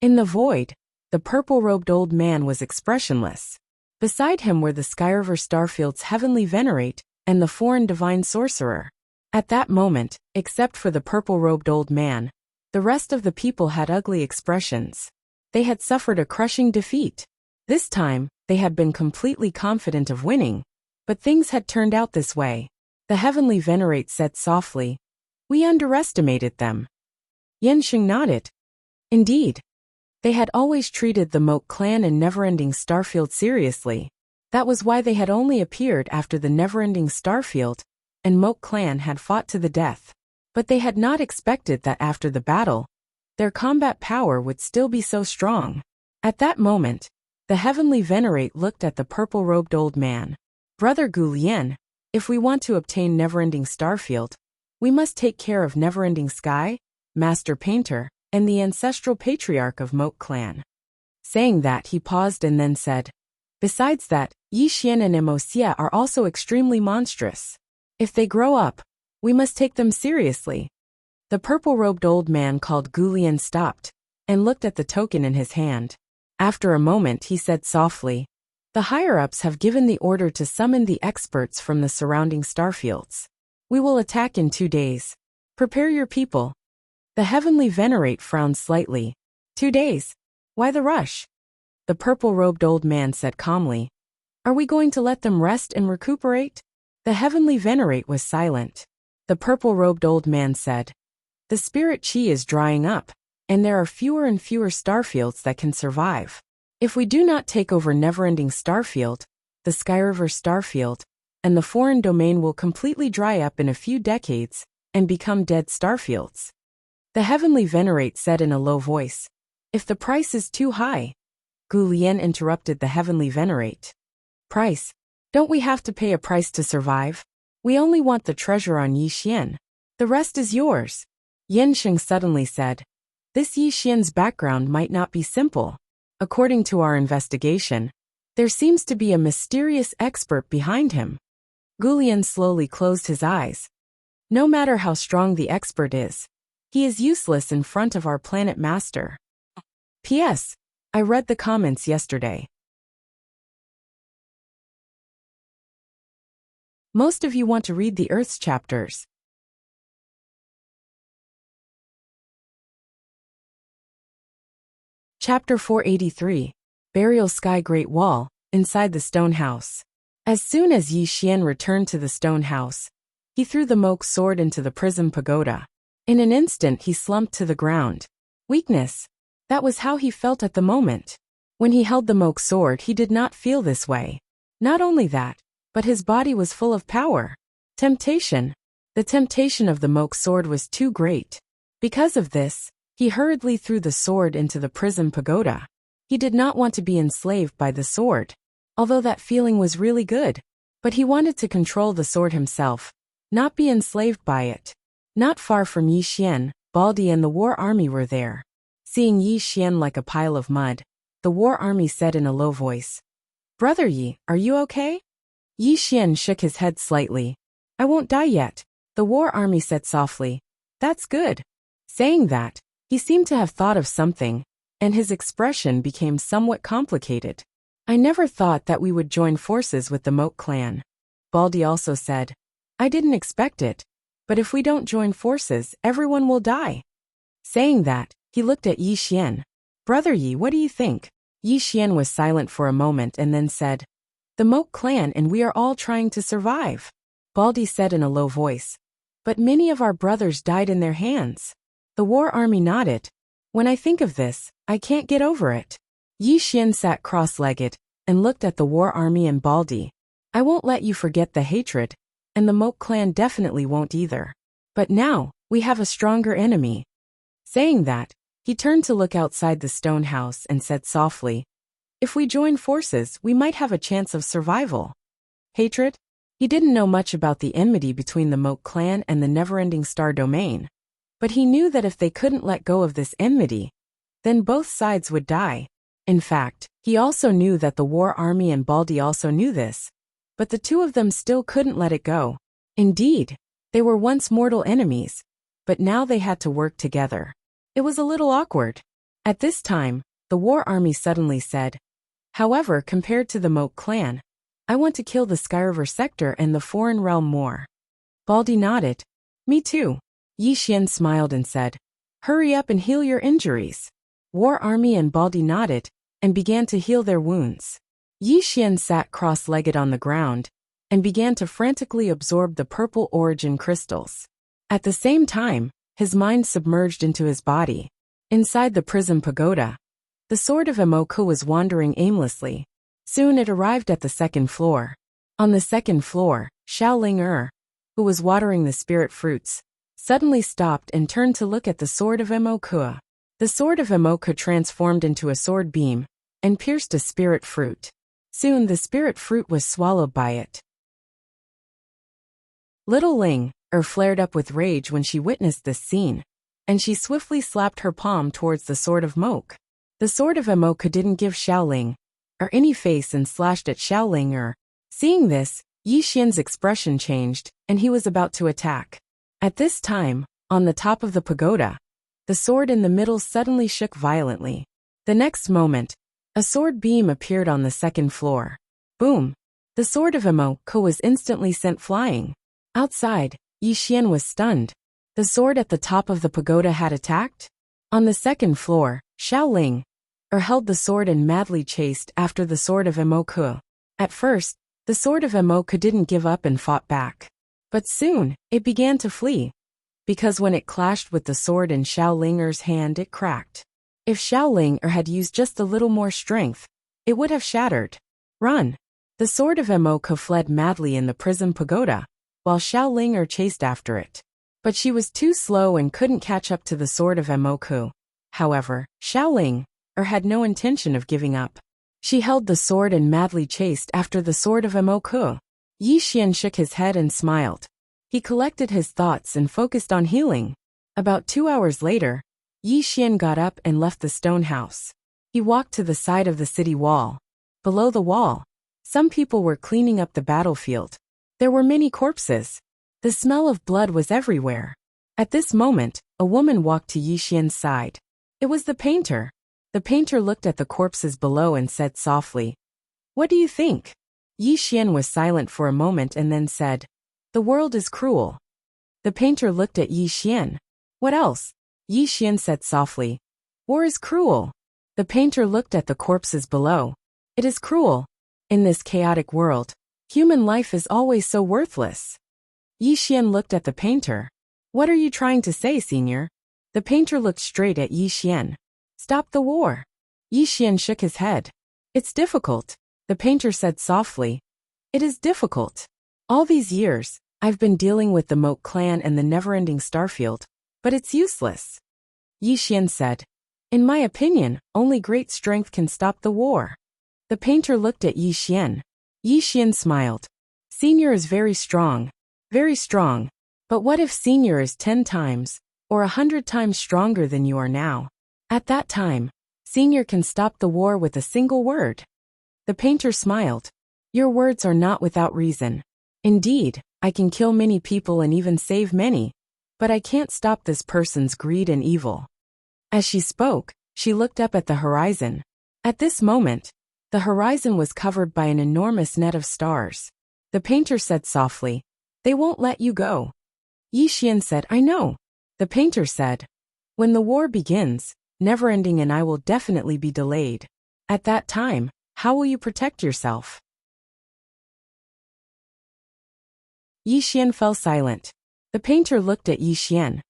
Speaker 1: In the void, the purple-robed old man was expressionless. Beside him were the Skyriver Starfield's heavenly venerate and the foreign divine sorcerer. At that moment, except for the purple-robed old man, the rest of the people had ugly expressions. They had suffered a crushing defeat. This time, they had been completely confident of winning, but things had turned out this way. The heavenly venerate said softly, we underestimated them. Yanxing nodded. Indeed. They had always treated the Moat clan and Neverending Starfield seriously. That was why they had only appeared after the Neverending Starfield and Moat clan had fought to the death. But they had not expected that after the battle, their combat power would still be so strong. At that moment, the heavenly venerate looked at the purple-robed old man. Brother Gu Lian, if we want to obtain Neverending Starfield, we must take care of Neverending Sky, Master Painter, and the ancestral patriarch of Moat clan. Saying that, he paused and then said, besides that, Yixian and Emosia are also extremely monstrous. If they grow up, we must take them seriously. The purple-robed old man called Gu Lian stopped and looked at the token in his hand. After a moment, he said softly, the higher-ups have given the order to summon the experts from the surrounding starfields. We will attack in 2 days. Prepare your people. The heavenly venerate frowned slightly. 2 days? Why the rush? The purple-robed old man said calmly, are we going to let them rest and recuperate? The heavenly venerate was silent. The purple-robed old man said, "The spirit chi is drying up, and there are fewer and fewer starfields that can survive. If we do not take over Neverending Starfield, the Skyriver Starfield, and the foreign domain will completely dry up in a few decades and become dead starfields." The heavenly venerate said in a low voice, "If the price is too high." Gu Lian interrupted the heavenly venerate. "Price? Don't we have to pay a price to survive? We only want the treasure on Yi Xian. The rest is yours." Yen Sheng suddenly said, "This Yi Xian's background might not be simple. According to our investigation, there seems to be a mysterious expert behind him." Gu Lian slowly closed his eyes. "No matter how strong the expert is, he is useless in front of our planet master. P.S. I read the comments yesterday. Most of you want to read the Earth's chapters. Chapter 483, Burial Sky Great Wall, Inside the Stone House. As soon as Yi Xian returned to the stone house, he threw the Moke sword into the prism pagoda. In an instant he slumped to the ground. Weakness. That was how he felt at the moment. When he held the Moke sword he did not feel this way. Not only that, but his body was full of power. Temptation. The temptation of the Moke sword was too great. Because of this, he hurriedly threw the sword into the prism pagoda. He did not want to be enslaved by the sword, although that feeling was really good. But he wanted to control the sword himself, not be enslaved by it. Not far from Yi Xian, Baldi and the war army were there. Seeing Yi Xian like a pile of mud, the war army said in a low voice, "Brother Yi, are you okay?" Yi Xian shook his head slightly. "I won't die yet," the war army said softly. "That's good." Saying that, he seemed to have thought of something, and his expression became somewhat complicated. "I never thought that we would join forces with the Moke clan." Baldi also said, "I didn't expect it, but if we don't join forces, everyone will die." Saying that, he looked at Yi Xian. "Brother Yi, what do you think?" Yi Xian was silent for a moment and then said, "The Moke clan and we are all trying to survive." Baldi said in a low voice, "But many of our brothers died in their hands." The war army nodded. "When I think of this, I can't get over it." Yi Xian sat cross-legged and looked at the war army and Baldi. "I won't let you forget the hatred, and the Moke clan definitely won't either. But now, we have a stronger enemy." Saying that, he turned to look outside the stone house and said softly, "If we join forces, we might have a chance of survival." Hatred? He didn't know much about the enmity between the Moke clan and the Neverending Star domain. But he knew that if they couldn't let go of this enmity, then both sides would die. In fact, he also knew that the war army and Baldi also knew this. But the two of them still couldn't let it go. Indeed, they were once mortal enemies, but now they had to work together. It was a little awkward. At this time, the war army suddenly said, "However, compared to the Moke clan, I want to kill the Skyriver sector and the foreign realm more." Baldi nodded. "Me too." Yi Xian smiled and said, "Hurry up and heal your injuries." War army and Baldi nodded and began to heal their wounds. Yi Xian sat cross-legged on the ground and began to frantically absorb the purple origin crystals. At the same time, his mind submerged into his body. Inside the prism pagoda, the sword of Emoku was wandering aimlessly. Soon it arrived at the second floor. On the second floor, Xiao who was watering the spirit fruits, suddenly stopped and turned to look at the sword of Emoku. The sword of Emoku transformed into a sword beam and pierced a spirit fruit. Soon the spirit fruit was swallowed by it. Little Ling flared up with rage when she witnessed this scene, and she swiftly slapped her palm towards the sword of Moke. The sword of Emoku didn't give Xiaoling any face and slashed at Xiaoling. Seeing this, Yi Xian's expression changed, and he was about to attack. At this time, on the top of the pagoda, the sword in the middle suddenly shook violently. The next moment, a sword beam appeared on the second floor. Boom! The sword of Emoku was instantly sent flying. Outside, Yi Xian was stunned. The sword at the top of the pagoda had attacked? On the second floor, Xiaoling held the sword and madly chased after the sword of Emoku. At first, The sword of Emoku didn't give up and fought back. But soon, it began to flee. Because when it clashed with the sword in Xiaolinger's hand, it cracked. If Xiaolinger had used just a little more strength, it would have shattered. Run! The sword of Emoku fled madly in the prison pagoda, while Xiaolinger chased after it. But she was too slow and couldn't catch up to the sword of Emoku. However, Xiaolinger had no intention of giving up. She held the sword and madly chased after the sword of Emoku. Yi Xian shook his head and smiled. He collected his thoughts and focused on healing. About 2 hours later, Yi Xian got up and left the stone house. He walked to the side of the city wall. Below the wall, some people were cleaning up the battlefield. There were many corpses. The smell of blood was everywhere. At this moment, a woman walked to Yi Xian's side. It was the painter. The painter looked at the corpses below and said softly, "What do you think?" Yi Xian was silent for a moment and then said, "The world is cruel." The painter looked at Yi Xian. "What else?" Yi Xian said softly, "War is cruel." The painter looked at the corpses below. "It is cruel. In this chaotic world, human life is always so worthless." Yi Xian looked at the painter. "What are you trying to say, Senior?" The painter looked straight at Yi Xian. "Stop the war." Yi Xian shook his head. "It's difficult." The painter said softly, "It is difficult. All these years, I've been dealing with the Moat clan and the never-ending Starfield, but it's useless." Yi Xian said, "In my opinion, only great strength can stop the war." The painter looked at Yi Xian. Yi Xian smiled. "Senior is very strong. Very strong. But what if Senior is 10 times, or 100 times stronger than you are now? At that time, Senior can stop the war with a single word." The painter smiled. "Your words are not without reason. Indeed, I can kill many people and even save many, but I can't stop this person's greed and evil." As she spoke, she looked up at the horizon. At this moment, the horizon was covered by an enormous net of stars. The painter said softly, "They won't let you go." Yi Xian said, "I know." The painter said, "When the war begins, Neverending and I will definitely be delayed. At that time, how will you protect yourself?" Yi Xian fell silent. The painter looked at Yi Xian.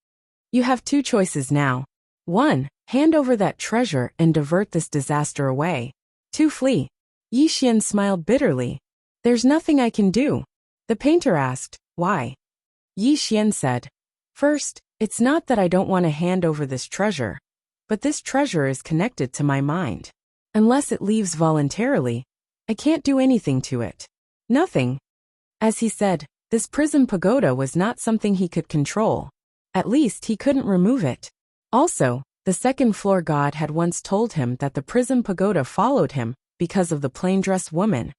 Speaker 1: "You have 2 choices now. 1. Hand over that treasure and divert this disaster away. 2. Flee." Yi Xian smiled bitterly. "There's nothing I can do." The painter asked, "Why?" Yi Xian said, "First, it's not that I don't want to hand over this treasure, but this treasure is connected to my mind. Unless it leaves voluntarily, I can't do anything to it. Nothing." As he said, this prison pagoda was not something he could control. At least he couldn't remove it. Also, the second-floor god had once told him that the prison pagoda followed him because of the plain-dressed woman.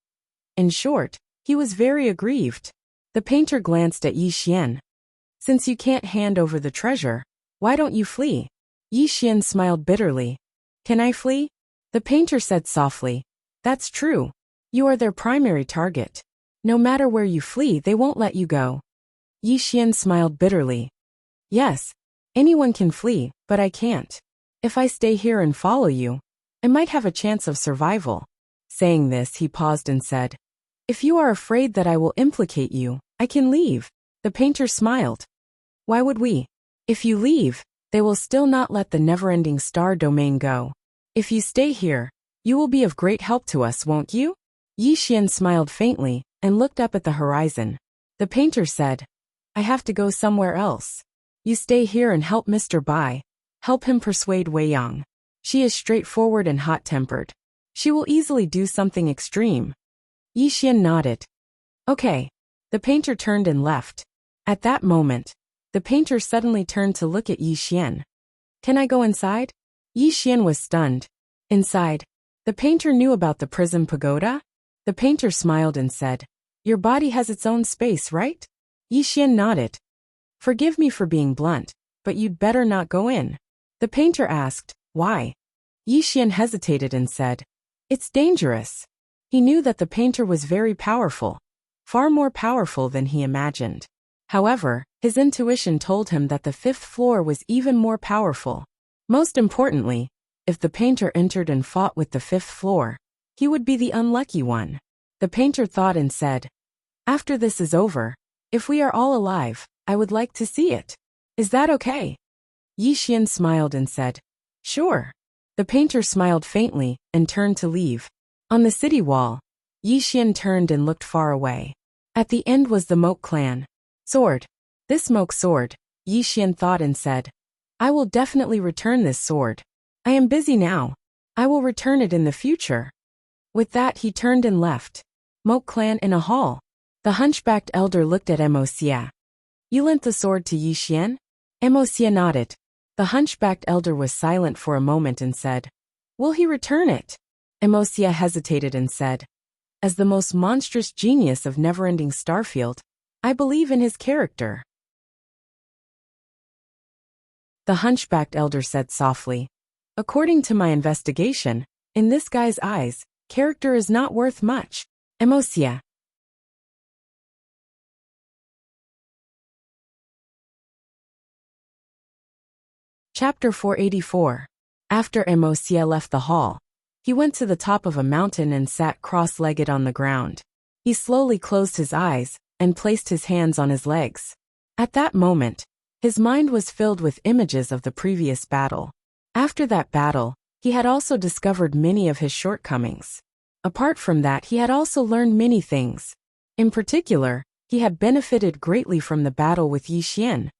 Speaker 1: In short, he was very aggrieved. The painter glanced at Yi Xian. "Since you can't hand over the treasure, why don't you flee?" Yi Xian smiled bitterly. "Can I flee?" The painter said softly, "That's true. You are their primary target. No matter where you flee, they won't let you go." Yi Xian smiled bitterly. "Yes, anyone can flee, but I can't. If I stay here and follow you, I might have a chance of survival." Saying this, he paused and said, "If you are afraid that I will implicate you, I can leave." The painter smiled. "Why would we? If you leave, they will still not let the never-ending star domain go. If you stay here, you will be of great help to us, won't you?" Yi Xian smiled faintly and looked up at the horizon. The painter said, "I have to go somewhere else. You stay here and help Mr. Bai. Help him persuade Wei Yang. She is straightforward and hot-tempered. She will easily do something extreme." Yi Xian nodded. "Okay." The painter turned and left. At that moment, the painter suddenly turned to look at Yi Xian. "Can I go inside?" Yi Xian was stunned. Inside, the painter knew about the prison pagoda? The painter smiled and said, "Your body has its own space, right?" Yi Xian nodded. "Forgive me for being blunt, but you'd better not go in." The painter asked, "Why?" Yi Xian hesitated and said, "It's dangerous." He knew that the painter was very powerful, far more powerful than he imagined. However, his intuition told him that the 5th floor was even more powerful. Most importantly, if the painter entered and fought with the 5th floor, he would be the unlucky one. The painter thought and said, "After this is over, if we are all alive, I would like to see it. Is that okay?" Yi Xian smiled and said, "Sure." The painter smiled faintly and turned to leave. On the city wall, Yi Xian turned and looked far away. At the end was the Moke clan. Sword. This Moke sword, Yi Xian thought and said, "I will definitely return this sword. I am busy now. I will return it in the future." With that he turned and left. Moke clan in a hall. The hunchbacked elder looked at Emosia. "You lent the sword to Yi Xian?" Emosia nodded. The hunchbacked elder was silent for a moment and said, "Will he return it?" Emosia hesitated and said, "As the most monstrous genius of never-ending Starfield, I believe in his character." The hunchbacked elder said softly, "According to my investigation, in this guy's eyes, character is not worth much." Emosia. Chapter 484. After Emosia left the hall, he went to the top of a mountain and sat cross-legged on the ground. He slowly closed his eyes and placed his hands on his legs. At that moment, his mind was filled with images of the previous battle. After that battle, he had also discovered many of his shortcomings. Apart from that, he had also learned many things. In particular, he had benefited greatly from the battle with Yi Xian.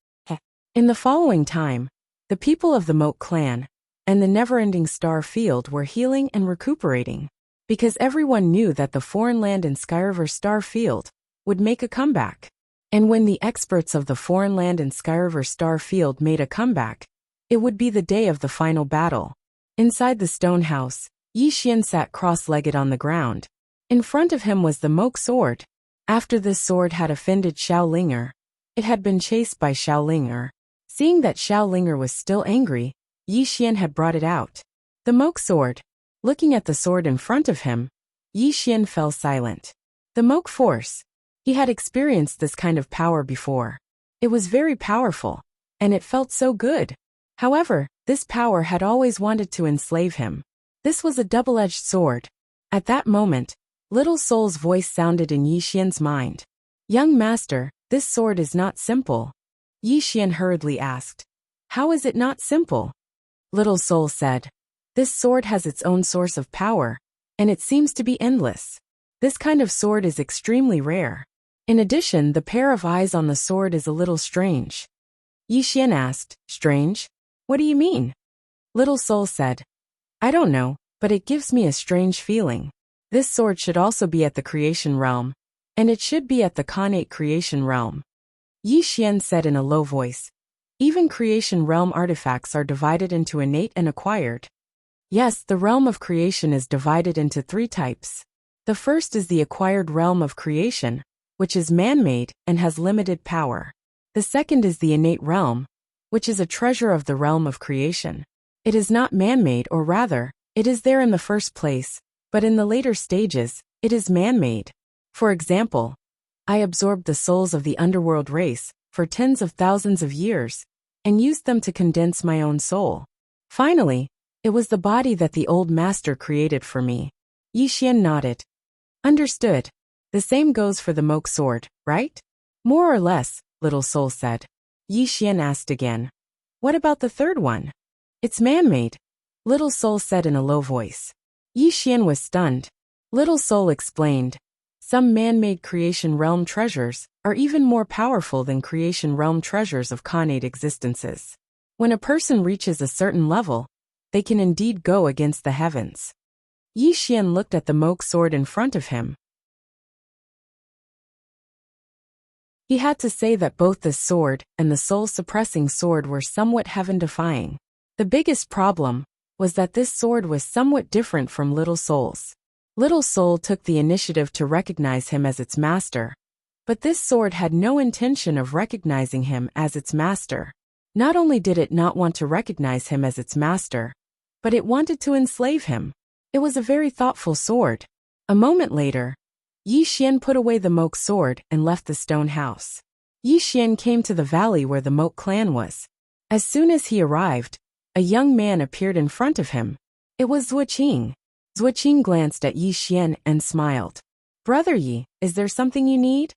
Speaker 1: In the following time, the people of the Moke clan and the never-ending star field were healing and recuperating, because everyone knew that the foreign land in Skyriver Star Field would make a comeback. And when the experts of the foreign land in Skyriver Star Field made a comeback, it would be the day of the final battle. Inside the stone house, Yi Xian sat cross-legged on the ground. In front of him was the Moke sword. After this sword had offended Xiaolinger, it had been chased by Xiaolinger. Seeing that Xiaolinger was still angry, Yi Xian had brought it out. The Moke sword. Looking at the sword in front of him, Yi Xian fell silent. The Moke force. He had experienced this kind of power before. It was very powerful, and it felt so good. However, this power had always wanted to enslave him. This was a double-edged sword. At that moment, Little Soul's voice sounded in Yi Xian's mind. "Young master, this sword is not simple." Yi Xian hurriedly asked, "How is it not simple?" Little Soul said, "This sword has its own source of power, and it seems to be endless. This kind of sword is extremely rare. In addition, the pair of eyes on the sword is a little strange." Yi Xian asked, "Strange? What do you mean?" Little Soul said, "I don't know, but it gives me a strange feeling. This sword should also be at the creation realm, and it should be at the Khanate creation realm." Yi Xian said in a low voice, "Even creation realm artifacts are divided into innate and acquired." Yes, the realm of creation is divided into 3 types. The first is the acquired realm of creation, which is man-made and has limited power. The second is the innate realm, which is a treasure of the realm of creation. It is not man-made, or rather, it is there in the first place, but in the later stages, it is man-made. For example, I absorbed the souls of the underworld race for tens of thousands of years and used them to condense my own soul. Finally, it was the body that the old master created for me. Yi Xian nodded. "Understood. The same goes for the Moke sword, right?" "More or less," Little Soul said. Yi Xian asked again, "What about the third one?" "It's man-made," Little Soul said in a low voice. Yi Xian was stunned. Little Soul explained, "Some man-made creation realm treasures are even more powerful than creation realm treasures of Khanate existences. When a person reaches a certain level, they can indeed go against the heavens." Yi Xian looked at the Moke sword in front of him. He had to say that both the sword and the soul-suppressing sword were somewhat heaven-defying. The biggest problem was that this sword was somewhat different from Little Soul's. Little Soul took the initiative to recognize him as its master, but this sword had no intention of recognizing him as its master. Not only did it not want to recognize him as its master, but it wanted to enslave him. It was a very thoughtful sword. A moment later, Yi Xian put away the Moke sword and left the stone house. Yi Xian came to the valley where the Moke clan was. As soon as he arrived, a young man appeared in front of him. It was Zuoqing. Zuoqing glanced at Yi Xian and smiled. Brother Yi, is there something you need?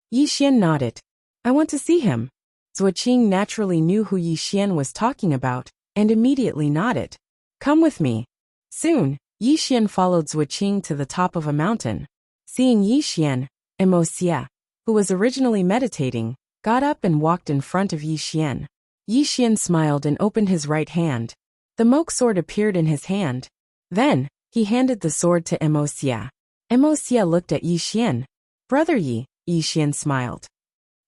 Speaker 1: Yi Xian nodded. I want to see him. Zuoqing naturally knew who Yi Xian was talking about, and immediately nodded. Come with me. Soon, Yi Xian followed Zuoqing to the top of a mountain. Seeing Yi Xian, Xie, who was originally meditating, got up and walked in front of Yi Xian. Yi Xian smiled and opened his right hand. The moke sword appeared in his hand. Then, he handed the sword to Xie. Xie looked at Yi Xian. Brother Yi, Yi Xian smiled.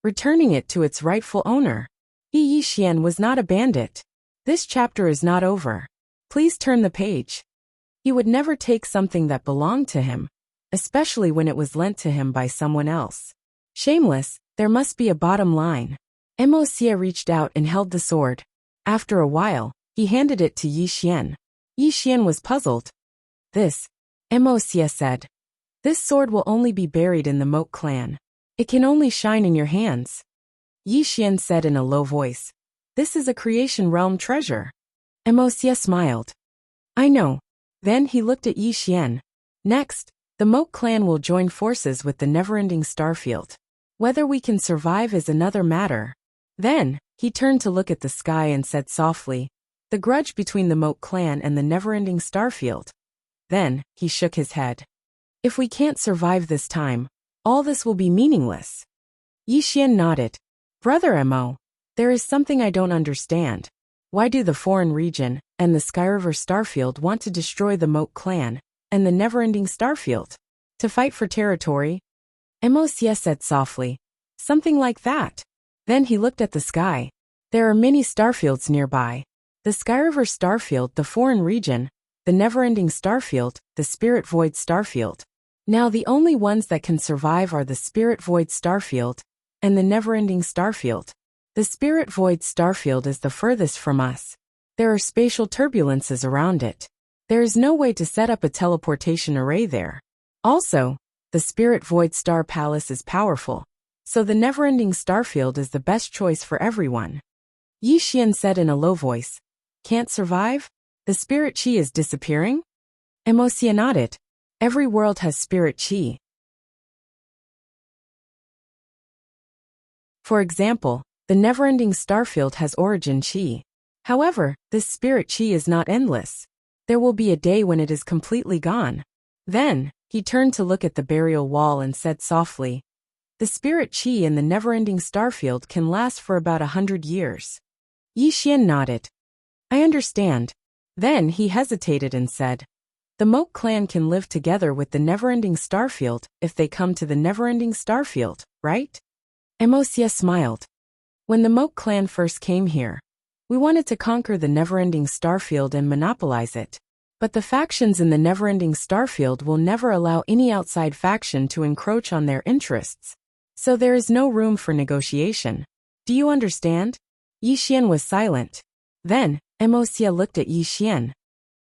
Speaker 1: Returning it to its rightful owner. Yi Xian was not a bandit. This chapter is not over. Please turn the page. He would never take something that belonged to him, especially when it was lent to him by someone else. Shameless, there must be a bottom line. Xie reached out and held the sword. After a while, he handed it to Yi Xian. Yi Xian was puzzled. This, Xie said. This sword will only be buried in the Moke clan. It can only shine in your hands. Yi Xian said in a low voice. This is a creation realm treasure. Xie smiled. I know. Then he looked at Yi Xian. Next, the Moke clan will join forces with the never-ending Starfield. Whether we can survive is another matter. Then, he turned to look at the sky and said softly, the grudge between the Moke clan and the never-ending Starfield. Then, he shook his head. If we can't survive this time, all this will be meaningless. Yi Xian nodded. Brother Mo, there is something I don't understand. Why do the foreign region and the Skyriver Starfield want to destroy the Moke clan and the never-ending Starfield? To fight for territory? Xie said softly. Something like that. Then he looked at the sky. There are many Starfields nearby. The Skyriver Starfield, the foreign region, the never-ending Starfield, the Spirit Void Starfield. Now the only ones that can survive are the Spirit Void Starfield and the never-ending Starfield. The Spirit Void Starfield is the furthest from us. There are spatial turbulences around it. There is no way to set up a teleportation array there. Also, the Spirit Void Star Palace is powerful, so the never-ending Starfield is the best choice for everyone. Yi Xian said in a low voice. Can't survive? The spirit chi is disappearing? Xie nodded. Every world has spirit chi. For example, the never-ending Starfield has origin chi. However, this spirit chi is not endless. There will be a day when it is completely gone. Then, he turned to look at the burial wall and said softly, the spirit chi in the never-ending Starfield can last for about 100 years. Yi Xian nodded. I understand. Then he hesitated and said, the Moke clan can live together with the never-ending Starfield if they come to the never-ending Starfield, right? Xie smiled. When the Moke clan first came here, we wanted to conquer the never-ending Starfield and monopolize it. But the factions in the never-ending Starfield will never allow any outside faction to encroach on their interests. So there is no room for negotiation. Do you understand? Yi Xian was silent. Then, Xie looked at Yi Xian.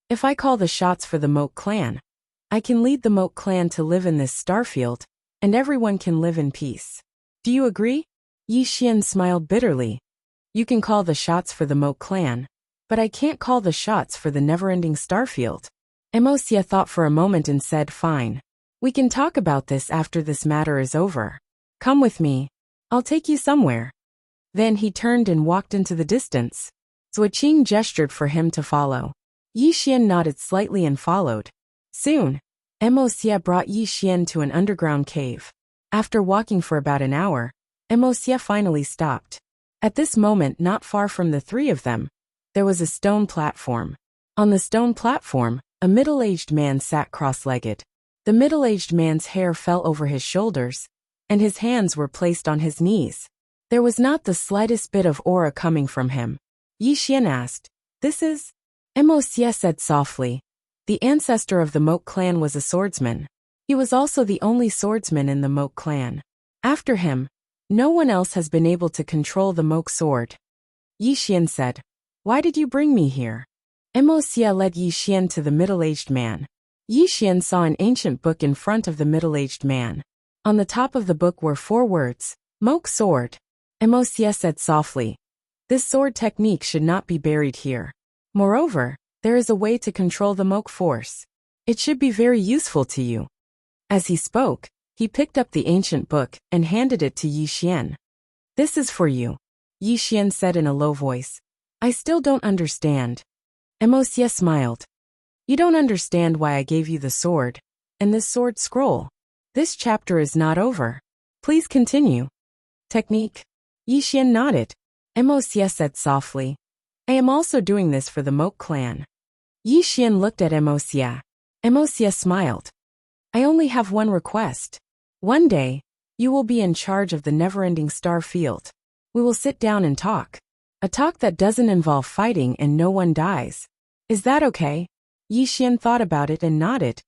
Speaker 1: If I call the shots for the Moke clan, I can lead the Moke clan to live in this Starfield, and everyone can live in peace. Do you agree? Yi Xian smiled bitterly. You can call the shots for the Moke clan, but I can't call the shots for the never-ending Starfield. Xie thought for a moment and said, fine. We can talk about this after this matter is over. Come with me. I'll take you somewhere. Then he turned and walked into the distance. Zuoqing gestured for him to follow. Yi Xian nodded slightly and followed. Soon, Xie brought Yi Xian to an underground cave. After walking for about an hour, Xie finally stopped. At this moment, not far from the three of them, there was a stone platform. On the stone platform, a middle-aged man sat cross-legged. The middle-aged man's hair fell over his shoulders, and his hands were placed on his knees. There was not the slightest bit of aura coming from him. Yi Xian asked, This is? Xie said softly. The ancestor of the Moke clan was a swordsman. He was also the only swordsman in the Moke clan. After him, no one else has been able to control the Moke sword. Yi Xian said, Why did you bring me here? Xie led Yi Xian to the middle-aged man. Yi Xian saw an ancient book in front of the middle-aged man. On the top of the book were 4 words, Moke sword. Xie said softly, This sword technique should not be buried here. Moreover, there is a way to control the Moke force. It should be very useful to you. As he spoke, He picked up the ancient book and handed it to Yi Xian. This is for you, Yi Xian said in a low voice. I still don't understand. Xie smiled. You don't understand why I gave you the sword and this sword scroll. This chapter is not over. Please continue. Technique. Yi Xian nodded. Xie said softly. I am also doing this for the Moke clan. Yi Xian looked at Xie. Xie smiled. I only have one request. One day, you will be in charge of the never-ending star field. We will sit down and talk. A talk that doesn't involve fighting and no one dies. Is that okay? Yi Xian thought about it and nodded.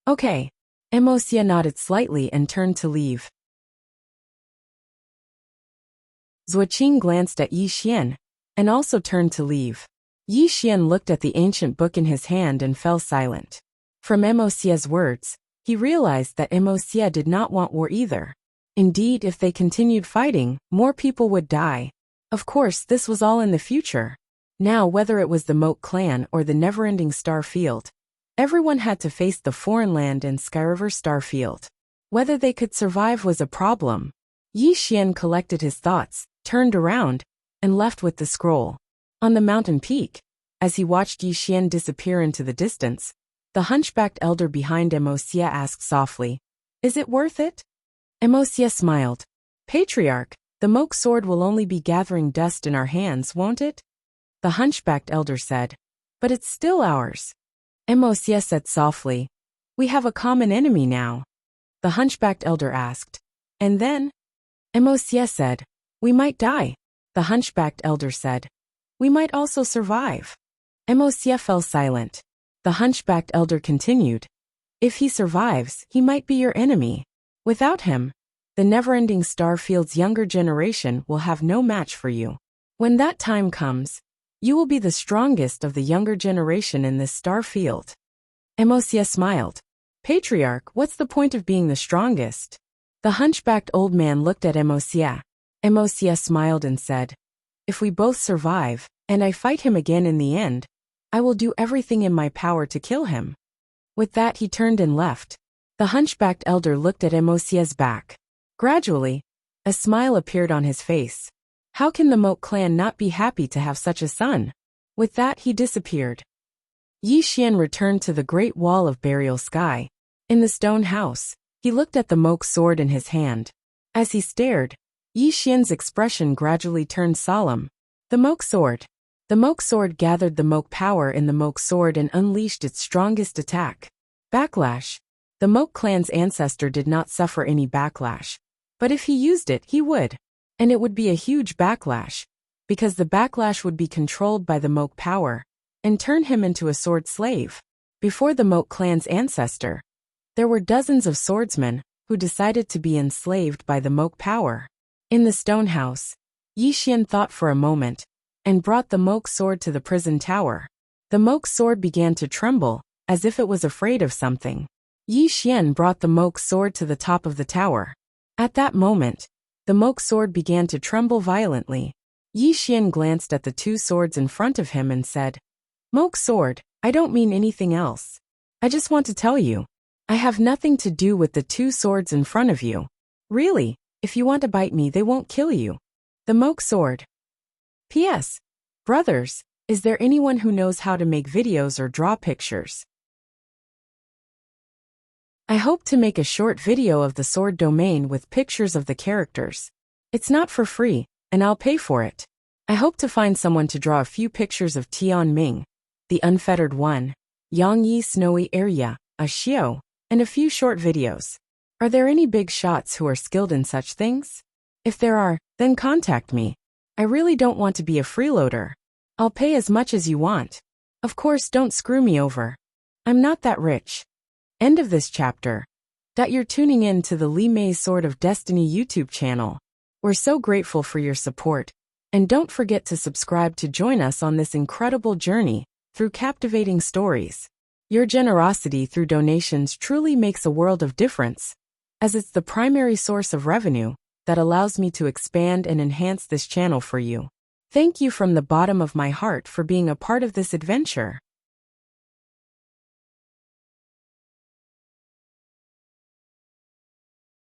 Speaker 1: Okay. Xie nodded slightly and turned to leave. Zuoqing glanced at Yi Xian and also turned to leave. Yi Xian looked at the ancient book in his hand and fell silent. From Xie's words, he realized that Xie did not want war either. Indeed, if they continued fighting, more people would die. Of course, this was all in the future. Now, whether it was the Moke clan or the never-ending star field, everyone had to face the foreign land and Skyriver star field. Whether they could survive was a problem. Yi Xian collected his thoughts, turned around, and left with the scroll. On the mountain peak, as he watched Yi Xian disappear into the distance, the hunchbacked elder behind Xie asked softly, Is it worth it? Xie smiled. Patriarch, the Moke sword will only be gathering dust in our hands, won't it? The hunchbacked elder said. But it's still ours. Xie said softly. We have a common enemy now. The hunchbacked elder asked. And then? Xie said. We might die. The hunchbacked elder said. We might also survive. Xie fell silent. The hunchbacked elder continued. If he survives, he might be your enemy. Without him, the never-ending star field's younger generation will have no match for you. When that time comes, you will be the strongest of the younger generation in this star field. Xie smiled. Patriarch, what's the point of being the strongest? The hunchbacked old man looked at Xie. Xie smiled and said, If we both survive, and I fight him again in the end, I will do everything in my power to kill him. With that he turned and left. The hunchbacked elder looked at Xie's back. Gradually, a smile appeared on his face. How can the Moke clan not be happy to have such a son? With that he disappeared. Yi Xian returned to the great wall of burial sky. In the stone house, he looked at the Moke sword in his hand. As he stared, Yi Xian's expression gradually turned solemn. The Moke sword. The Moke sword gathered the Moke power in the Moke sword and unleashed its strongest attack. Backlash. The Moke clan's ancestor did not suffer any backlash. But if he used it, he would. And it would be a huge backlash. Because the backlash would be controlled by the Moke power and turn him into a sword slave. Before the Moke clan's ancestor, there were dozens of swordsmen who decided to be enslaved by the Moke power. In the stone house, Yi Xian thought for a moment and brought the Moke sword to the prison tower. The Moke sword began to tremble, as if it was afraid of something. Yi Xian brought the Moke sword to the top of the tower. At that moment, the Moke sword began to tremble violently. Yi Xian glanced at the two swords in front of him and said, Moke sword, I don't mean anything else. I just want to tell you, I have nothing to do with the two swords in front of you. Really, if you want to bite me, they won't kill you. The Moke sword. P.S. Brothers, is there anyone who knows how to make videos or draw pictures? I hope to make a short video of the sword domain with pictures of the characters. It's not for free, and I'll pay for it. I hope to find someone to draw a few pictures of Tian Ming, the Unfettered One, Yang Yi Snowy Area, a Xiao, and a few short videos. Are there any big shots who are skilled in such things? If there are, then contact me. I really don't want to be a freeloader. I'll pay as much as you want. Of course, don't screw me over. I'm not that rich. End of this chapter. You're tuning in to the Li Mei's Sword of Destiny YouTube channel. We're so grateful for your support. And don't forget to subscribe to join us on this incredible journey through captivating stories. Your generosity through donations truly makes a world of difference, as it's the primary source of revenue that allows me to expand and enhance this channel for you. Thank you from the bottom of my heart for being a part of this adventure.